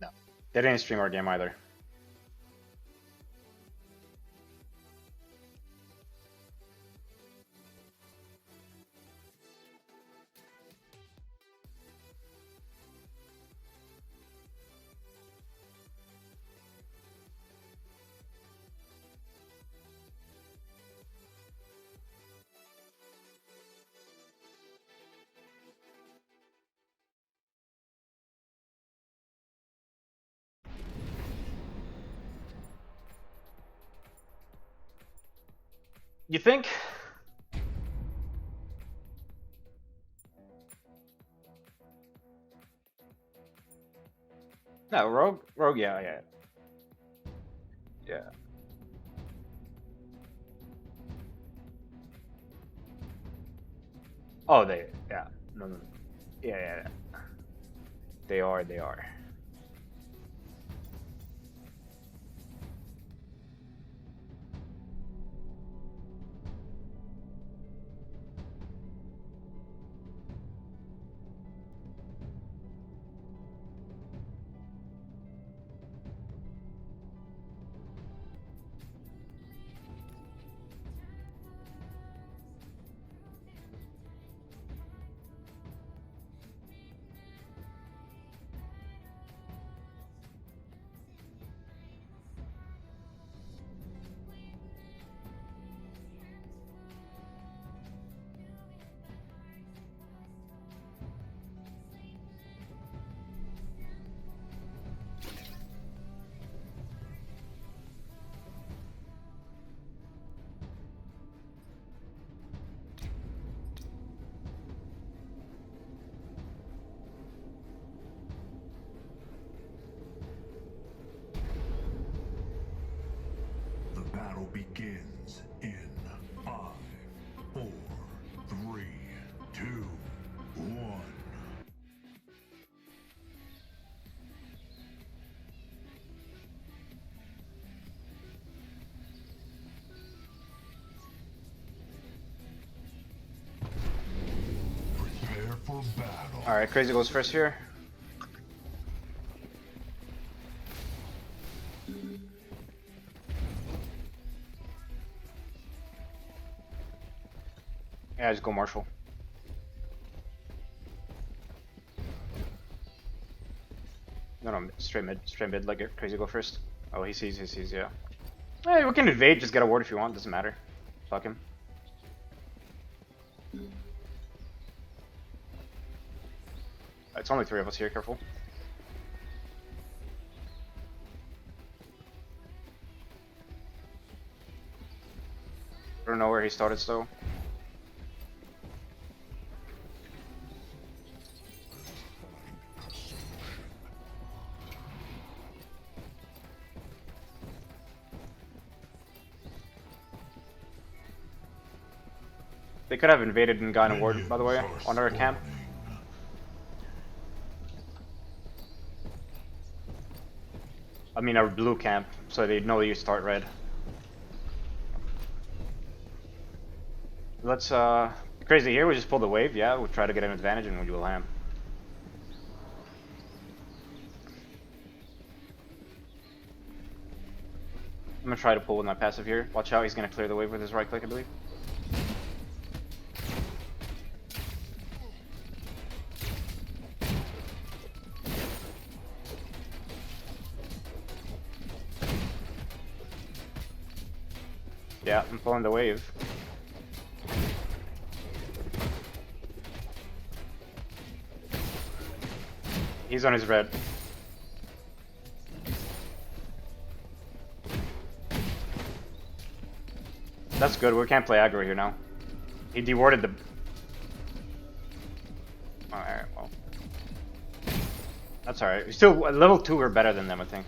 No. They didn't stream our game either. You think? No, Rogue, yeah. Yeah. Oh, yeah. No. Yeah. They are. The battle begins in 5, 4, 3, 2, 1. Prepare for battle. Alright, Crazy goes first here. Yeah, just go Marshall. No, straight mid, like it. Crazy go first. Oh, he sees, yeah. Hey, we can invade, just get a ward if you want, doesn't matter. Fuck him. It's only 3 of us here, careful. I don't know where he started still. They could have invaded and gotten a ward, by the way, on our camp. I mean, our blue camp, so they know you start red. Let's, Crazy here, we just pull the wave, yeah, we'll try to get an advantage and we'll do a lamb. I'm gonna try to pull with my passive here. Watch out, he's gonna clear the wave with his right click, I believe. Yeah, I'm pulling the wave. He's on his red. That's good, we can't play aggro here now. He dewarded the... Alright, well. That's alright. Still, at level 2 we're better than them, I think.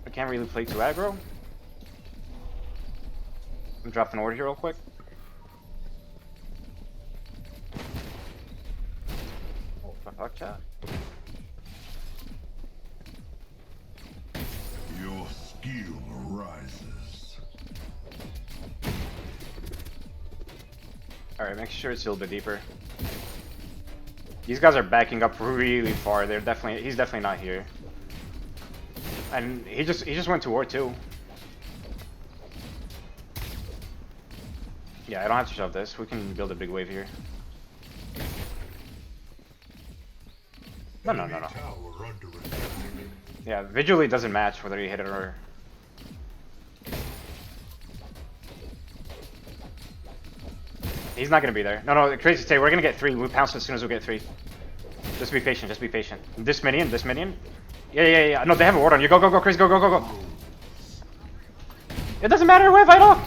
I can't really play too aggro. I'm dropping an order here real quick. Oh, fuck chat. Your skill rises. Alright, make sure it's a little bit deeper. These guys are backing up really far. He's definitely not here. And he just went to war too. Yeah, I don't have to shove this. We can build a big wave here. No. Yeah, visually doesn't match whether you hit it or... He's not gonna be there. No, Crazy stay. We're gonna get 3. We pounce as soon as we get 3. Just be patient, This minion. Yeah. No, they have a ward on you. Go, Crazy, go. It doesn't matter, we have Vital!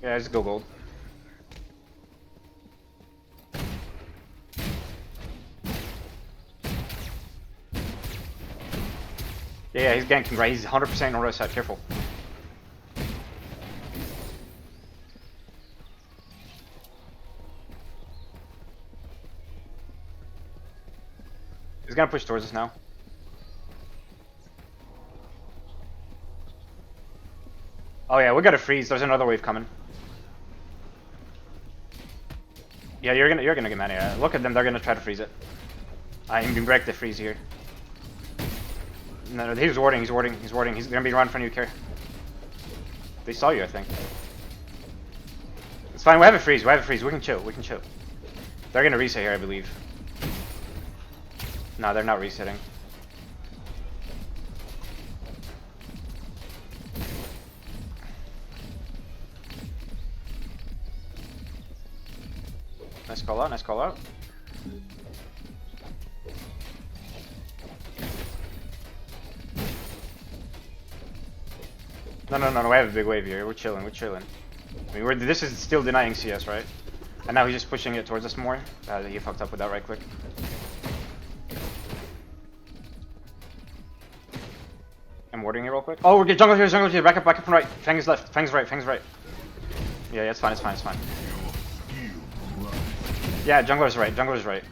Yeah, just go gold. Yeah, he's ganking right. He's 100% on the right side. Careful. He's gonna push towards us now. Oh yeah, we gotta freeze. There's another wave coming. Yeah, you're gonna get mad. Yeah, look at them. They're gonna try to freeze it. You can break the freeze here. No, he's warding. He's warding. He's warding. He's gonna be right in front of you, Care. They saw you, I think. It's fine. We have a freeze. We have a freeze. We can chill. We can chill. They're gonna reset here, I believe. No, they're not resetting. Nice call out. Nice call out. No, we have a big wave here. We're chilling, we're chilling. I mean, this is still denying CS, right? And now he's just pushing it towards us more. He fucked up with that right click. I'm warding here real quick. Oh, we're getting jungle here, jungle here. Back up from right. Fang is left, Fang's right, Fang's right. Yeah, it's fine, it's fine, it's fine. Yeah, jungler's right, jungler's right.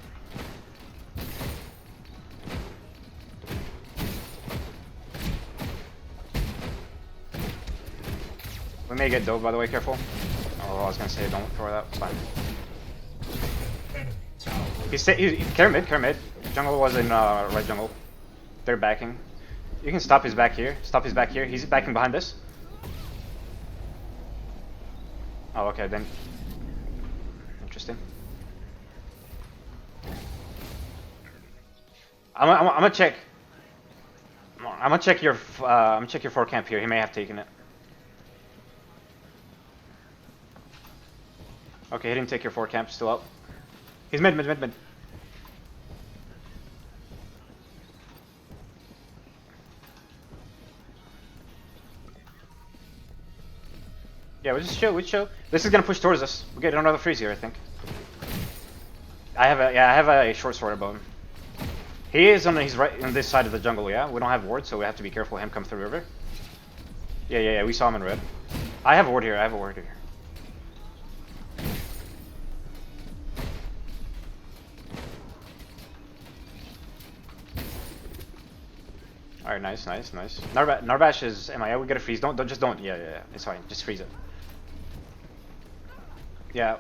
We may get dove, by the way, careful. Oh, I was gonna say don't throw that, it's fine. Care mid. Jungle was in right jungle. They're backing. You can stop his back here. Stop his back here. He's backing behind this. Oh, okay, then. Interesting. I'm gonna check. I'm gonna check your 4 camp here. He may have taken it. Okay, he didn't take your 4 camp. Still up. He's mid. Yeah, we just chill. This is gonna push towards us. We get another freeze here, I think. I have a short sword above him. He is he's right on this side of the jungle, yeah? We don't have ward, so we have to be careful of him come through river. Yeah, we saw him in red. I have a ward here, Alright, nice. Narbash is MIA, we gotta freeze. Don't. Yeah, it's fine, just freeze it. Yeah.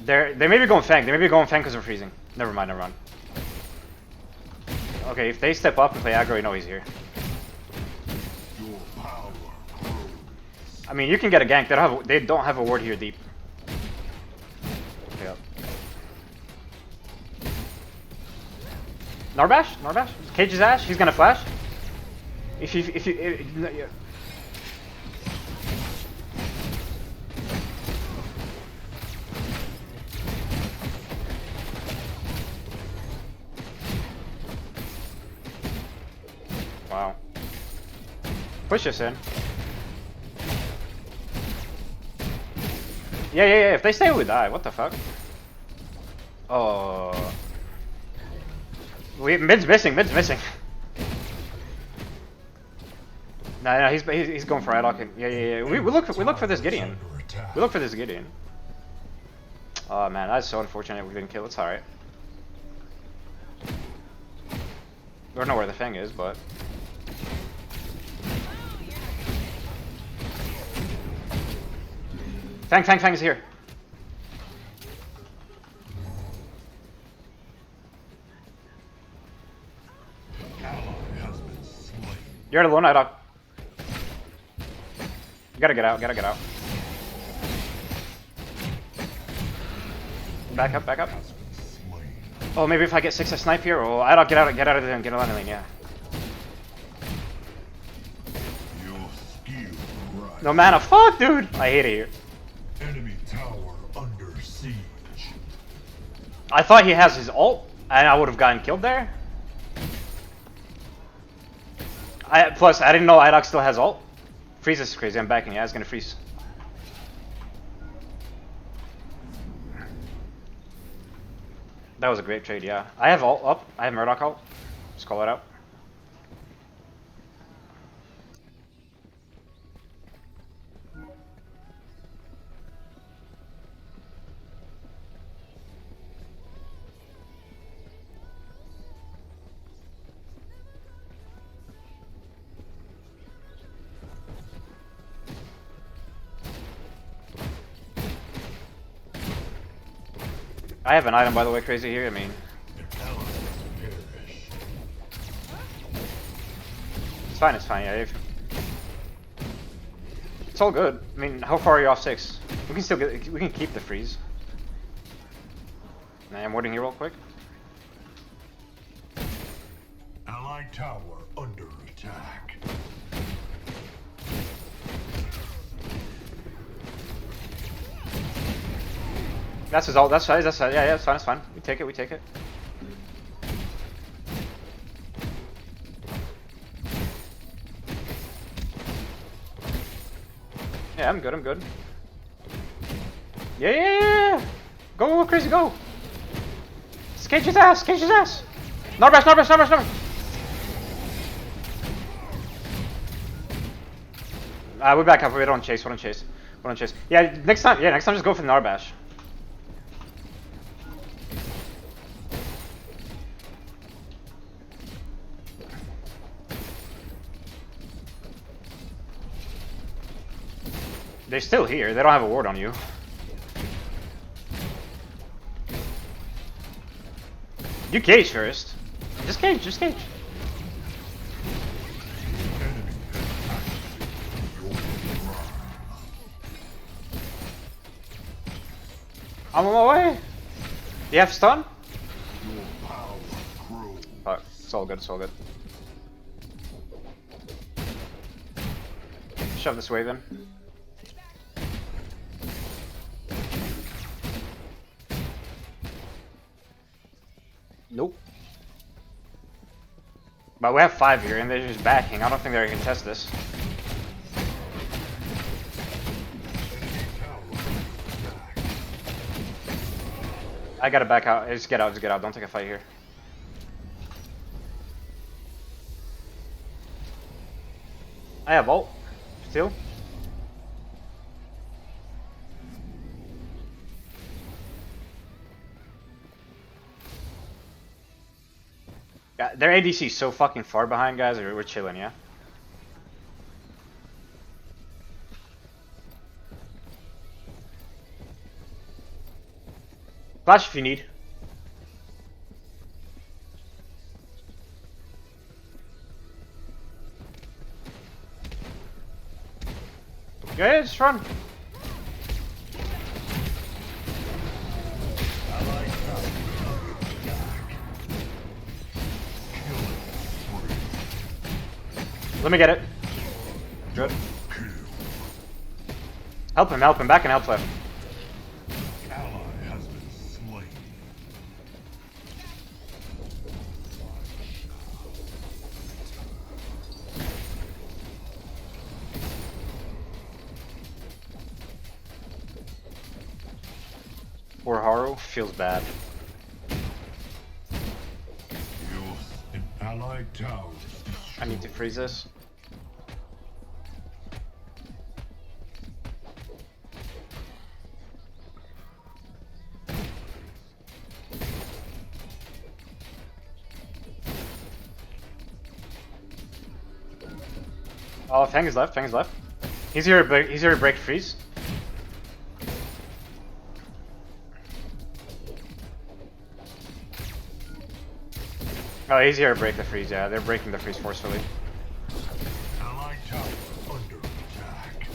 They may be going Fang, because we're freezing. Never mind. Okay, if they step up and play aggro, you know he's here. I mean, you can get a gank. They don't have a ward here deep. Yep. Narbash? Cage his ash. He's gonna flash. If you yeah. Wow. Push us in. Yeah. If they stay, we die. What the fuck? Oh. Mid's missing. No, he's going for Idok. Yeah. We look for this Gideon. Oh man, that's so unfortunate we didn't kill. It's alright. We don't know where the Fang is, but. Fang is here. You're alone, Idok. Gotta get out. Back up. Oh, maybe if I get 6 a snipe here, or I don't get out of there and get out of the lane, yeah. No mana, fuck, dude! I hate it here. Enemy tower under siege. I thought he has his ult. And I would have gotten killed there. Plus, I didn't know IDOC still has ult. Freeze is crazy. I'm backing. Yeah, it's gonna freeze. That was a great trade, yeah. I have ult up. I have Murdoch ult. Just call it out. I have an item, by the way, crazy here. I mean, it's fine. It's fine. Yeah, it's all good. I mean, how far are you off 6? We can still get. We can keep the freeze. I'm warding here real quick. Allied tower under attack. That's his ult. That's fine. That's fine. Yeah, it's fine. It's fine. We take it. We take it. Yeah, I'm good. I'm good. Yeah. Go, crazy, go. Cage his ass. Cage his ass. Narbash. We back up. We don't chase. We don't chase. Yeah, next time just go for the Narbash. They're still here. They don't have a ward on you. You cage first. Just cage. I'm on my way. You have stun? Fuck. It's all good. Shove this wave in. Nope. But we have 5 here, and they're just backing. I don't think they're gonna contest this. I gotta back out. Just get out. Don't take a fight here. I have ult. Still. Yeah, their ADC is so fucking far behind, guys. We're chilling, yeah? Flash if you need. Yeah, just run. Let me get it. Good. Help him, back and help left. Ally has been slain. Poor Haru feels bad. An allied tower. I need to freeze this. Oh, Fang is left. He's here to break freeze. Oh, he's here to break the freeze, yeah. They're breaking the freeze forcefully. Allied tower under attack.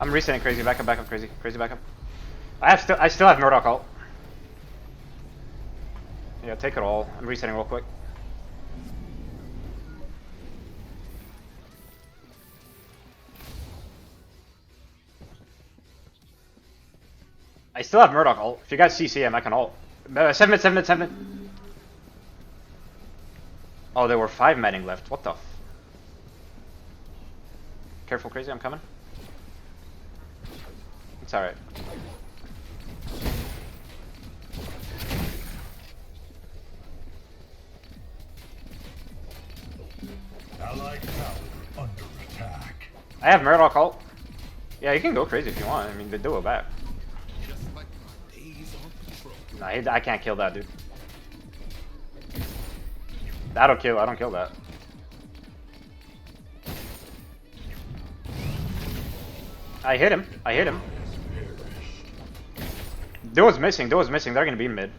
I'm resetting crazy. Back up, crazy. Crazy back up. I still have Murdoch ult. Yeah, take it all. I'm resetting real quick. I still have Murdoch ult. If you guys CCM, I can ult. 7 mid, 7 mid, 7 mid. Oh, there were 5 medding left. What the f... Careful, crazy, I'm coming. It's alright. Allied tower under attack. I have Murdoch ult. Yeah, you can go crazy if you want. I mean, they do it back. Nah, I can't kill that dude. I don't kill that. I hit him. Duo's missing. They're gonna be mid.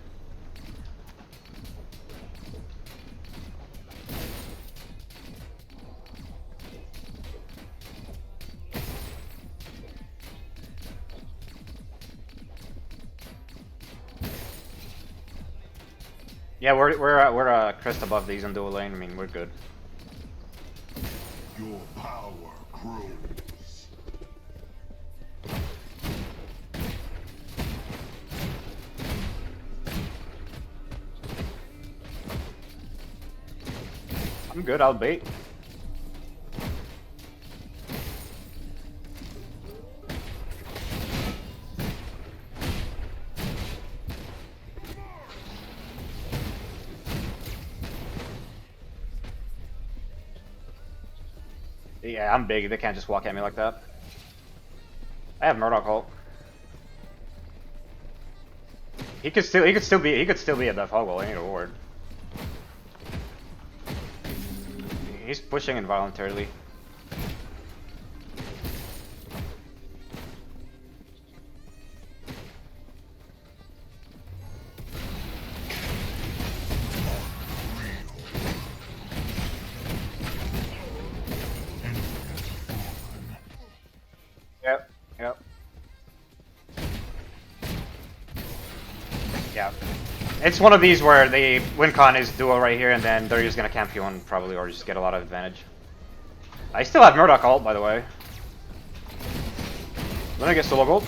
Yeah, we're a crest above these in dual lane. I mean, we're good. Your power grows. I'm good. I'll bait. Yeah, I'm big. They can't just walk at me like that. I have Murdoch ult. He could still be at that hog wall. I need a ward. He's pushing involuntarily. Yep. Yeah. It's one of these where the win con is duo right here, and then they're just gonna camp you on probably, or just get a lot of advantage. I still have Murdoch ult, by the way. Let me get solo gold.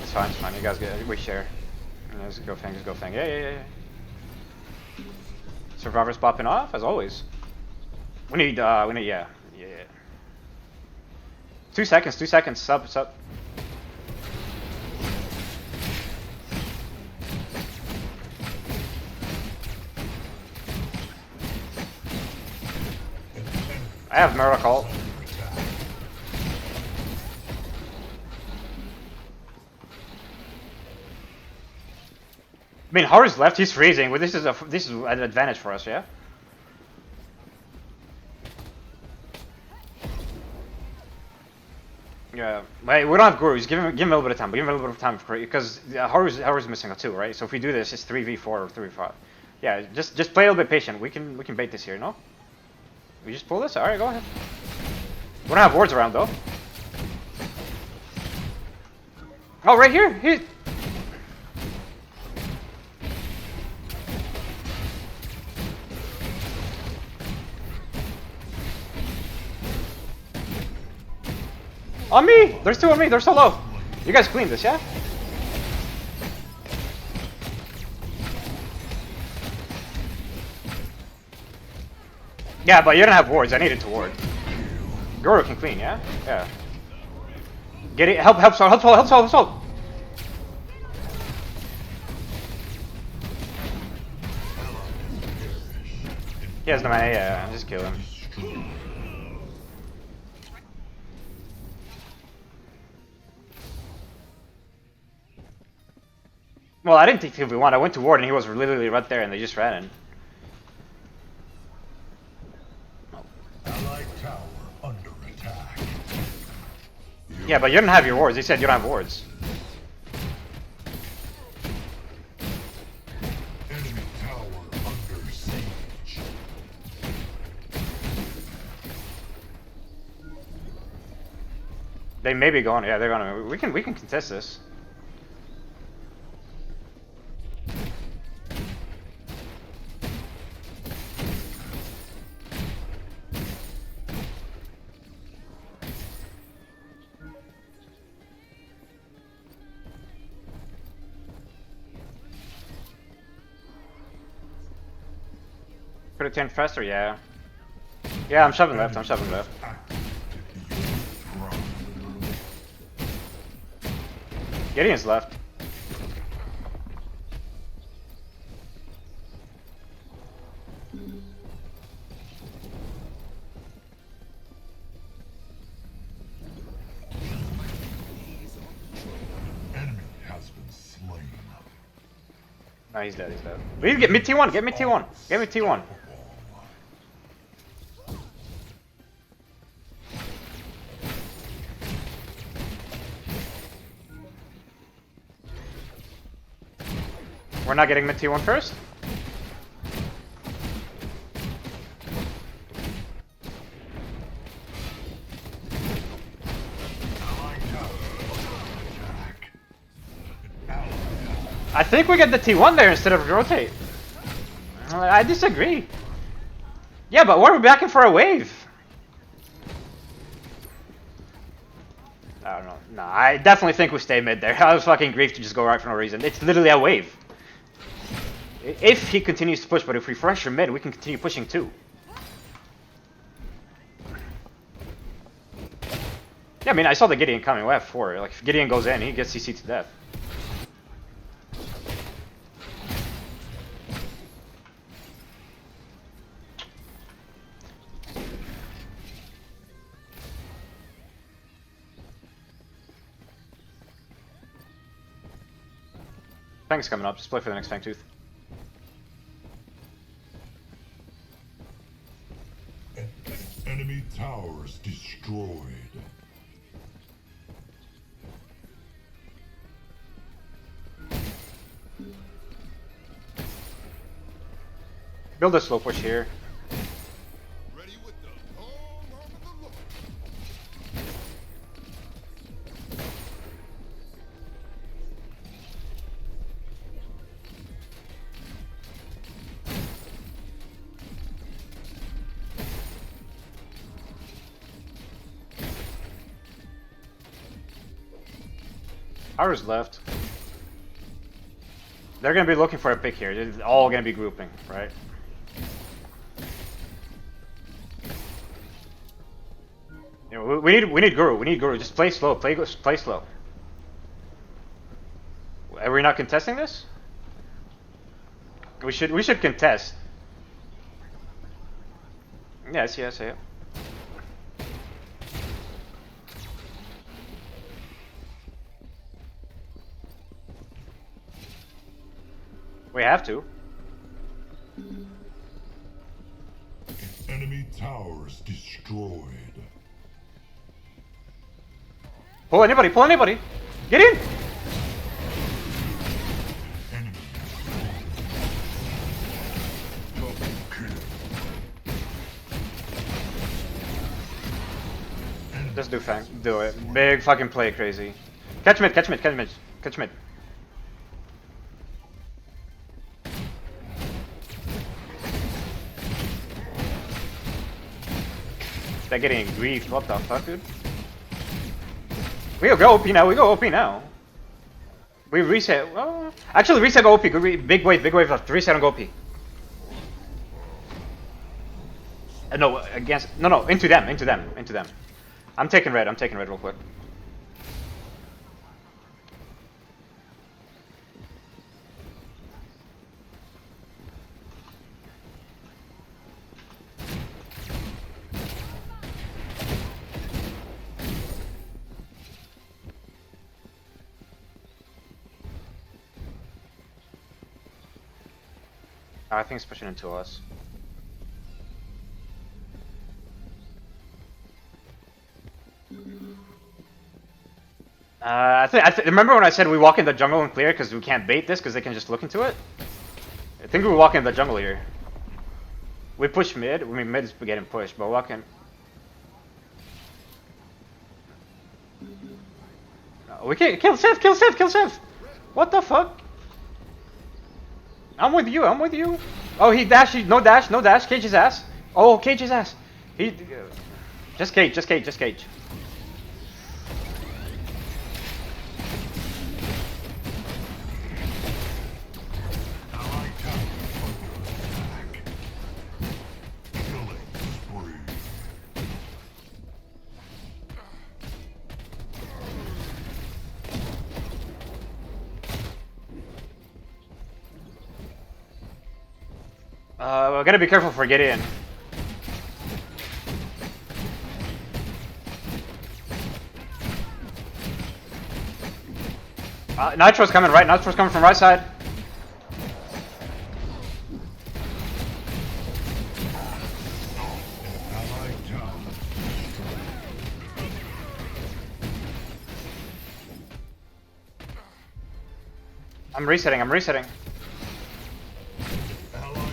It's fine. You guys get, we share. Just go Fang. Yeah. Survivor's popping off as always. We need yeah. 2 seconds. Sub. I have Murdoch ult. I mean, Haru's left. He's freezing. Well, this is an advantage for us, yeah. Yeah, wait, we don't have gurus. Give him a little bit of time. Give him a little bit of time because Haru's missing a 2, right? So if we do this, it's 3v4 or 3v5. Yeah, just play a little bit patient. We can bait this here, no? We just pull this. All right, go ahead. We don't have wards around though. Oh, right here. On me! There's 2 on me, they're so low. You guys clean this, yeah? Yeah, but you don't have wards, I needed to ward. Goro can clean, yeah? Yeah. Get it, help. He has no mana, yeah, just kill him. Well, I didn't take 2v1. I went to ward and he was literally right there and they just ran in. Allied tower under attack. Yeah, but you don't have your wards. They said you don't have wards. Enemy tower under siege. They may be going. Yeah, they're going. We can contest this. Could have turned faster, yeah. Yeah, I'm shoving left, I'm shoving left. Gideon's left. Enemy has been slain. No, he's dead, he's dead. We need to get mid T1, get mid T1. Get mid T1. We're not getting mid T1 first? I think we get the T1 there instead of rotate. I disagree. Yeah, but we're backing for a wave. I don't know. No, I definitely think we stay mid there. I was fucking grief to just go right for no reason. It's literally a wave. If he continues to push, but if we pressure mid, we can continue pushing too. Yeah, I mean, I saw the Gideon coming. We have 4. Like, if Gideon goes in, he gets CC to death. Fang's coming up. Just play for the next Fang Tooth. Enemy towers destroyed. Build a slow push here. Ready with the whole arm of the Lord. Ours left. They're gonna be looking for a pick here. They're all gonna be grouping, right? You know, we need Guru. We need Guru. Just play slow. Play slow. Are we not contesting this? We should contest. Yes, yes, yeah. We have to. Enemy towers destroyed. Pull anybody, pull anybody. Get in! Enemy. Double kill. Just do Fang. Do it. Big fucking play, crazy. Catch mid, catch mid, catch mid, catch mid. They're getting griefed. What the fuck, dude? We go OP now. We go OP now. We reset. Well, actually, reset go OP. Big wave left. Reset and go OP. No, against. No, into them. I'm taking red real quick. I think it's pushing into us. Remember when I said we walk in the jungle and clear because we can't bait this because they can just look into it? I think we walk in the jungle here. We push mid. I mean, mid is getting pushed, but walk in. No, we can't kill Seth. What the fuck? I'm with you. Oh, he dashed. No dash. Cage his ass. Oh, cage his ass. He just cage. We gotta be careful for Gideon. Nitro's coming right. Nitro's coming from right side. Allied tower. I'm resetting. I'm resetting. Allied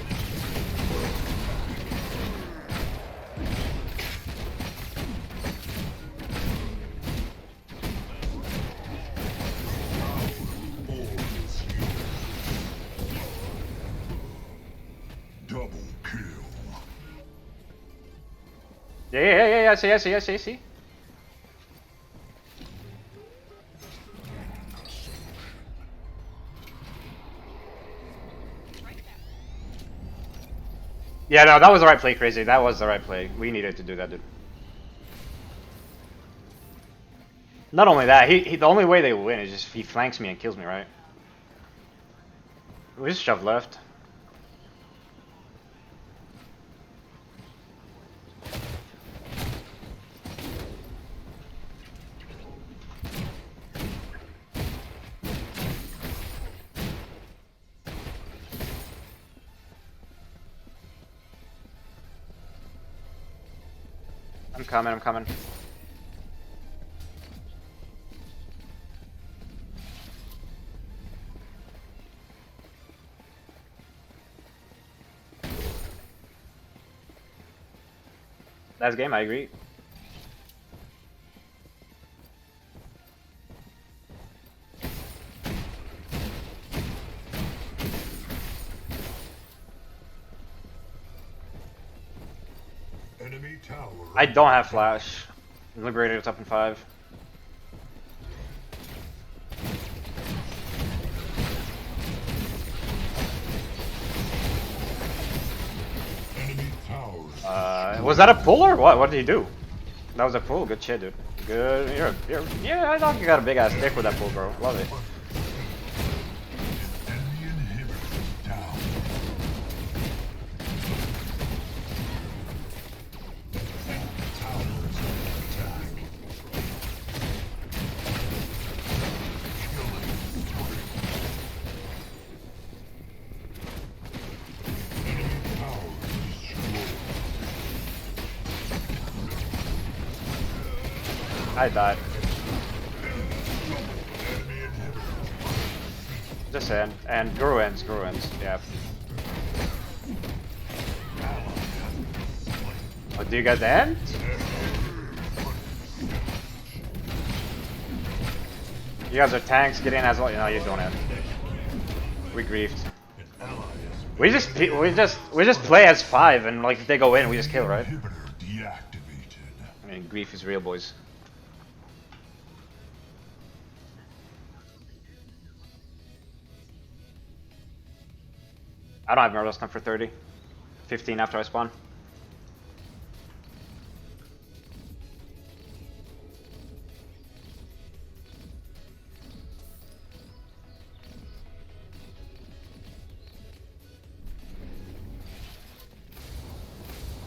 double kill. Yeah. I see. Yeah, no, that was the right play, Crazy. That was the right play. We needed to do that, dude. Not only that, the only way they win is just if he flanks me and kills me, right? We just shove left. I'm coming. Last game, I agree. Enemy tower. I don't have flash. Liberator's up in 5. Enemy towers. Was that a pull or what? What did he do? That was a pull. Good shit, dude. Good. Yeah, I thought you got a big ass dick with that pull, bro. Love it. Enemy inhibitor down. Towers under attack. Killing spree. Enemy towers destroyed. I died. Enemy inhibitor. Just saying. And Gruens. Yeah. Oh, do you guys end? You guys are tanks. Get in as well. No, you don't end. We griefed. We just play as 5, and like if they go in, we just kill, right? Inhibitor deactivated. I mean, grief is real, boys. I don't have Murderous Time for 30. 15 after I spawn.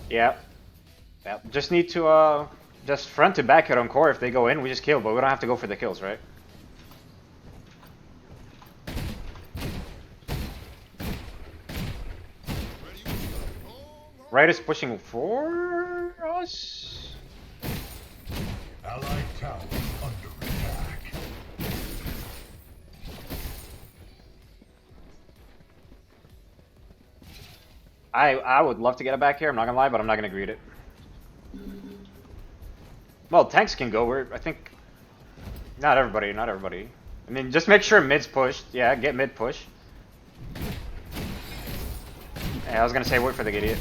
Yeah. Just need to just front to back it on core. If they go in, we just kill, but we don't have to go for the kills, right? Right is pushing for us. Allied tower under attack. I would love to get it back here. I'm not gonna lie, but I'm not gonna greet it. Well, tanks can go. I think not everybody. I mean, just make sure mid's pushed. Yeah, get mid push. Yeah, I was gonna say wait for the idiot.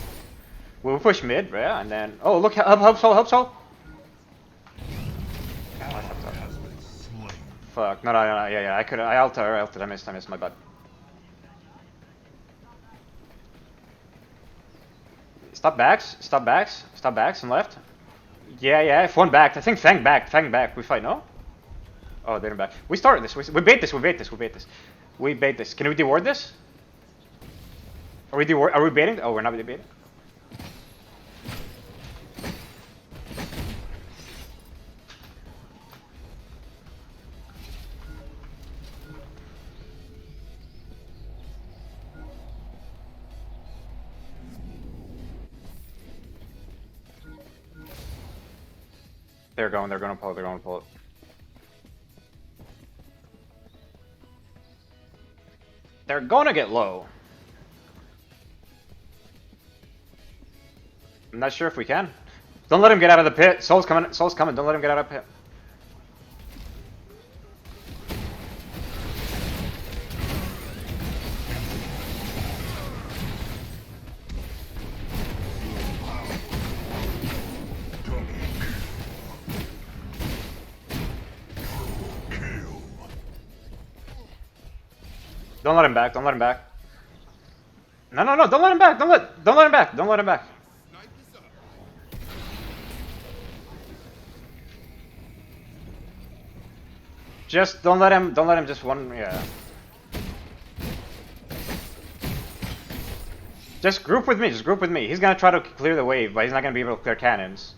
We'll push mid, yeah, and then look, help so. Has been slain. Fuck, no, yeah, I ulted, I missed, my bad. Stop backs, and left. Yeah, if one backed, I think Fang back, we fight, no? Oh, they didn't back. We started this, we bait this. Can we deward this? Are we baiting? Oh, we're not baiting. They're gonna pull it. They're gonna get low. I'm not sure if we can. Don't let him get out of the pit. Soul's coming. Don't let him get out of the pit. Don't let him back. Don't let him back. No. Don't let him back. Don't let him back. Don't let him back. Just don't let him just one, yeah. Just group with me. He's gonna try to clear the wave, but he's not gonna be able to clear cannons.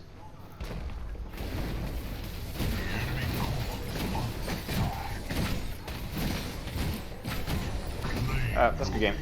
That's a good game.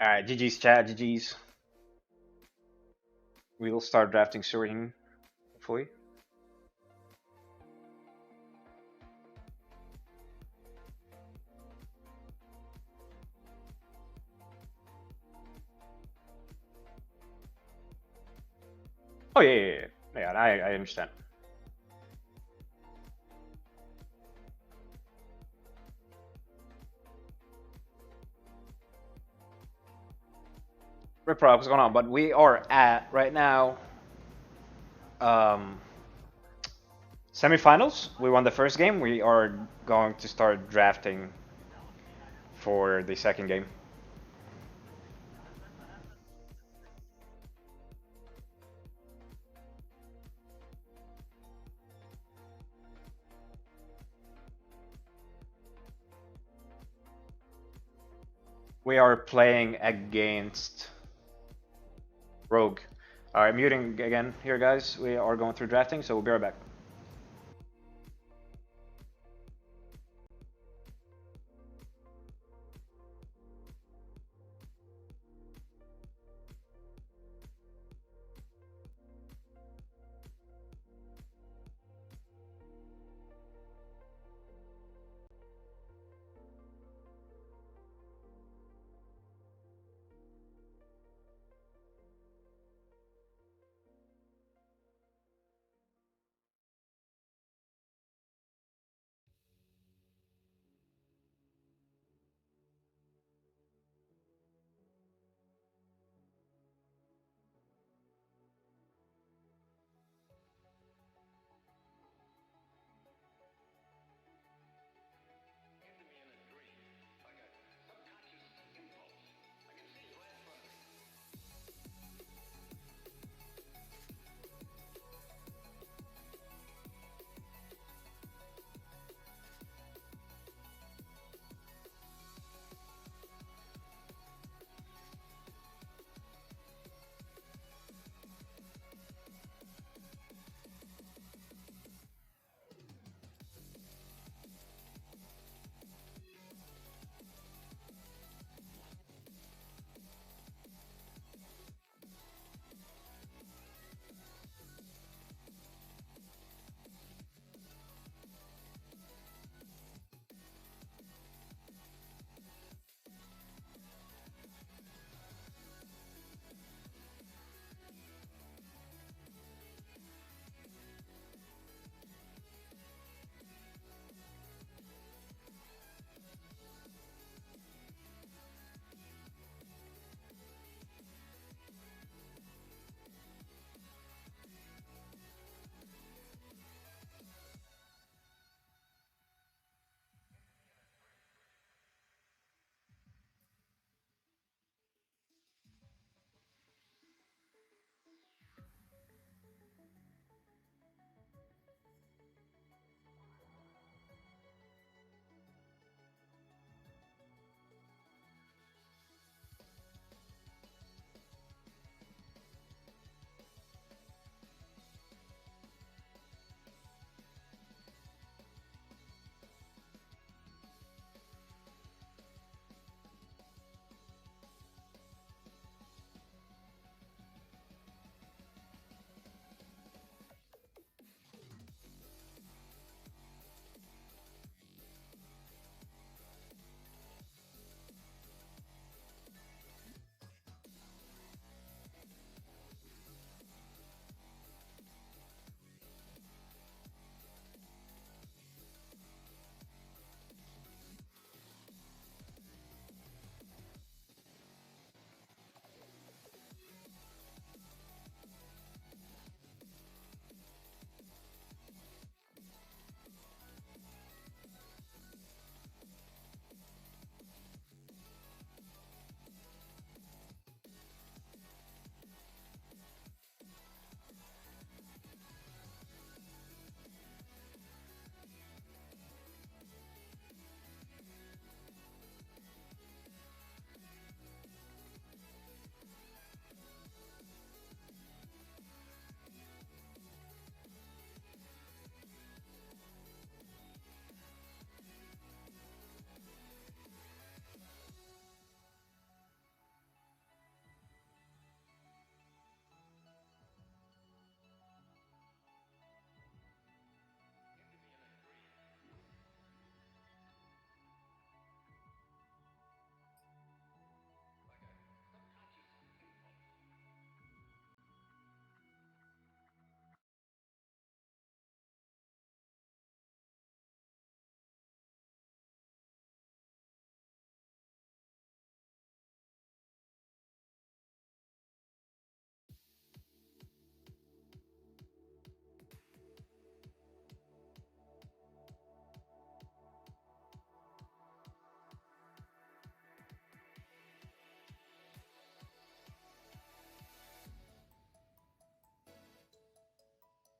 Alright, GG's chat, GG's. We will start drafting sorting, hopefully. Oh yeah, I understand. Ripper, what's going on? But we are at right now semifinals. We won the first game. We are going to start drafting for the second game. We are playing against Rogue. Alright, muting again here, guys. We are going through drafting, so we'll be right back.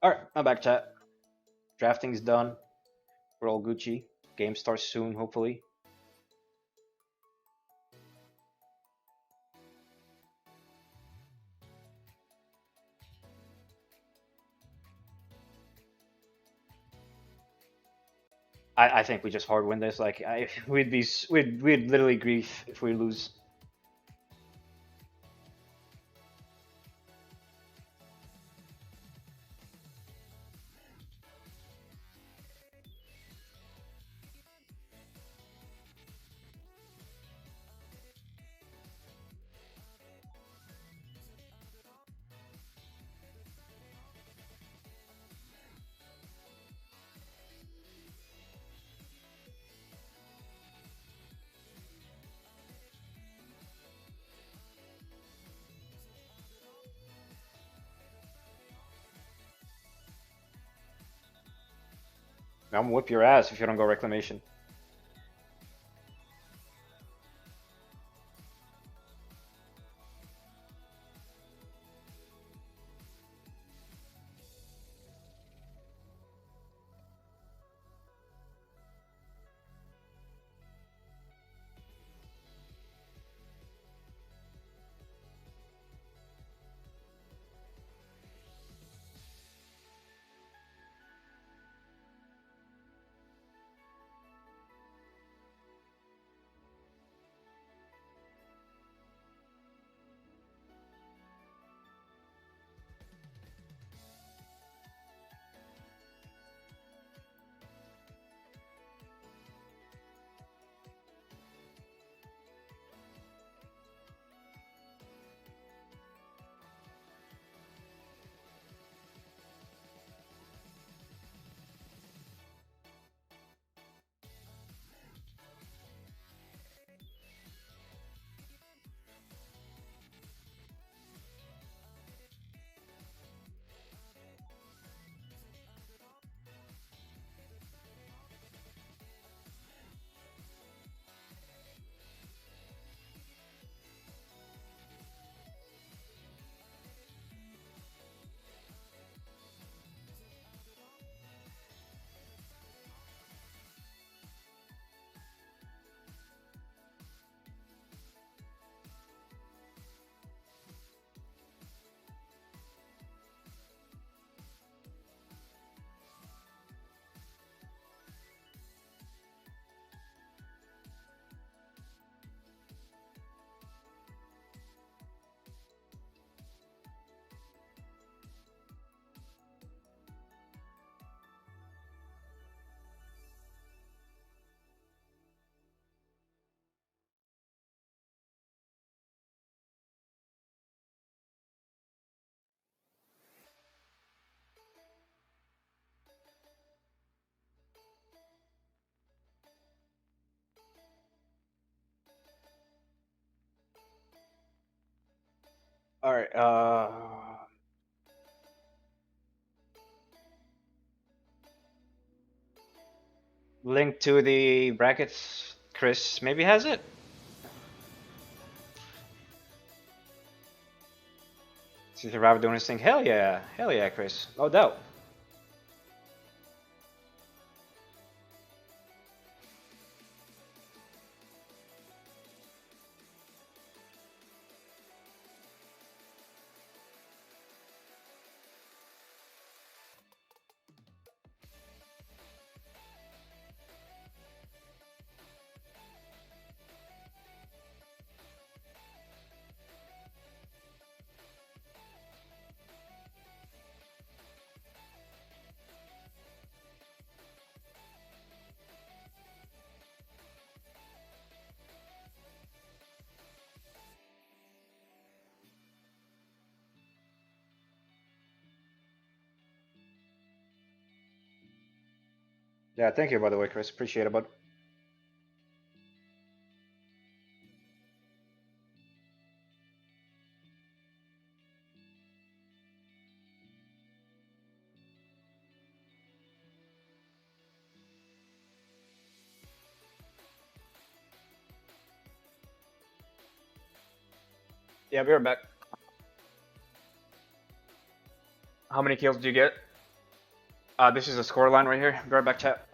Alright, I'm back, chat. Drafting's done. We're all Gucci. Game starts soon, hopefully. I think we just hard win this. Like we'd literally grief if we lose. I'm gonna whip your ass if you don't go reclamation. Alright, link to the brackets. Chris maybe has it? See the rabbit doing his thing. Hell yeah, Chris. No doubt. Yeah, thank you by the way, Chris. Appreciate it, bud. Yeah, be right back. How many kills did you get? This is a score line right here. Be right back, chat.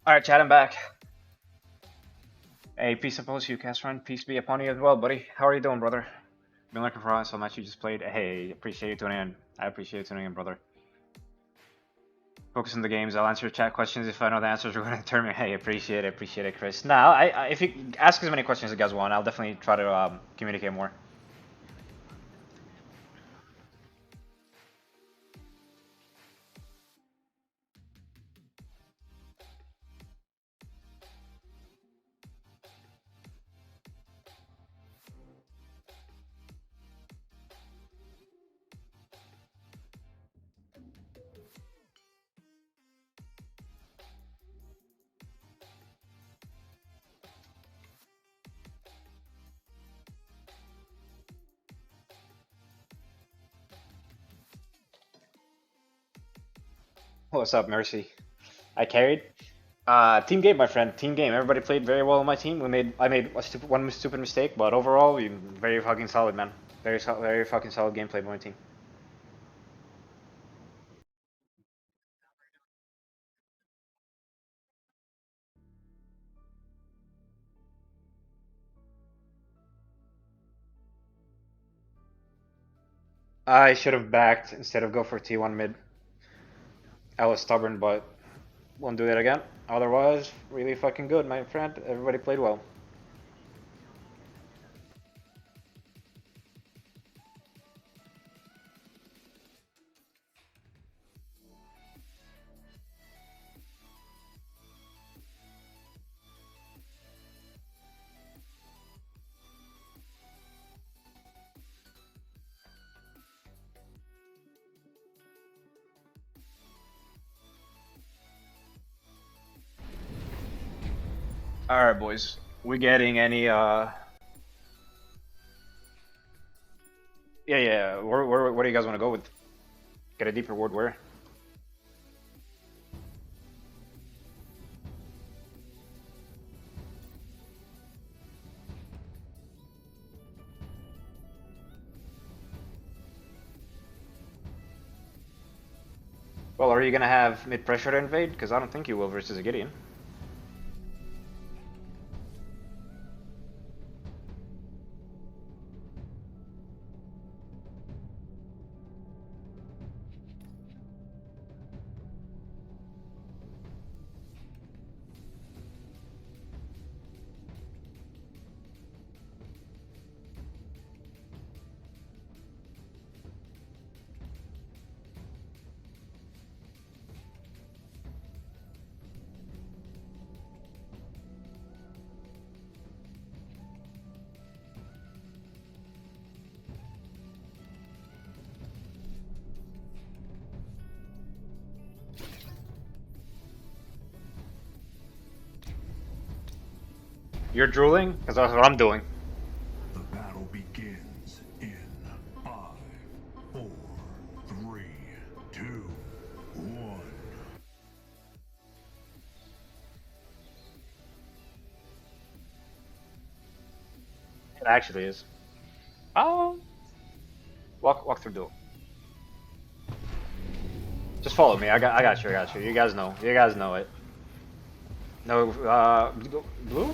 Alright, chat, I'm back. Hey, peace upon you, cast friend. Peace be upon you as well, buddy. How are you doing, brother? Been looking for so much you just played. Hey, appreciate you tuning in. I appreciate you tuning in, brother. Focus on the games. I'll answer your chat questions if I know the answers are going to determine. Hey, appreciate it, Chris. Now, if you ask as many questions as you guys want, I'll definitely try to communicate more. What's up, Mercy? I carried. Team game, my friend. Team game. Everybody played very well on my team. I made one stupid mistake, but overall, we very fucking solid, man. Very fucking solid gameplay by my team. I should have backed instead of go for T1 mid. I was stubborn, but won't do that again. Otherwise, really fucking good, my friend. Everybody played well. Alright, boys. We getting any, Yeah. Where do you guys want to go with? Get a deeper word where? Well, are you gonna have mid pressure to invade? Because I don't think you will versus a Gideon. You're drooling? Because that's what I'm doing. 3, 2, 1. It actually is. Oh. Walk through duel. Just follow me. I got you. You guys know. You guys know it. No, blue?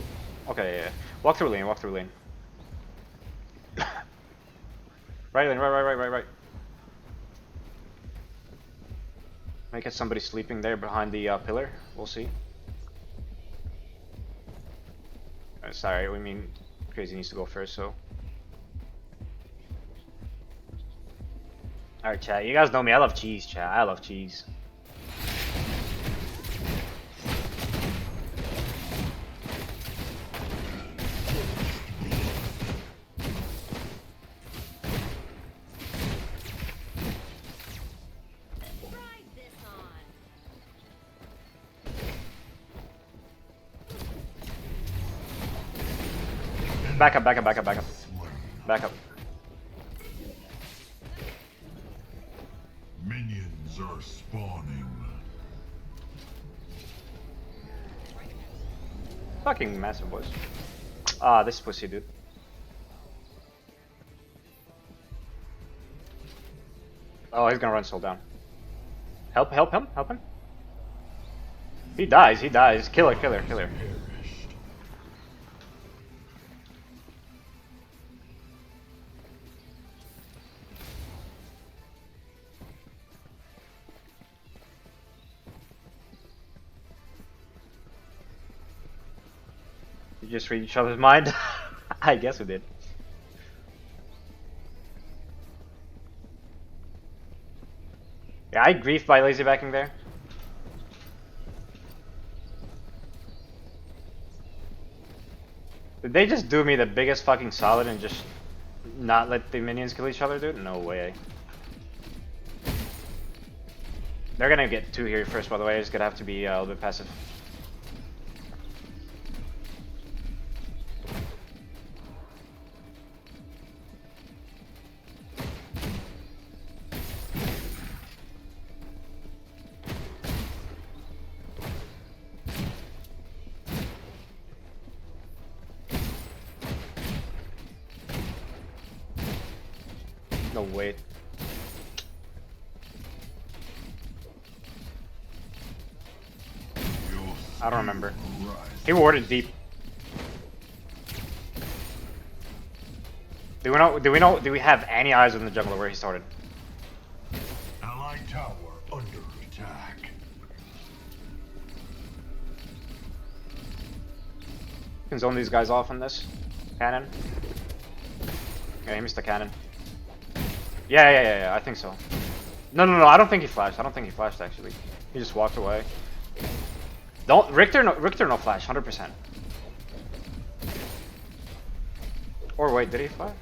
Okay, yeah. Walk through lane. Right lane. Right. Make it somebody sleeping there behind the pillar. We'll see. Sorry, we mean Crazy needs to go first, so. Alright, chat. You guys know me. I love cheese, chat. I love cheese. Back up. Back up. Minions are spawning. Fucking massive boys. Ah, this pussy dude. Oh, he's gonna run soul down. Help him. He dies. Kill her. Perished. You just read each other's mind? I guess we did. Yeah, I grief by lazy backing there. Did they just do me the biggest fucking solid and just not let the minions kill each other, dude? No way. They're gonna get 2 here first, by the way. It's gonna have to be a little bit passive. No way. I don't remember. He warded deep. Do we have any eyes on the jungler where he started? Allied tower under attack. Can zone these guys off on this cannon. Yeah, he missed the cannon. Yeah, I think so. No, I don't think he flashed. Actually. He just walked away. Don't Richter no flash, 100%. Or wait, did he flash?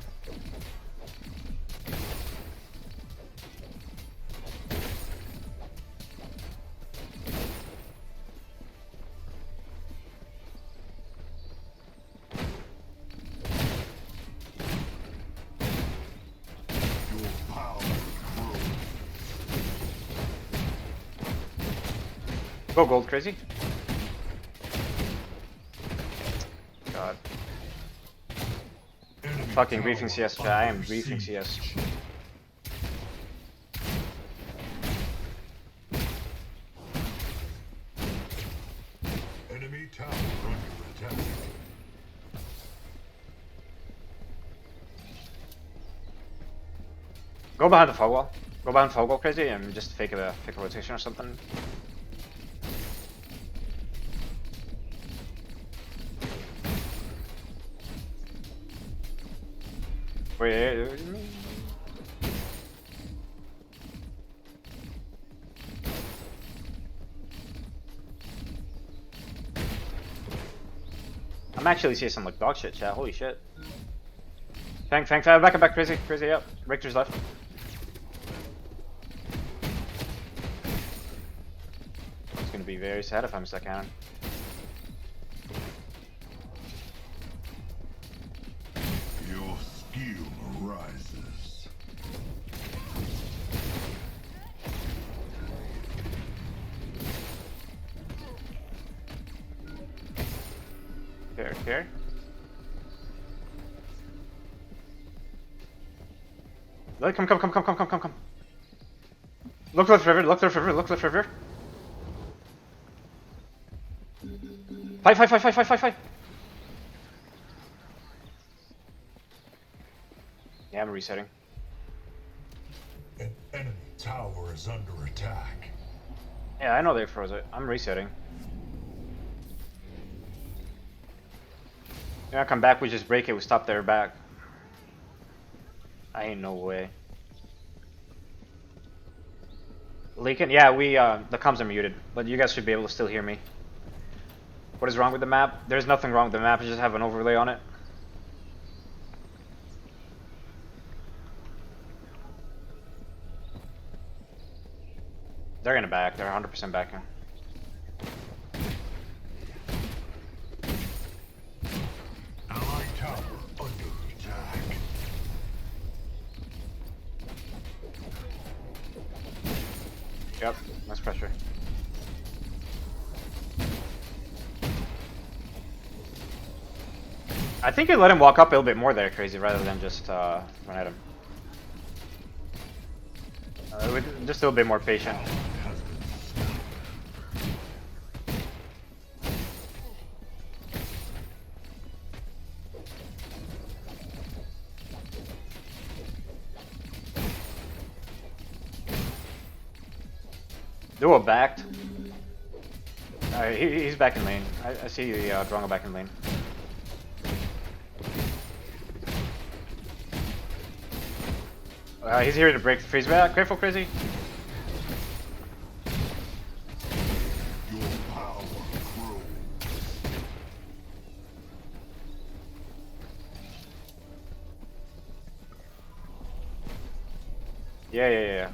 Go gold, Crazy. God. Enemy Fucking tower briefing CS, chat. I am under briefing siege. CS. Enemy tower under attack. Go behind the fog wall. Go behind fog wall, Crazy, and just fake a rotation or something. Wait. I'm actually seeing some like dog shit, chat. Holy shit. Fang, back, Crazy, up. Richter's left. It's gonna be very sad if I miss that cannon. Your skill rises. Here. Look, come. Look left river, look left river, look left river. Fight. Yeah, I'm resetting. An enemy tower is under attack. Yeah, I know they froze it. I'm resetting. Yeah, come back, we just break it, we stop their back. I ain't no way. Leaking? Yeah, the comms are muted, but you guys should be able to still hear me. What is wrong with the map? There's nothing wrong with the map, I just have an overlay on it. They're gonna back, they're 100% backing. Allied tower under attack. Yep, nice pressure. I think you let him walk up a little bit more there, Crazy, rather than just run at him. Just a little bit more patient. Duo backed. He's back in lane. I see the Drongo back in lane. He's here to break the freeze back. Careful, Crazy. Your power grows. Yeah.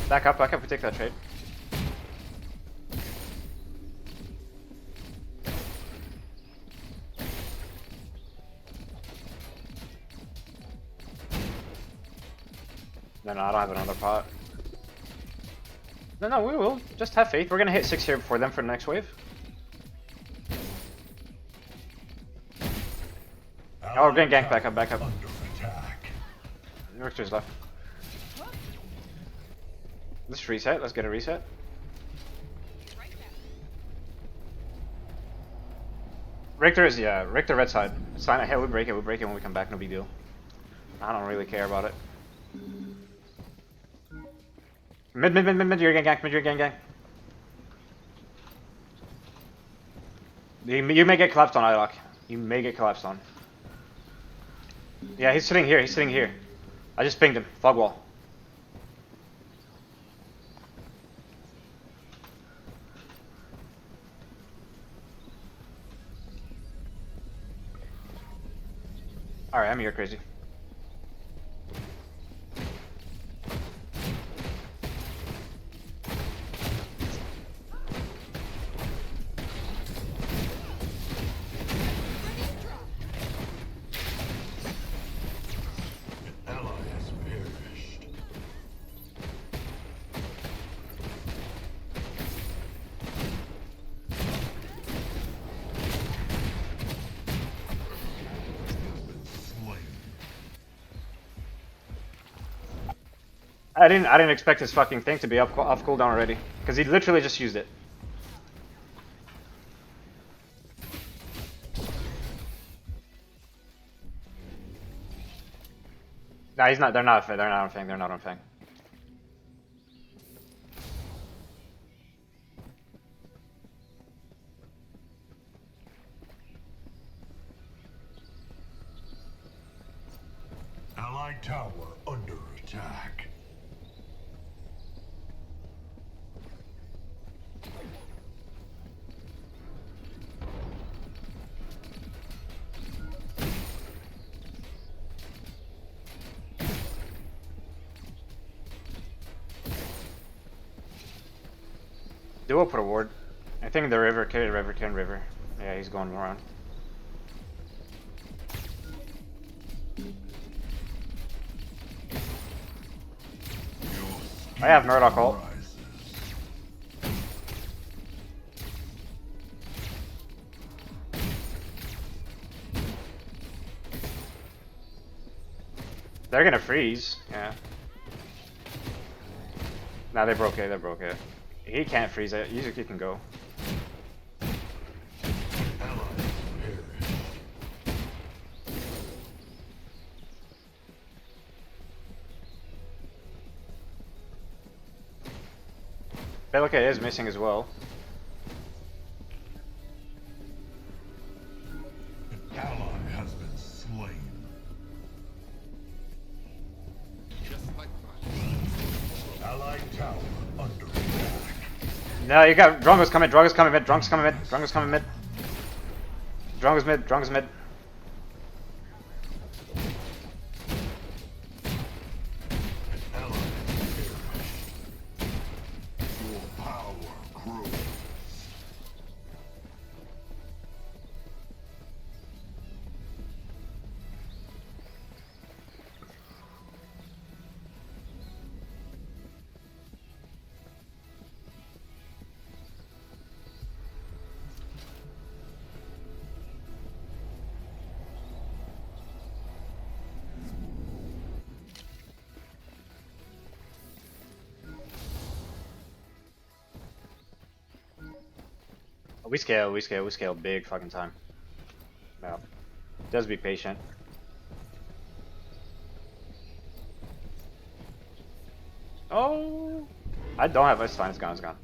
Back up, we take that trade. No, I don't have another pot. No, we will. Just have faith. We're gonna hit 6 here before them for the next wave. Oh, we're getting ganked. Back up. Under attack. Richter's left. Let's reset. Let's get a reset. Richter red side. It's fine. Hey, we break it when we come back, no big deal. I don't really care about it. Mid, you're getting ganked, You may get collapsed on, Ilock. You may get collapsed on. Yeah, he's sitting here, I just pinged him. Fog wall. Alright, I'm here, Crazy. An ally has perished. Slain. I didn't expect his fucking thing to be off cooldown already, because he literally just used it. Nah, he's not. They're not on Fang. Allied tower under attack. Duo put a ward. I think the river, carry the river, carry the river. Yeah, he's going around. I have Murdoch ult. They're gonna freeze, yeah. Nah, they broke it, they broke it. He can't freeze it, Yuzuki can go. Belica is missing as well. An ally has been slain. Allied tower under attack. No, you got Drongo's coming mid, Drongo's coming mid, Drongo's coming mid. Drongo's mid. Your power grows. We scale big fucking time. No. Just be patient. Oh, I don't have, it's fine, it's gone, it's gone.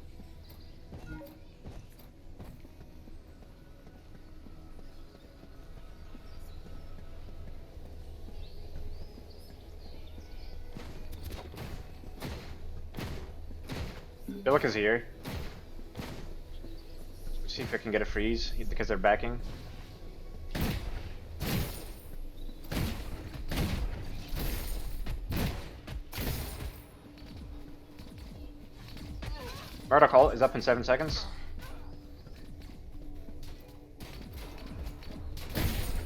Belica's here. See if I can get a freeze because they're backing. Murdoch ult is up in 7 seconds.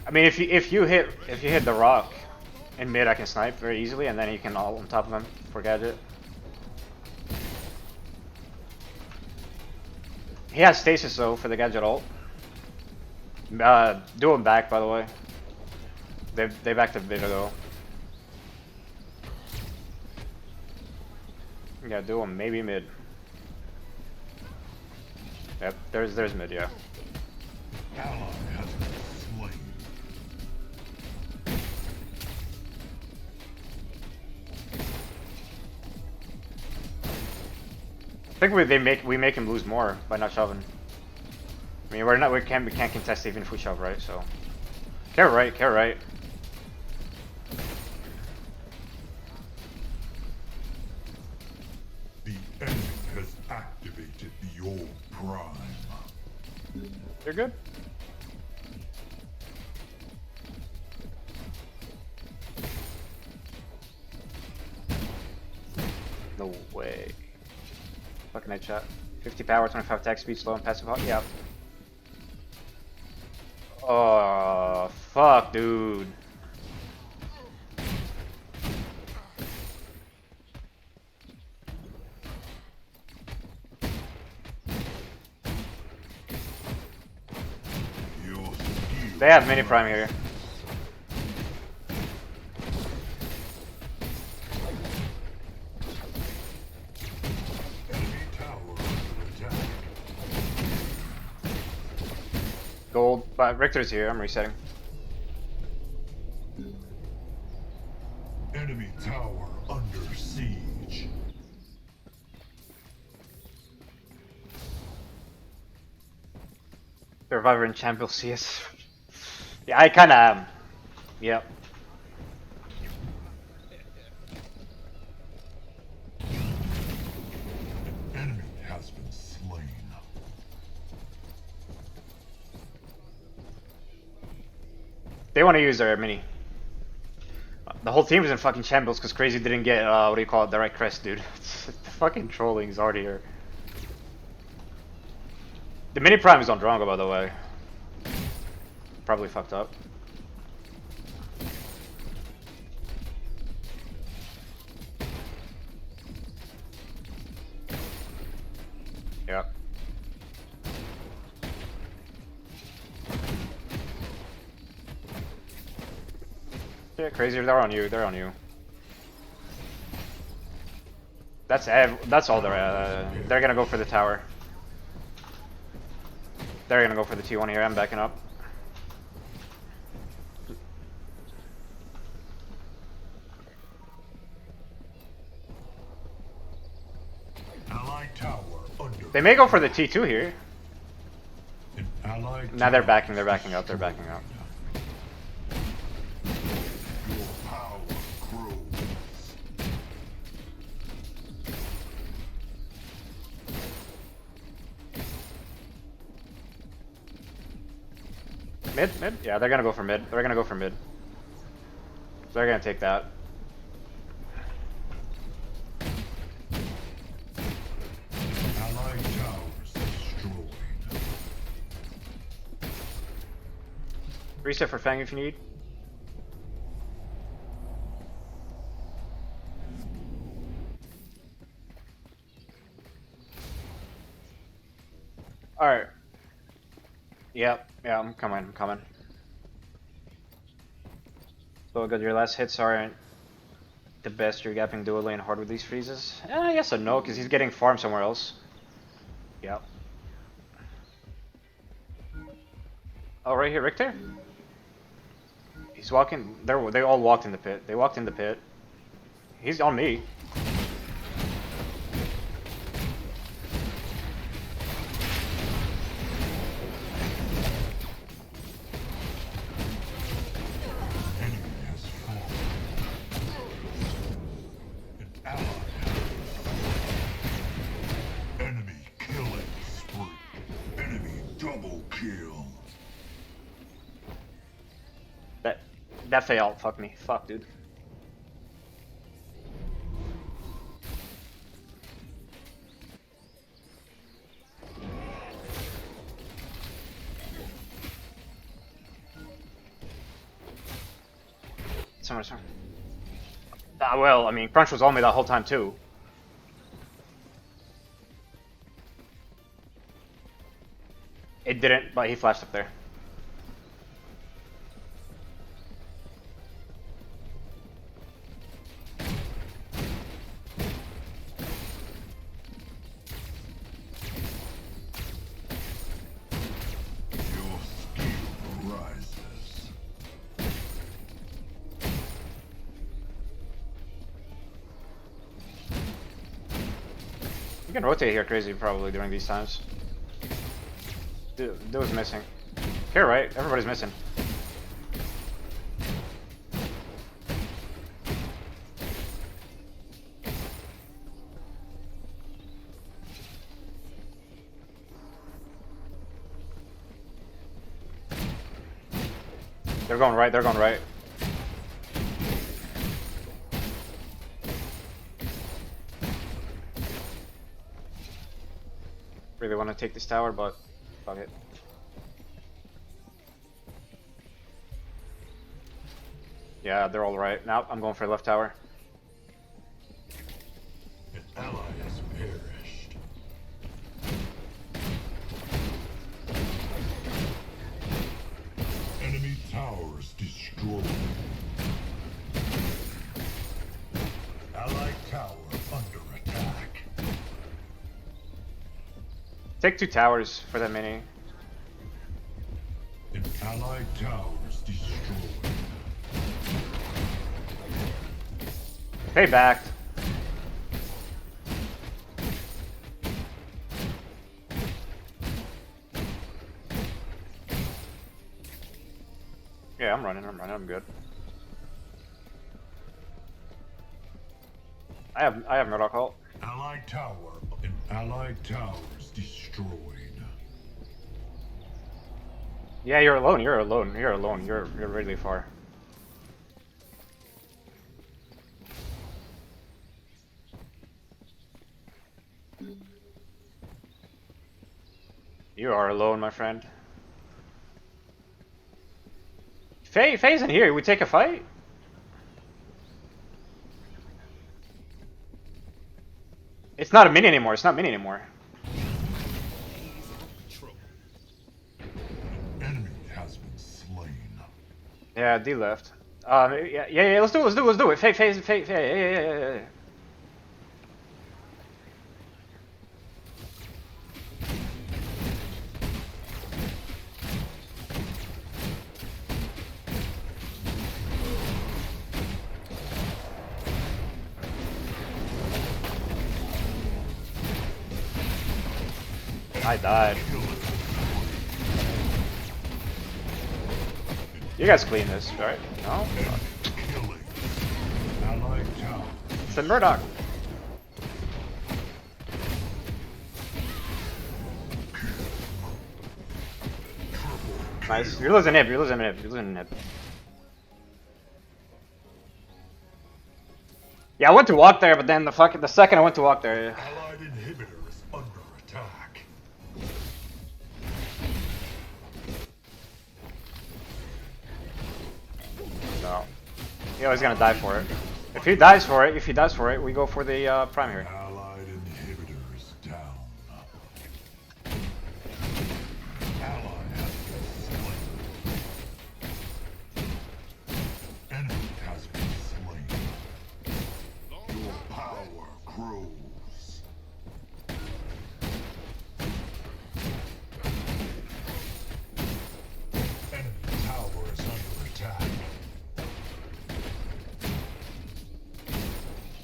I mean, if you hit the rock in mid, I can snipe very easily, and then you can ult on top of him for gadget. He has stasis though for the gadget ult. Do him back, by the way. They backed a bit ago. Yeah, do him maybe mid. Yep, there's mid, yeah. Ally has been slain. I think we make him lose more by not shoving. I mean, we can't contest even if we shove, right? So care right. The enemy has activated your prime. You're good. No way. Fucking headshot. 50 power, 25 attack speed, slow and passive. Yeah. Oh, fuck, dude. They have mini prime here. Gold, but Richter's here. I'm resetting. Enemy tower under siege. Survivor and Champion CS. Yeah, I kinda am. Yep. Enemy has been slain. They want to use their mini. The whole team is in fucking shambles because Crazy didn't get, what do you call it, the right crest, dude. The fucking trolling is already here. The mini prime is on Drongo, by the way. Probably fucked up. Yep. Yeah, crazy. They're on you. They're on you. That's all they're gonna go for the tower. They're gonna go for the T1 here. I'm backing up. Allied tower under. They may go for the T2 here. An allied Now they're tower backing. They're backing up. They're destroyed. backing up. Your power grows. Mid, mid. Yeah, they're gonna go for mid. They're gonna go for mid. So they're gonna take that. Allied towers destroyed. Reset for Fang if you need. Alright. Yep, yeah, I'm coming, I'm coming. So good, your last hits aren't the best. You're gapping dual lane hard with these freezes. Yes and no, because he's getting farm somewhere else. Yep. Oh, right here, Richter? He's walking, they all walked in the pit. They walked in the pit. He's on me. Enemy has fallen. An ally. Enemy killing spree. Enemy double kill. That failed. Fuck me. Fuck, dude. Someone's turn. Ah, well, I mean, Crunch was on me that whole time too. It didn't, but he flashed up there. Your skill rises. You can rotate here crazy probably during these times. Dude was missing. Here, right? Everybody's missing. They're going right, they're going right. Really want to take this tower, but fuck it. Yeah, they're all right. Now I'm going for left tower. An ally has perished. Enemy towers destroyed. Allied tower under attack. Take 2 towers for that mini. An allied towers destroyed. They backed. Yeah, I'm running, I'm good. I have no dark ult. Allied tower. An allied towers destroyed. Yeah, you're alone, you're alone, you're alone, you're really far. You are alone, my friend. Faye's in here. We take a fight? It's not a mini anymore. It's not mini anymore. Enemy has been slain. Yeah, D left. Yeah. Let's do it. Faye. Yeah. I died. You guys clean this, right? No? Killing. Allied tower. It's a Murdoch. Nice. You're losing nib. You're losing nib. Yeah, I went to walk there, but then the second I went to walk there. Allied inhibitor is under attack. No. He always gonna die for it. If he dies for it, we go for the prime here. Allied inhibitor is down. Ally has been slain. Enemy has been slain. Your power grows. Enemy tower is under attack.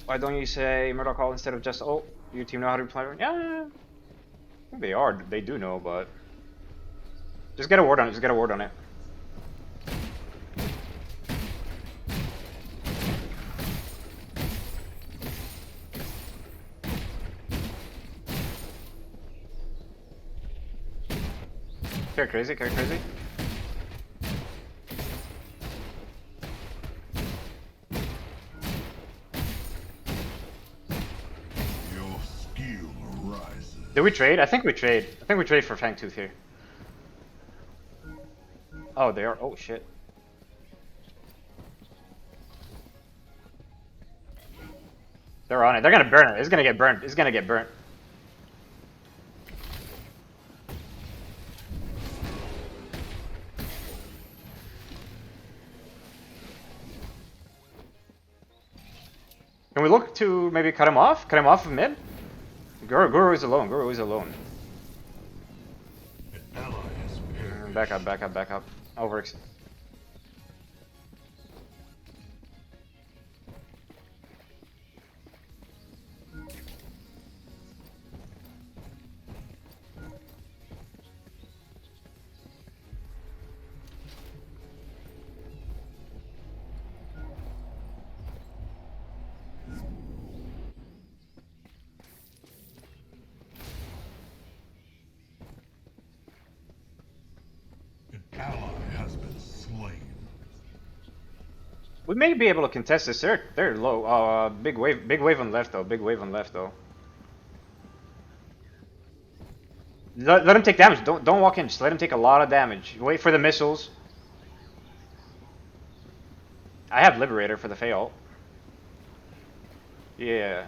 Why don't you say Murdoch Hall instead of just ult? Your team know how to play? Yeah. I think they do know, but just get a word on it. Carry crazy. Your skill arises. Did we trade? I think we trade for Fangtooth here. Oh, they are. Oh shit. They're on it. They're gonna burn it. It's gonna get burnt. Can we look to maybe cut him off? Cut him off of mid? Guru is alone. An ally has perished. Back up. Over. An ally has been slain. We may be able to contest this. They're low. Big wave on left though. Let him take damage. Don't walk in. Just let him take a lot of damage. Wait for the missiles. I have Liberator for the Fey ult. Yeah.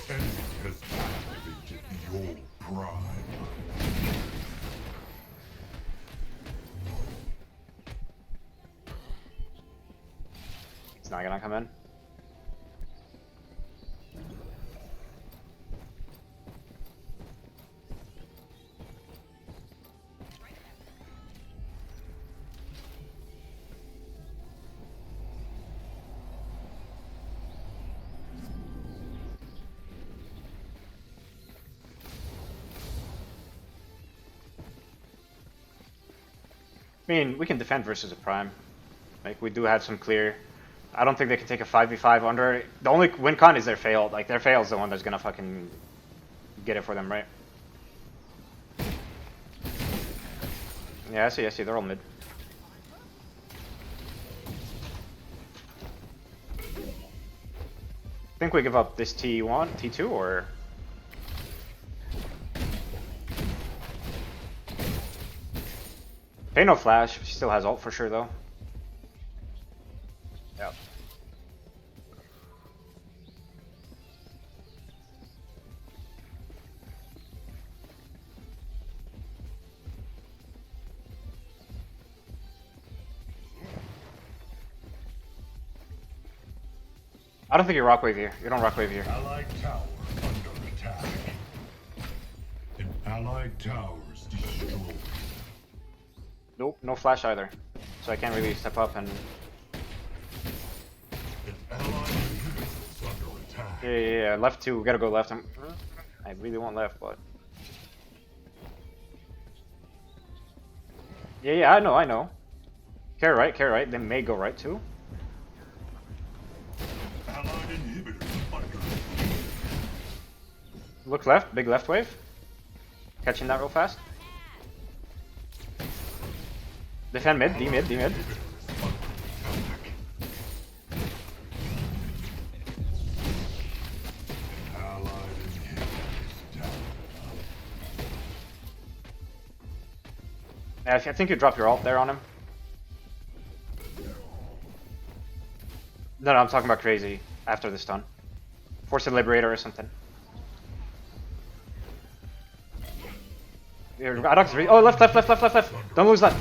The enemy has activated your prime. It's not gonna come in. I mean, we can defend versus a prime. Like, we do have some clear. I don't think they can take a 5v5 under. The only win con is their fail. Like, their fail is the one that's gonna fucking get it for them, right? Yeah, I see. They're all mid. think we give up this T1, T2, or Pay no flash. She still has ult for sure though. Yep. I don't think you rock wave here. You don't rock wave here. Allied tower under attack. An allied tower's destroyed. Nope, no flash either. So I can't really step up and. An allied inhibitor is under attack. Yeah. Left two. We gotta go left. I really want left, but. Yeah. I know. Carry right. They may go right too. Allied inhibitor under attack. Look left. Big left wave. Catching that real fast. Defend mid. D mid. Allied inhibitor is down. Yeah, I think you drop your ult there on him. No, I'm talking about crazy after the stun. Force a liberator or something. Oh, left. Don't lose that.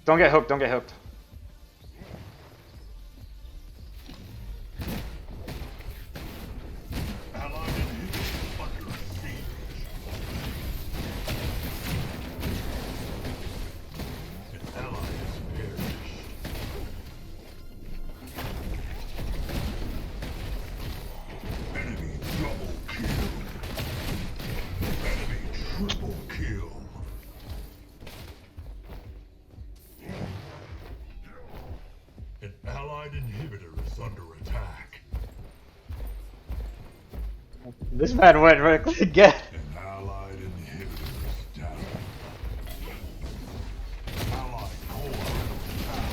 Don't get hooked. Allied inhibitor under siege. An ally has perished. Enemy double kill. Enemy triple kill. An allied inhibitor is under attack. This man went right click again. An allied inhibitor is down. Allied core under attack.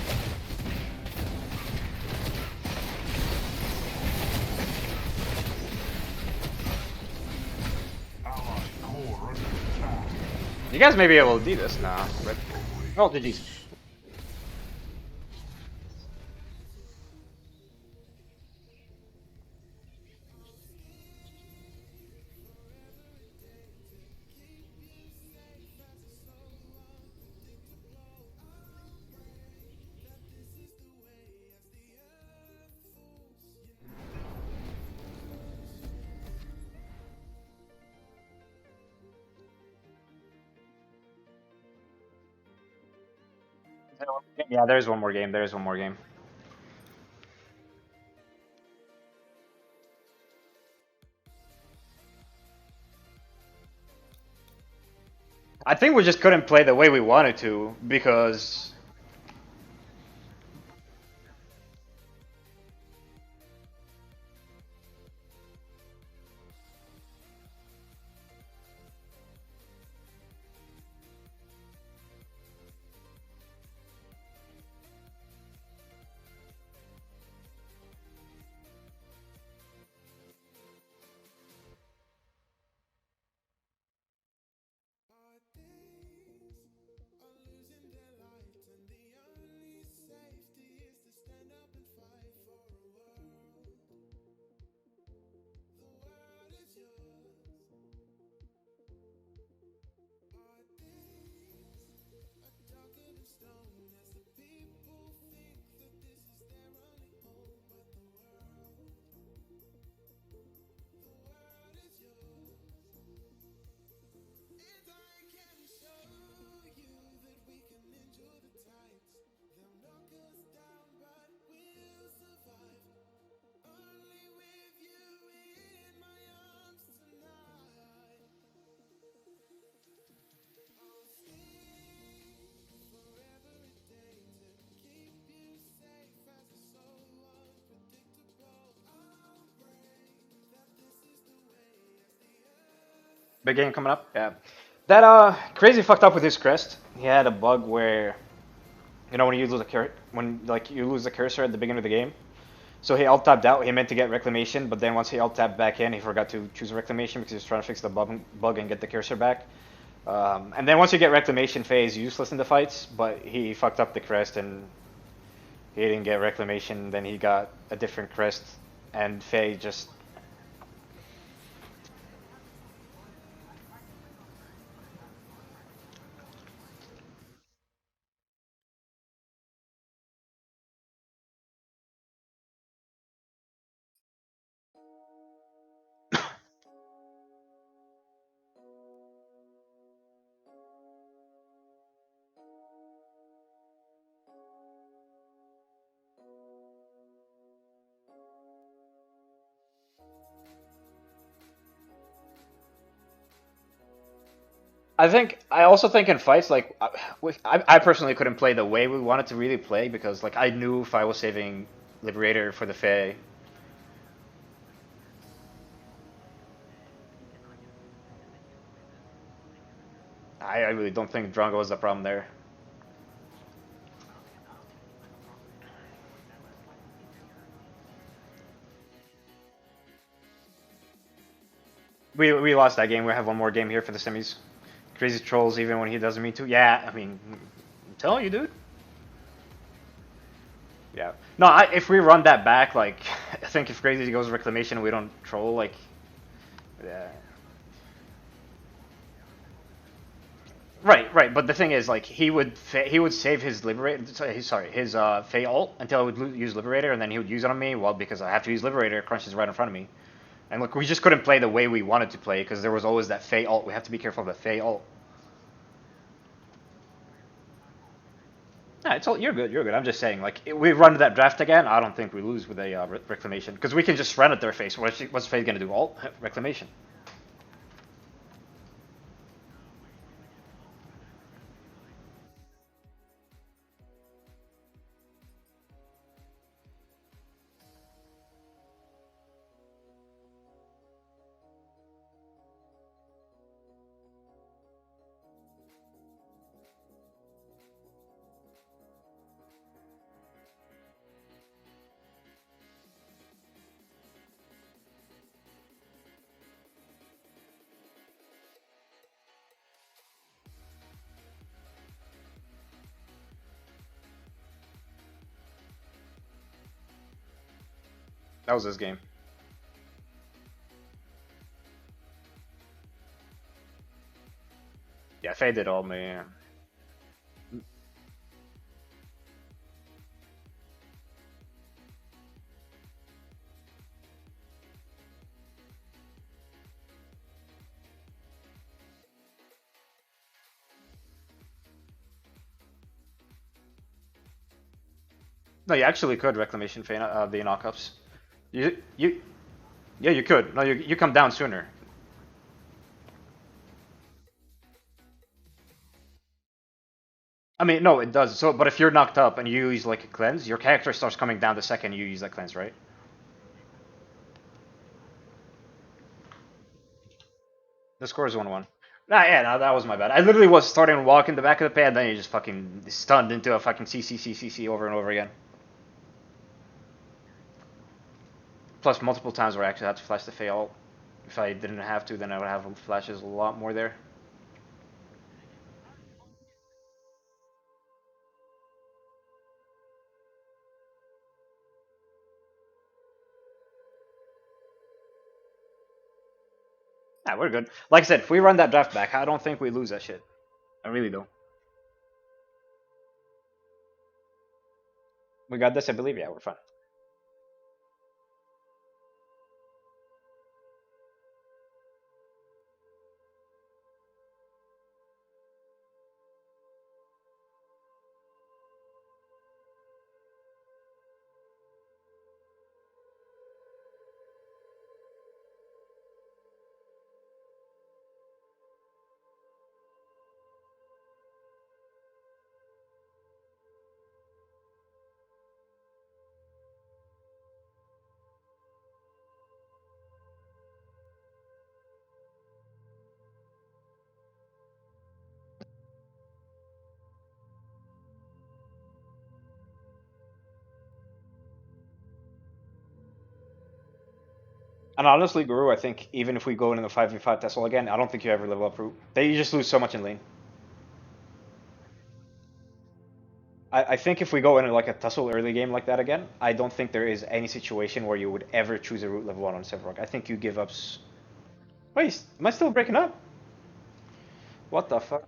Allied core under attack. You guys may be able to do this now, but oh, GG's. Yeah, there is one more game. I think we just couldn't play the way we wanted to because big game coming up. Yeah, that crazy fucked up with his crest. He had a bug where You know when you lose you lose the cursor at the beginning of the game. So he alt tapped out. He meant to get reclamation, but then once he alt tapped back in, he forgot to choose reclamation because he was trying to fix the bug and get the cursor back. And then once you get reclamation, Faye is useless in the fights, but he fucked up the crest and he didn't get reclamation. Then he got a different crest, and Faye just. I also think in fights like I personally couldn't play the way we wanted to really play because like I knew if I was saving Liberator for the Fae. I really don't think Drongo was the problem there. We lost that game. We have one more game here for the semis. Crazy trolls even when he doesn't mean to. Yeah, I mean, I'm telling you, dude. Yeah. No, if we run that back, like, I think if Crazy goes reclamation, we don't troll, like, yeah. Right. But the thing is, like, he would save his Liberator, sorry, his Fae ult until I would use Liberator, and then he would use it on me. Well, because I have to use Liberator, Crunch is right in front of me. And look, we just couldn't play the way we wanted to play because there was always that Fae ult. We have to be careful of the Fae ult. Yeah, it's all, you're good. You're good. I'm just saying, like, we run that draft again. I don't think we lose with a reclamation because we can just run at their face. What's Faye gonna do? Alt reclamation. That was this game. Yeah, Faye did all me. Yeah. No, you actually could reclamation Faye the knockups. Yeah, you could. No, you come down sooner. I mean, no, it does. So, but if you're knocked up and you use like a cleanse, your character starts coming down the second you use that cleanse, right? The score is 1-1. Nah, yeah, no, that was my bad. I literally was starting to walk in the back of the pad, then you just fucking stunned into a fucking CC over and over again. Plus, multiple times where I actually had to flash the Fae ult. If I didn't have to, then I would have flashes a lot more there. Nah, we're good. Like I said, if we run that draft back, I don't think we lose that shit. I really don't. We got this, I believe. Yeah, we're fine. And honestly, Guru, I think even if we go into the 5v5 Tesla again, I don't think you ever level up Root. You just lose so much in lane. I think if we go into like a tussle early game like that again, I don't think there is any situation where you would ever choose a Root level 1 on Sevarog. I think you give up. Wait, am I still breaking up? What the fuck?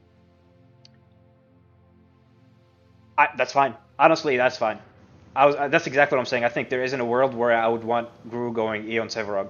That's fine. Honestly, that's fine. That's exactly what I'm saying. I think there isn't a world where I would want Guru going E on Sevarog.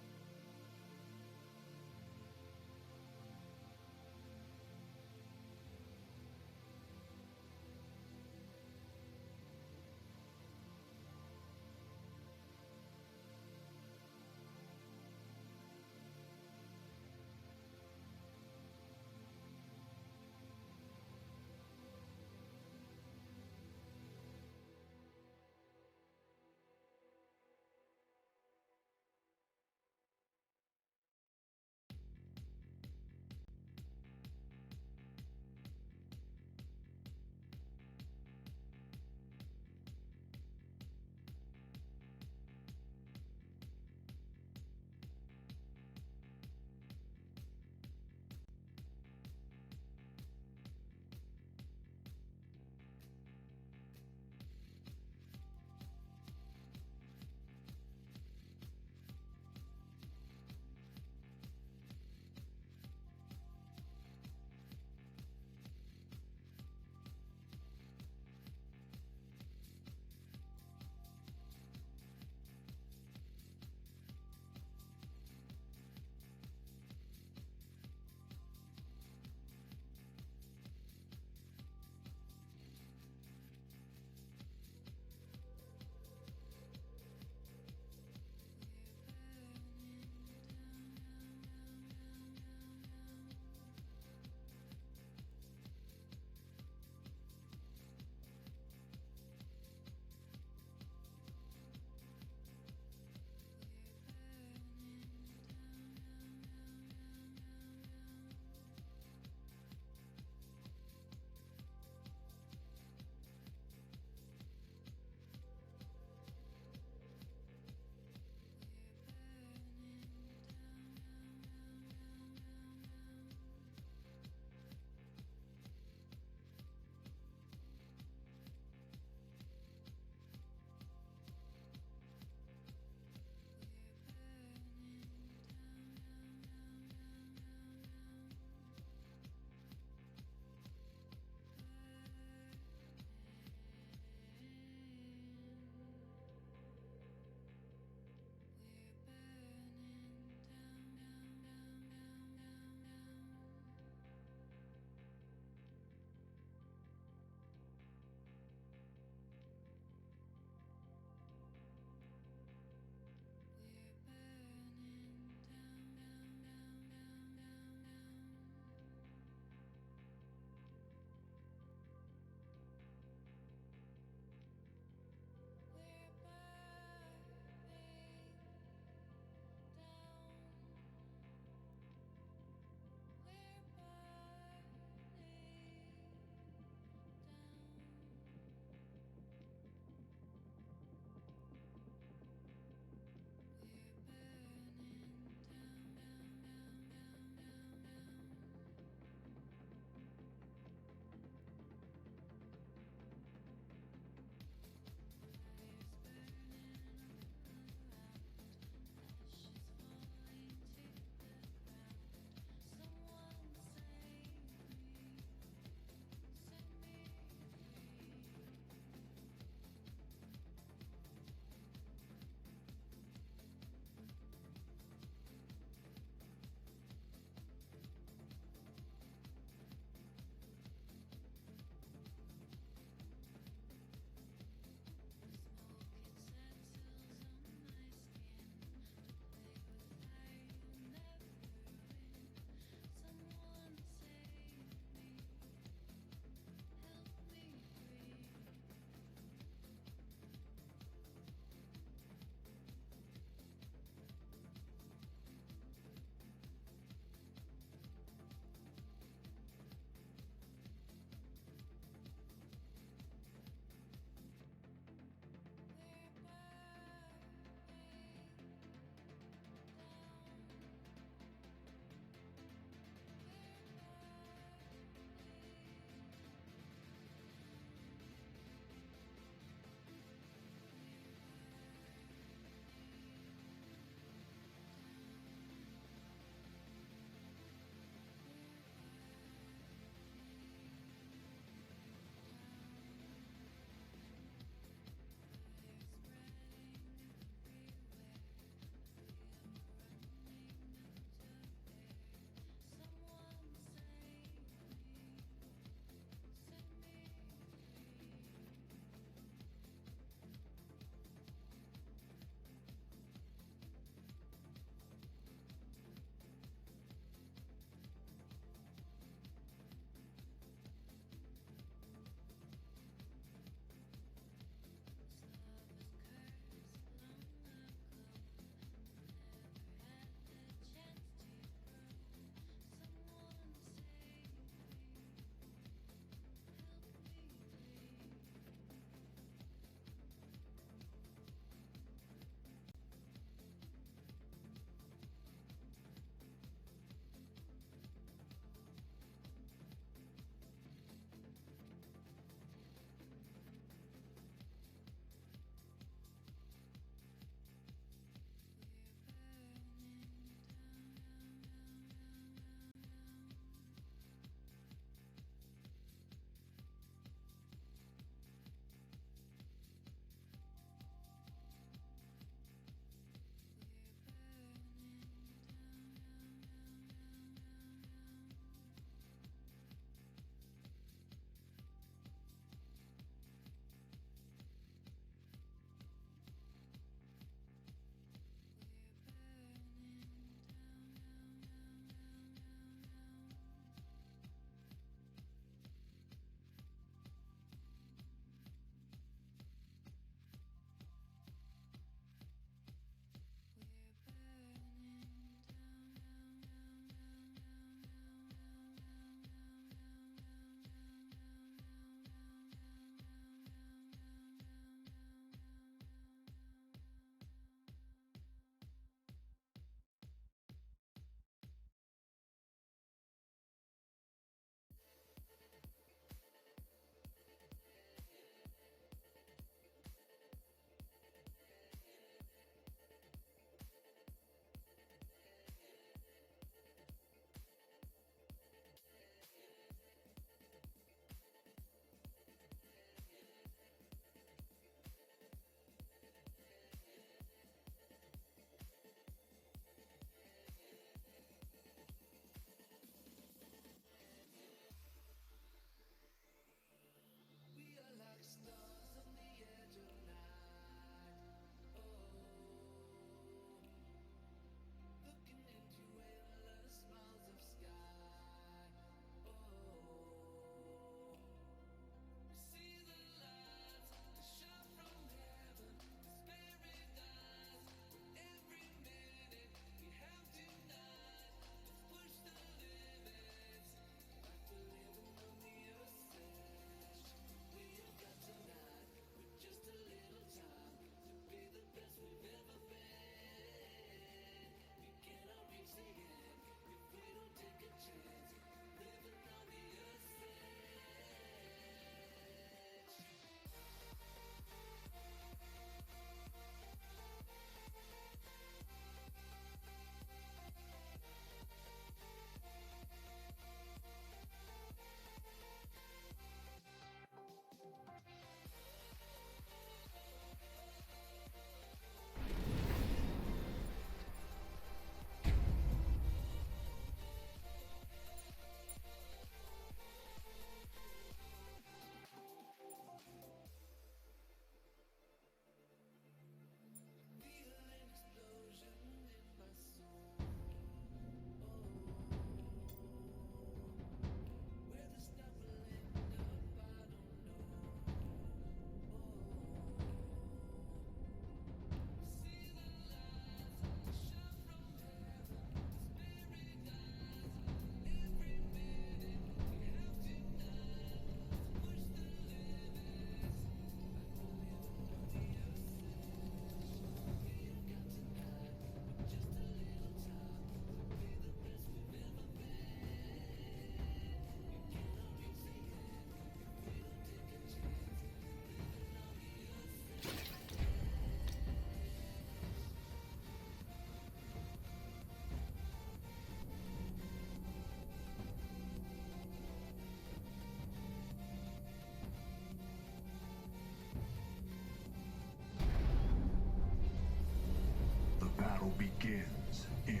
battle begins in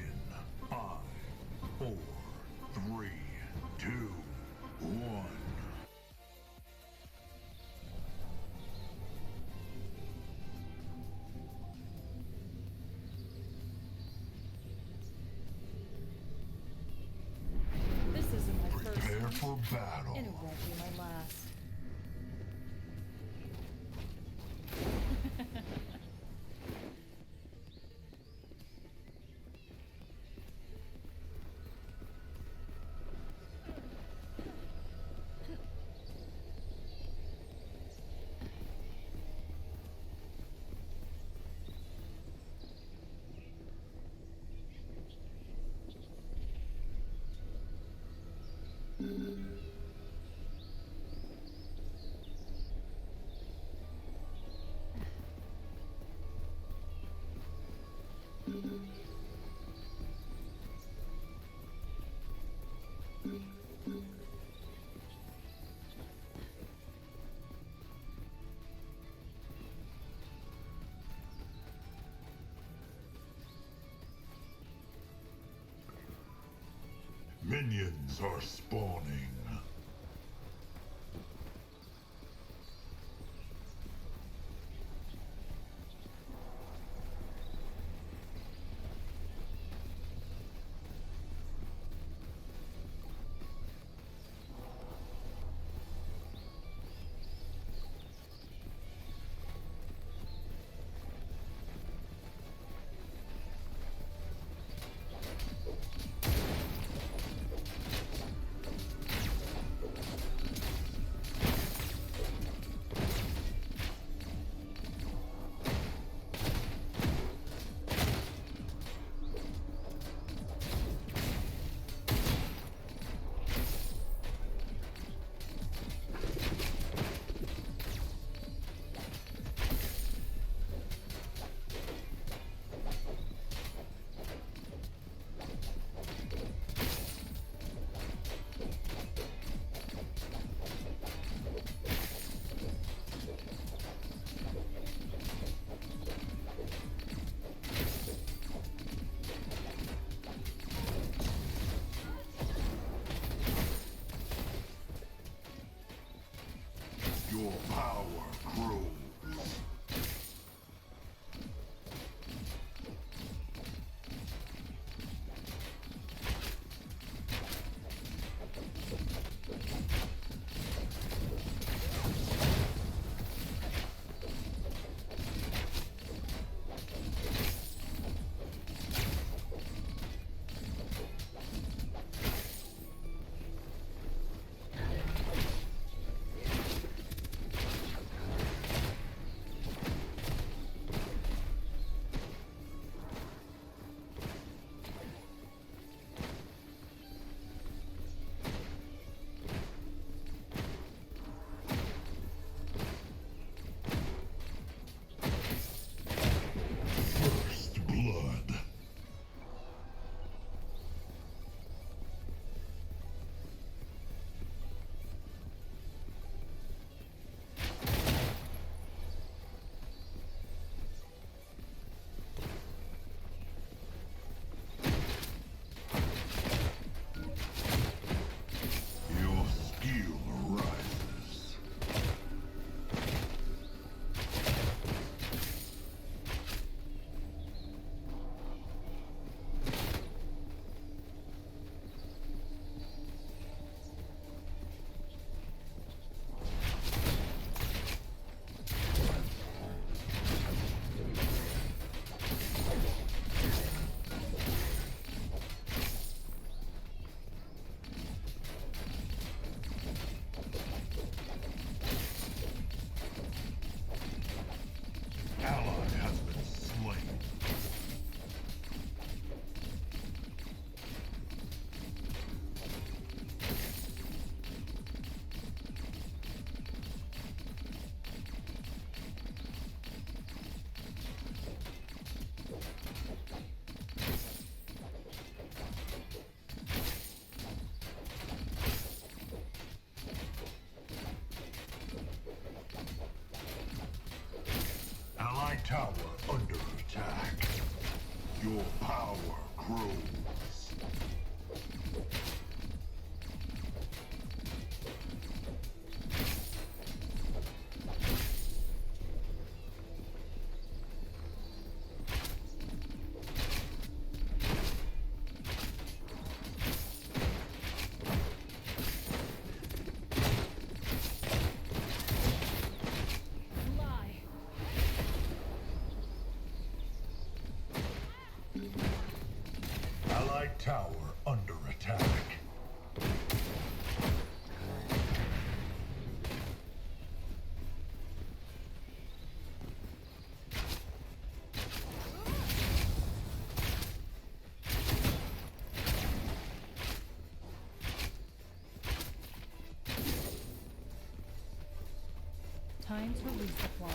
5, 4, 3, 2, 1. This isn't my first Prepare one, for battle. and it won't be my last. Minions are spawning. Your power grows. First blood. Your skill rises. Ally has been slain. Ally tower under attack. Your power grows. Fly. Allied tower under attack. Time to resupply.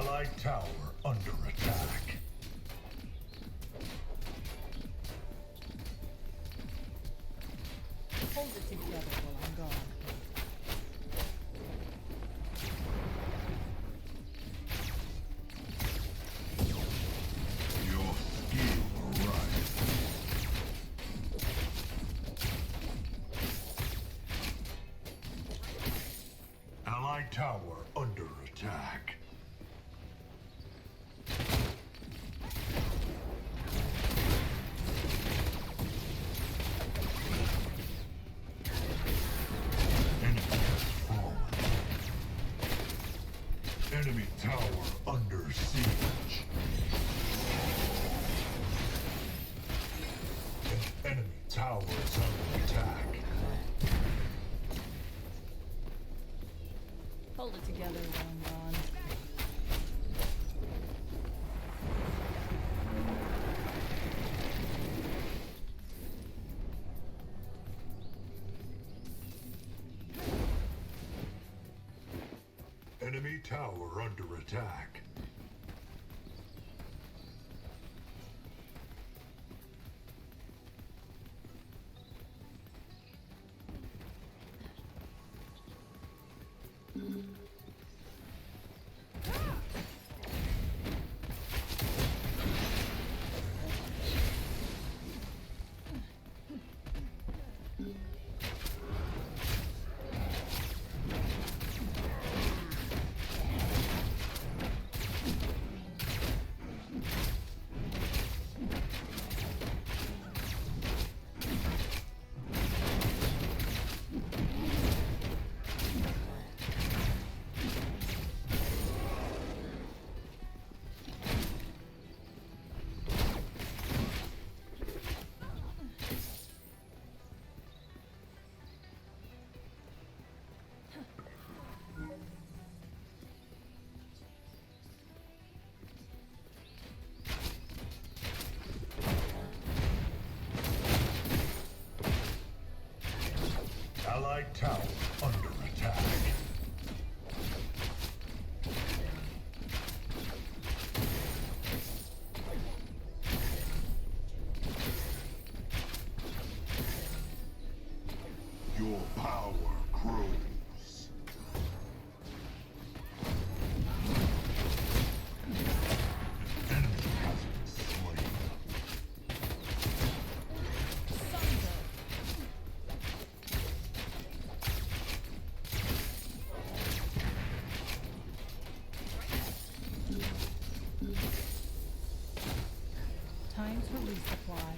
Allied tower under attack. Hold it together while I'm gone. Your skill rises. Allied tower under attack. Enemy has fallen. Enemy tower under siege. An enemy tower is under attack. Hold it together while I'm gone. Enemy tower under attack. Allied tower under attack. Your power grows. Enemy has been slain. Time to resupply.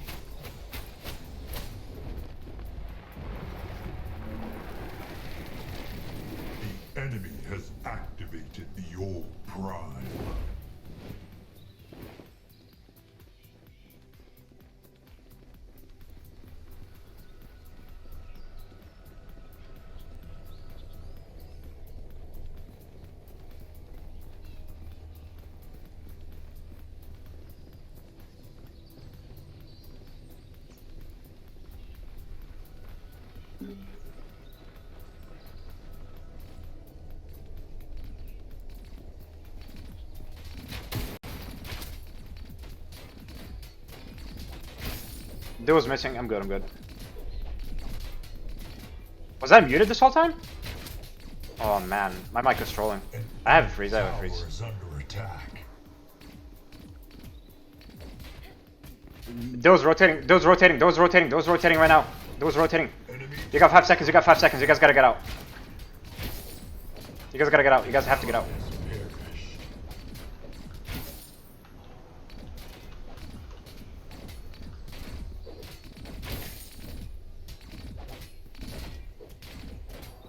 The enemy has activated your prime. Dude was missing. I'm good. I'm good. Was I muted this whole time? Oh man, my mic is trolling. I have a freeze. I have a freeze. Tower is under attack. Those rotating. Those rotating. Those rotating. Those rotating right now. Those rotating. Enemy You got 5 seconds. You got 5 seconds. You guys gotta get out. You guys gotta get out. You guys have to get out. has perished.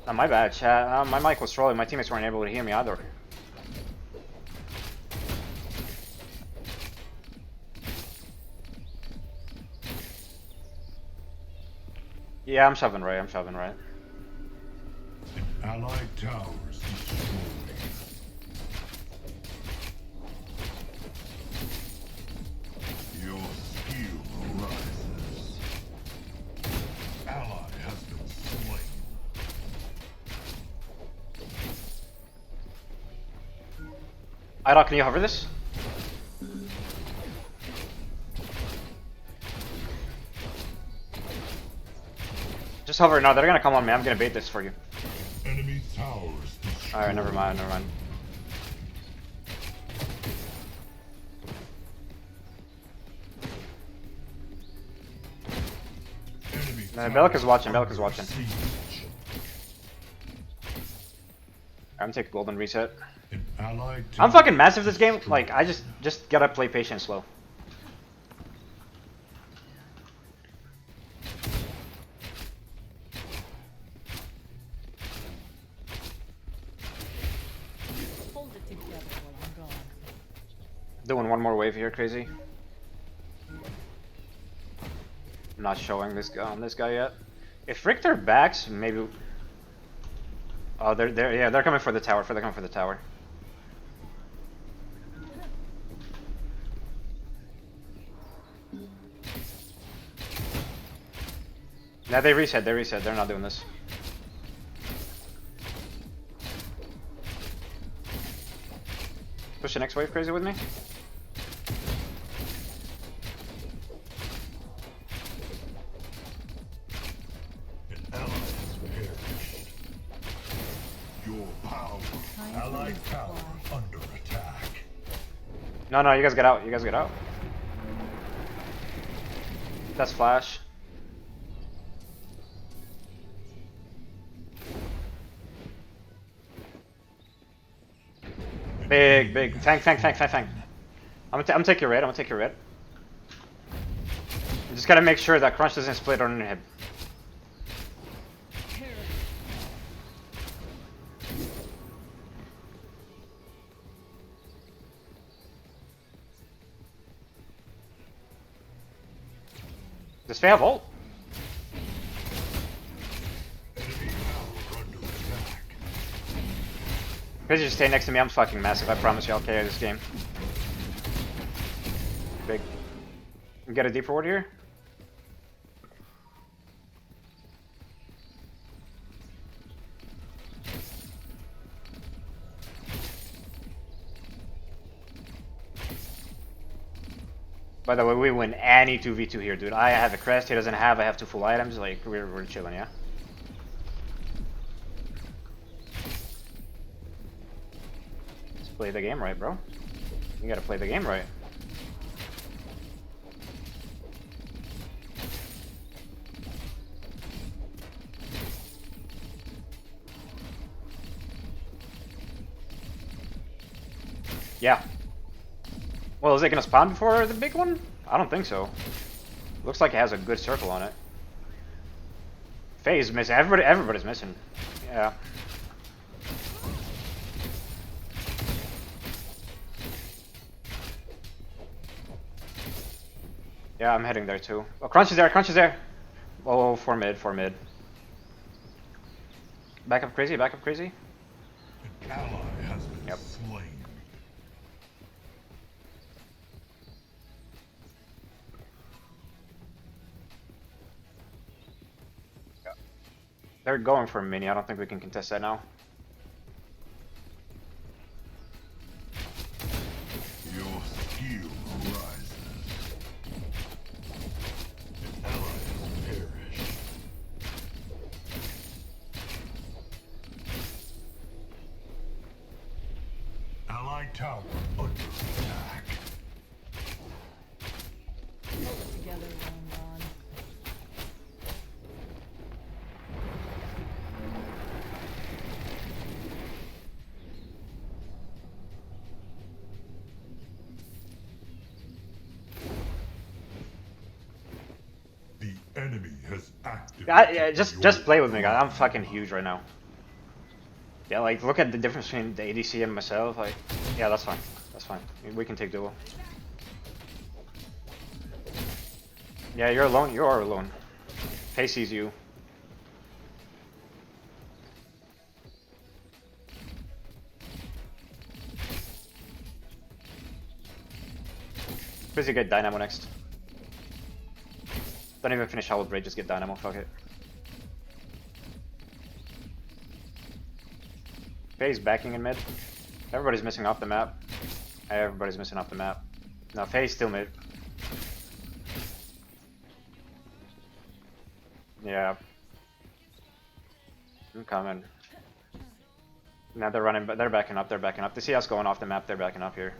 My bad, chat. My mic was trolling. My teammates weren't able to hear me either. Yeah, I'm shoving right. I'm shoving right. Allied towers destroyed. Your skill rises. Ally has been slain. Idol, can you hover this? Just hover. No, they're gonna come on me. I'm gonna bait this for you. Enemy towers destroyed. Alright, never mind, never mind. Enemy Bellic is watching, towers Bellic is watching. under siege. I'm gonna take golden reset. An allied I'm tower fucking massive this game. Like, I just gotta play patient slow. Hold it together while I'm gone. Doing one more wave here, crazy. I'm not showing this guy on this guy yet. If Richter backs, maybe. Oh, they're coming for the tower. They're coming for the tower. Now they reset. They reset. They're not doing this. Push the next wave, crazy with me. An ally has perished. Your power. Time to Allied tower resupply. under attack. No, you guys get out. You guys get out. That's flash. Big. Tank. I'm gonna take your red. You just gotta make sure that Crunch doesn't split on your head. Does Faye have ult? Enemy tower under attack. Please just stay next to me. I'm fucking massive. I promise you I'll KO this game. Big. You get a deep forward here? By the way, we win any 2v2 here, dude. I have a crest, he doesn't have, I have 2 full items, like, we're chilling, yeah? Let's play the game right, bro. You gotta play the game right. Yeah. Well, is it gonna spawn before the big one? I don't think so. Looks like it has a good circle on it. Faye's missing. Everybody's missing. Yeah. Yeah, I'm heading there too. Oh, Crunch is there. Oh, for mid. Back up crazy. An ally has been Yep. slain. They're going for a mini. I don't think we can contest that now. Your skill rises. An ally has perished. Allied tower under attack. Hold it together while I'm gone. The enemy has activated. Yeah, just your play with me, guys. I'm fucking huge right now. Yeah, like look at the difference between the ADC and myself. Like, yeah, that's fine. We can take duel. Yeah, you're alone. You are alone. Faye sees you. Busy get Dynamo next. Don't even finish Hollow Blade, just get Dynamo, fuck it. Faye's backing in mid. Everybody's missing off the map. Everybody's missing off the map. No, Faye's still mid. Yeah. I'm coming. Now they're running, but they're backing up. They're backing up. They see us going off the map. They're backing up here.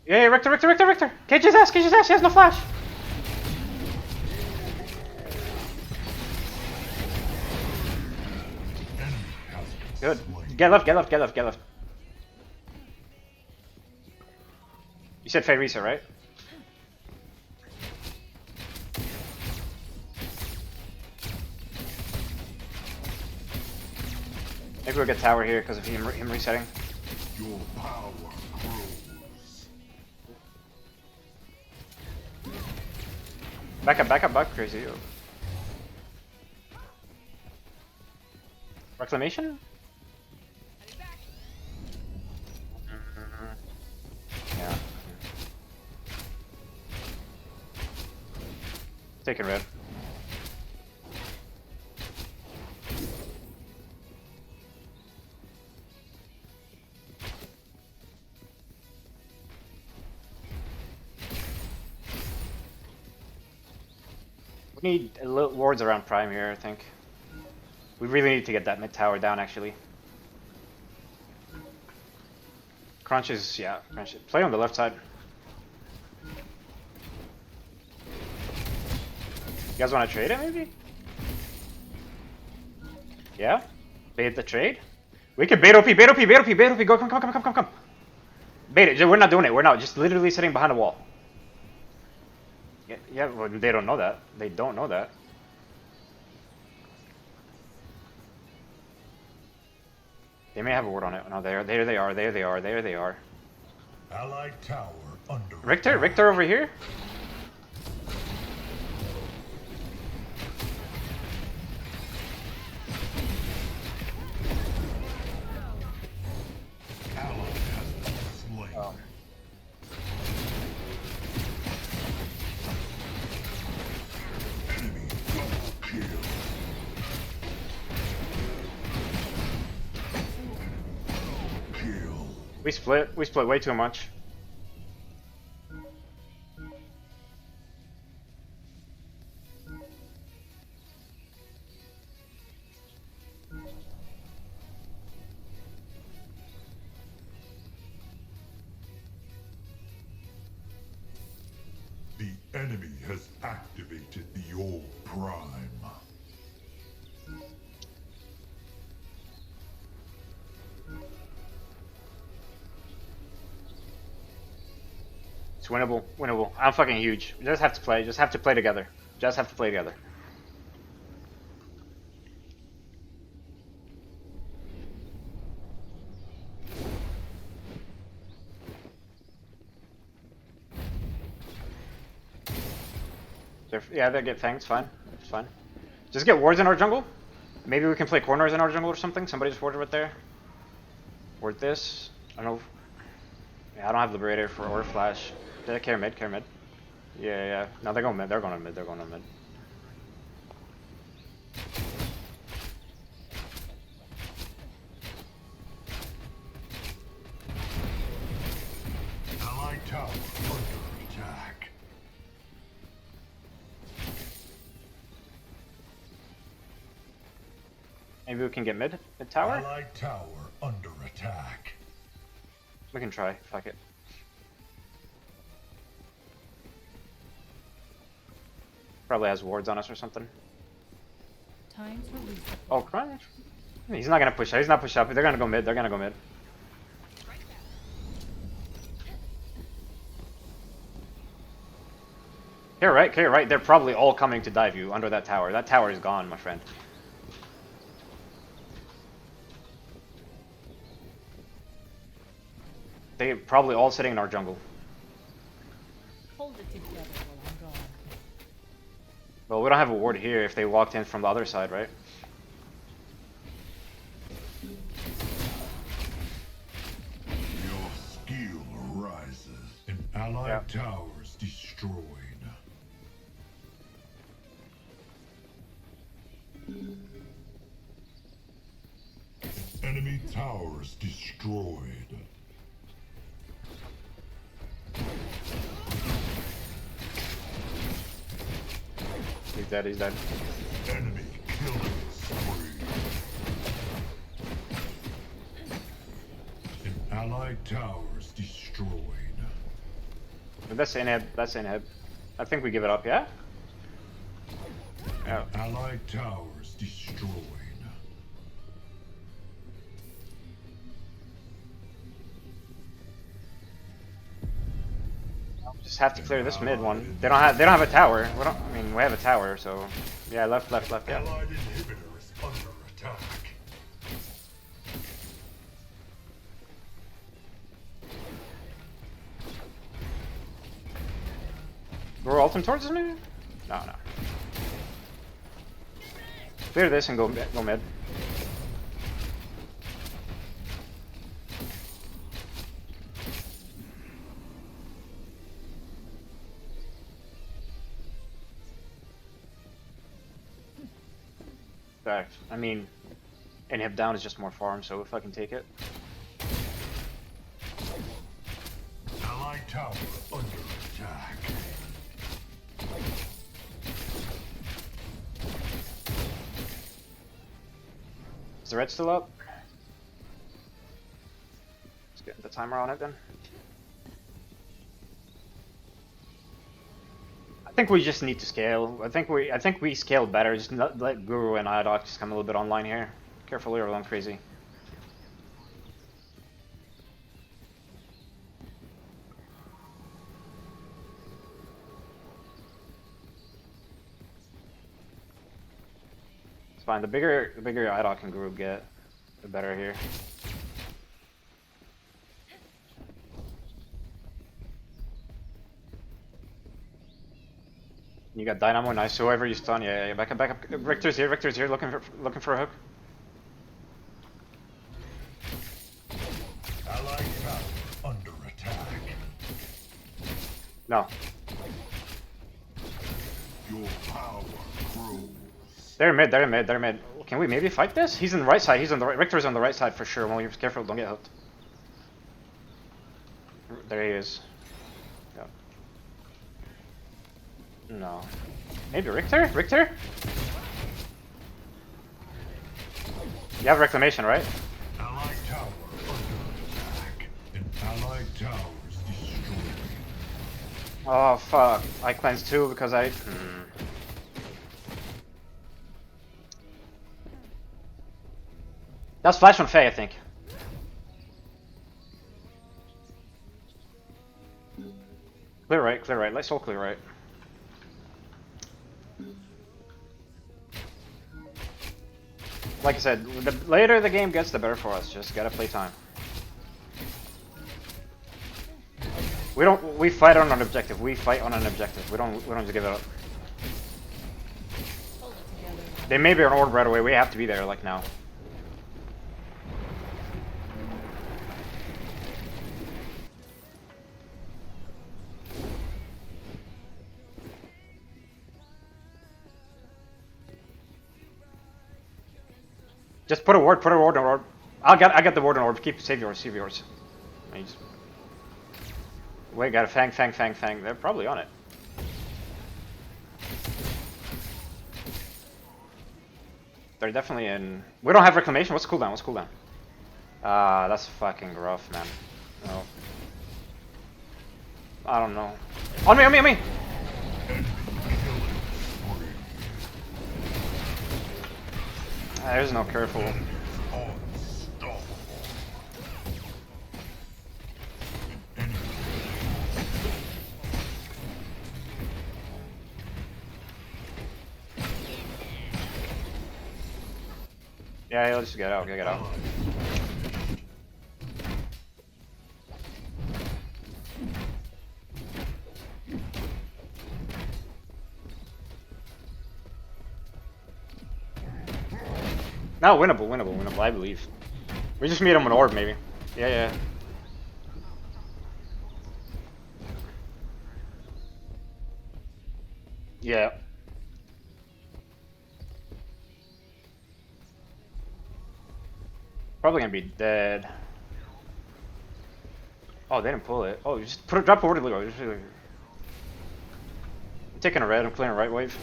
Yeah, Richter, Richter, Richter, Richter! Cage his ass, cage his ass, he has no flash! Good. Get left, get left, get left, get left. You said Faye reset, right? Maybe we'll get tower here because of him resetting. Your power grows. Back up, crazy. Reclamation? Yeah. Taking red. We need a little wards around Prime here, I think. We really need to get that mid tower down, actually. Crunch is, yeah, Crunch. Play on the left side. You guys want to trade it, maybe? Yeah? Bait the trade? We could bait OP, bait OP, bait OP, bait OP, go, come. Bait it, we're not doing it, we're not, just literally sitting behind a wall. Yeah, well, they don't know that. They don't know that. They may have a ward on it. No, there they are. Allied tower under Richter over here? Ally has been slain. Oh. Enemy double kill. Kill. We split way too much. The enemy has activated the old prime. It's winnable, winnable. I'm fucking huge. We just have to play together. Just have to play together. Yeah, they get fangs, fine. It's fine. Just get wards in our jungle. Maybe we can play corners in our jungle or something. Somebody just warded right there. Ward this. I don't know. Yeah, I don't have Liberator for or Flash. Did I care mid? Care mid? Yeah. No, they're going mid. They're going on mid. They're going on mid. Allied tower under attack. Maybe we can get mid tower? Allied tower under attack. We can try. Fuck it. Probably has wards on us or something. Time to reset. Oh, Crunch. He's not gonna push up. He's not push up. They're gonna go mid. They're gonna go mid. Here, right? Here, right? They're probably all coming to dive you under that tower. That tower is gone, my friend. They're probably all sitting in our jungle. Hold it together while I'm gone. Well, we don't have a ward here if they walked in from the other side, right? Your skill rises. An allied tower's destroyed. Enemy towers destroyed. He's dead, he's dead. Enemy killing spree. An allied towers destroyed. But that's inhib, that's inhib. I think we give it up, yeah? Yeah. Allied towers destroyed. Just have to clear this mid one. They don't have a tower. We don't, I mean, we have a tower, so yeah, left, yeah. Allied inhibitor is under attack. We're ultim towards this maybe? No. Clear this and go mid. Fact. I mean, inhib down is just more farm, so if I can take it. Allied tower under attack. Is the red still up? Let's get the timer on it then. I think we just need to scale. I think we scale better. Just let Guru and IDOC just come a little bit online here. Carefully or I'm crazy. It's fine. The bigger IDOC and Guru get, the better here. You got Dynamo, nice. Whoever you stun, yeah, back up. Richter's here, looking for a hook. Allied tower under attack. No. Your power grows. They're mid. Can we maybe fight this? He's on the right side, Richter's on the right side for sure. Well, you're careful, don't get hooked. There he is. Yeah. No. Maybe Richter? You have reclamation, right? Allied tower under attack. An allied towers destroyed. Oh fuck. I cleansed too because I... That's flash on Faye, I think. Clear right. Let's all clear right. Like I said, the later the game gets, the better for us. Just gotta play time. We fight on an objective. We don't just give it up. Hold it together. They may be on orb right away. We have to be there like now. Just put a ward on orb. I got the ward on orb. Save yours. Wait, got a fang. They're probably on it. They're definitely in. We don't have reclamation. What's cooldown? That's fucking rough, man. No. I don't know. On me! There's no careful. Yeah, let's just get out. No, winnable, I believe. We just meet him an orb, maybe. Yeah. Yeah. Probably gonna be dead. Oh, they didn't pull it. Oh, you just drop a word. I'm taking a red. I'm clearing a right wave.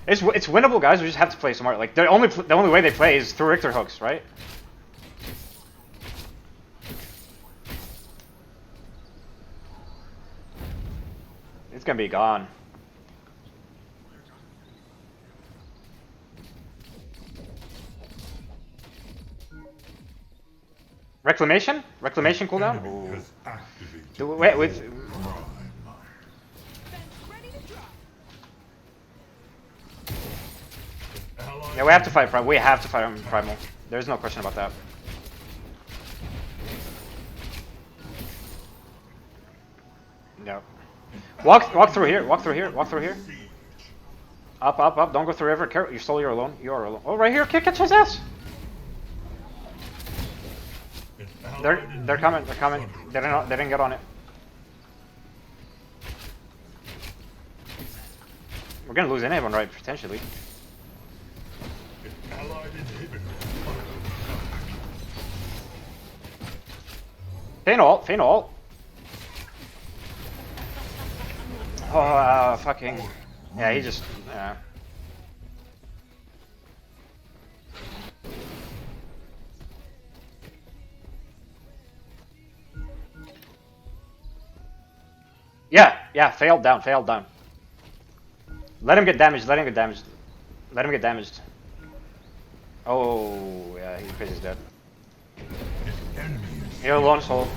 It's winnable, guys. We just have to play smart. Like the only way they play is through Richter hooks, right? It's gonna be gone. Reclamation? Reclamation cooldown? Enemy Ooh. has activated Wait, with Prime. yeah, we have to fight Primal. We have to fight him Primal. There's no question about that. No. Walk through here. Walk through here. Walk through here. Up, up, up. Don't go through river. Careful. You're slowly. You're alone. You are alone. Oh, right here. Catch his ass. They're coming. They're coming. They didn't get on it. We're gonna lose anyone, right? Potentially. Allied inhibitor. Feign ult. Feign ult. Oh, fucking. Yeah, he just. Yeah. Yeah, failed down, failed down. Let him get damaged, let him get damaged. Let him get damaged. Oh, yeah, he's dead. You're alone, soul.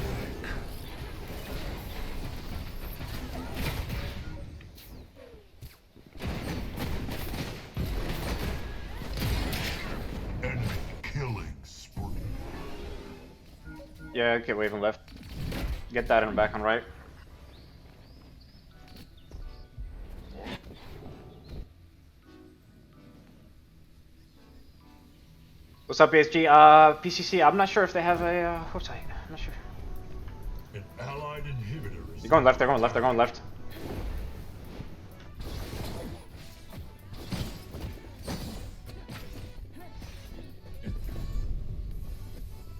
Enemy killing spree. Yeah, okay, waving left. Get that in the back on right. What's up, PSG? PCC, I'm not sure if they have a website. I'm not sure. An allied inhibitor is They're going left, they're going left, they're going left.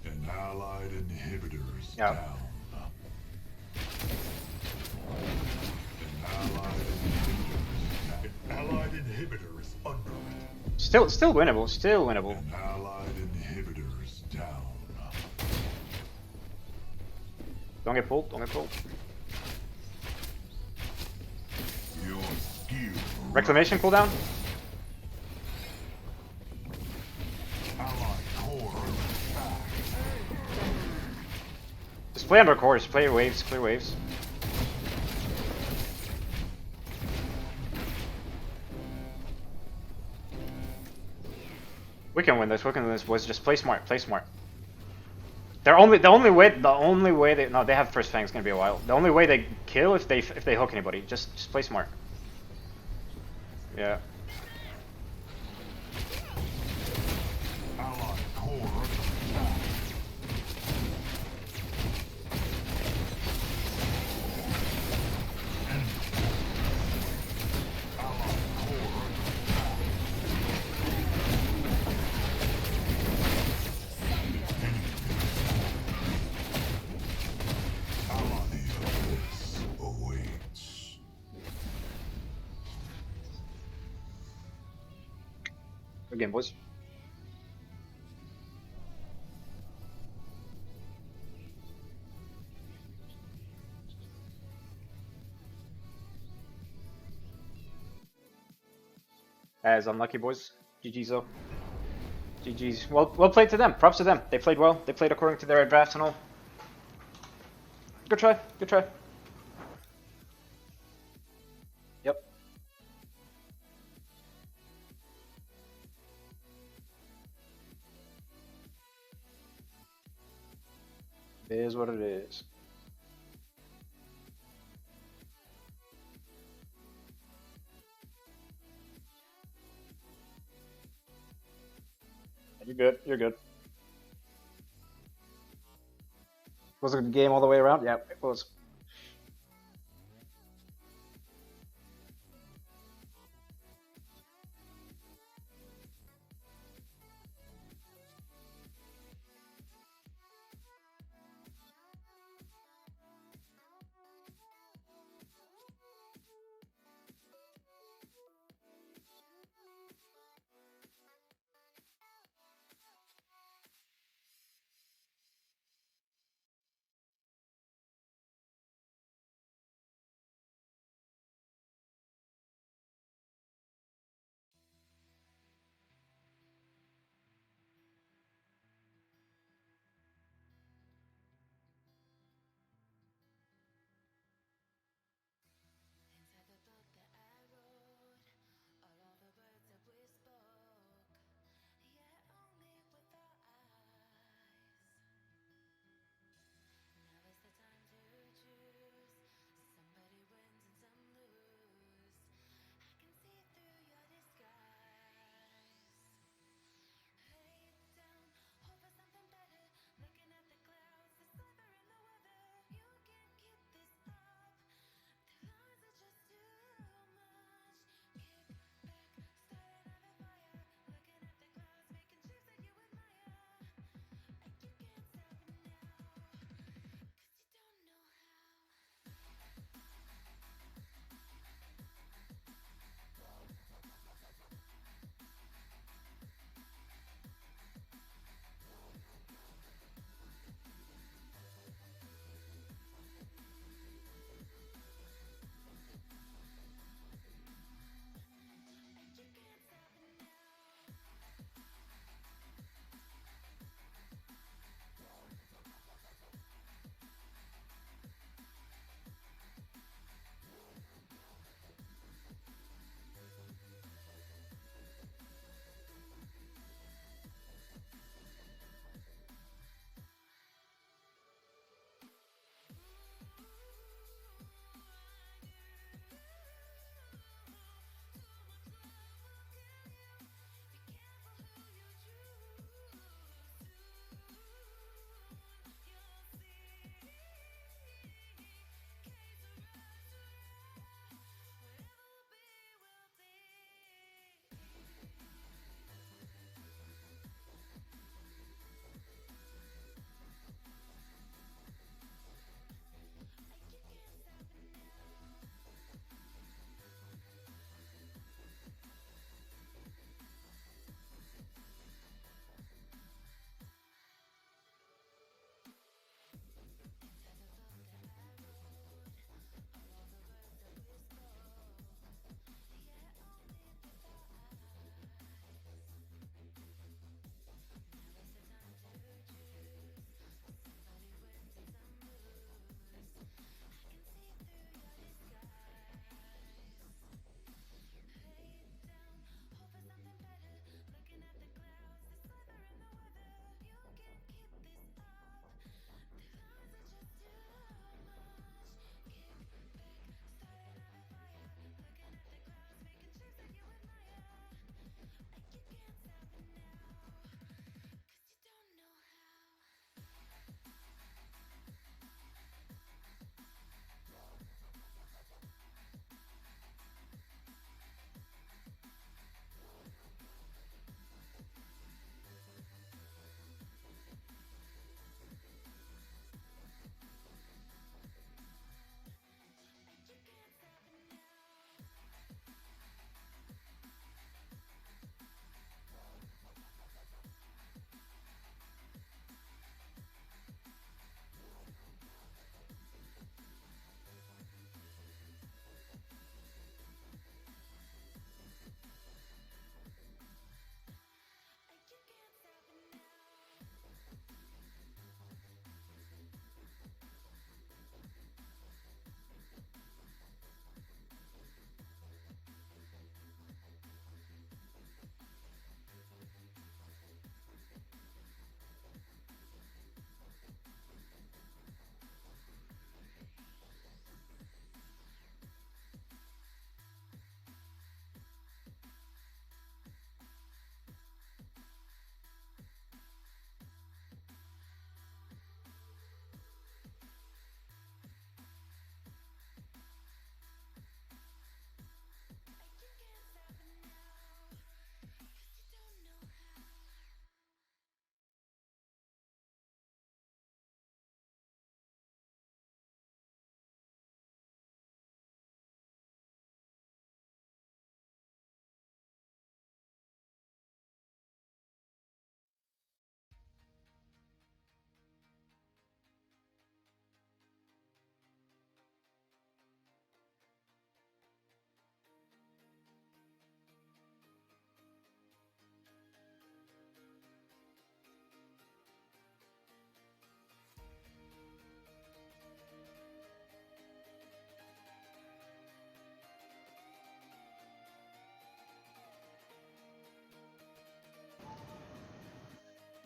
An allied inhibitor is Yeah. down. An allied inhibitor is under it. Still winnable, still winnable. An allied inhibitor is down. Don't get pulled, don't get pulled. Your skill. Reclamation cooldown? Allied core attack. Just play under course, play waves, clear waves. We can win this, boys. Just play smart, play smart. The only way they no, they have first fang. It's gonna be a while. The only way they kill if they hook anybody. Just play smart. Yeah. Allied core attack. Allied core attack. Allied abyss awaits. Good game, boys. As unlucky, boys. GG's though. GG's. Well played to them. Props to them. They played well. They played according to their drafts and all. Good try. Good try. Yep. It is what it is. You're good. You're good. Was it a good game all the way around? Yeah, it was.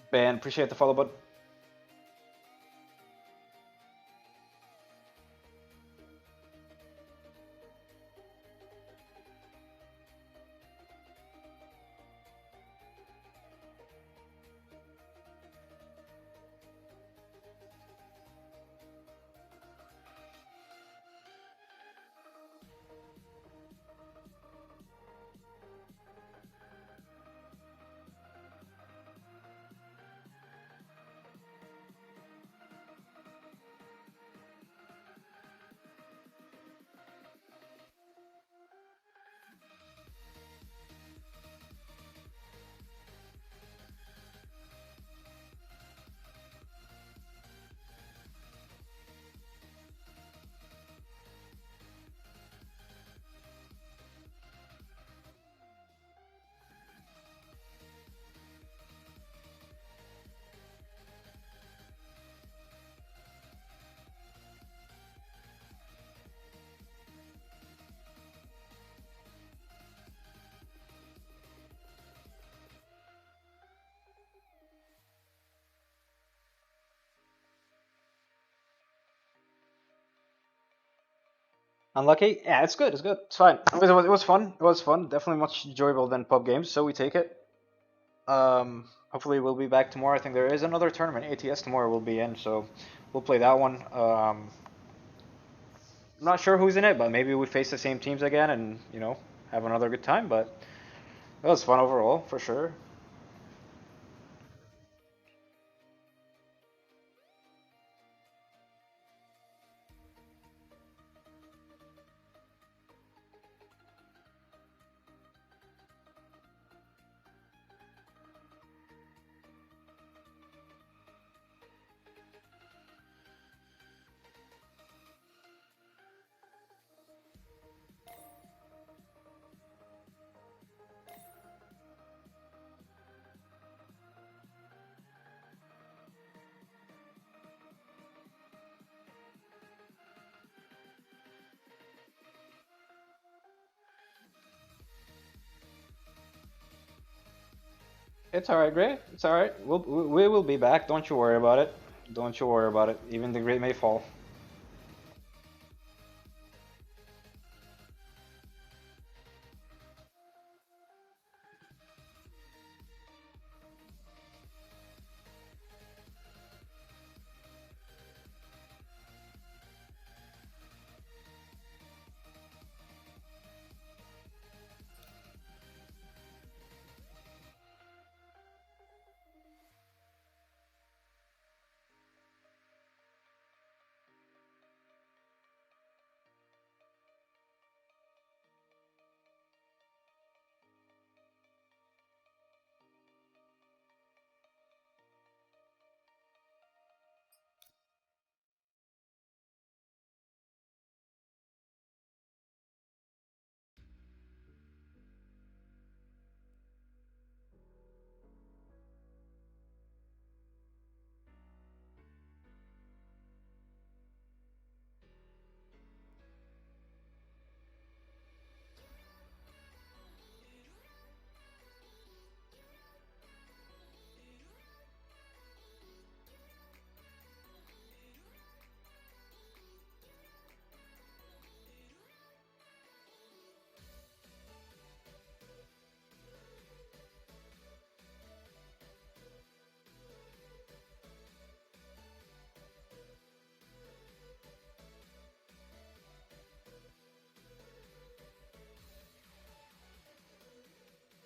Ben, appreciate the follow, bud. Unlucky? Yeah, it's good. It's good. It's fine. It was fun. It was fun. Definitely much enjoyable than pub games. So we take it. Hopefully we'll be back tomorrow. I think there is another tournament. ATS tomorrow we'll be in, so we'll play that one. I'm not sure who's in it, but maybe we face the same teams again and have another good time. But it was fun overall for sure. It's alright, Gray. It's alright. We will be back. Don't you worry about it. Don't you worry about it. Even the great may fall.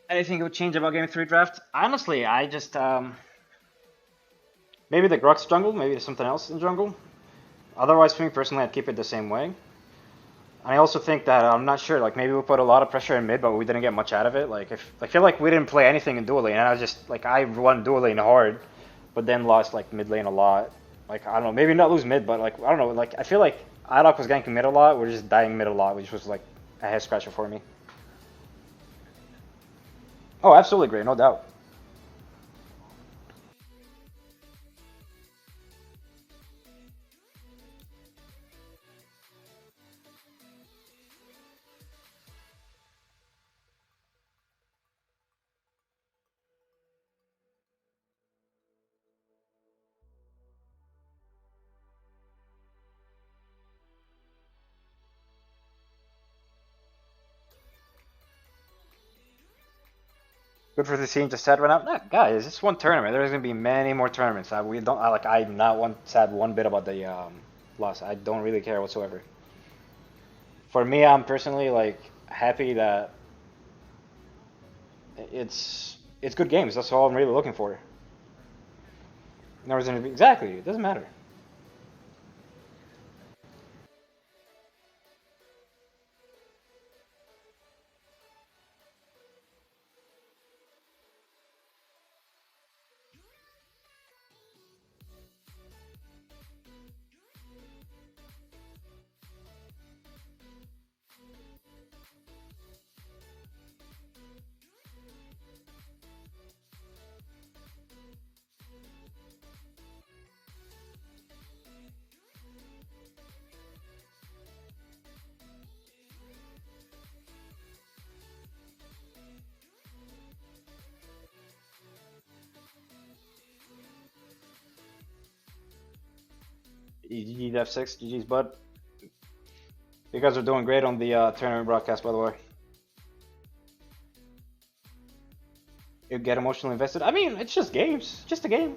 Anything you would change about Game 3 draft? Honestly, I just maybe the Grux jungle, maybe there's something else in jungle. Otherwise, for me personally, I'd keep it the same way. And I also think that I'm not sure. Like maybe we put a lot of pressure in mid, but we didn't get much out of it. Like if I feel like we didn't play anything in dual lane, and I was just like I won dual lane hard, but then lost like mid lane a lot. Like I don't know, maybe not lose mid, but like I don't know. Like I feel like Idok was ganking mid a lot. We're just dying mid a lot, which was like a head scratcher for me. Oh, absolutely great, no doubt. Good for the scene to set right now. Nah, guys, it's one tournament. There's gonna be many more tournaments. I'm not sad one bit about the loss. I don't really care whatsoever. For me, I'm personally like happy that it's good games. That's all I'm really looking for. Exactly. It doesn't matter. GG's F6, GG's bud. You guys are doing great on the tournament broadcast, by the way. You get emotionally invested. I mean, it's just games, just a game.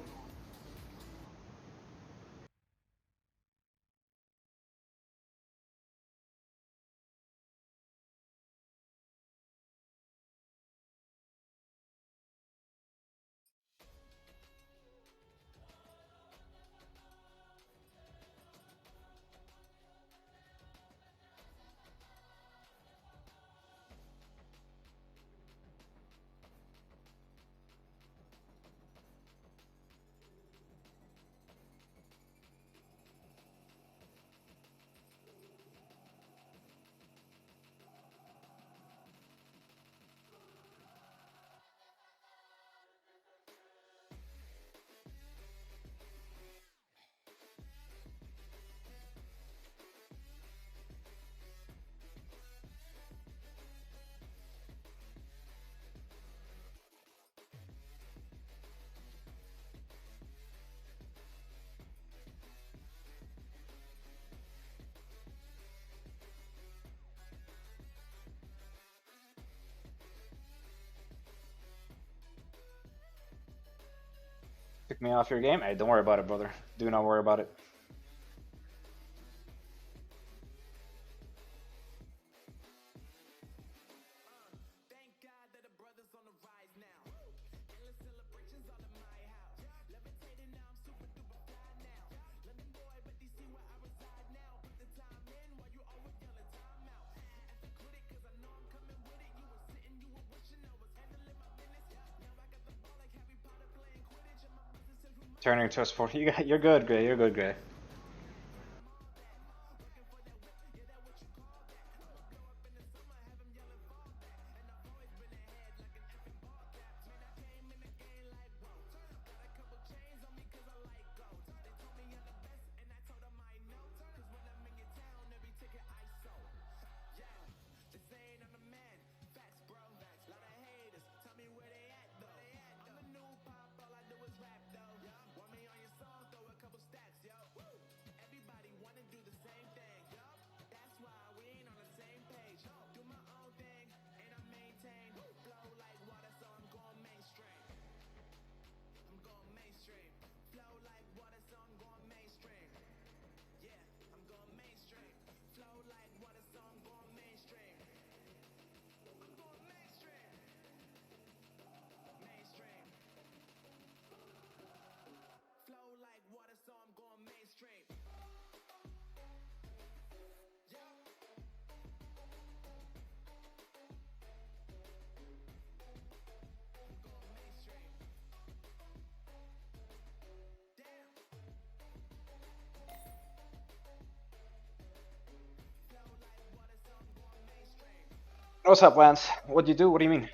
Took me off your game. Hey, don't worry about it, brother. Do not worry about it. Turning to a sport. You're good, Gray. You're good, Gray. What's up, Lance? What do you do? What do you mean?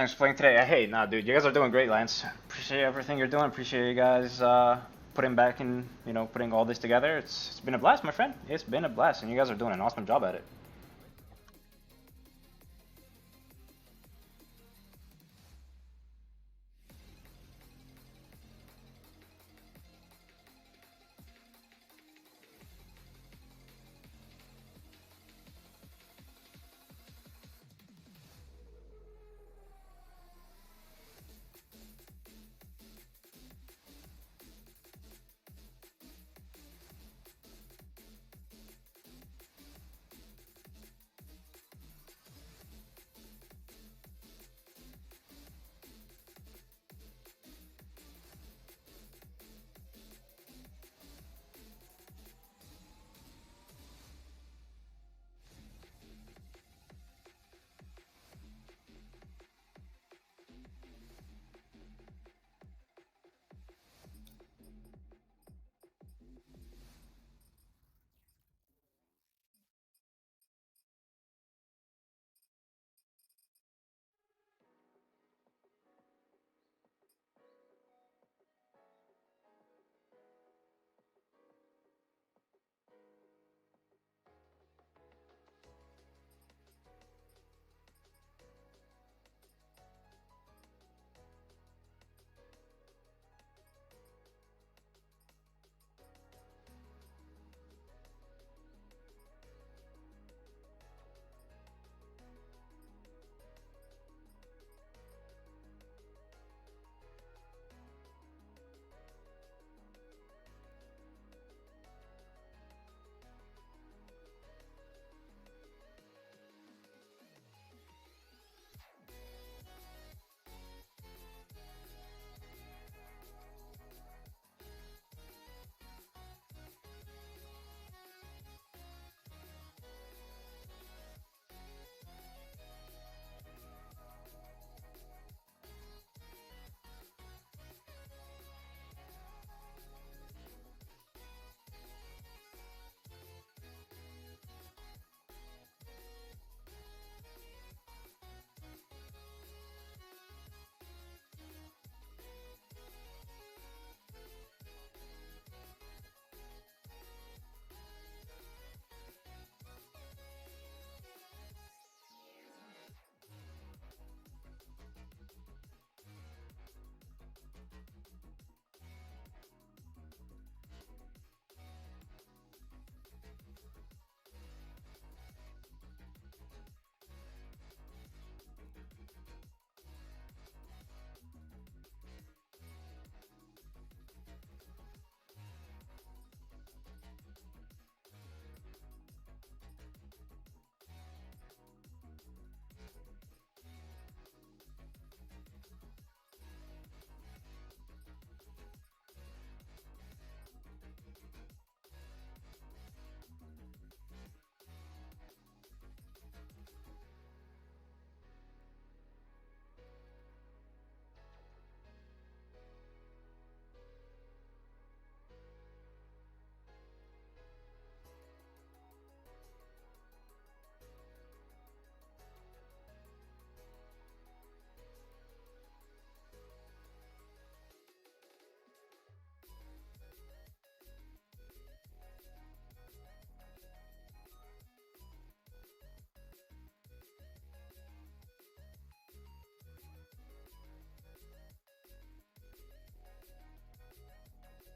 Thanks for playing today. Hey, nah, dude, you guys are doing great, Lance. Appreciate everything you're doing. Appreciate you guys putting back in, putting all this together. It's been a blast, my friend. It's been a blast, and you guys are doing an awesome job at it.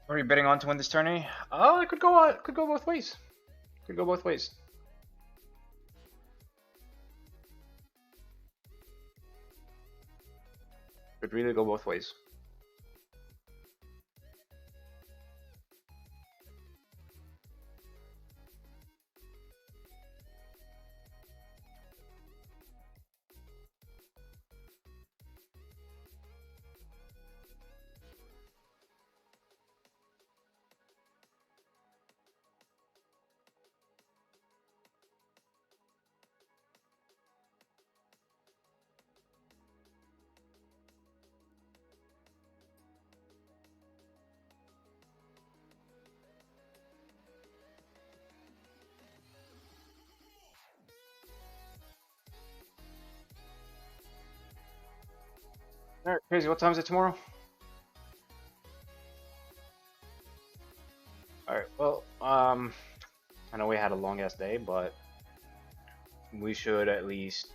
Are you betting on to win this tourney? Oh, it could go both ways. Could go both ways. Could really go both ways. All right, Crazy. What time is it tomorrow? All right. Well, I know we had a long ass day, but we should at least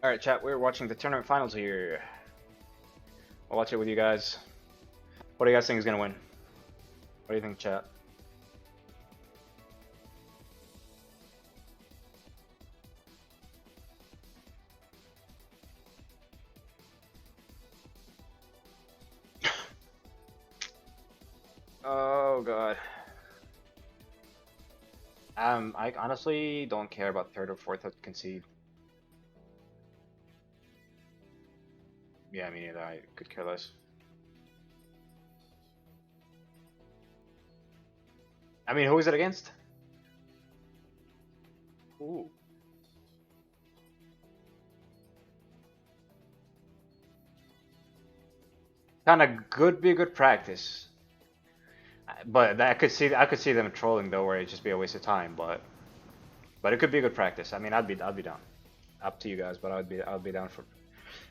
All right, chat. We're watching the tournament finals here. I'll watch it with you guys. What do you guys think is gonna win? What do you think, chat? Oh god. I honestly don't care about third or fourth concede. Yeah, me neither. I could care less. I mean, who is it against? Ooh. Kind of could be a good practice. But I could see them trolling though, where it'd just be a waste of time. But it could be a good practice. I mean, I'd be down. Up to you guys, but I'd be down for.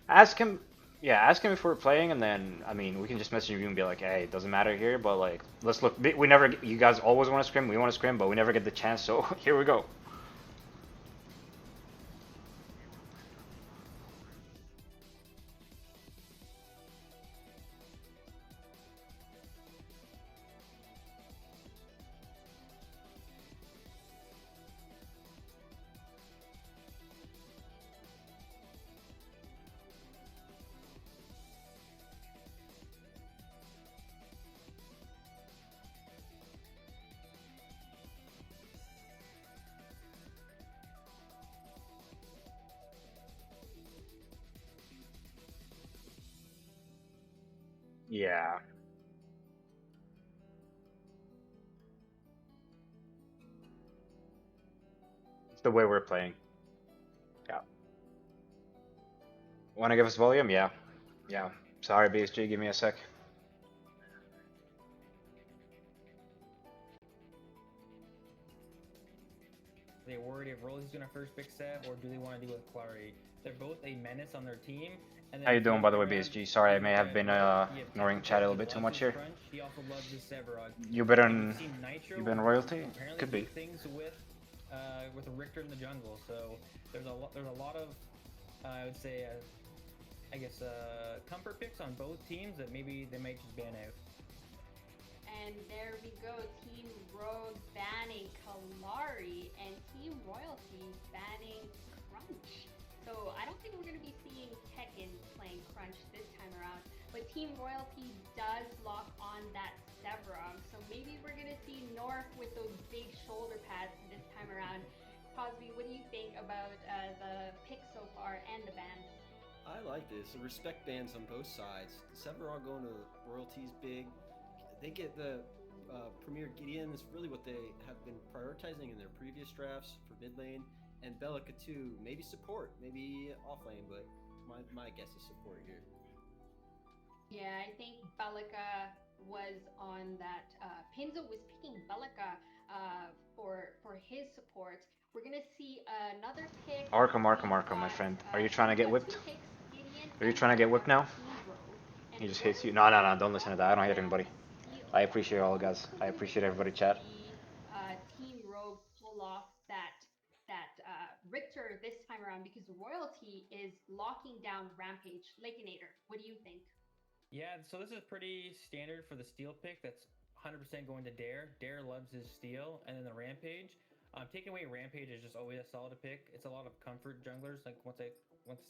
Ask him, yeah, ask him if we're playing, and then I mean, we can just message you and be like, hey, it doesn't matter here, but like, let's look. We never. You guys always want to scrim. We want to scrim, but we never get the chance. So here we go. Yeah. It's the way we're playing. Yeah. Want to give us volume? Yeah. Yeah. Sorry, BSG. Give me a sec. Are they worried if Rolly's gonna first pick Seb, or do they want to do with Clary? They're both a menace on their team. And How you doing, by the way, BSG? Sorry, I may have been ignoring chat a little bit too much here. He also loves his Severog. You been royalty? Could be. Things with Richter in the jungle, so there's a lot of I would say comfort picks on both teams that maybe they might just ban out. And there we go, Team Rogue banning Kalari and Team Royalty banning Crunch. So I don't think we're going to be seeing Tekken playing Crunch this time around, but Team Royalty does lock on that Severog. So maybe we're going to see North with those big shoulder pads this time around. Cosby, what do you think about the picks so far and the bans? I like this. The respect bans on both sides. Severog going to Royalty's big. They get the Premier Gideon is really what they have been prioritizing in their previous drafts for mid lane, and Bellica too. Maybe support, maybe off lane, but my guess is support here. Yeah, I think Bellica was on that. Pinzo was picking Bellica for his support. We're gonna see another pick. Arkham, my friend. Are you trying to get whipped? Are you trying to get whipped now? He just hates you. No, don't listen to that. I don't hate anybody. I appreciate all guys. I appreciate everybody, chat. Team Rogue pull off that Richter this time around because Royalty is locking down Rampage. Lakeinator, what do you think? Yeah, so this is pretty standard for the steal pick. That's 100% going to Dare. Dare loves his steal, and then the Rampage. Taking away Rampage is just always a solid pick. It's a lot of comfort junglers. Like once I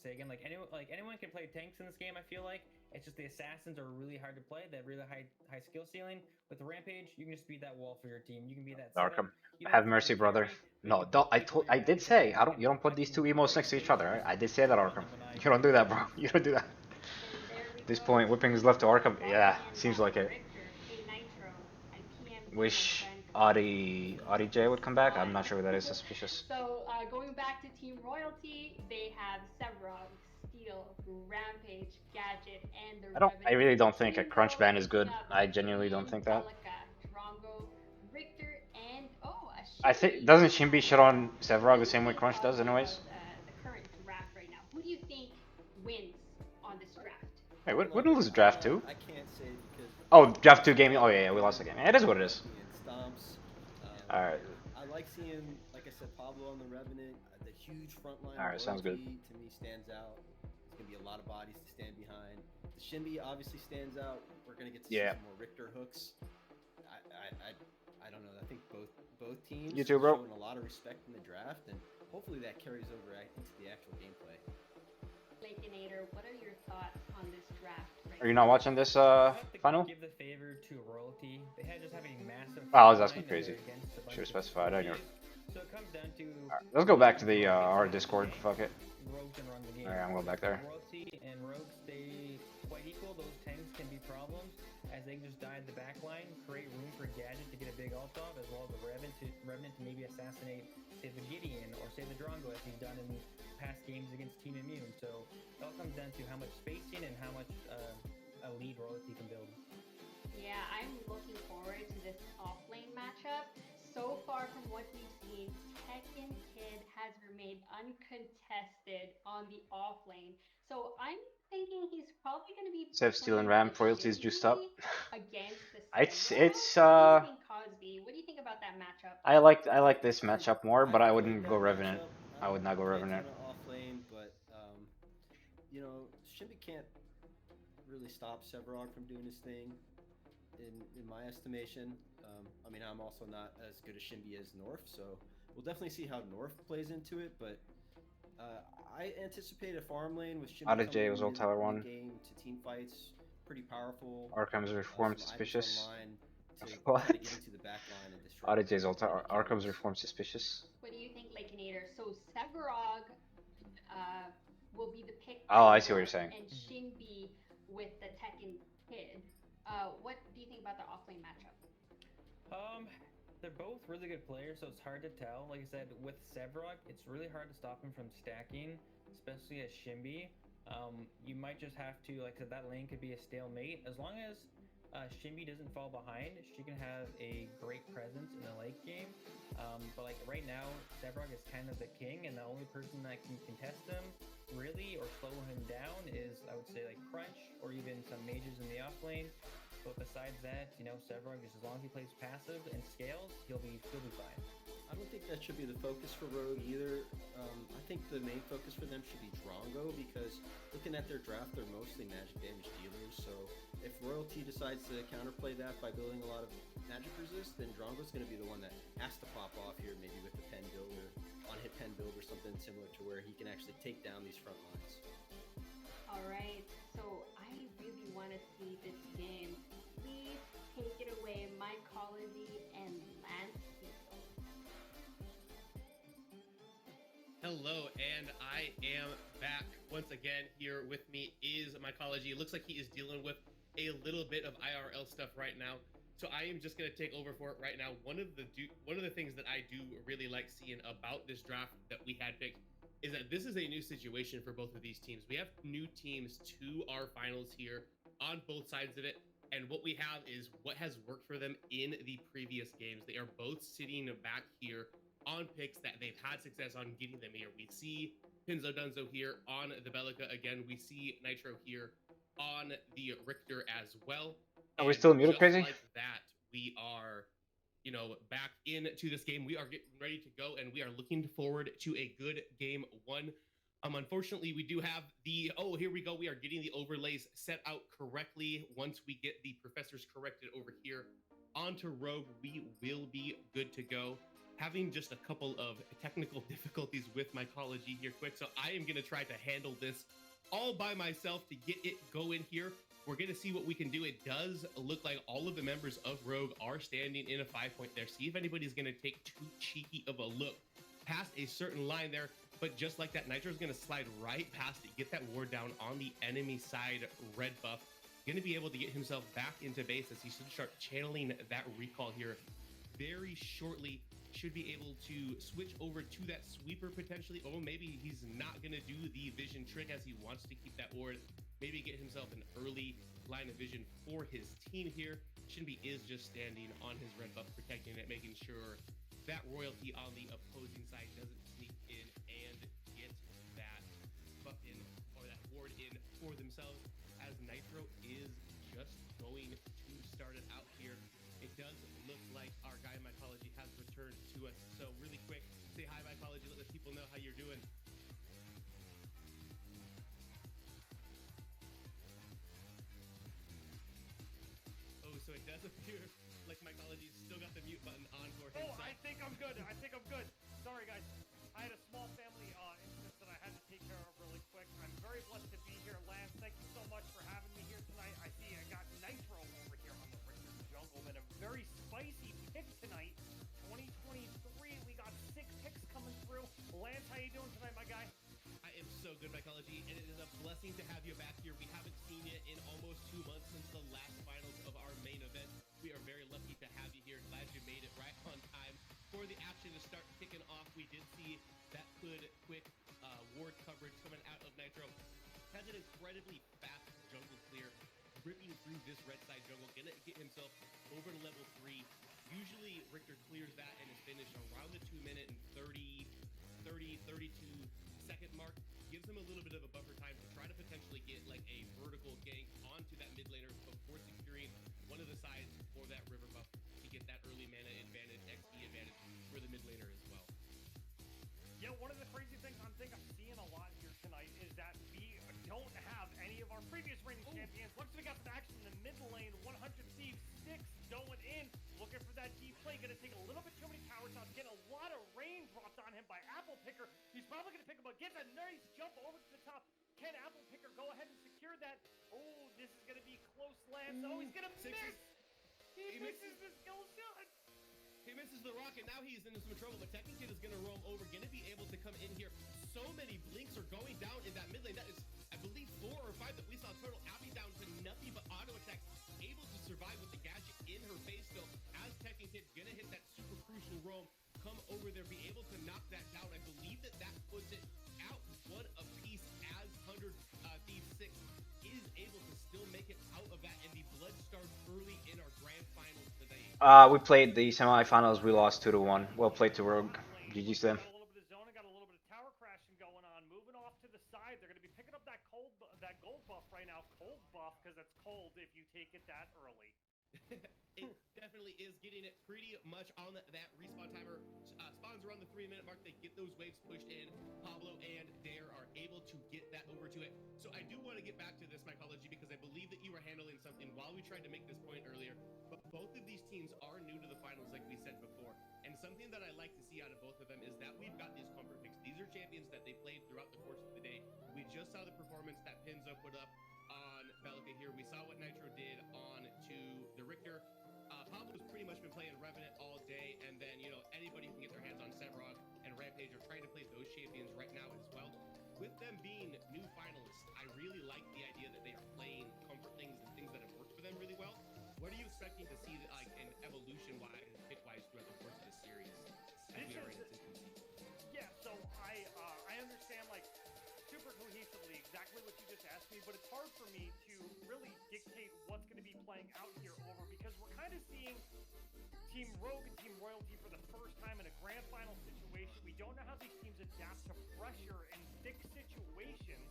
say again, anyone can play tanks in this game. I feel like it's just the assassins are really hard to play. They have really high skill ceiling. With the Rampage, you can just be that wall for your team. You can be that. Arkham, have mercy, brother. No, don't. I did say you don't put these two emos next to each other. Right? I did say that, Arkham. You don't do that, bro. You don't do that. At this point, whipping is left to Arkham. Yeah, seems like it. Wish Audi J would come back. I'm not sure who that is. Suspicious. So going back to Team Royalty, they have Severog, Steel, Rampage, Gadget, and the. I really don't think a Crunch ban is good. I genuinely don't think that. Drongo, Richter, and I think doesn't Shimby shit on Severog the same way Crunch does, anyways. The current draft right now. Who do you think wins on this draft? Hey, we didn't lose draft 2. I can't say because. Oh, draft 2 game. Oh yeah, we lost the game. It is what it is. Stomps. All right. I like seeing, like I said, Pablo on the Revenant. The huge frontline. All right, sounds good. To me stands out. It's gonna be a lot of bodies to stand behind. The Shinbi obviously stands out. We're gonna get to see some more Richter hooks. I don't know. I think both teams You too, bro. showing a lot of respect in the draft, and hopefully that carries over into the actual gameplay. Lakeinator, what are your thoughts on this draft? Are you not watching this final? Give the favor to Royalty. They had just having massive. Oh, that's been crazy. Should have specified. I knew it. So it comes down to. Right, let's go back to the our Discord. Fuck it. Rogues and run the game. All right, I'm going back there. Royalty and Rogues stay quite equal. Those tanks can be problems as they can just die at the back line, create room for Gadget to get a big ult off, as well as the Revenant to maybe assassinate, say, the Gideon or say the Drongo, as he's done in past games against Team Immune. So it all comes down to how much spacing and how much a lead Royalty can build. Yeah, I'm looking forward to this offlane matchup. So far from what we've seen, Tekken Kid has remained uncontested on the offlane. So I'm thinking he's probably going to be Sev Steel and Ram Royalties juiced up. Against the It's What do you think about that matchup? I like this matchup more, but I wouldn't go Revenant. I would not go Revenant. Offlane, but you know, Shinbi can't really stop Sevarog from doing his thing. In my estimation, I mean, I'm also not as good a Shinbi as North, so we'll definitely see how North plays into it. But I anticipate a farm lane with Shinbi Audit J was coming Old Tower 1. game to team fights, pretty powerful. Arkham's Reformed some Suspicious. items online What? to get into the back line and disrupt. Audit J's Old Tower. Arkham's Reformed Suspicious. What do you think, Lakeinator? So Sevarog will be the pick. Oh, I see what you're saying. And Shinbi with the Tekken Kid. What do you think about the offlane matchup? They're both really good players, so it's hard to tell. Like I said, with Sevarog, it's really hard to stop him from stacking, especially as Shinbi. You might just have to, like, that lane could be a stalemate. As long as Shinbi doesn't fall behind, she can have a great presence in the late game. But like right now, Sevarog is kind of the king, and the only person that can contest him, really, or slow him down is, I would say, like Crunch, or even some mages in the off lane. But besides that, you know, Sevarog, just as long as he plays passive and scales, he'll be fine. I don't think that should be the focus for Rogue either. I think the main focus for them should be Drongo, because looking at their draft, they're mostly magic damage dealers. So if Royalty decides to counterplay that by building a lot of magic resist, then Drongo's going to be the one that has to pop off here, maybe with the pen build or on-hit pen build or something similar to where he can actually take down these front lines. All right, so I really want to see this game. Please take it away, Mycology and Lance. Hello, and I am back once again. Here with me is Mycology. It looks like he is dealing with a little bit of IRL stuff right now, so I am just gonna take over for it right now. One of the things that I do really like seeing about this draft that we had picked is that this is a new situation for both of these teams. We have new teams to our finals here on both sides of it, and what we have is what has worked for them in the previous games. They are both sitting back here on picks that they've had success on getting them here. We see Pinzo Dunzo here on the Bellica again. We see Nitro here on the Richter as well. Are we still muted, Crazy? Like that, we are, you know, back into this game. We are getting ready to go, and we are looking forward to a good game one. Unfortunately, we do have the, oh, here we go. We are getting the overlays set out correctly. Once we get the professors corrected over here onto Rogue, we will be good to go. Having just a couple of technical difficulties with Mycology here quick, so I am going to try to handle this all by myself to get it going here. We're going to see what we can do. It does look like all of the members of Rogue are standing in a 5-point there. See if anybody's going to take too cheeky of a look past a certain line there. But just like that, Nitro's going to slide right past it, get that ward down on the enemy side red buff. Going to be able to get himself back into base as he should start channeling that recall here very shortly. Should be able to switch over to that sweeper potentially. Oh, maybe he's not going to do the vision trick as he wants to keep that ward. Maybe get himself an early line of vision for his team here. Shinbi is just standing on his red buff, protecting it, making sure that royalty on the opposing side doesn't sneak in and get that buff in or that ward in for themselves, as Nitro is just going to start it out here. It does look like our guy Mycology has returned to us. So really quick, say hi Mycology. Let the people people know how you're doing. Oh, so it does appear like Mycology's still got the mute button on for himself. Oh, I think I'm good. I think I'm good. Sorry, guys. I had a small family incident that I had to take care of really quick. I'm very blessed to be here, Lance. Thank you so much for having me here tonight. I see I got Nitro over here on the Richter Jungle, and a very spicy pick tonight. 2023, we got 6 picks coming through. Lance, how you doing tonight, my guy? I am so good, Mycology, and it is a blessing to have you back here. We haven't seen you in almost 2 months since the last finals of our main event. We are very lucky to have you here. Glad you made it right on time for the action to start kicking off. We did see that quick ward coverage coming out of Nitro. Has an incredibly fast jungle clear, ripping through this red side jungle, gonna get himself over to level 3. Usually Richter clears that and is finished around the 2-minute and 32 second mark. Gives him a little bit of a buffer time to try to potentially get like a vertical gank onto that mid laner before securing one of the sides for that river buff to get that early mana advantage, XP advantage for the mid laner as well. Yeah, one of the crazy things I'm seeing a lot here tonight is that we don't have any of our previous reigning champions. Looks like we got some action in the mid lane. 100 Thieves 6 going in, looking for that deep play. Gonna take a little bit too many tower shots. Getting a lot of rain dropped on him by Apple Picker. He's probably gonna pick him up. Gets a nice jump over to the top. Can Apple Picker go ahead and secure that? Oh, this is gonna be close, Lance. Oh, he's gonna miss. He misses the skill shot. He misses the rocket. Now he's into some trouble, but Tekken Kid is going to roam over, going to be able to come in here. So many blinks are going down in that mid lane. That is, I believe, 4 or 5 that we saw total. Abby down to nothing but auto attacks, able to survive with the gadget in her face still. As Tekken Kid going to hit that super crucial roam, come over there, be able to knock that down. I believe that puts it out one apiece as 100 Thieves 6 is able to still make it out of that, and the blood starts early in our grand finals today. We played the semifinals. We lost 2-1. Well played to Rogue. GG's them. Got a little bit of zoning, got a little bit of tower crashing going on. Moving off to the side, they're going to be picking up that gold buff right now. Cold buff because it's cold if you take it that early. It definitely is getting it pretty much on that respawn timer. Spawns around the 3-minute mark. They get those waves pushed in. Pablo and Dare are able to get that over to it. So I do want to get back to this, Mycology, because I believe that you were handling something while we tried to make this point earlier. But both of these teams are new to the finals, like we said before. And something that I like to see out of both of them is that we've got these comfort picks. These are champions that they played throughout the course of the day. We just saw the performance that Pinzo put up on Belica here. We saw what Nitro did on to the Richter. Pablo's pretty much been playing Revenant all day, and then, you know, anybody who can get their hands on Sevarog and Rampage are trying to play those champions right now as well. With them being new finalists, I really like the idea that they are playing comfort things and things that have worked for them really well. What are you expecting to see, like, in evolution-wise, pick-wise throughout the course of the series? As we are in its infancy? Yeah, so I understand, like, super cohesively exactly what you just asked me, but it's hard for me to really dictate what's going to be playing out here over, because we're kind of seeing Team Rogue and Team Royalty for the first time in a grand final situation. We don't know how these teams adapt to pressure and thick situations,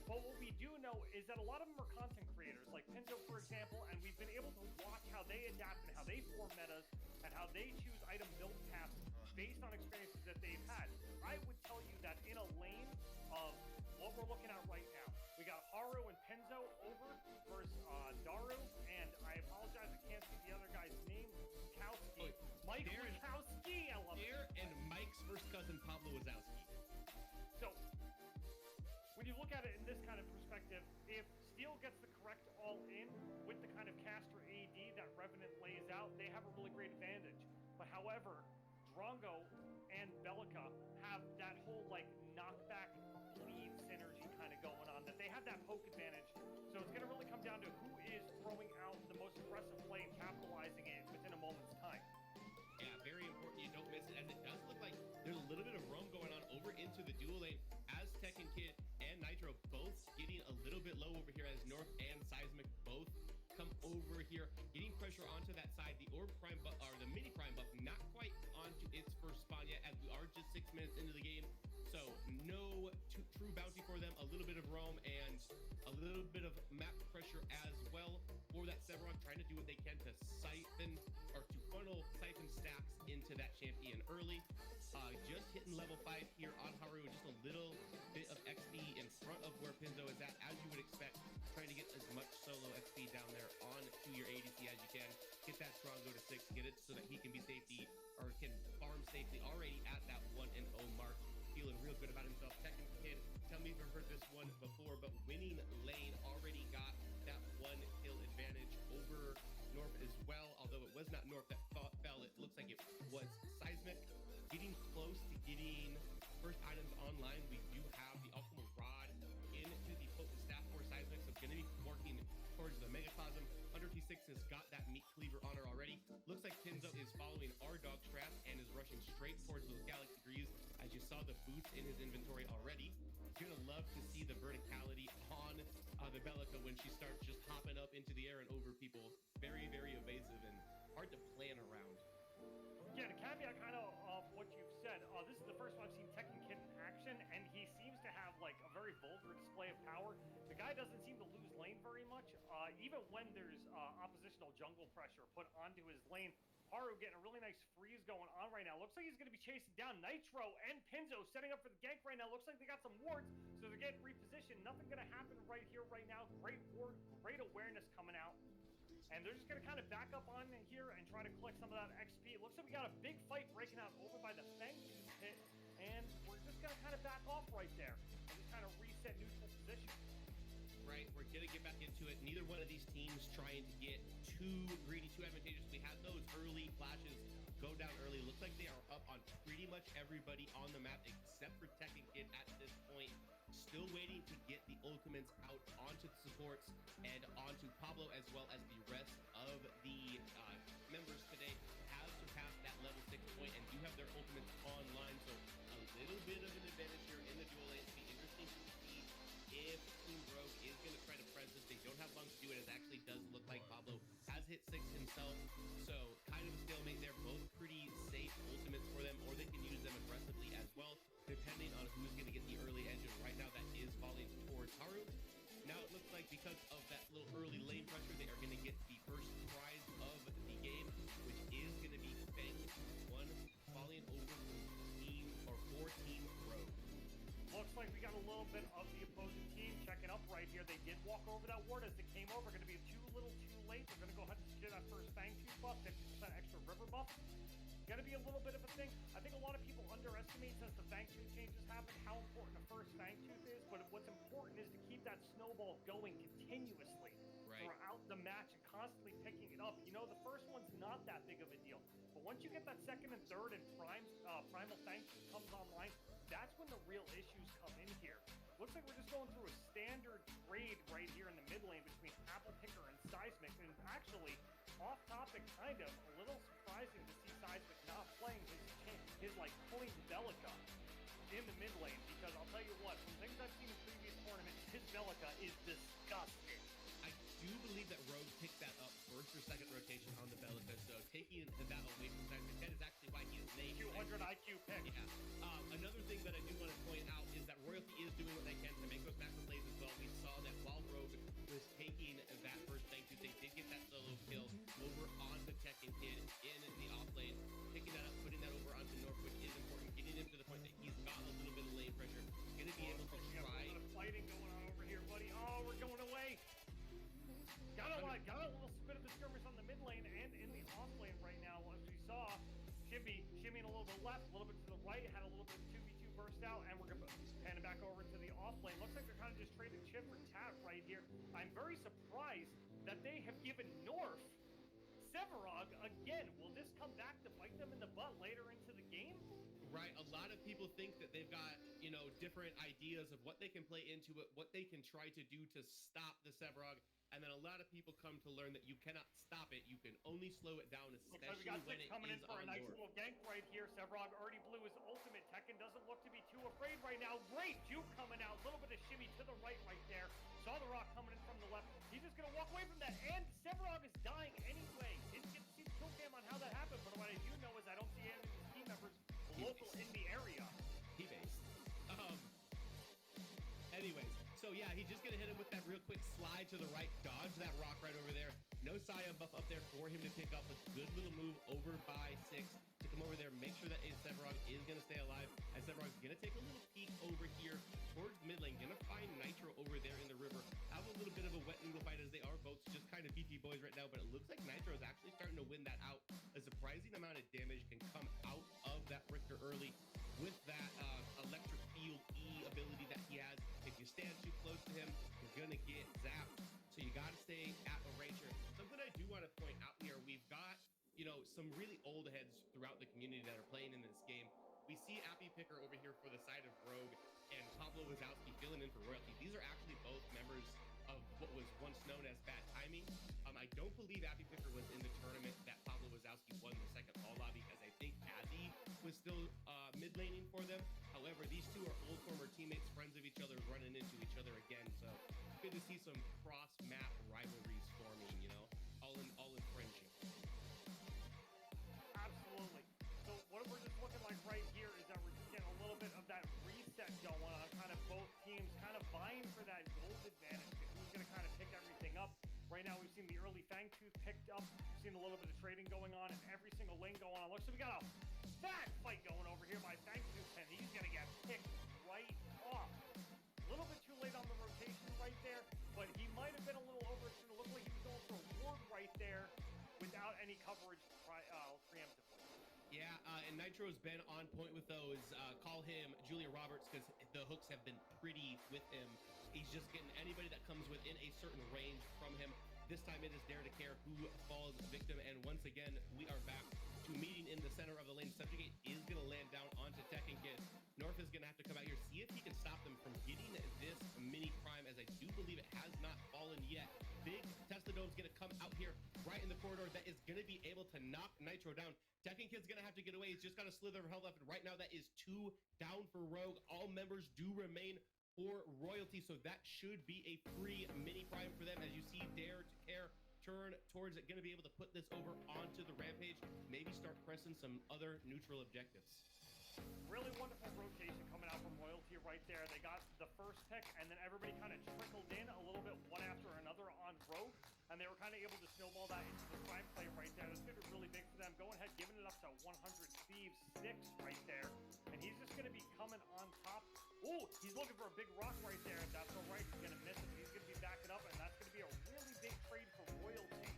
but what we do know is that a lot of them are content creators, like Pinto, for example, and we've been able to watch how they adapt and how they form metas and how they choose item build paths based on experiences that they've had. I would tell you that in a lane of what we're looking at right now, we got Haru and Penzo over versus Daru, and I apologize, I can't see the other guy's name. Wazowski. Mike Wazowski, I love Dare and Mike's first cousin, Pablo Wazowski. So, when you look at it in this kind of perspective, if Steel gets the correct all-in with the kind of caster AD that Revenant lays out, they have a really great advantage. But however, Drongo and Belica have that whole, like, knockback lead synergy kind of going on, that they have that poke advantage. So it's going to really come down to who is throwing out the most aggressive play and capitalizing it within a moment's time. Yeah, very important you don't miss it, as it does look like there's a little bit of roam going on over into the dual lane, as Tekken Kid and Nitro both getting a little bit low over here, as North and Seismic both come over here, getting pressure onto that side. The Orb Prime buff, or the Mini Prime buff, not quite onto its first spawn yet, as we are just 6 minutes into the game. So no true bounty for them, a little bit of roam and a little bit of map pressure as well for that Sevarog, trying to do what they can to siphon, or to funnel siphon stacks into that champion early. Just hitting level 5 here on Haru, just a little bit of XP in front of where Pinzo is at, as you would expect, trying to get as much solo XP down there onto your ADC as you can. Get that strong go to 6, get it so that he can be safety, or can farm safely already at that 1-0 mark. Feeling real good about himself. Tekken Kid, tell me if you've heard this one before, but winning lane already got that 1 kill advantage over North as well, although it was not North that fell. It looks like it was Seismic. Getting close to getting first items online. We do have the Ultimate Rod into the Potent Staff for Seismic, so going to be working towards the Megacosm. Under T6 has got that Meat Cleaver on her already. Looks like Pinzo is following our dog strat and is rushing straight towards those Galaxy Greaves, as you saw the boots in his inventory already. You're gonna love to see the verticality on the Bellica when she starts just hopping up into the air and over people. Very, very evasive and hard to plan around. Yeah, to caveat kind of what you've said, this is the first time I've seen Tekken Kid in action, and he seems to have like a very vulgar display of power. The guy doesn't seem to lose lane very much, even when there's oppositional jungle pressure put onto his lane. Haru getting a really nice freeze going on right now. Looks like he's going to be chasing down Nitro and Pinzo, setting up for the gank right now. Looks like they got some wards, so they're getting repositioned. Nothing going to happen right here, right now. Great ward, great awareness coming out. And they're just going to kind of back up on here and try to collect some of that XP. It looks like we got a big fight breaking out over by the Fang Tooth pit, and we're just going to kind of back off right there and just kind of reset neutral position. Right, we're going to get back into it. Neither one of these teams trying to get too greedy, too advantageous. We had those early flashes go down early. Looks like they are up on pretty much everybody on the map except for Tekken Kid at this point. Still waiting to get the ultimates out onto the supports and onto Pablo, as well as the rest of the members today have surpassed that level 6 point and do have their ultimates online. So a little bit of an advantage here in the dual lane. It'll be interesting to see if Team Rogue is going to try to press this. They don't have long to do it. It actually does look like Pablo has hit 6 himself. So kind of a stalemate there. Both pretty safe ultimates for them, or they can use them aggressively as well, depending on who's going to get the early edge. And right now that is falling towards Haru. Now it looks like because of that little early lane pressure, they are going to get the first prize of the game, which is going to be Fang 1 falling over team or for Team Rogue. Looks like we got a little bit of the opposing team checking up right here. They did walk over that ward as they came over. Going to be too little too late. They're going to go ahead and secure that first Fang Tooth buff, 50% extra river buff. Going to be a little bit of a thing. I think a lot of people underestimate, since the Fang Tooth changes happen, how important the first Fang Tooth is. But what's important is to keep that snowball going continuously throughout the match and constantly picking it up. You know, the first one's not that big of a deal. But once you get that second and third and Primal Fang Tooth comes online, that's when the real issues come in here. Looks like we're just going through a standard trade right here in the mid lane between Apple Picker and Seismic. And actually, off topic, kind of a little surprising to see Seismic not playing his like point Bellica in the mid lane, because I'll tell you what, from things I've seen in previous tournaments, his Bellica is disgusting. I do believe that Rogue picked that up first or second rotation on the Bellica, so taking that away from Seismic, that is actually why he is named 200 IQ pick. Yeah. Another thing that I do want to point out is that Royalty is doing what they can to make those macro plays as well. We saw that while Rogue was taking that first Fang Tooth, they did get that solo kill over onto Tekken Kid in the off lane, picking that up, putting that over onto North, which is important, getting him to the point that he's got a little bit of lane pressure, going to be able to try. Got a little bit of fighting going on over here, buddy. Oh, we're going away. Got a little bit of the skirmish on the mid lane and in the off lane right now. As we saw, shimmying a little bit left, a little bit to the right, had a little bit of 2v2 burst out, and we're going to pan it back over into the off lane. Looks like they're kind of just trading chip for tat right here. I'm very surprised that they have given North Sevarog again. Will this come back to bite them in the butt later into the game? Right, a lot of people think that they've got, you know, different ideas of what they can play into it, what they can try to do to stop the Sevarog. And then a lot of people come to learn that you cannot stop it. You can only slow it down, especially when it coming is in for a nice on little gank right here. Sevarog already blew his ultimate. Tekken doesn't look to be too afraid right now. Great juke coming out. A little bit of shimmy to the right there. Saw the rock coming in from the left. He's just going to walk away from that. And Sevarog is dying anyway. Didn't get to see the kill cam on how that happened. But what I do know is I don't see any of his team members local in the area. T-based. Anyways, So yeah, he's just gonna hit him with that real quick slide to the right, dodge that rock right over there. No Sion buff up there for him to pick up. A good little move over by 6 to come over there, make sure that Sevarog is gonna stay alive. As Sevarog's gonna take a little peek over here towards mid lane, gonna find Nitro over there in the river. Have a little bit of a wet noodle fight as they are both just kind of beefy boys right now, but it looks like Nitro is actually starting to win that out. A surprising amount of damage can come out of that Richter early with that electric field E ability that he has. If you stand too close to him, you're gonna get zapped. So you gotta stay at a range here. Something I do want to point out here, we've got, you know, some really old heads throughout the community that are playing in this game. We see Appy Picker over here for the side of Rogue and Pablo Wazowski filling in for Royalty. These are actually both members of what was once known as Bad Timing. I don't believe Appy Picker was in the tournament that Pablo Wazowski won the second All Lobby, as I think Azzy was still mid laning for them. However, these two are old former teammates, friends of each other, running into each other again. So good to see some cross map rivalries forming, you know, all in friendship. Absolutely. So what we're just looking like right here is that we're just getting a little bit of that reset going on, kind of both teams kind of vying for that gold advantage. Who's going to kind of pick everything up? Right now, we've seen the early Fangtooth picked up. We've seen a little bit of trading going on in every single lane going on. Looks like we got a fat fight going over here by Fangtooth, and he's going to get picked right off. A little bit too late on the rotation right there, but he might have been a little overextended. It looked like he was going for a ward right there without any coverage preemptively. Yeah, and Nitro's been on point with those. Call him Julia Roberts, because the hooks have been pretty with him. He's just getting anybody that comes within a certain range from him. This time it is Dare to Care who falls victim, and once again, we are back to meeting in the center of the lane. Subjugate is going to land down onto Tekken Kid. North is going to have to come out here, see if he can stop them from getting this mini prime, as I do believe it has not fallen yet. Big Tesla Dome's going to come out here right in the corridor that is going to be able to knock Nitro down. Tekken Kid's going to have to get away. He's just got a slither of health left, and right now that is 2 down for Rogue. All members do remain for Royalty, so that should be a free mini prime for them. As you see, Dare to Care turn towards it, going to be able to put this over onto the Rampage, maybe start pressing some other neutral objectives. Really wonderful rotation coming out from Royalty right there. They got the first pick, and then everybody kind of trickled in a little bit one after another on Rogue, and they were kind of able to snowball that into the prime play right there. That's going to be really big for them. Going ahead, giving it up to 100 Thieves 6 right there, and he's just going to be coming on top. Oh, he's looking for a big rock right there. That's all right. He's going to miss it. He's going to be backing up, and that's going to be a really big trade for Royalty.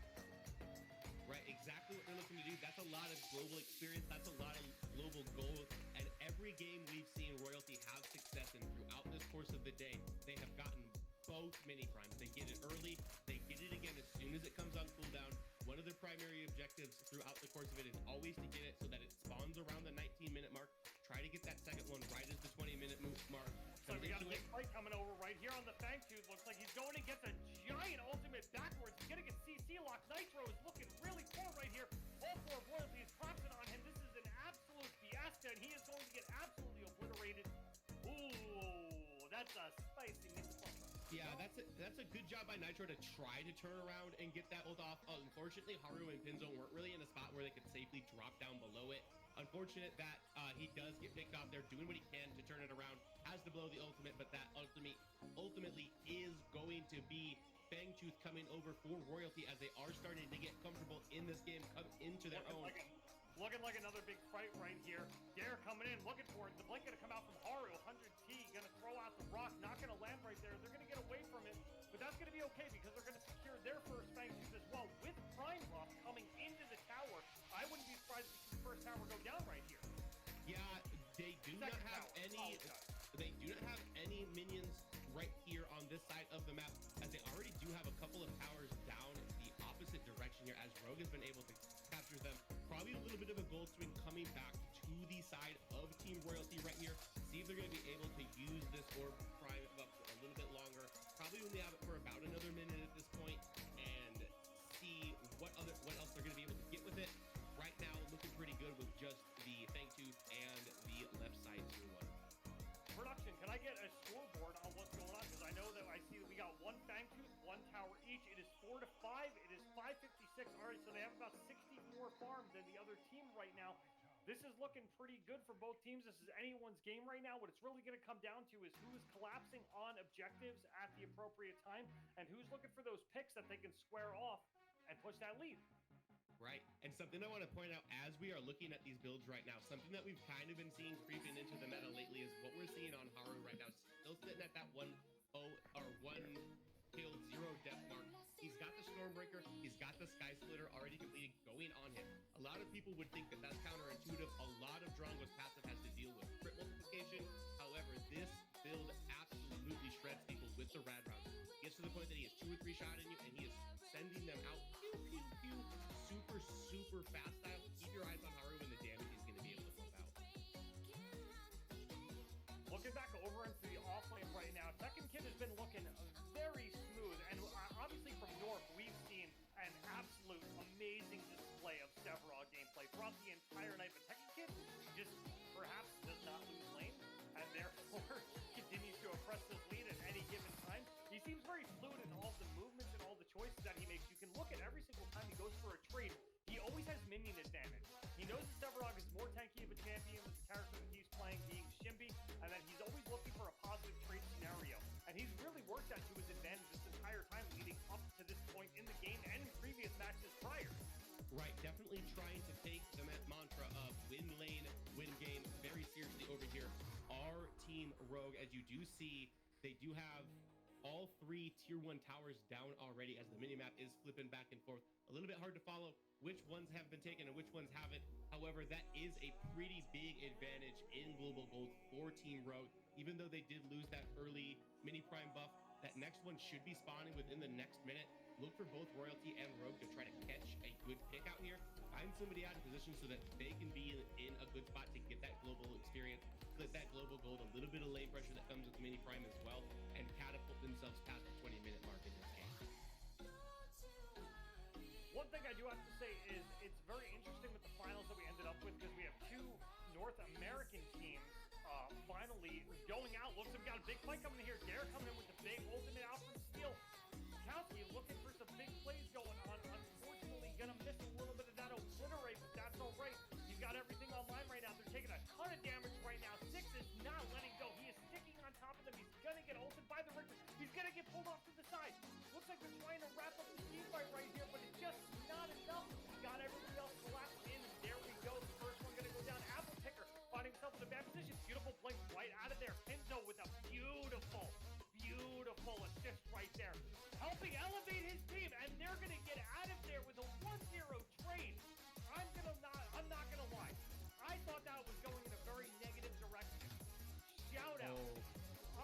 Right, exactly what they're looking to do. That's a lot of global experience. That's a lot of global goals. And every game we've seen Royalty have success in throughout this course of the day, they have gotten both mini primes. They get it early. They get it again as soon as it comes on cooldown. One of their primary objectives throughout the course of it is always to get it so that it spawns around the 19-minute mark. Try to get that second one right as the 20-minute mark. So we got a big fight coming over right here on the Fangtooth. Looks like he's going to get the giant ultimate backwards. He's going to get CC locked. Nitro is looking really poor right here. All 4 of Royalty is collapsing on him. This is an absolute fiesta, and he is going to get absolutely obliterated. Ooh, that's a spicy mix. Yeah, that's a good job by Nitro to try to turn around and get that ult off. Unfortunately, Haru and Pinzo weren't really in a spot where they could safely drop down below it. Unfortunate that he does get picked off there, doing what he can to turn it around. Has to blow the ultimate, but that ultimately is going to be Fangtooth coming over for Royalty as they are starting to get comfortable in this game, come into their own. Looking like another big fight right here. Dare coming in, looking for it. The blink gonna come out from Haru. 100T gonna throw out the rock, not gonna land right there. They're gonna get away from it, but that's gonna be okay because they're gonna secure their first Fangtooth as well with Prime Buff coming into the tower. I wouldn't be surprised to see the first tower go down right here. Yeah, they do not have any. They do not have any minions right here on this side of the map, as they already do have a couple of towers down the opposite direction here, as Rogue has been able to capture them. Probably a little bit of a gold swing coming back to the side of Team Royalty right here. See if they're going to be able to use this orb prime up a little bit longer. Probably only have it for about another minute at this point, and see what else they're going to be able to get with it. Right now, looking pretty good with just the Fangtooth and the left side tier 1. Production, can I get a scoreboard on what's going on? Because I know that I see that we got 1 Fangtooth, 1 tower each. It is 4-5. It is 556. All right, so they have about 60 more farms than the other team right now. This is looking pretty good for both teams. This is anyone's game right now. What it's really going to come down to is who is collapsing on objectives at the appropriate time, and who's looking for those picks that they can square off and push that lead. Right, and something I want to point out as we are looking at these builds right now, something that we've kind of been seeing creeping into the meta lately is what we're seeing on Haru right now. Still sitting at that 1-0 or 1 kill 0 death mark. He's got the Stormbreaker, he's got the Sky Splitter already completed going on him. A lot of people would think that that's counterintuitive. A lot of Drongo's passive has to deal with crit multiplication. However, this build absolutely shreds people with the rad rounds. Gets to the point that he has 2 or 3 shot in you and he is sending them out pew, pew, pew, super fast style. Keep your eyes on Haru and the damage he's going to be able to pump out. Looking back over into the offlane right now, Tekken Kid has been looking very smooth, and obviously from North, we've seen an absolute amazing display of Sephiroth gameplay throughout the entire night, but Tekken Kid just perhaps does not lose lane, and therefore continues to oppress this lead at any given time. He seems very fluid in all of the movements and all the choices that he makes. You can look at every single time he goes for a trade. He always has minion advantage. He knows that Sephiroth is more tanky of a champion with the character that he's playing being Shimby, and that he's always looking for a positive trade scenario. And he's really worked that to his advantage this entire time leading up to this point in the game and in previous matches prior. Right, definitely trying to take the mantra of win lane, win game very seriously over here. Our team Rogue, as you do see, they do have all 3 tier 1 towers down already as the minimap is flipping back and forth. A little bit hard to follow which ones have been taken and which ones haven't. However, that is a pretty big advantage in Global Gold for Team Rogue. Even though they did lose that early mini prime buff, that next one should be spawning within the next minute. Look for both Royalty and Rogue to try to catch a good pick out here. Find somebody out of position so that they can be in a good spot to get that global experience, split that global gold, a little bit of lane pressure that comes with mini prime as well, and catapult themselves past the 20-minute mark in this game. One thing I do have to say is it's very interesting with the finals that we ended up with, because we have 2 North American teams finally going out. Looks like we got a big fight coming in here. Dare coming in with the big ultimate out from Steel. Kowski looking for some big plays going on. Unfortunately, gonna miss a little bit of that obliterate, but that's all right. He's got everything online right now. They're taking a ton of damage right now. Six is not letting go. He is sticking on top of them. He's gonna get ulted by the Richter. He's gonna get pulled off to the side. Looks like they're trying to wrap up the team fight right here, but it's just not enough. He got everybody else collapsed in. There we go. The first one gonna go down. Apple Picker finding himself in a bad position. Beautiful blink right out of there. Enzo with a beautiful assist right there, helping elevate his team, and they're gonna get out of there with a 1-0 trade. I'm not gonna lie. I thought that was going in a very negative direction. Shout out.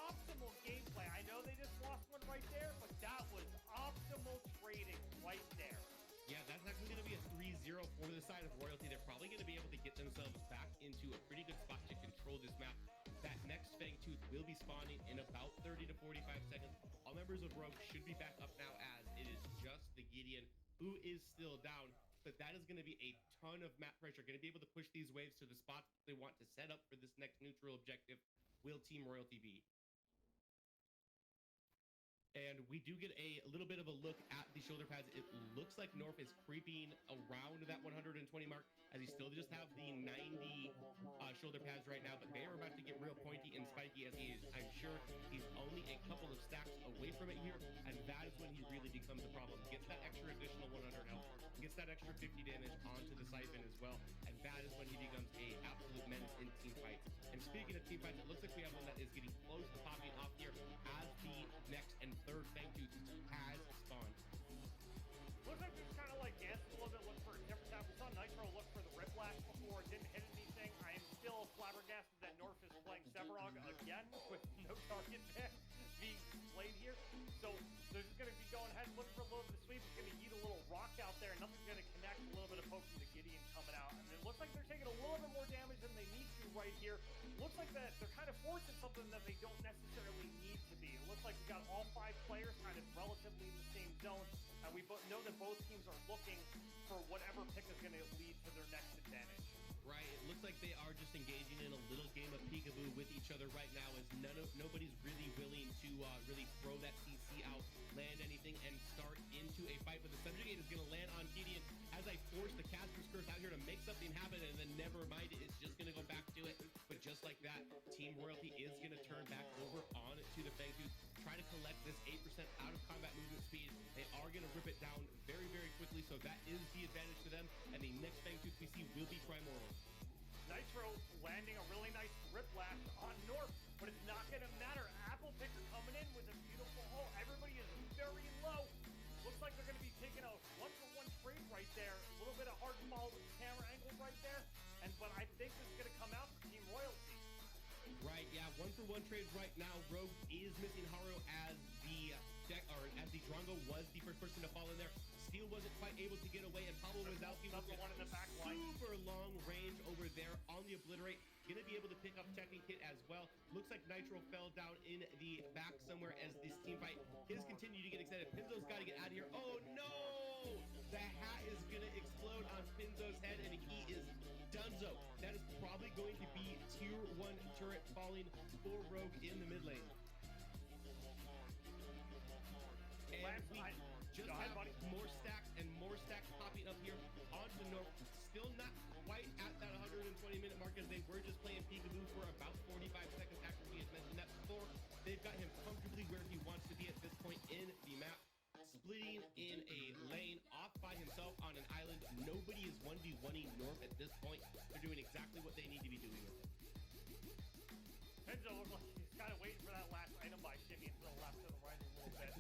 Optimal gameplay. I know they just lost one right there, but that was optimal trading right there. Yeah, that's actually going to be a 3-0 for the side of Royalty. They're probably going to be able to get themselves back into a pretty good spot to control this map. That next Fang Tooth will be spawning in about 30 to 45 seconds. All members of Rogue should be back up now, as it is just the Gideon who is still down. But that is going to be a ton of map pressure. Going to be able to push these waves to the spots they want to set up for this next neutral objective. Will Team Royalty be? And we do get a little bit of a look at the shoulder pads. It looks like North is creeping around that 120 mark, as he still just have the 90 shoulder pads right now, but they are about to get real pointy and spiky, as he is, I'm sure he's only a couple of stacks away from it here, and that is when he really becomes a problem. Gets that extra additional 100 health, gets that extra 50 damage onto the Siphon as well, and that is when he becomes a absolute menace in team fights. And speaking of team fights, it looks like we have one that is getting close to popping off here as the next and third Fang Tooth has spawned. Looks like they're kind of like dancing a little bit, looking for a different tap. We saw Nitro look for the Whiplash before, it didn't hit anything. I am still flabbergasted that North is playing Severog again with no target there being displayed here. So they're just going to be going ahead and looking for a little bit of sweep. It's going to eat a little rock out there. Nothing's going to connect. A little bit of poke from the Gideon coming out. And it looks like they're taking a little bit more damage than they need to right here. Looks like that they're kind of forcing something that they don't necessarily need to be. It looks like we got all 5 players kind of relatively in the same zone. And we know that both teams are looking for whatever pick is going to lead to their next advantage. Right, it looks like they are just engaging in a little game of peekaboo with each other right now, as nobody's really willing to really throw that CC out, land anything, and start into a fight. But the subjugate is going to land on Gideon as I force the Caster's Curse out here to make something happen, and then never mind it, it's just going to go back to it. But just like that, Team Royalty is going to turn back over on to the Fang Tooth, this 8% out of combat movement speed. They are going to rip it down very, very quickly, so that is the advantage to them. And the next Fangtooth we see will be Primordial. Nitro landing a really nice rip blast on North, but it's not going to matter. Apple Picker coming in with a beautiful ult. Everybody is very low. Looks like they're going to be taking a 1-for-1 trade right there. A little bit of hard follow with the camera angle right there. But I think this is going to come out for Team Royalty. Right, yeah, 1-for-1 trade right now. Rogue is missing Haru as the Drongo was the first person to fall in there. Steel wasn't quite able to get away, and Pablo Wazowski with one in the back line. Super long range over there on the Obliterate. Gonna be able to pick up Checking Kit as well. Looks like Nitro fell down in the back somewhere as this team fight is continuing to get extended. Pinzo's got to get out of here. Oh no! The hat is gonna explode on Pinzo's head, and he is donezo. That is probably going to be tier 1 turret falling for Rogue in the mid lane. And we just have more stacks popping up here onto North. Still not quite at that 120-minute mark as they were just playing peekaboo for about 45 seconds after we had mentioned that before. They've got him comfortably where he wants to be at this point in the map. Splitting in a lane off by himself on an island. Nobody is 1v1ing North at this point. They're doing exactly what they need to be doing with it. Pinzo looks like he's kind of waiting for that last item by shimmy to the left to the right a little bit.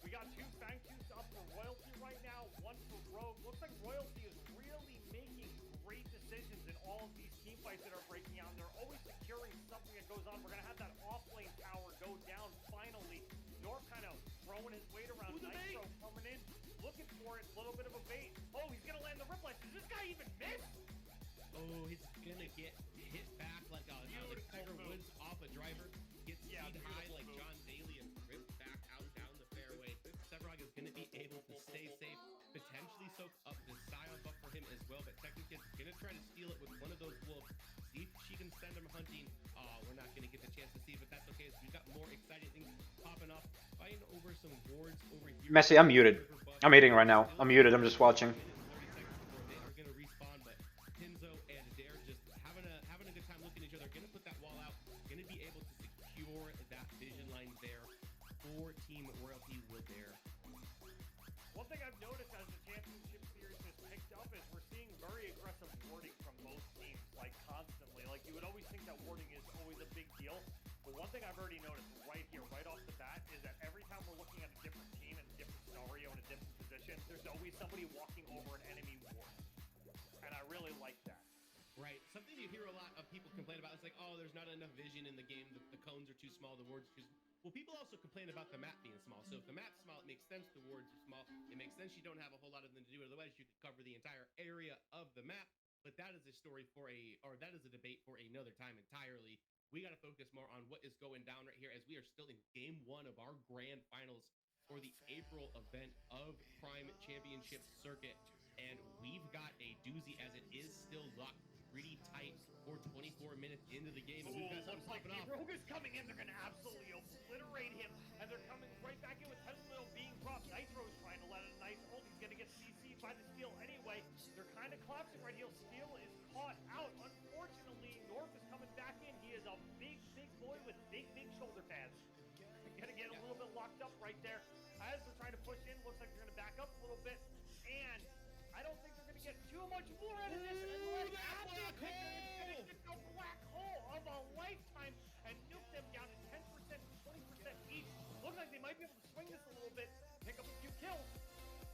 We got 2 Fangtooths up for Royalty right now, 1 for Rogue. Looks like Royalty is really making great decisions in all of these team fights that are breaking out. They're always securing something that goes on. We're going to have that off-lane tower go down finally. North kind of throwing his weight around. Nitro coming in, looking for it. A little bit of a bait. Oh, he's going to land the rip blast. Does this guy even miss? Oh, he's going to get hit back like Tiger Woods off a driver. Gets speed high like John Daly and ripped back out down the fairway. Severog is going to be able to stay safe, potentially soak up the Scion buff for him as well, but Technikid's going to try to steal it with one of those wolves. See if she can send him hunting. We're not going to get the chance to see, but that's okay. So we've got more exciting things popping up. Fighting over some wards over here. Messi, I'm muted. I'm eating right now. I'm muted. I'm just watching. They are going to respawn, but Pinzo and Dare just having a good time looking at each other. Going to put that wall out. Going to be able to secure that vision line there for Team Royalty with Dare. One thing I've noticed as the championship series has picked up is we're seeing very aggressive warding from both teams, like constantly. Like you would always think that warding is always a big deal, but one thing I've already noticed right here, right off the bat, is that every time we're looking at a different team and a different scenario and a different position, there's always somebody walking over an enemy ward, and I really like that. Right. Something you hear a lot of people complain about is like, oh, there's not enough vision in the game. The cones are too small. The wards are too small. Well, people also complain about the map being small. So if the map's small, it makes sense the wards are small. It makes sense you don't have a whole lot of them to do. Otherwise, you could cover the entire area of the map. But that is a story that is a debate for another time entirely. We got to focus more on what is going down right here as we are still in game 1 of our grand finals for the April event of Prime Championship Circuit. And we've got a doozy as it is still locked pretty tight for 24 minutes into the game. And we've got something popping off. Rogue is coming in. They're going to absolutely obliterate him. And they're coming right back in with Tesla being dropped. Nitro's trying to let a nice ult. He's going to get CC'd by the Steel anyway. They're kind of collapsing right here. Steel is caught out. Unfortunately, North is coming back in. He is a big, big boy with big, big shoulder pads. They're going to get a little bit locked up right there. As they're trying to push in, looks like they're going to back up a little bit. And I don't think they're going to get too much more out of this. Unless Apple Picker is going to get the black hole of a lifetime and nuke them down to 10%, 20% each. Looks like they might be able to swing this a little bit, pick up a few kills.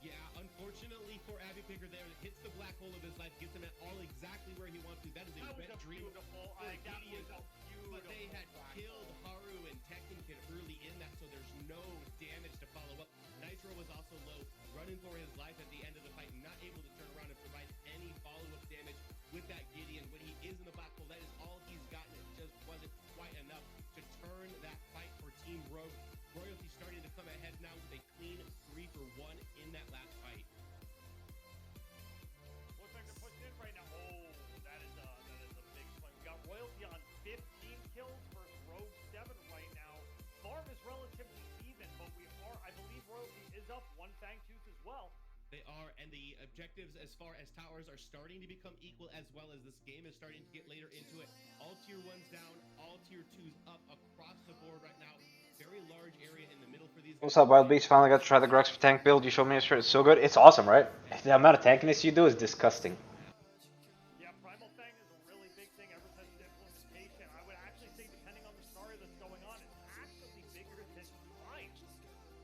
Yeah, unfortunately for Abby Picker there, it hits the black hole of his life, gets him at all exactly where he wants to. That is a wet dream for Gideon. But they had killed Haru and Tekken Kid early in that, so there's no damage to follow up. Nitro was also low, running for his life at the end of the fight, not able to turn around and provide any follow-up damage with that Gideon. When he is in the black hole, that is all he's gotten. It just wasn't quite enough to turn that fight for Team Rogue. Royalty starting to come ahead now with a clean 3-for-1 in that last fight. Looks like they're pushing in right now. Oh, that is a big swing. We got Royalty on 15 kills versus Rogue 7 right now. Farm is relatively even, but I believe Royalty is up 1 Fangtooth as well. They are, and the objectives as far as towers are starting to become equal as well as this game is starting to get later into it. All tier 1s down, all tier 2s up across the board right now. Very large area in the middle What's up, Wild Beast? Finally got to try the Grux tank build you showed me yesterday. It's so good. It's awesome, right? The amount of tankiness you do is disgusting. Yeah, Primal Fang is a really big thing ever since the implementation. I would actually say, depending on the scenario that's going on, it's actually bigger than Prime.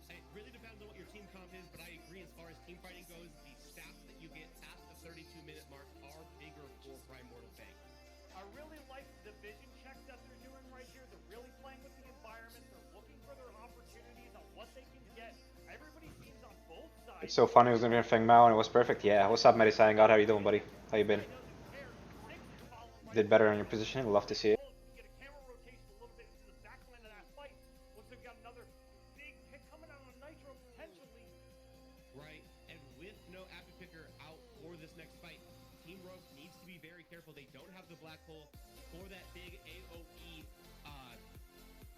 It really depends on what your team comp is, but I agree as far as team fighting goes, the stats that you get past the 32-minute mark are bigger for Primordial Fang. I really like the vision check that they're doing right here. They're really playing with the environment. They're looking for their opportunities on what they can get. Everybody seems on both sides. It's so funny. It was gonna be Feng Mao and it was perfect. Yeah. What's up, Medicine God? How you doing, buddy? How you been? Did better on your positioning. Love to see it. Get a camera rotation a little bit into the back line of that fight. Looks like we've got another big pick coming out on Nitro potentially. Right, and with no Appy Picker out for this next fight, Team Rogue needs to be very careful. They don't have the black hole for that big AoE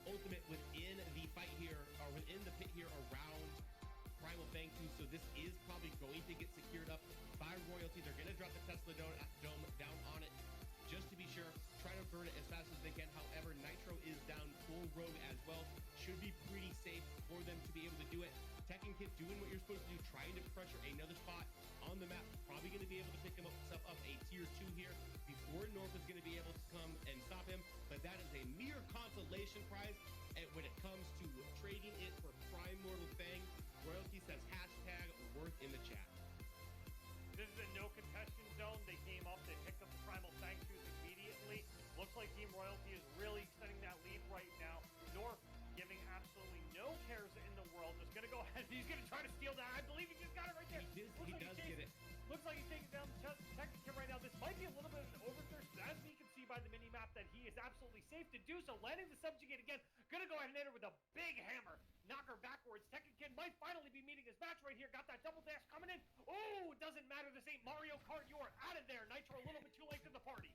ultimate within the fight here, or within the pit here around Primal Fang 2, so this is probably going to get secured up by Royalty. They're going to drop the Tesla dome down on it just to be sure, try to burn it as fast as they can. However, Nitro is down for Rogue as well. Should be pretty safe for them to be able to do it. Tekken Kid doing what you're supposed to do, trying to pressure another spot on the map. Probably going to be able to pick himself up a tier 2 here before North is going to be able to come and stop him. But that is a mere consolation prize. And when it comes to trading it for Primordial Fang, Royalty says hashtag worth in the chat. This is a no contestation zone. They came up, they picked up the Primal Fang Tooth immediately. Looks like Team Royalty is really extending that lead right now. North giving absolutely no cares in the world. Just gonna go ahead. He's gonna try to steal that. I believe he just got it right there. He does get it. Looks like he's taking down the Technic right now. This might be a little bit of an overthirst, but as we can see by the mini map, that he is absolutely safe to do so. Landing the subjugate again. Gonna go ahead and hit her with a big hammer. Knock her backwards. Tekken Kid might finally be meeting his match right here. Got that double dash coming in. Oh, doesn't matter. This ain't Mario Kart. You are out of there. Nitro a little bit too late to the party.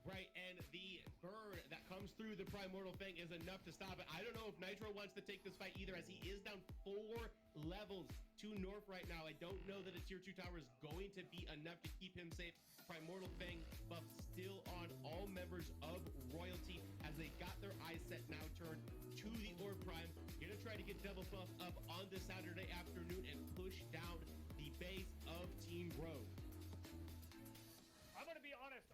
Right, and the burn that comes through the Primordial Fang is enough to stop it. I don't know if Nitro wants to take this fight either, as he is down 4 levels to North right now. I don't know that a tier 2 tower is going to be enough to keep him safe. Primordial Fang buff still on all members of Royalty as they got their eyes set now turned to the Orb Prime. Gonna try to get double buff up on this Saturday afternoon and push down the base of Team Rogue. I'm gonna be honest.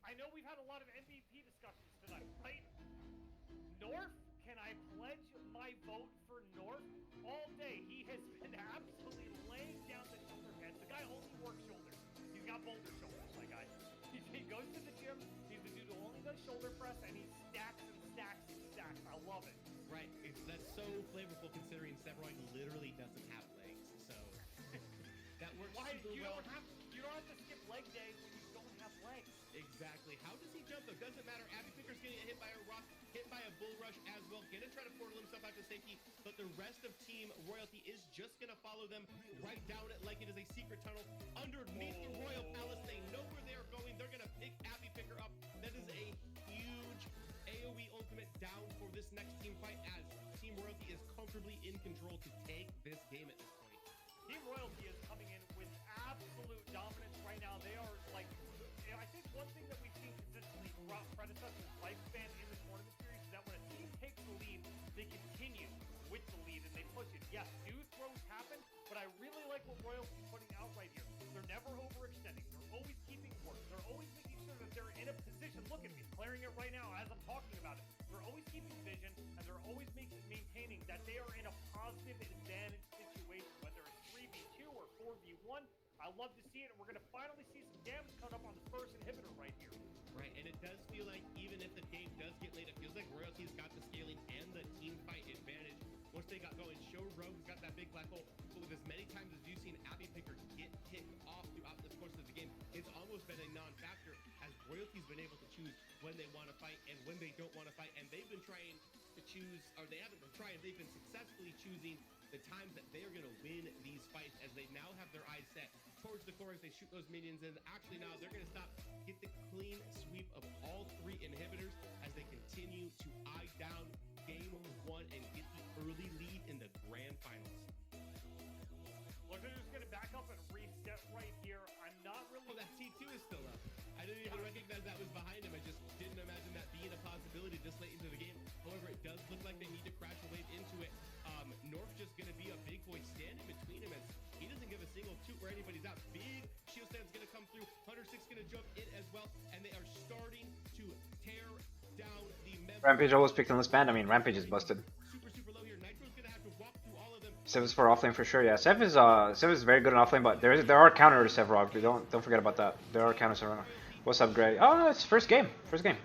I know we've had a lot of MVP discussions tonight, right? North, can I pledge my vote for North? All day, he has been absolutely laying down the shoulder pads. The guy only works shoulders. He's got boulder shoulders, my guy. He goes to the gym, he's the dude who only does shoulder press, and he stacks and stacks and stacks. I love it. Right, that's so flavorful considering Severoid literally doesn't have legs, so that works super well. You don't have to skip leg day when you don't have legs. Exactly. How does he jump though? Doesn't matter. Appy Picker's getting hit by a rock, hit by a bull rush as well. Gonna try to portal himself out to safety, but the rest of Team Royalty is just gonna follow them right down it like it is a secret tunnel underneath the Royal Palace. They know where they are going. They're gonna pick Appy Picker up. That is a huge AoE ultimate down for this next team fight, as Team Royalty is comfortably in control to take this game at this point. Team Royalty is coming in with absolute dominance right now. They are like, I think one thing that we've seen consistently throughout Predecessor's lifespan in the tournament series is that when a team takes the lead, they continue with the lead and they push it. Yes, do throws happen, but I really like what Royalty's putting out right here. They're never overextending. They're always keeping work. They're always making sure that they're in a position. Look at me, clearing it right now as I'm talking about it. They're always keeping vision, and they're always maintaining that they are in a positive advantage situation, whether it's 3v2 or 4v1. I love to see it, and we're going to finally see some damage cut up on the first inhibitor right here. Right, and it does feel like even if the game does get late, it feels like Royalty's got the scaling and the team fight advantage. Once they got going, Show Rogue's got that big black hole, but with as many times as you've seen Appy Picker get picked off throughout the course of the game, it's almost been a non-factor, as Royalty's been able to choose when they want to fight and when they don't want to fight, and they've been trying to choose, or they haven't been trying, they've been successfully choosing the times that they are going to win these fights, as they now have their eyes set towards the core as they shoot those minions in. Actually, now they're going to stop, get the clean sweep of all 3 inhibitors as they continue to eye down game 1 and get the early lead in the grand finals. Look, they're just going to back up and reset right here. I'm not really... Oh, that T2 is still up. I didn't even recognize that was behind him. I just didn't imagine that being a possibility this late into the game. However, it does look like they need to crash a wave into it. single toot where anybody's out. Big shield stand's gonna come through. Hunter 6 gonna jump in as well, and they are starting to tear down the Rampage always picked on this band. I mean, Rampage is busted. super low here. Nitro's gonna have to walk through all of them. Sev is for offlane for sure. Yeah, Sev is very good on offlane, but there are counters to Sevrog. Don't forget about that. There are counters to Sevrog. What's up, Gray? Oh, it's first game. First game.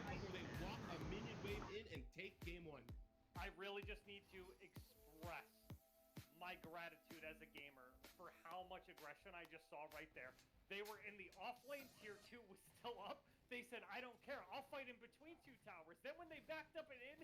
I really just need to express my gratitude as a gamer for how much aggression I just saw right there. They were in the offlane, tier 2 was still up. They said, I don't care, I'll fight in between two towers. Then when they backed up and in,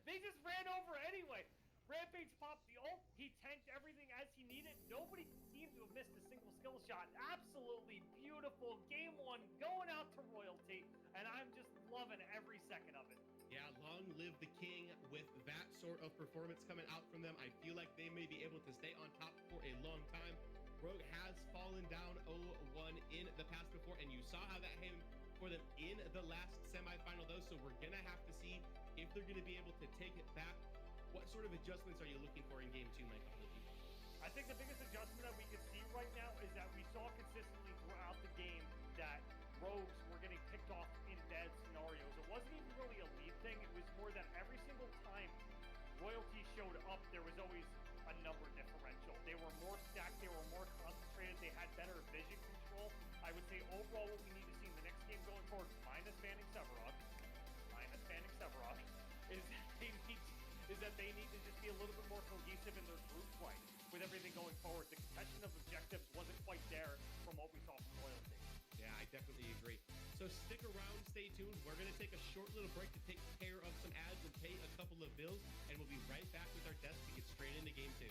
they just ran over anyway. Rampage popped the ult, he tanked everything as he needed. Nobody seemed to have missed a single skill shot. Absolutely beautiful. Game 1 going out to Royalty, and I'm just loving every second of it. Yeah, long live the king with that sort of performance coming out from them. I feel like they may be able to stay on top for a long time. Rogue has fallen down 0-1 in the past before, and you saw how that came for them in the last semifinal, though, so we're going to have to see if they're going to be able to take it back. What sort of adjustments are you looking for in Game 2, Michael? I think the biggest adjustment that we can see right now is that we saw consistently throughout the game that rogues were getting picked off in bad scenarios. It wasn't even really a lead thing. It was more that every single time Royalty showed up, there was always a number differential. They were more stacked. They were more concentrated. They had better vision control. I would say overall what we need to see in the next game going forward, minus banning Sevrog, is that they need to just be a little bit more cohesive in their group play with everything going forward. The contention of objectives wasn't quite there from what we saw from Royalty. Yeah, I definitely agree. So stick around, stay tuned. We're going to take a short little break to take care of some ads and pay a couple of bills, and we'll be right back with our desk to get straight into Game 2.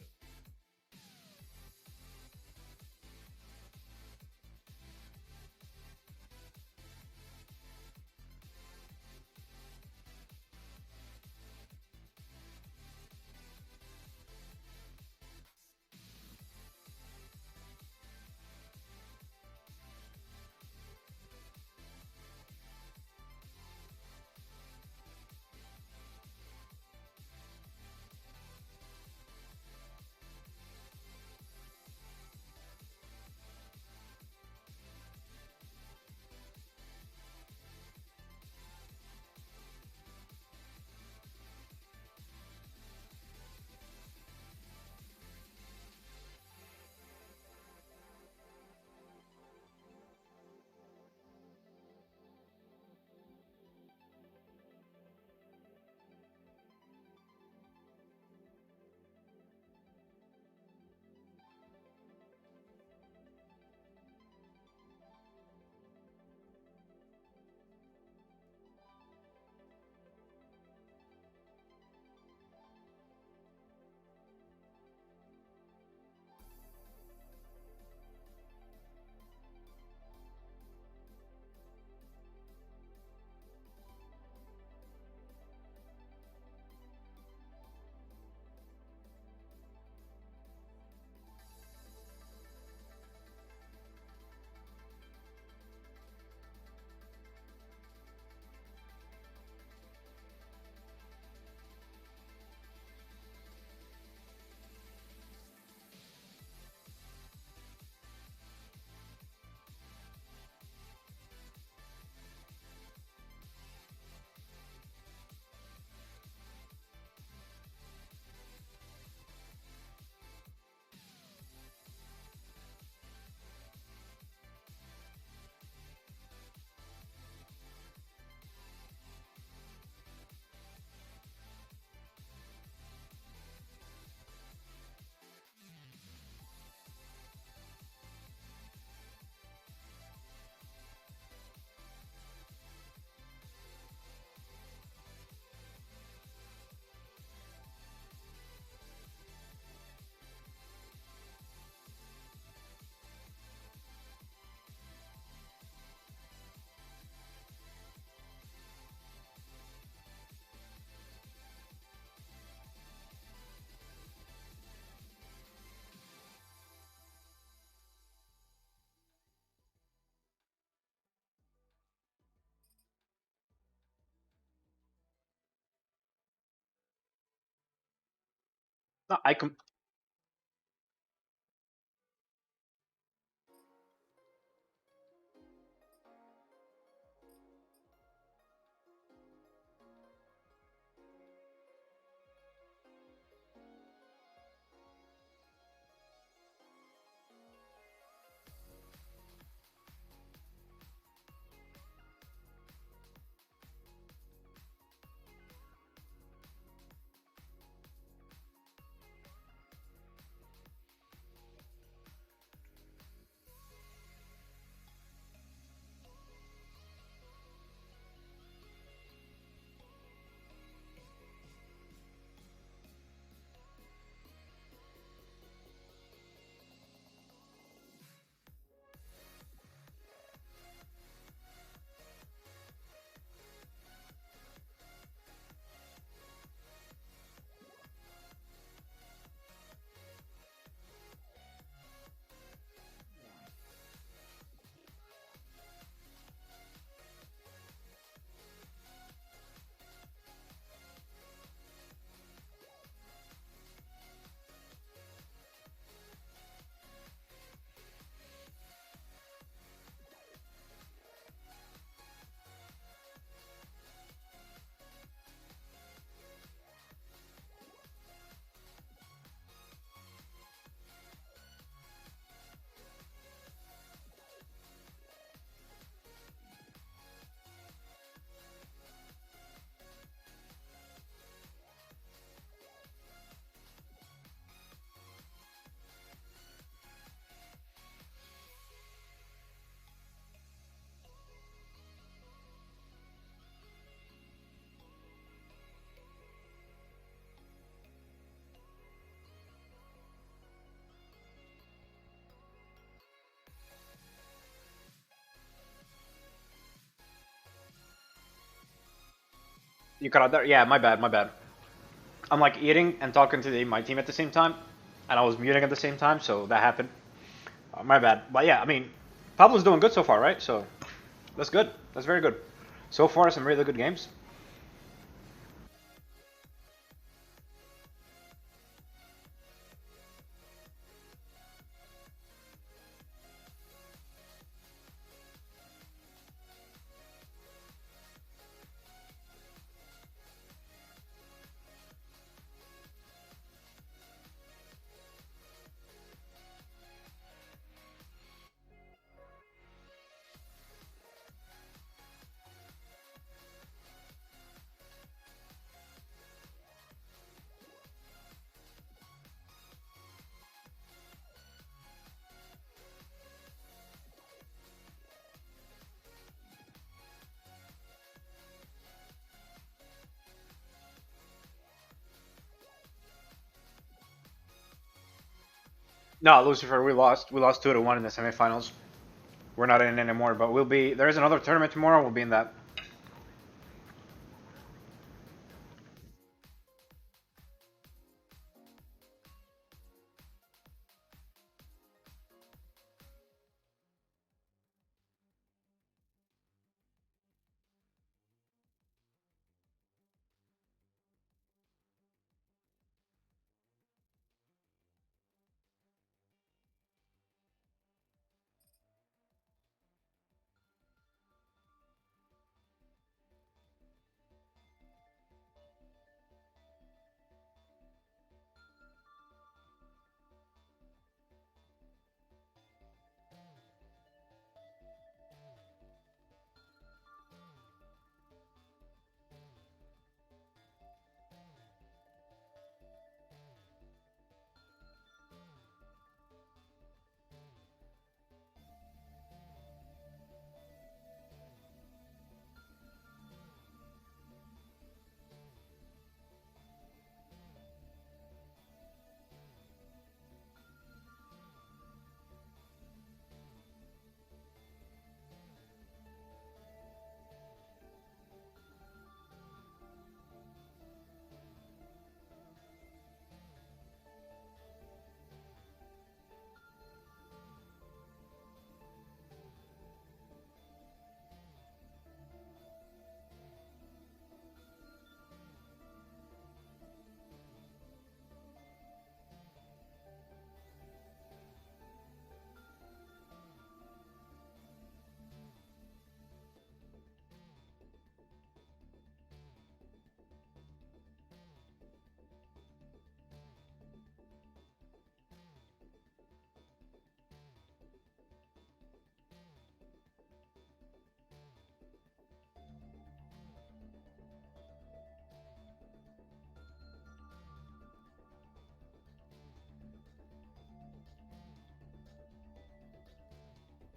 No, You cut out there? Yeah, my bad, my bad. I'm like eating and talking to my team at the same time, and I was muting at the same time, so that happened. My bad. But yeah, I mean, Pablo's doing good so far, right? So that's good. That's very good. So far, some really good games. No, Lucifer, we lost. We lost 2-1 in the semifinals. We're not in anymore, but we'll be. There is another tournament tomorrow. We'll be in that.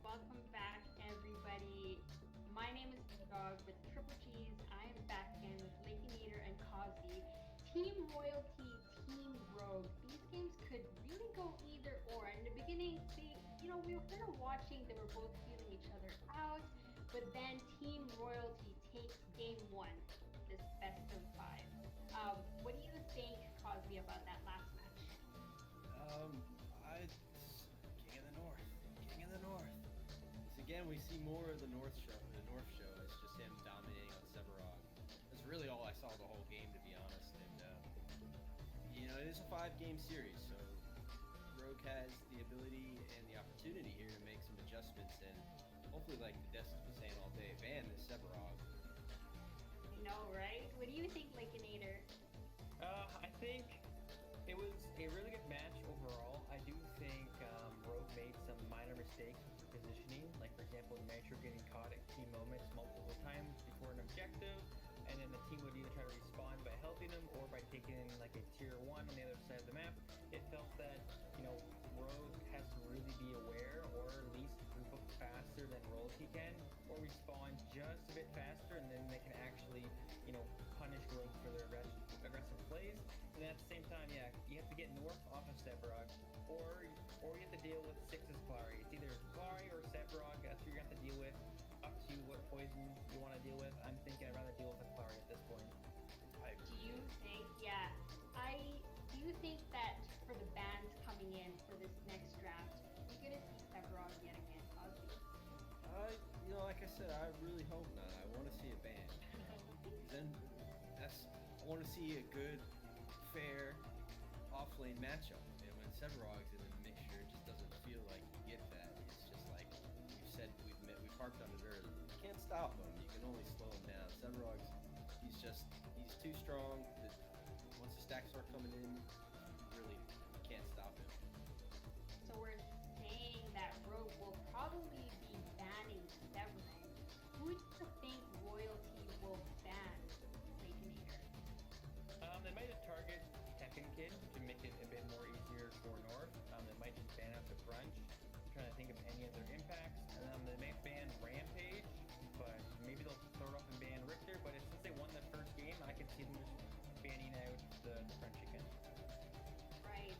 Welcome back, everybody. My name is Dog with Triple G's. I am back again with Lakeinator and Cosby. Team Royalty, Team Rogue. These games could really go either or. In the beginning, we were kind of watching. They were both feeling each other out. But then Team Royalty takes game one, this best of five. What do you think, Cosby, about that last match? King of the North. King of the North. Again, we see more of the North Show. The North Show is just him dominating on Severog. That's really all I saw the whole game, to be honest. And it is a 5-game series, so Rogue has the ability and the opportunity here to make some adjustments, and hopefully, like Predecessor was saying all day, ban this Severog. I know, right? What do you think, Lakeinator? I think it was a really good match overall. I do think Rogue made some minor mistakes with the positioning, like for example, Nitro getting caught at key moments multiple times before an objective, and then the team would either try to respond by helping him or by taking like a tier 1 on the other side of the map. It felt that, Rogue has to really be aware, or at least group up faster than Royalty can, or respond just a bit faster, and then they can actually, punish Rogue for their aggressive plays. And then at the same time, yeah, you have to get north off of Severog, or you have to deal with Six's Clary. It's either Clary or Severog. That's what you're going to have to deal with. Up to you what poison you want to deal with. I'm thinking I'd rather deal with a Clary at this point. Like I said, I really hope not. I want to see a ban. Then I want to see a good, fair off-lane matchup. And when Sevarog's in the mixture, it just doesn't feel like you get that. It's just like you said, we've harped on it earlier. You can't stop him. You can only slow him down. Sevarog's, he's too strong. Once the stacks start coming in, really you can't stop him. So we're saying that Rogue will probably be banning Severog. Who do you think Royalty will ban, Baconator? They might just target Tekken Kid to make it a bit more easier for North. They might just ban out the Crunch. I'm trying to think of any other impacts. They may ban Rampage, but maybe they'll throw it up and ban Richter. But since they won the first game, I can see them just banning out the Crunch again. Right.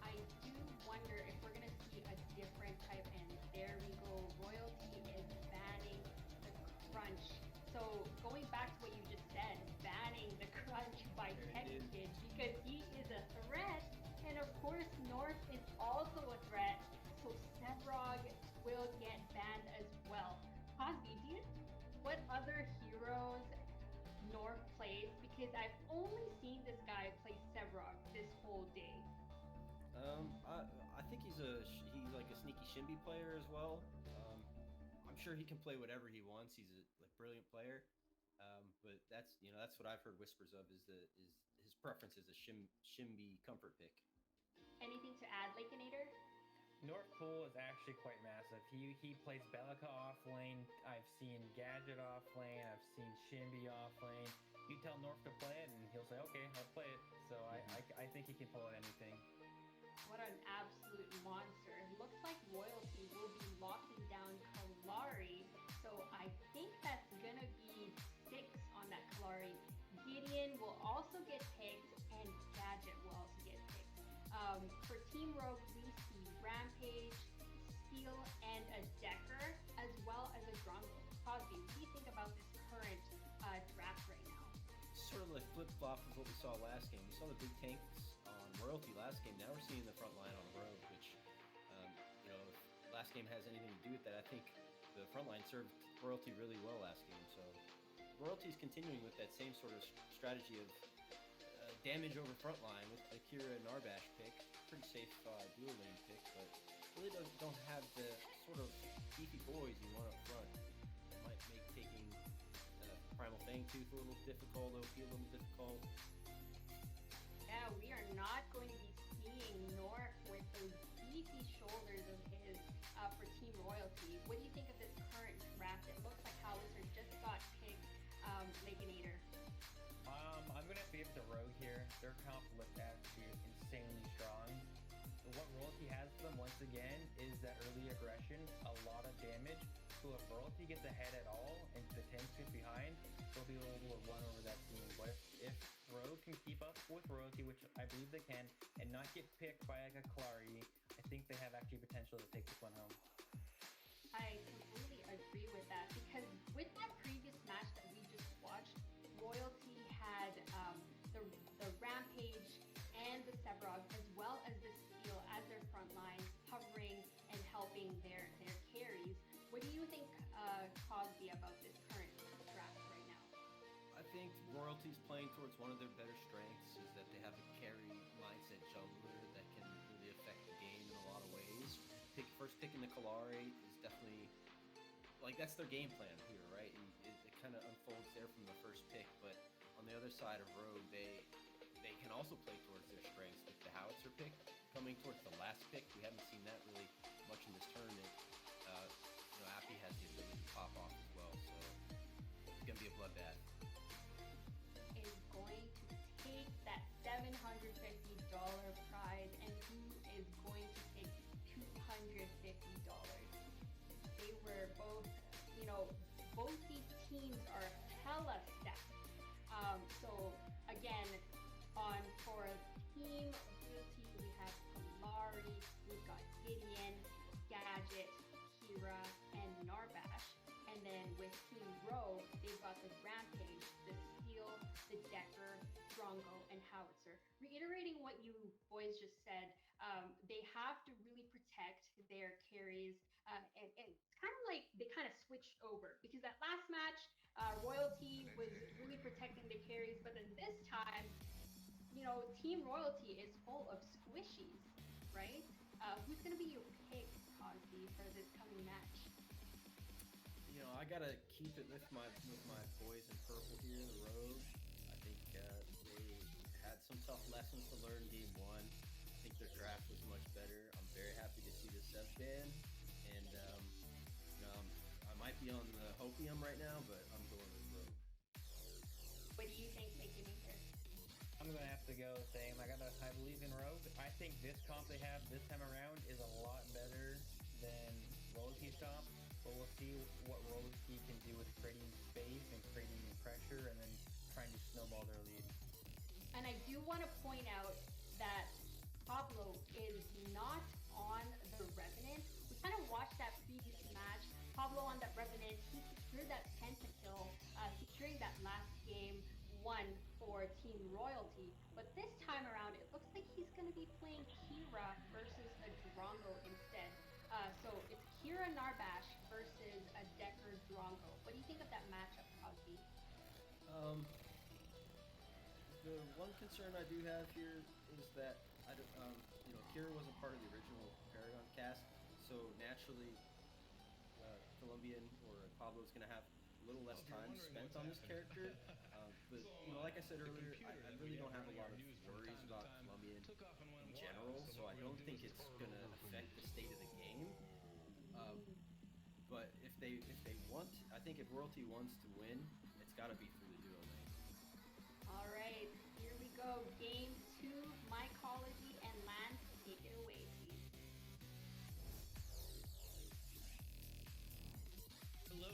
I do wonder if we're gonna see a different type, and there we go. Royalty is banning the Crunch. So going back to what you just said, banning the Crunch by Tekken Kid because he is a threat, and of course North is also a threat. So Sevrog will get banned as well. Cosby, what other heroes North plays? Because I've only seen this guy play Sevrog this whole day. I think he's like a sneaky Shinbi player as well. I'm sure he can play whatever he wants. He's a brilliant player. But that's what I've heard whispers of is his preference is a Shinbi comfort pick. Anything to add, Lakeinator? North Pool is actually quite massive. He plays Bellica off lane. I've seen Gadget off lane. I've seen Shinbi off lane. You tell North to play it, and he'll say, "Okay, I'll play it." So I think he can pull out anything. What an absolute monster. It looks like Royalty will be locking down Kalari. So I think that's gonna be 6 on that Kalari. Gideon will also get picked, and Gadget will also get picked. For Team Rogue, we see Rampage, Steel, and a Decker, as well as a Drongo. Cosby, what do you think about this current draft right now? Sort of like flip-flop of what we saw last game. We saw the big tanks on Royalty last game. Now we're seeing the front line on Rogue, which, if last game has anything to do with that, I think the front line served Royalty really well last game. So Royalty's continuing with that same sort of strategy of damage over front line with Akira and Narbash pick. Pretty safe dual lane pick, but really don't have the sort of beefy boys you want up front. It might make taking Primal Fangtooth a little difficult, OP a little difficult. Yeah, we are not going to be seeing North with those beefy shoulders of his for Team Royalty. What do you think of this current draft? It looks like Howitzer just got picked, Lakeinator. I'm gonna have to give it to Rogue here. Their comp looked actually insanely strong. What Royalty has for them once again is that early aggression, a lot of damage. So if Royalty gets ahead at all and the 10 gets behind, they'll be able to run over that team. But if Rogue can keep up with Royalty, which I believe they can, and not get picked by like a Kalari, I think they have actually potential to take this one home. I completely agree with that because with that previous match that we just watched, Royalty had the Rampage and the Sevrog as well as the Steel as their front line, hovering and helping their carries. What do you think, Cosby, about this current draft right now? I think Royalty's playing towards one of their better strengths is that they have a carry mindset jungler that can really affect the game in a lot of ways. First picking the Kalari is definitely that's their game plan here, right? And it kind of unfolds there from the first pick, but on the other side of Rogue, they can also play towards their strengths with the Howitzer pick coming towards the last pick. We haven't seen that really much in this tournament. Appy has the ability to pop off as well, so it's gonna be a bloodbath. Is going to take that $750 prize, and who is going to take $250? They were both, both these teams are hella stacked. So again, for Team Royalty, we have Kalari, we've got Gideon, Gadget, Kira, and Narbash. And then with Team Rogue, they've got the Rampage, the Steel, the Decker, Drongo, and Howitzer. Reiterating what you boys just said, they have to really protect their carries. And it's kind of like switched over because that last match, Royalty was really protecting the carries, but then this time, Team Royalty is full of squishies, right? Who's gonna be your pick, Cosby, for this coming match? I gotta keep it with my boys in purple here, the Rogue. I think they had some tough lessons to learn game one. I think their draft was much better. I'm very happy to see the sub ban, and I might be on the Hopium right now, but I'm going with Rogue. What do you think, Mickey Maker? I'm gonna have to go the same. I believe in Rogue. I think this comp they have this time around is a lot better than Royalty's comp. But we'll see what Royalty can do with creating space and creating pressure and then trying to snowball their lead. And I do want to point out that Pablo is not on the Revenant. We kind of watched that previous match. Pablo on that Revenant, he secured that pentakill, securing that last game one for Team Royalty. But this time around, it looks like he's going to be playing Kira versus a Drongo instead. So it's Kira Narbash versus a Decker Drongo. What do you think of that matchup, Cosby? The one concern I do have here is that Kira wasn't part of the original Paragon cast, so naturally, Colombian or Pablo's gonna have a little less time spent on this character. But like I said earlier, I really don't have a lot of worries about Colombian in general, so I don't think it's gonna affect the state of the game. But if they want, I think if Royalty wants to win, it's got to be through the duo lane. All right, here we go. Game 2, Mycology and Lance. Take it away, please. Hello,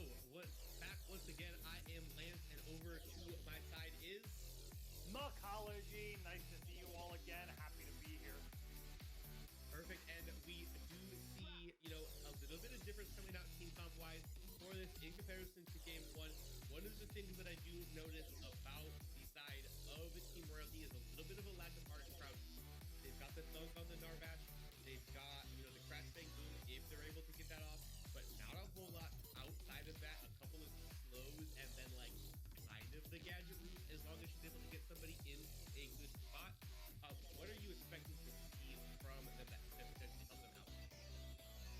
back once again. I am Lance, and over to my side is Mycology. Nice to see you all again. Happy to be here. Perfect, and we do see, a little bit of difference coming out team comp wise for this in comparison to game one. One of the things that I do notice about the side of Team Royalty is a little bit of a lack of hard crouch. They've got the thunk on the Narbash. They've got, the crash bang boom if they're able to get that off, but not a whole lot outside of that. A couple of slows and then kind of the gadget route as long as she's able to get somebody in a good spot. What are you expecting to see from them that potentially help them out?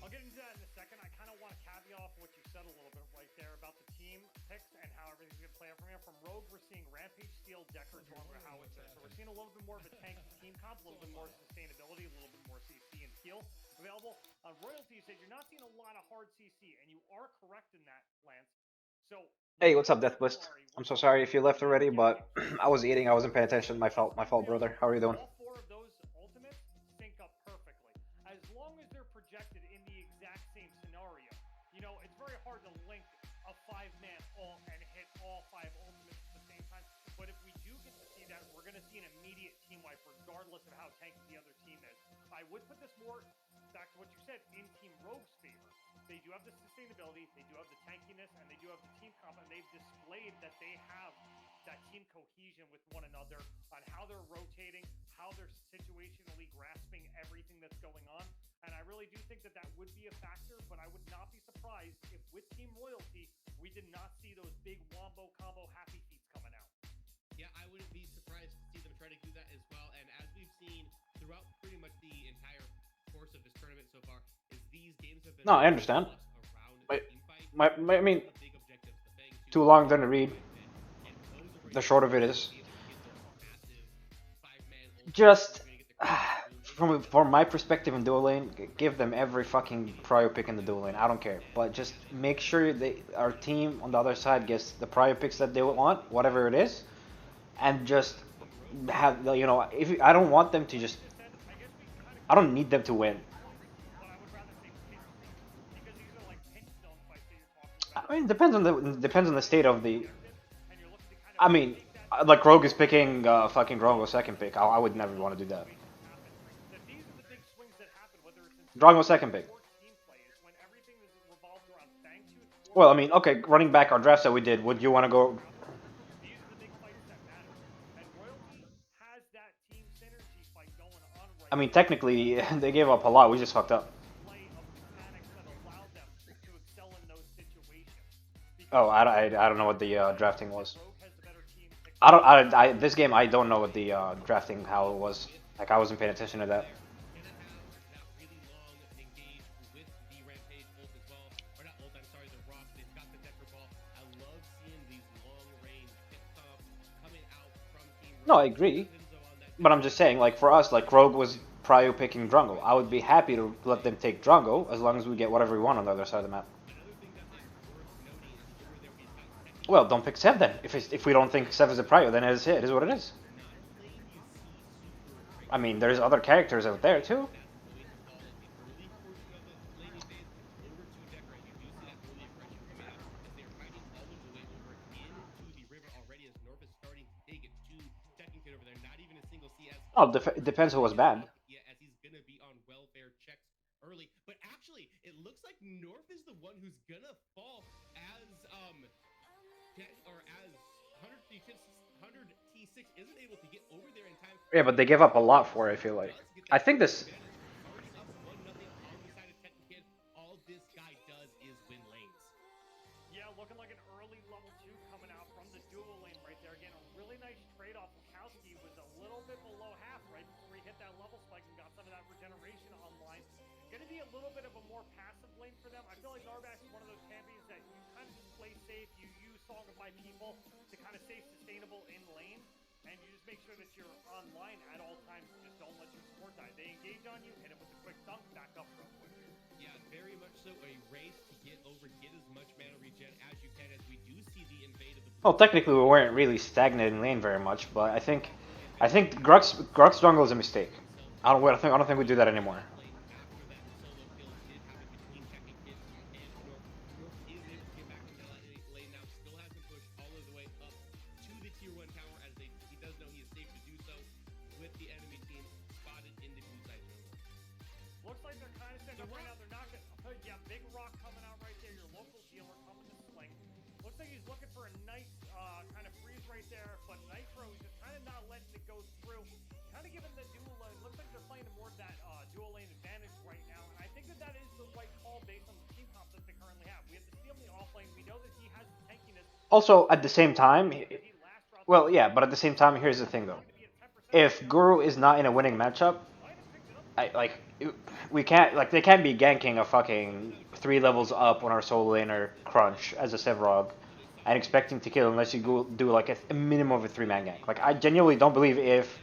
I'll get into that in a second. I kind of want to caveat off what you said a little bit right there about the team picks and how everything's going to play out from here. From Rogue, we're seeing Rampage, Steel, Decker, Drongo, Howitzer. So we're seeing a little bit more of a tank team comp, a little bit more sustainability, a little bit more CC and heal available. On Royalty, you said you're not seeing a lot of hard CC, and you are correct in that, Lance. So Hey, what's up, Deathwist? I'm so sorry if you left already, but I was eating. I wasn't paying attention. My fault, brother. How are you doing? All four of those ultimates sync up perfectly. As long as they're projected in the exact same scenario. It's very hard to link a 5-man ult and hit all 5 ultimates at the same time. But if we do get to see that, we're going to see an immediate team wipe regardless of how tanky the other team is. I would put this more, back to what you said, in Team Rogue's favor. They do have the sustainability, they do have the tankiness, and they do have the team comp, and they've displayed that they have that team cohesion with one another on how they're rotating, how they're situationally grasping everything that's going on. And I really do think that would be a factor, but I would not be surprised if with Team Royalty, we did not see those big wombo combo happy feats coming out. Yeah, I wouldn't be surprised to see them try to do that as well. And as we've seen throughout pretty much the entire course of this tournament so far, is these games have been No, I understand. I mean, too long didn't read. The short of it is just from my perspective in duo lane, give them every fucking prio pick in the duo lane. I don't care, but just make sure our team on the other side gets the prio picks that they want, whatever it is, and just have I don't want them to just. I don't need them to win. I mean, depends on the state of the. I mean, like Rogue is picking fucking Drongo second pick. I would never want to do that. Drongo second pick. Well, I mean, okay, running back our drafts that we did. Would you want to go? I mean, technically, they gave up a lot. We just fucked up. Oh, I don't know what the drafting was. I don't I this game I don't know what the drafting how it was. Like I wasn't paying attention to that. No, I agree. But I'm just saying, like for us, like Rogue was prio picking Drungo. I would be happy to let them take Drungo as long as we get whatever we want on the other side of the map. Well, don't pick Sev then. If we don't think Sev is a prio, then it is what it is. I mean, there's other characters out there too. Oh, it depends who was banned. But actually, it looks like North is the one who's gonna fall as or as 100T6 isn't able to get over there in time. Yeah, but they give up a lot for it, I feel like. I think this... All this guy does is win lanes. Yeah, looking like an early level 2 coming out from the dual lane right there. Again, a really nice trade-off. Mikowski was a little bit below half right before he hit that level spike and got some of that regeneration online. Going to be a little bit of a more passive lane for them. I feel like Narbax is one of those champions that you kind of just play safe. You use Song of My People to kind of stay sustainable in lane, and you just make sure that you're online at all times. Just don't let your support die. They engage on you, hit it with a quick dunk, back up real quick. Yeah, very much so a race to get over, get as much mana regen as you can, as we do see the invade of the... Well, technically we weren't really stagnant in lane very much, but I think Grux jungle is a mistake. I don't think we do that anymore. Looks like they're kind of setting up right now. They're not going to... yeah, Big Rock coming out right there. Your local healer coming to swing. Looks like he's looking for a nice kind of freeze right there, but Nitro is just kind of not letting it go through. Kind of giving the dual lane... looks like they're playing more of that dual lane advantage right now, and I think that that is the right call based on the team comp that they currently have. We have the Steel in the off lane. We know that he has the tankiness. Also, at the same time... Well, yeah, but at the same time, here's the thing, though. If Guru is not in a winning matchup, we can't, like, they can't be ganking a fucking 3 levels up on our solo laner Crunch as a Sevrog and expecting to kill unless you go do, like, a minimum of a 3-man gank. Like, I genuinely don't believe if...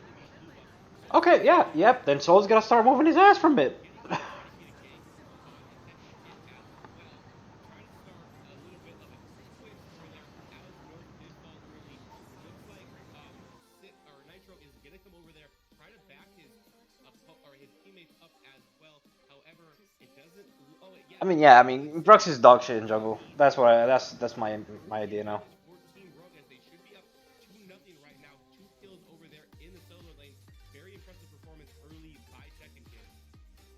Okay, yeah, yep, then Soul's gonna start moving his ass from mid. I mean, yeah, I mean, Brux is dog shit in jungle. That's what that's my idea now.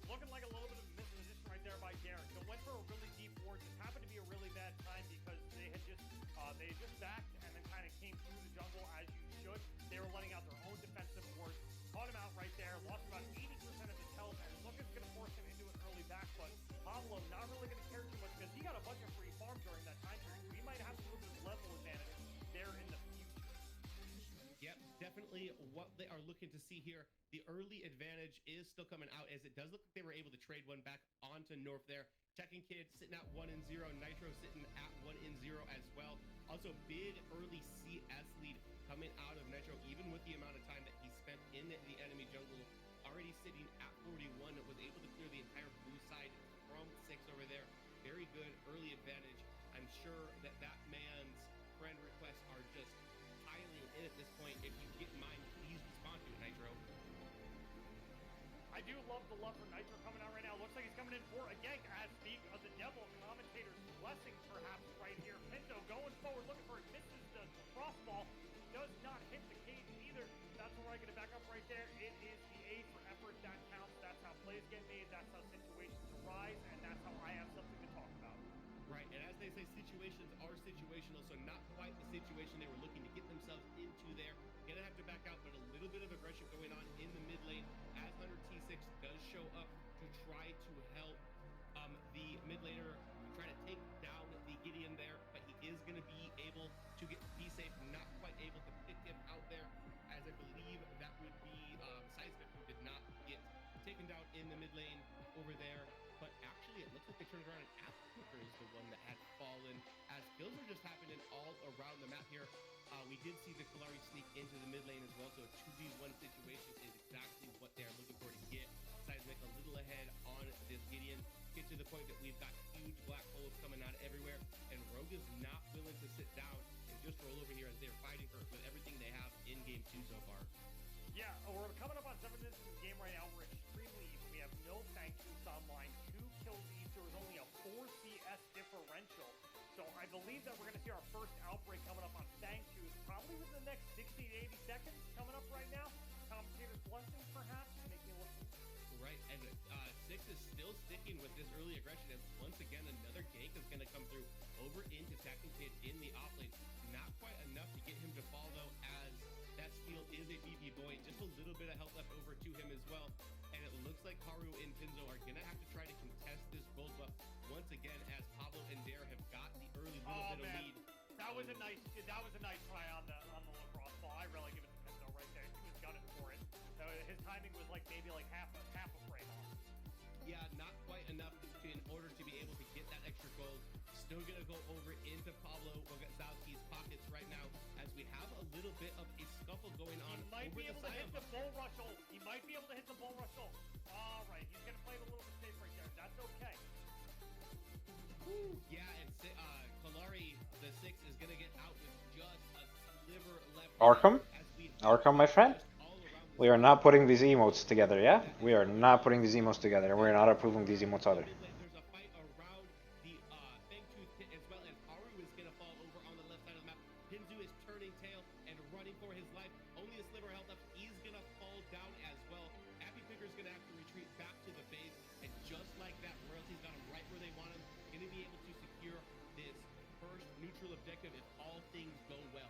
Looking like a little bit of a misposition right there by Derek. So went for a really deep ward. Just happened to be a really bad time because they had just backed and then kind of came through the jungle as you should. They were letting out their own defensive ward. Caught him out right there. Lost about 80% of his health, and Lucas going to force him into an early back, but Pablo not really going to care too much because he got a bunch of free farm during that time period. We might have a little bit of level advantage there in the future. Yep, definitely what they are looking to see here. The early advantage is still coming out, as it does look like they were able to trade one back onto North there. Tekken Kid sitting at 1-0, Nitro sitting at 1-0 as well. Also, big early CS lead coming out of Nitro, even with the amount of time that he spent in the enemy jungle. Already sitting at 41, was able to clear the entire blue side from 6 over there. Very good early advantage. I'm sure that man's friend requests are just piling in at this point. If you get mine, please respond to it, Nitro. I do love the love for Nitro coming out right now. Looks like he's coming in for a gank as Speak of the Devil. Commentator's blessing perhaps right here. Pinto going forward, looking for it. Misses the crossball. Does not hit the cage either. That's where I get it back up right there. It is the A for effort that counts. That's how plays get made. That's how situations arise. And that's how I have something to talk about. Right, and as they say, situations are situational, so not quite the situation they were looking to get themselves into there. Gonna have to back out, but a little bit of aggression going on in the mid lane as 100T6 does show up to try to help the mid laner try to take down the Gideon there, but he is going to be able to be safe, not quite able to pick him out there, as I believe that would be Seismic, who did not get taken down in the mid lane over there. But actually, it looks like they turned around and Applicator is the one that had fallen, as kills are just happening all around the map here. We did see the Kalari sneak into the mid lane as well, so a 2v1 situation is exactly what they're looking for to get Seismic a little ahead on this Gideon. Get to the point that we've got huge black holes coming out everywhere, and Rogue is not willing to sit down and just roll over here as they're fighting for with everything they have in game 2 so far. Yeah, we're coming up on 7 minutes in the game right now. We're extremely even. We have no Fangtooth online, 2 kills each. There was only a 4 CS differential. So I believe that we're going to see our first outbreak coming up on Fangtooth probably within the next 60 to 80 seconds coming up right now. Commentator's blessing, perhaps, making it look right. And Six is still sticking with this early aggression, and once again another gank is going to come through over into Tacking Kid in the off lane. Not quite enough to get him to fall though, as that steal is a BP boy. Just a little bit of health left over to him as well. And it looks like Haru and Pinzo are going to have to try to contest this gold buff once again, as Pablo and Dare have got the early little bit of lead. That was a nice try on the lacrosse ball. I really give it to Pinzo right there. He was gunning for it. So his timing was like maybe like half a frame off. Yeah, not quite enough in order to be able to get that extra gold. Still gonna go over into Pablo Wagazowski's pockets right now, as we have a little bit of a scuffle going on. He might be able to hit the bull rush ult. He might be able to hit the bull rush ult. All right, he's gonna play it a little bit safe right there. That's okay. Woo. Yeah, and Kalari, the 6, is gonna get out with just a sliver left. Arkham, my friend. We are not putting these emotes together, yeah? We are not putting these emotes together. We're not approving these emotes either. There's a fight around the Fangtooth pit as well, as Haru is going to fall over on the left side of the map. Pinzu is turning tail and running for his life. Only a sliver of health left. He's going to fall down as well. Appy Picker is going to have to retreat back to the base, and just like that, Royalty's got him right where they want him. Going to be able to secure this first neutral objective if all things go well.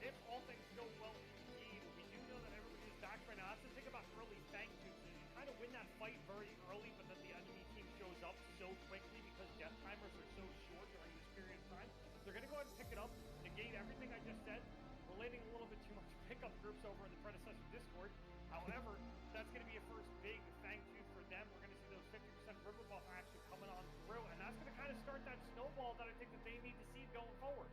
If all things go well, indeed, we do know that everybody is back right now. That's the thing about early Fangtooth. You kind of win that fight very early, but then the enemy team shows up so quickly because death timers are so short during this period of time. They're going to go ahead and pick it up, negate everything I just said. We're letting a little bit too much pickup groups over in the Predecessor Discord. However, that's going to be a first big Fangtooth for them. We're going to see those 50% river buff action coming on through, and that's going to kind of start that snowball that I think that they need to see going forward.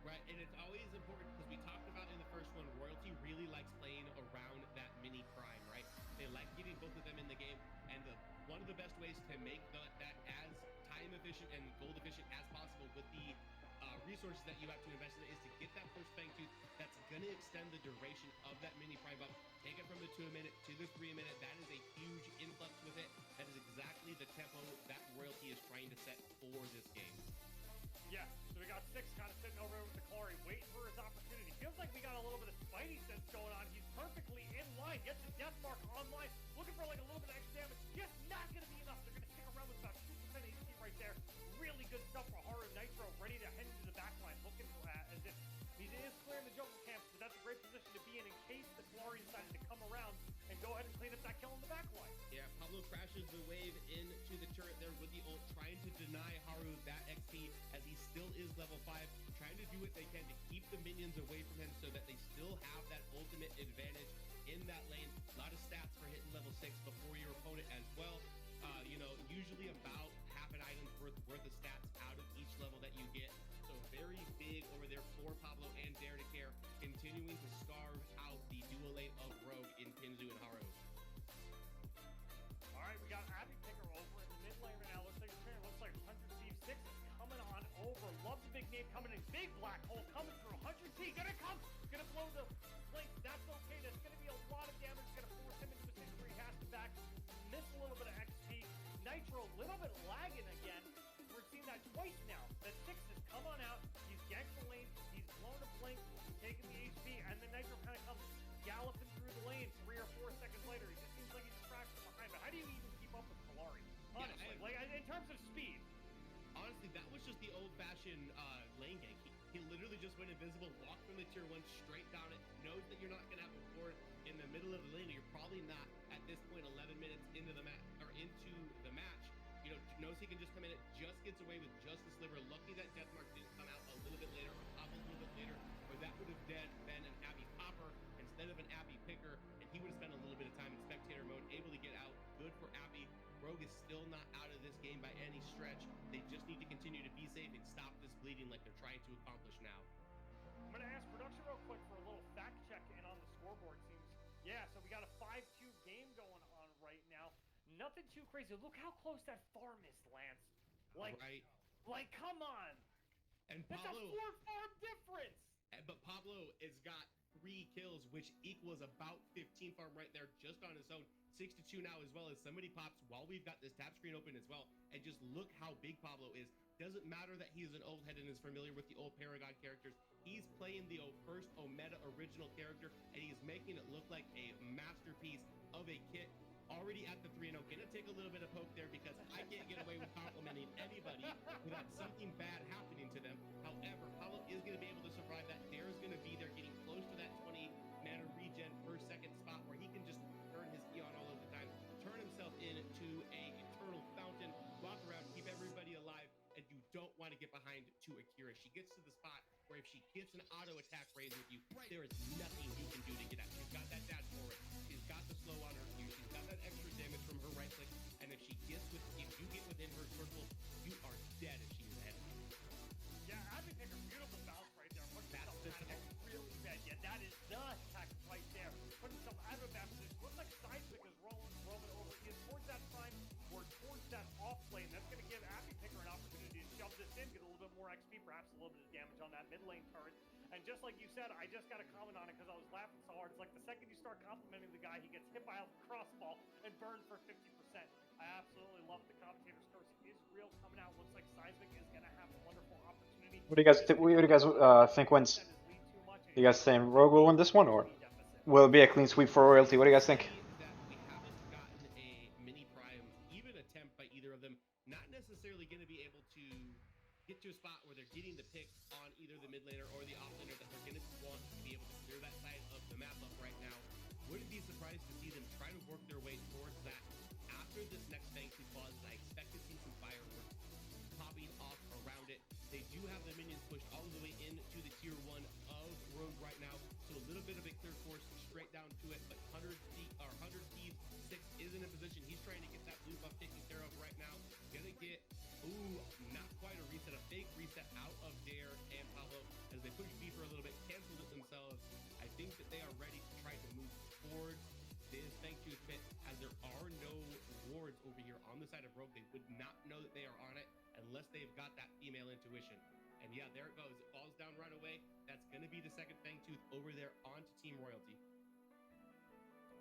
Right, and it's always important because we talked about in the first one, Royalty really likes playing around that mini prime, right? They like getting both of them in the game, and one of the best ways to make that as time efficient and gold efficient as possible with the resources that you have to invest in is to get that first Fangtooth that's going to extend the duration of that mini prime buff. Take it from the 2-minute to the 3-minute. That is a huge influx with it. That is exactly the tempo that Royalty is trying to set for this game. Yeah, so we got 6 kind of sitting over with the Kalari, waiting for his opportunity. Feels like we got a little bit of Spidey sense going on. He's perfectly in line, gets the death mark online, looking for like a little bit of extra damage. Just not going to be enough. They're going to stick around with about 2% HP right there. Really good stuff for Haru Nitro, ready to head into the backline, looking as if he is clearing the jungle camps, but that's a great position to be in case the Kalari decided to come around and go ahead and clean up that kill in the backline. Yeah, Pablo crashes the wave into the turret there with the ult, trying to deny Haru that XP as he still is level 5, trying to do what they can to keep the minions away from him so that they still have that ultimate advantage in that lane. A lot of stats for hitting level 6 before your opponent as well. Usually about half an item's worth of stats out of each level that you get. So very big over there for Pablo and Dare to Care, continuing to starve out the dual lane of Rogue in Pinzu and Haru. All right, we got Abby Picker over in the mid lane right now. Looks like 100 Steve 6 is coming on over. Love the big name coming in. Big black hole coming through. 100 T gonna come. Gonna blow the blink. That's okay. That's gonna be a lot of damage. Gonna force him into a situation where he has to back. Miss a little bit of XP. Nitro a little bit lagging again. We're seeing that twice now. That 6 has come on out. He's ganked the lane. He's blown a blink. He's taken the HP. And then Nitro kind of comes galloping through the lane 3 or 4 seconds later. He just seems like he's a fraction behind. But how do you even keep up with Kalari? Honestly, in terms of speed. Honestly, that was just the old-fashioned lane gank. He literally just went invisible, walked from the tier 1 straight down it, knows that you're not going to have a ward in the middle of the lane. You're probably not, at this point, 11 minutes into the match, you know, knows he can just come in, it just gets away with just the sliver. Lucky that Deathmark didn't come out a little bit later, or pop a little bit later, or that would have been an Abby Popper instead of an Abby Picker, and he would have spent a little bit of time in spectator mode, able to get out. Good for Abby. Rogue is still not out of this game by any stretch. They just need to continue to be safe and stop this bleeding like they're trying to accomplish now. I'm gonna ask production real quick for a little fact check in on the scoreboard. Seems, yeah, so we got a 5-2 game going on right now. Nothing too crazy. Look how close that farm is, Lance. Like, right. Like, come on. And That's Pablo, a 4 farm difference. But Pablo has got 3 kills, which equals about 15 farm right there just on his own. 6-2 now, as well as somebody pops while we've got this tap screen open as well. And just look how big Pablo is. Doesn't matter that he is an old head and is familiar with the old Paragon characters. He's playing the first Omega original character, and he's making it look like a masterpiece of a kit. Already at the 3-0. Gonna take a little bit of poke there because I can't get away with complimenting anybody without something bad happening to them. However, Pablo is going to be able to survive that. Dare is going to be there getting close to that 20 mana regen per second spot where he can just turn his Eon all of the time, turn himself into a eternal fountain, walk around, keep everybody alive, and you don't want to get behind to Akira. She gets to the spot where if she gets an auto attack raise with you, there is nothing you can do to get out. She's got that dash forward. She's got the slow on her Q. She's got that extra damage from her right click. And if you get within her circle, you are dead if she is ahead of you. Yeah, Abby Picker, beautiful bounce right there. Putting himself out of a really bad. Yeah, that is the attack right there. Putting himself out of a bad position. Looks like Seismic is rolling over. He is towards that prime or towards that off lane. That's going to give Abby Picker an opportunity to shove this in, get a little bit more XP, perhaps a little bit of damage on that mid lane turret. And just like you said, I just got to comment on it because I was laughing so hard. It's like the second you start complimenting the guy, he gets hit by a crossball and burned for 50%. I absolutely love it. The commentator's curse is real coming out. Looks like Seismic is going to have a wonderful opportunity. What do you guys think wins? You guys saying Rogue will win this one, or will it be a clean sweep for Royalty? What do you guys think? That we haven't gotten a mini prime, even attempt by either of them. Not necessarily going to be able to get to a spot where they're getting the pick on either the mid laner or the off laner that they're going to want to be able to clear that side of the map up right now. Wouldn't be surprised to see them try to work their way towards that after this next Fang Tooth pause. I expect to see some fireworks popping off around it. They do have the minions pushed all the way into the tier 1 of Rogue right now, so a little bit of a clear course straight down to it, but 100 Thieves 6 isn't in position. He's trying to get that blue buff taken care of right now. Gonna get, not quite a reset, a fake reset out of Dare and Pablo as they push B for a little bit, canceled it themselves. I think that they are ready to try to move towards this Fang Tooth pit, as there are no wards over here on the side of Rogue. They would not know that they are on it unless they've got that female intuition. And yeah, there it goes. It falls down right away. That's going to be the second Fang Tooth over there onto Team Royalty.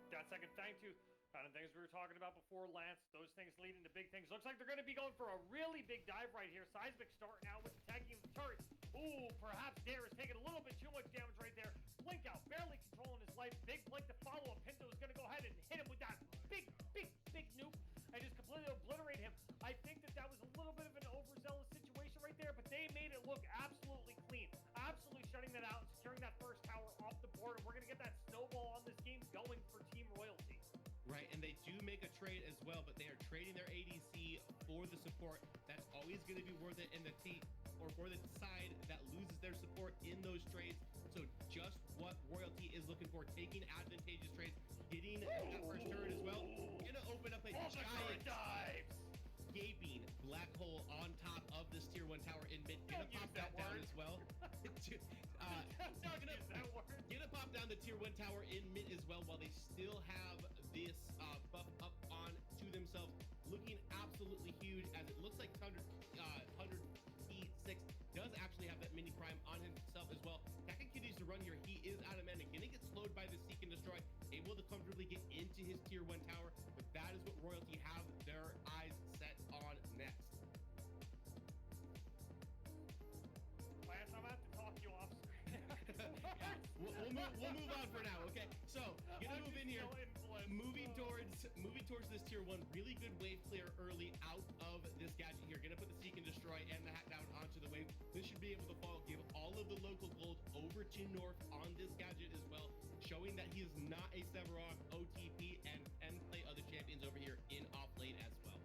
That second Fang Tooth. Kind of things we were talking about before, Lance. Those things leading to big things. Looks like they're going to be going for a really big dive right here. Seismic starting out with the tagging of the turrets. Ooh, perhaps Dare is taking a little bit too much damage right there. Blink out, barely controlling his life. Big blink to follow up. Pinto is going to go ahead and hit him with that big nuke and just completely obliterate him. I think that was a little bit of an overzealous situation right there, but they made it look absolutely clean. Absolutely shutting that out and securing that first tower off the board. And we're going to get that snowball on this game going for Team Royalty. Right, and they do make a trade as well, but they are trading their ADC for the support. That's always going to be worth it in the team, or for the side that loses their support in those trades. So just what Royalty is looking for, taking advantageous trades, getting that first turret as well. Gonna open up a giant dives. Gaping black hole on top of this tier 1 tower in mid. Gonna pop that down as well. Gonna pop down the tier 1 tower in mid as well, while they still have this buff up on to themselves, looking absolutely huge, as it looks like 100 P6 does actually have that mini prime on himself as well. That continues to run here. He is out of mana, gonna get slowed by the Seek and Destroy, able to comfortably get into his tier 1 tower, but that is what Royalty have their eyes set on next. Lance, I'm going to have to talk you off screen. We'll move on for now, okay? So, gonna move in here. Moving towards this tier 1. Really good wave clear early out of this gadget here. Gonna put the Seek and Destroy and the Hack down onto the wave. This should be able to fall, give all of the local gold over to North on this gadget as well, showing that he is not a Sevarog OTP and can play other champions over here in off lane as well.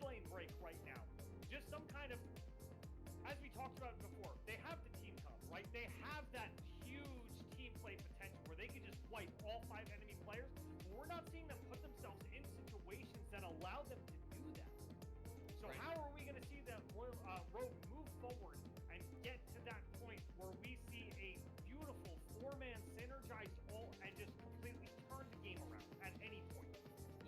mid lane break right now. Just some kind of, as we talked about before, they have the team hub, right? They have that huge team play potential where they can just wipe all 5 enemy players, but we're not seeing them put themselves in situations that allow them to do that. So how are we going to see that Rogue move forward and get to that point where we see a beautiful 4-man synergized ult and just completely turn the game around at any point?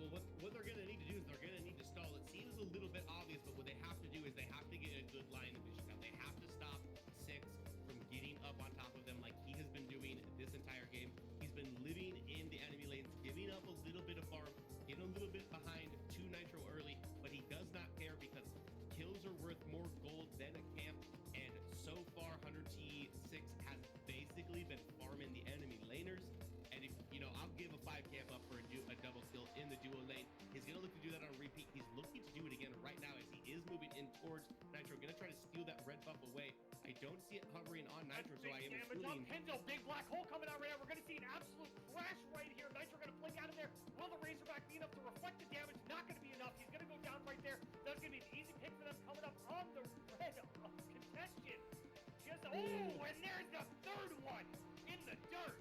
Well, what they're going to need to do is they're going to need to stall. It seems a little bit obvious, but what they have to do is they have to get a good line of vision. Now, they have to stop Six from getting up on top of them like he has been doing this entire game. He's been living in the enemy lanes, giving up a little bit of farm, getting a little bit behind to Nitro early, but he does not care because kills are worth more gold than a camp, and so far 100T6 has basically been farming the enemy laners. And if, you know, I'll give a 5 camp up for a double kill in the duo lane. He's going to look to do that on repeat. He's looking to do it again right now as he is moving in towards Nitro. Going to try to steal that red buff away. I don't see it hovering on Nitro, so I am assuming... Kenzo, big black hole coming out right now. We're going to see an absolute crash right here. Nitro going to blink out of there. Will the Razorback be enough to reflect the damage? Not going to be enough. He's going to go down right there. That's going to be an easy pick for them coming up on the red contestant. Just, oh, and there's the third one in the dirt.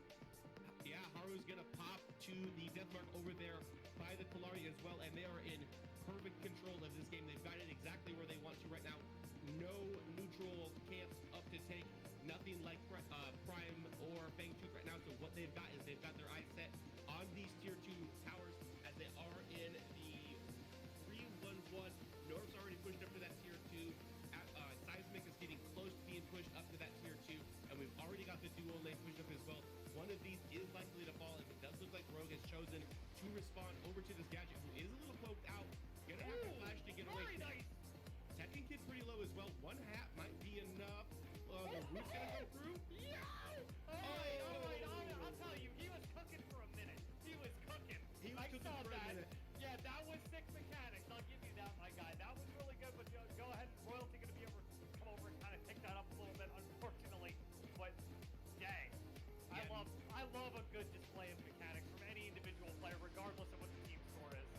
Yeah, Haru's gonna pop to the death mark over there by the Kalari as well, and they are in perfect control of this game. They've got it exactly where they want to right now. No neutral camps up to take. Nothing like Prime or Fang Tooth right now. So what they've got is they've got their eyes set on these tier 2 towers as they are in the 3-1-1. North's already pushed up to that tier 2. Seismic is getting close to being pushed up to that tier 2, and we've already got the duo lane pushed up as well. One of these is likely to fall, as it does look like Rogue has chosen to respond over to this gadget, who is a little poked out. Gonna have to flash to get away. Very nice. Tekken Kid pretty low as well. 1 hat might be enough. The root's gonna go through. I'll tell you, he was cooking for a minute. He was cooking. I saw that. Yeah, that was sick mechanics. I'll give you that, my guy. That was really good, but go ahead. Royalty going to be able to come over and kind of pick that up a little bit, unfortunately. But, dang. I love a good display of mechanics from any individual player, regardless of what the team score is.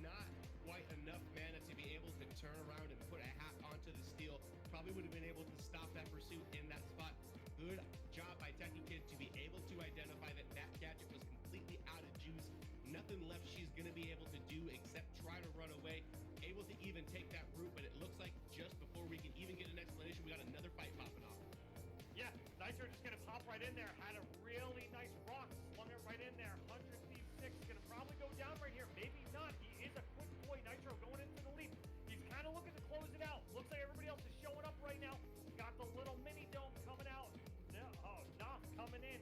Not quite enough mana to be able to turn around and put a hat onto the steel. Probably would have been able to stop that pursuit in that spot. Good job by Tekken Kid to be able to identify that that gadget was completely out of juice. Nothing left she's going to be able to do except try to run away. Able to even take that route, but it looks like just before we can even get an explanation, we got another fight popping off. Yeah, Nitro just going to pop right in there. Had a really nice rock, slung it right in there. 100 Thief 6 going to probably go down right here. Maybe not. He is a quick boy. Nitro going into the lead. He's kind of looking to close it out. Looks like everybody else is showing up right now. Got the little mini dome coming out. Knopf coming in.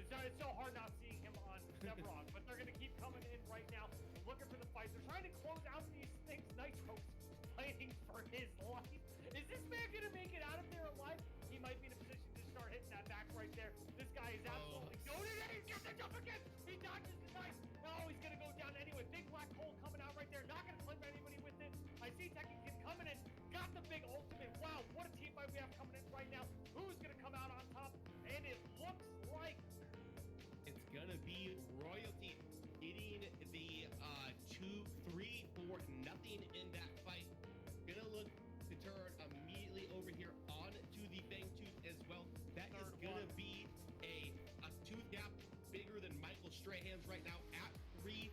It's so hard not seeing him on Severog, but they're going to keep coming in right now, looking for the fight. They're trying to close out these things. Nitro's fighting for his life. Is this man going to make it out of there alive? He might be in a position to start hitting that back right there. This guy is absolutely going in. He's got the jump again. He dodges the knife. No, he's going to go down anyway. Big black hole coming out right there. Not going to clip anybody with it. I see Tekken Kid coming in. Got the big ultimate. Wow, what a team fight we have coming in right now. Who's going to come out on top? And it looks like it's gonna be Royalty getting the 2-3 for nothing in that fight. Gonna look to turn immediately over here on to the Fang Tooth as well. That is gonna be a tooth gap bigger than Michael Strahan's right now at 3-0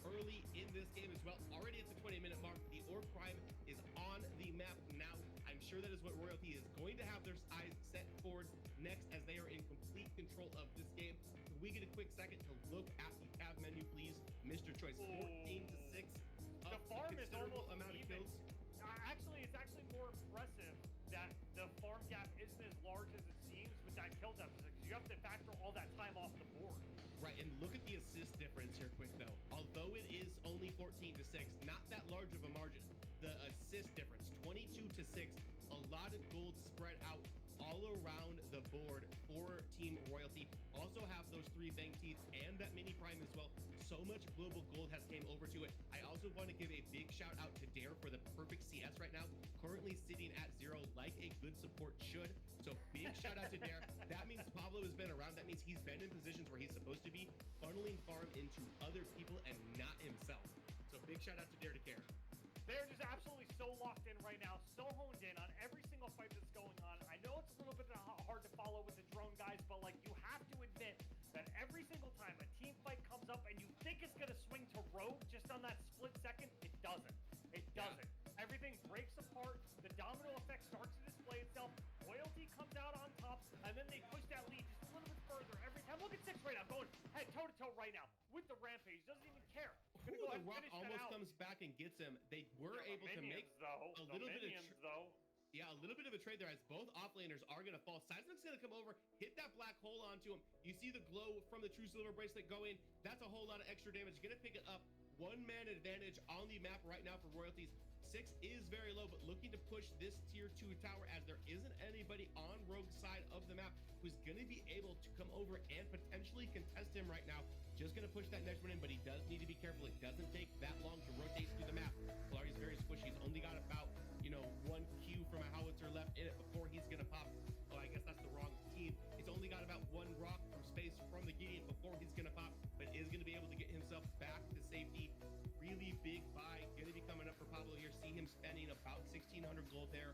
early in this game as well. Already at the 20-minute mark, the Orb Prime is on the map now. I'm sure that is what Royalty is going to have their eyes set forward next, as they are in complete control of this game. Can we get a quick second to look at the tab menu, please, Mr. Choice? 14-6. The farm is almost amount of even. kills. Actually, it's actually more impressive that the farm gap isn't as large as it seems with that kill deficit, because you have to factor all that time off the board. Right, and look at the assist difference here quick, though. Although it is only 14-6, not that large of a margin. The assist difference, 22-6, a lot of gold spread out all around the board for Team Royalty. Also have those 3 Fang Teeth and that mini Prime as well. So much global gold has came over to it. I also want to give a big shout out to Dare for the perfect CS right now. Currently sitting at 0 like a good support should. So big shout out to Dare. That means Pablo has been around. That means he's been in positions where he's supposed to be, funneling farm into other people and not himself. So So big shout out to Dare to Care. They're just absolutely so locked in right now, so honed in on every single fight that's going on. I know it's a little bit hard to follow with the drone guys, but like you have to admit that every single time a team fight comes up and you think it's gonna swing to Rogue just on that split second, it doesn't. It doesn't. Everything breaks apart. The domino effect starts to display itself. Royalty comes out on top, and then they push that lead just a little bit further every time. Look at 6 right now, going head toe to toe right now with the Rampage. Doesn't even care. Gonna go ahead The and Rock finish that almost out. comes back and gets him. They were Yeah, able to make though. a little bit of though. yeah, a little bit of a trade there as both offlaners are gonna fall. Seismic's gonna come over, hit that black hole onto him. You see the glow from the True Silver Bracelet go in. That's a whole lot of extra damage. Gonna pick it up. 1-man advantage on the map right now for Royalties. 6 is very low, but looking to push this tier 2 tower as there isn't anybody on Rogue's side of the map who's going to be able to come over and potentially contest him right now. Just going to push that next one in, but he does need to be careful. It doesn't take that long to rotate through the map. Kalari's very squishy. He's only got about, 1 Q from a howitzer left in it before he's going to pop. Oh, I guess that's the wrong team. He's only got about 1 rock from space from the Gideon before he's going to pop, but is going to be able to get himself back to safety. Really big buy going to be coming up for Pablo here. See him spending about 1,600 gold there.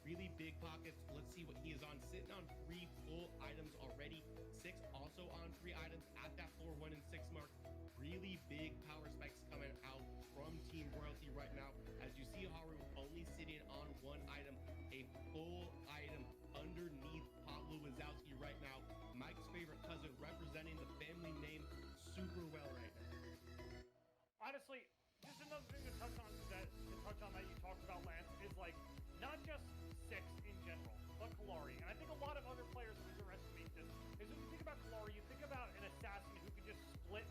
Really big pockets. Let's see what he is on. Sitting on 3 full items already. 6 also on 3 items at that floor 1 and 6 mark. Really big power spikes coming out from Team Royalty right now. As you see Haru only sitting on 1 item. A full item underneath Pablo Wazowski right now. Mike's favorite cousin representing the family name super well right now. Honestly, just another thing to touch on that you talked about, Lance, is like not just 6 in general, but Kalari. And I think a lot of other players underestimate this. Is when you think about Kalari, you think about an assassin who can just split,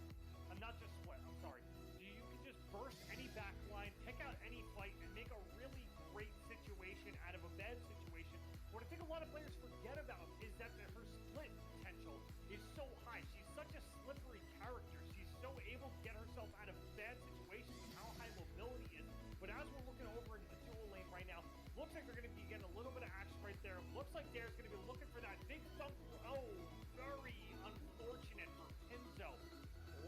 not just split, I'm sorry. You can just burst any back line, pick out any fight, and make a really great situation out of a bad situation. What I think a lot of players forget about is that her split potential is so high. She's such a slippery character. She's so able to get herself out of bad situations with how high mobility is. But as we're looking over into the dual lane right now, looks like they're going to be getting a little bit of action right there. Looks like Dare's going to be looking for that big thump. Oh, very unfortunate for Pinzo.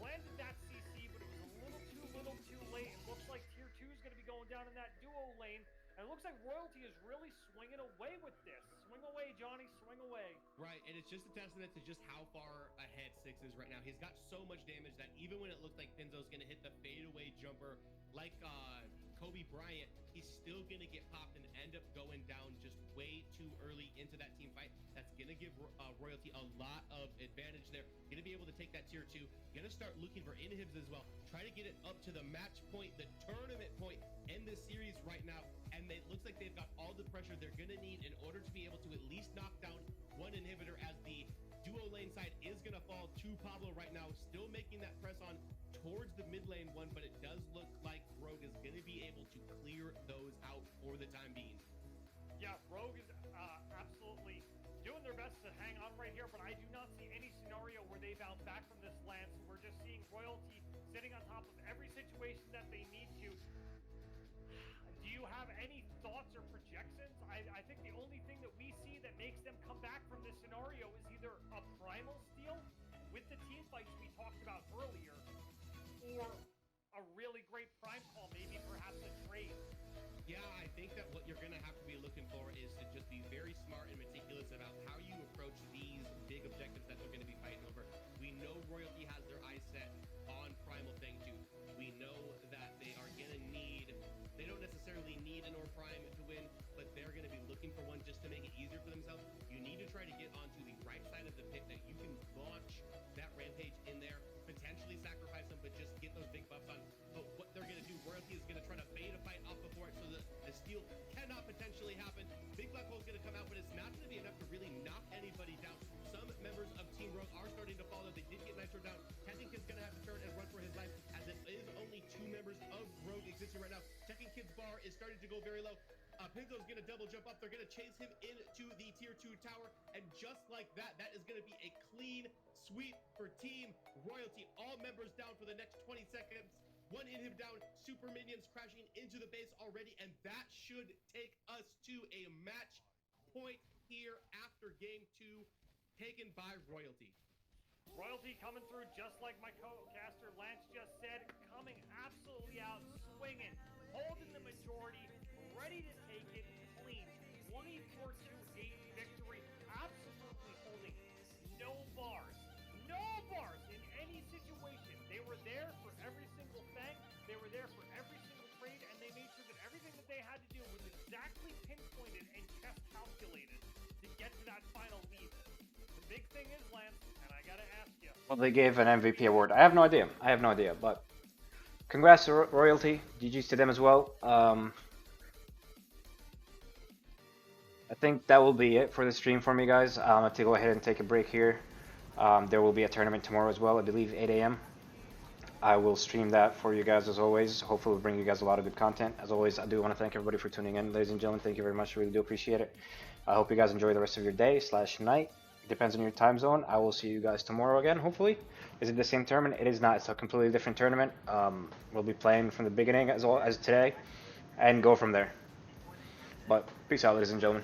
Landed that CC, but it was a little too late. It looks like tier 2 is going to be going down in that duo lane. And it looks like Royalty is really swinging away with this. Swing away, Johnny, swing away. Right, and it's just a testament to just how far ahead 6 is right now. He's got so much damage that even when it looked like Pinzo's going to hit the fadeaway jumper like Kobe Bryant, he's still going to get popped and end up going down just way too early into that team fight. That's going to give Royalty a lot of advantage there. Going to be able to take that tier 2. Going to start looking for inhibs as well. Try to get it up to the match point, the tournament point in this series right now. And it looks like they've got all the pressure they're going to need in order to be able to at least knock down 1 inhibitor as the duo lane side is going to fall to Pablo right now. Still making that press on towards the mid lane one, but it does look like Rogue is going to be able to clear those out for the time being. Yeah, Rogue is absolutely doing their best to hang on right here, but I do not see any scenario where they bounce back from this Lance. We're just seeing Royalty sitting on top of every situation that they need to. Do you have any thoughts or projections? I think the only thing that we see that makes them come back from this scenario is either a primal steal with the team fights we talked about earlier, or a really great prime call, maybe perhaps a trade. Yeah, I think that what you're going to have to be looking for is to just be very smart and meticulous about how you approach these big objectives that they're going to be fighting over. We know Royalty has their eyes set on Primal Fangtooth. We know that they are going to need, they don't necessarily need an Or Prime to win, but they're going to be looking for one just to make it easier for themselves. You need to try to get onto the right side of the pit that you can launch that Rampage in there, potentially sacrifice them, but just get those big buffs on. But what they're going to do, Royalty is going to try to bait a fight off before it so that the steal cannot potentially happen. Big Black Hole is going to come out, but it's not going to be enough to really knock anybody down. Some members of Team Rogue are starting to follow. They did get Nitro down. Tekken Kid's going to have to turn and run for his life, as it is only 2 members of Rogue existing right now. Tekken Kid's bar is starting to go very low. Pinzo's going to double jump up. They're going to chase him into the tier 2 tower. And just like that, that is going to be a clean sweep for Team Royalty. All members down for the next 20 seconds. 1 inhib down, super minions crashing into the base already, and that should take us to a match point here after game 2, taken by Royalty. Royalty coming through just like my co-caster Lance just said, coming absolutely out, swinging, holding the majority, ready to take it clean. 24-8 victory, absolutely holding no bars in any situation. They were there for every single thing, they were there for every single trade, and they made sure that everything that they had to do was exactly pinpointed and chess calculated to get to that final lead. The big thing is, Lance, and I gotta ask you. Well, they gave an MVP award. I have no idea. But congrats to Royalty. GG's to them as well. I think that will be it for the stream for me, guys. I'm going to go ahead and take a break here. There will be a tournament tomorrow as well, I believe 8 a.m. I will stream that for you guys as always. Hopefully we'll bring you guys a lot of good content. As always, I do want to thank everybody for tuning in. Ladies and gentlemen, thank you very much. I really do appreciate it. I hope you guys enjoy the rest of your day / night. Depends on your time zone. I will see you guys tomorrow again, hopefully. Is it the same tournament? It is not. It's a completely different tournament. We'll be playing from the beginning as well as today and go from there. But peace out, ladies and gentlemen.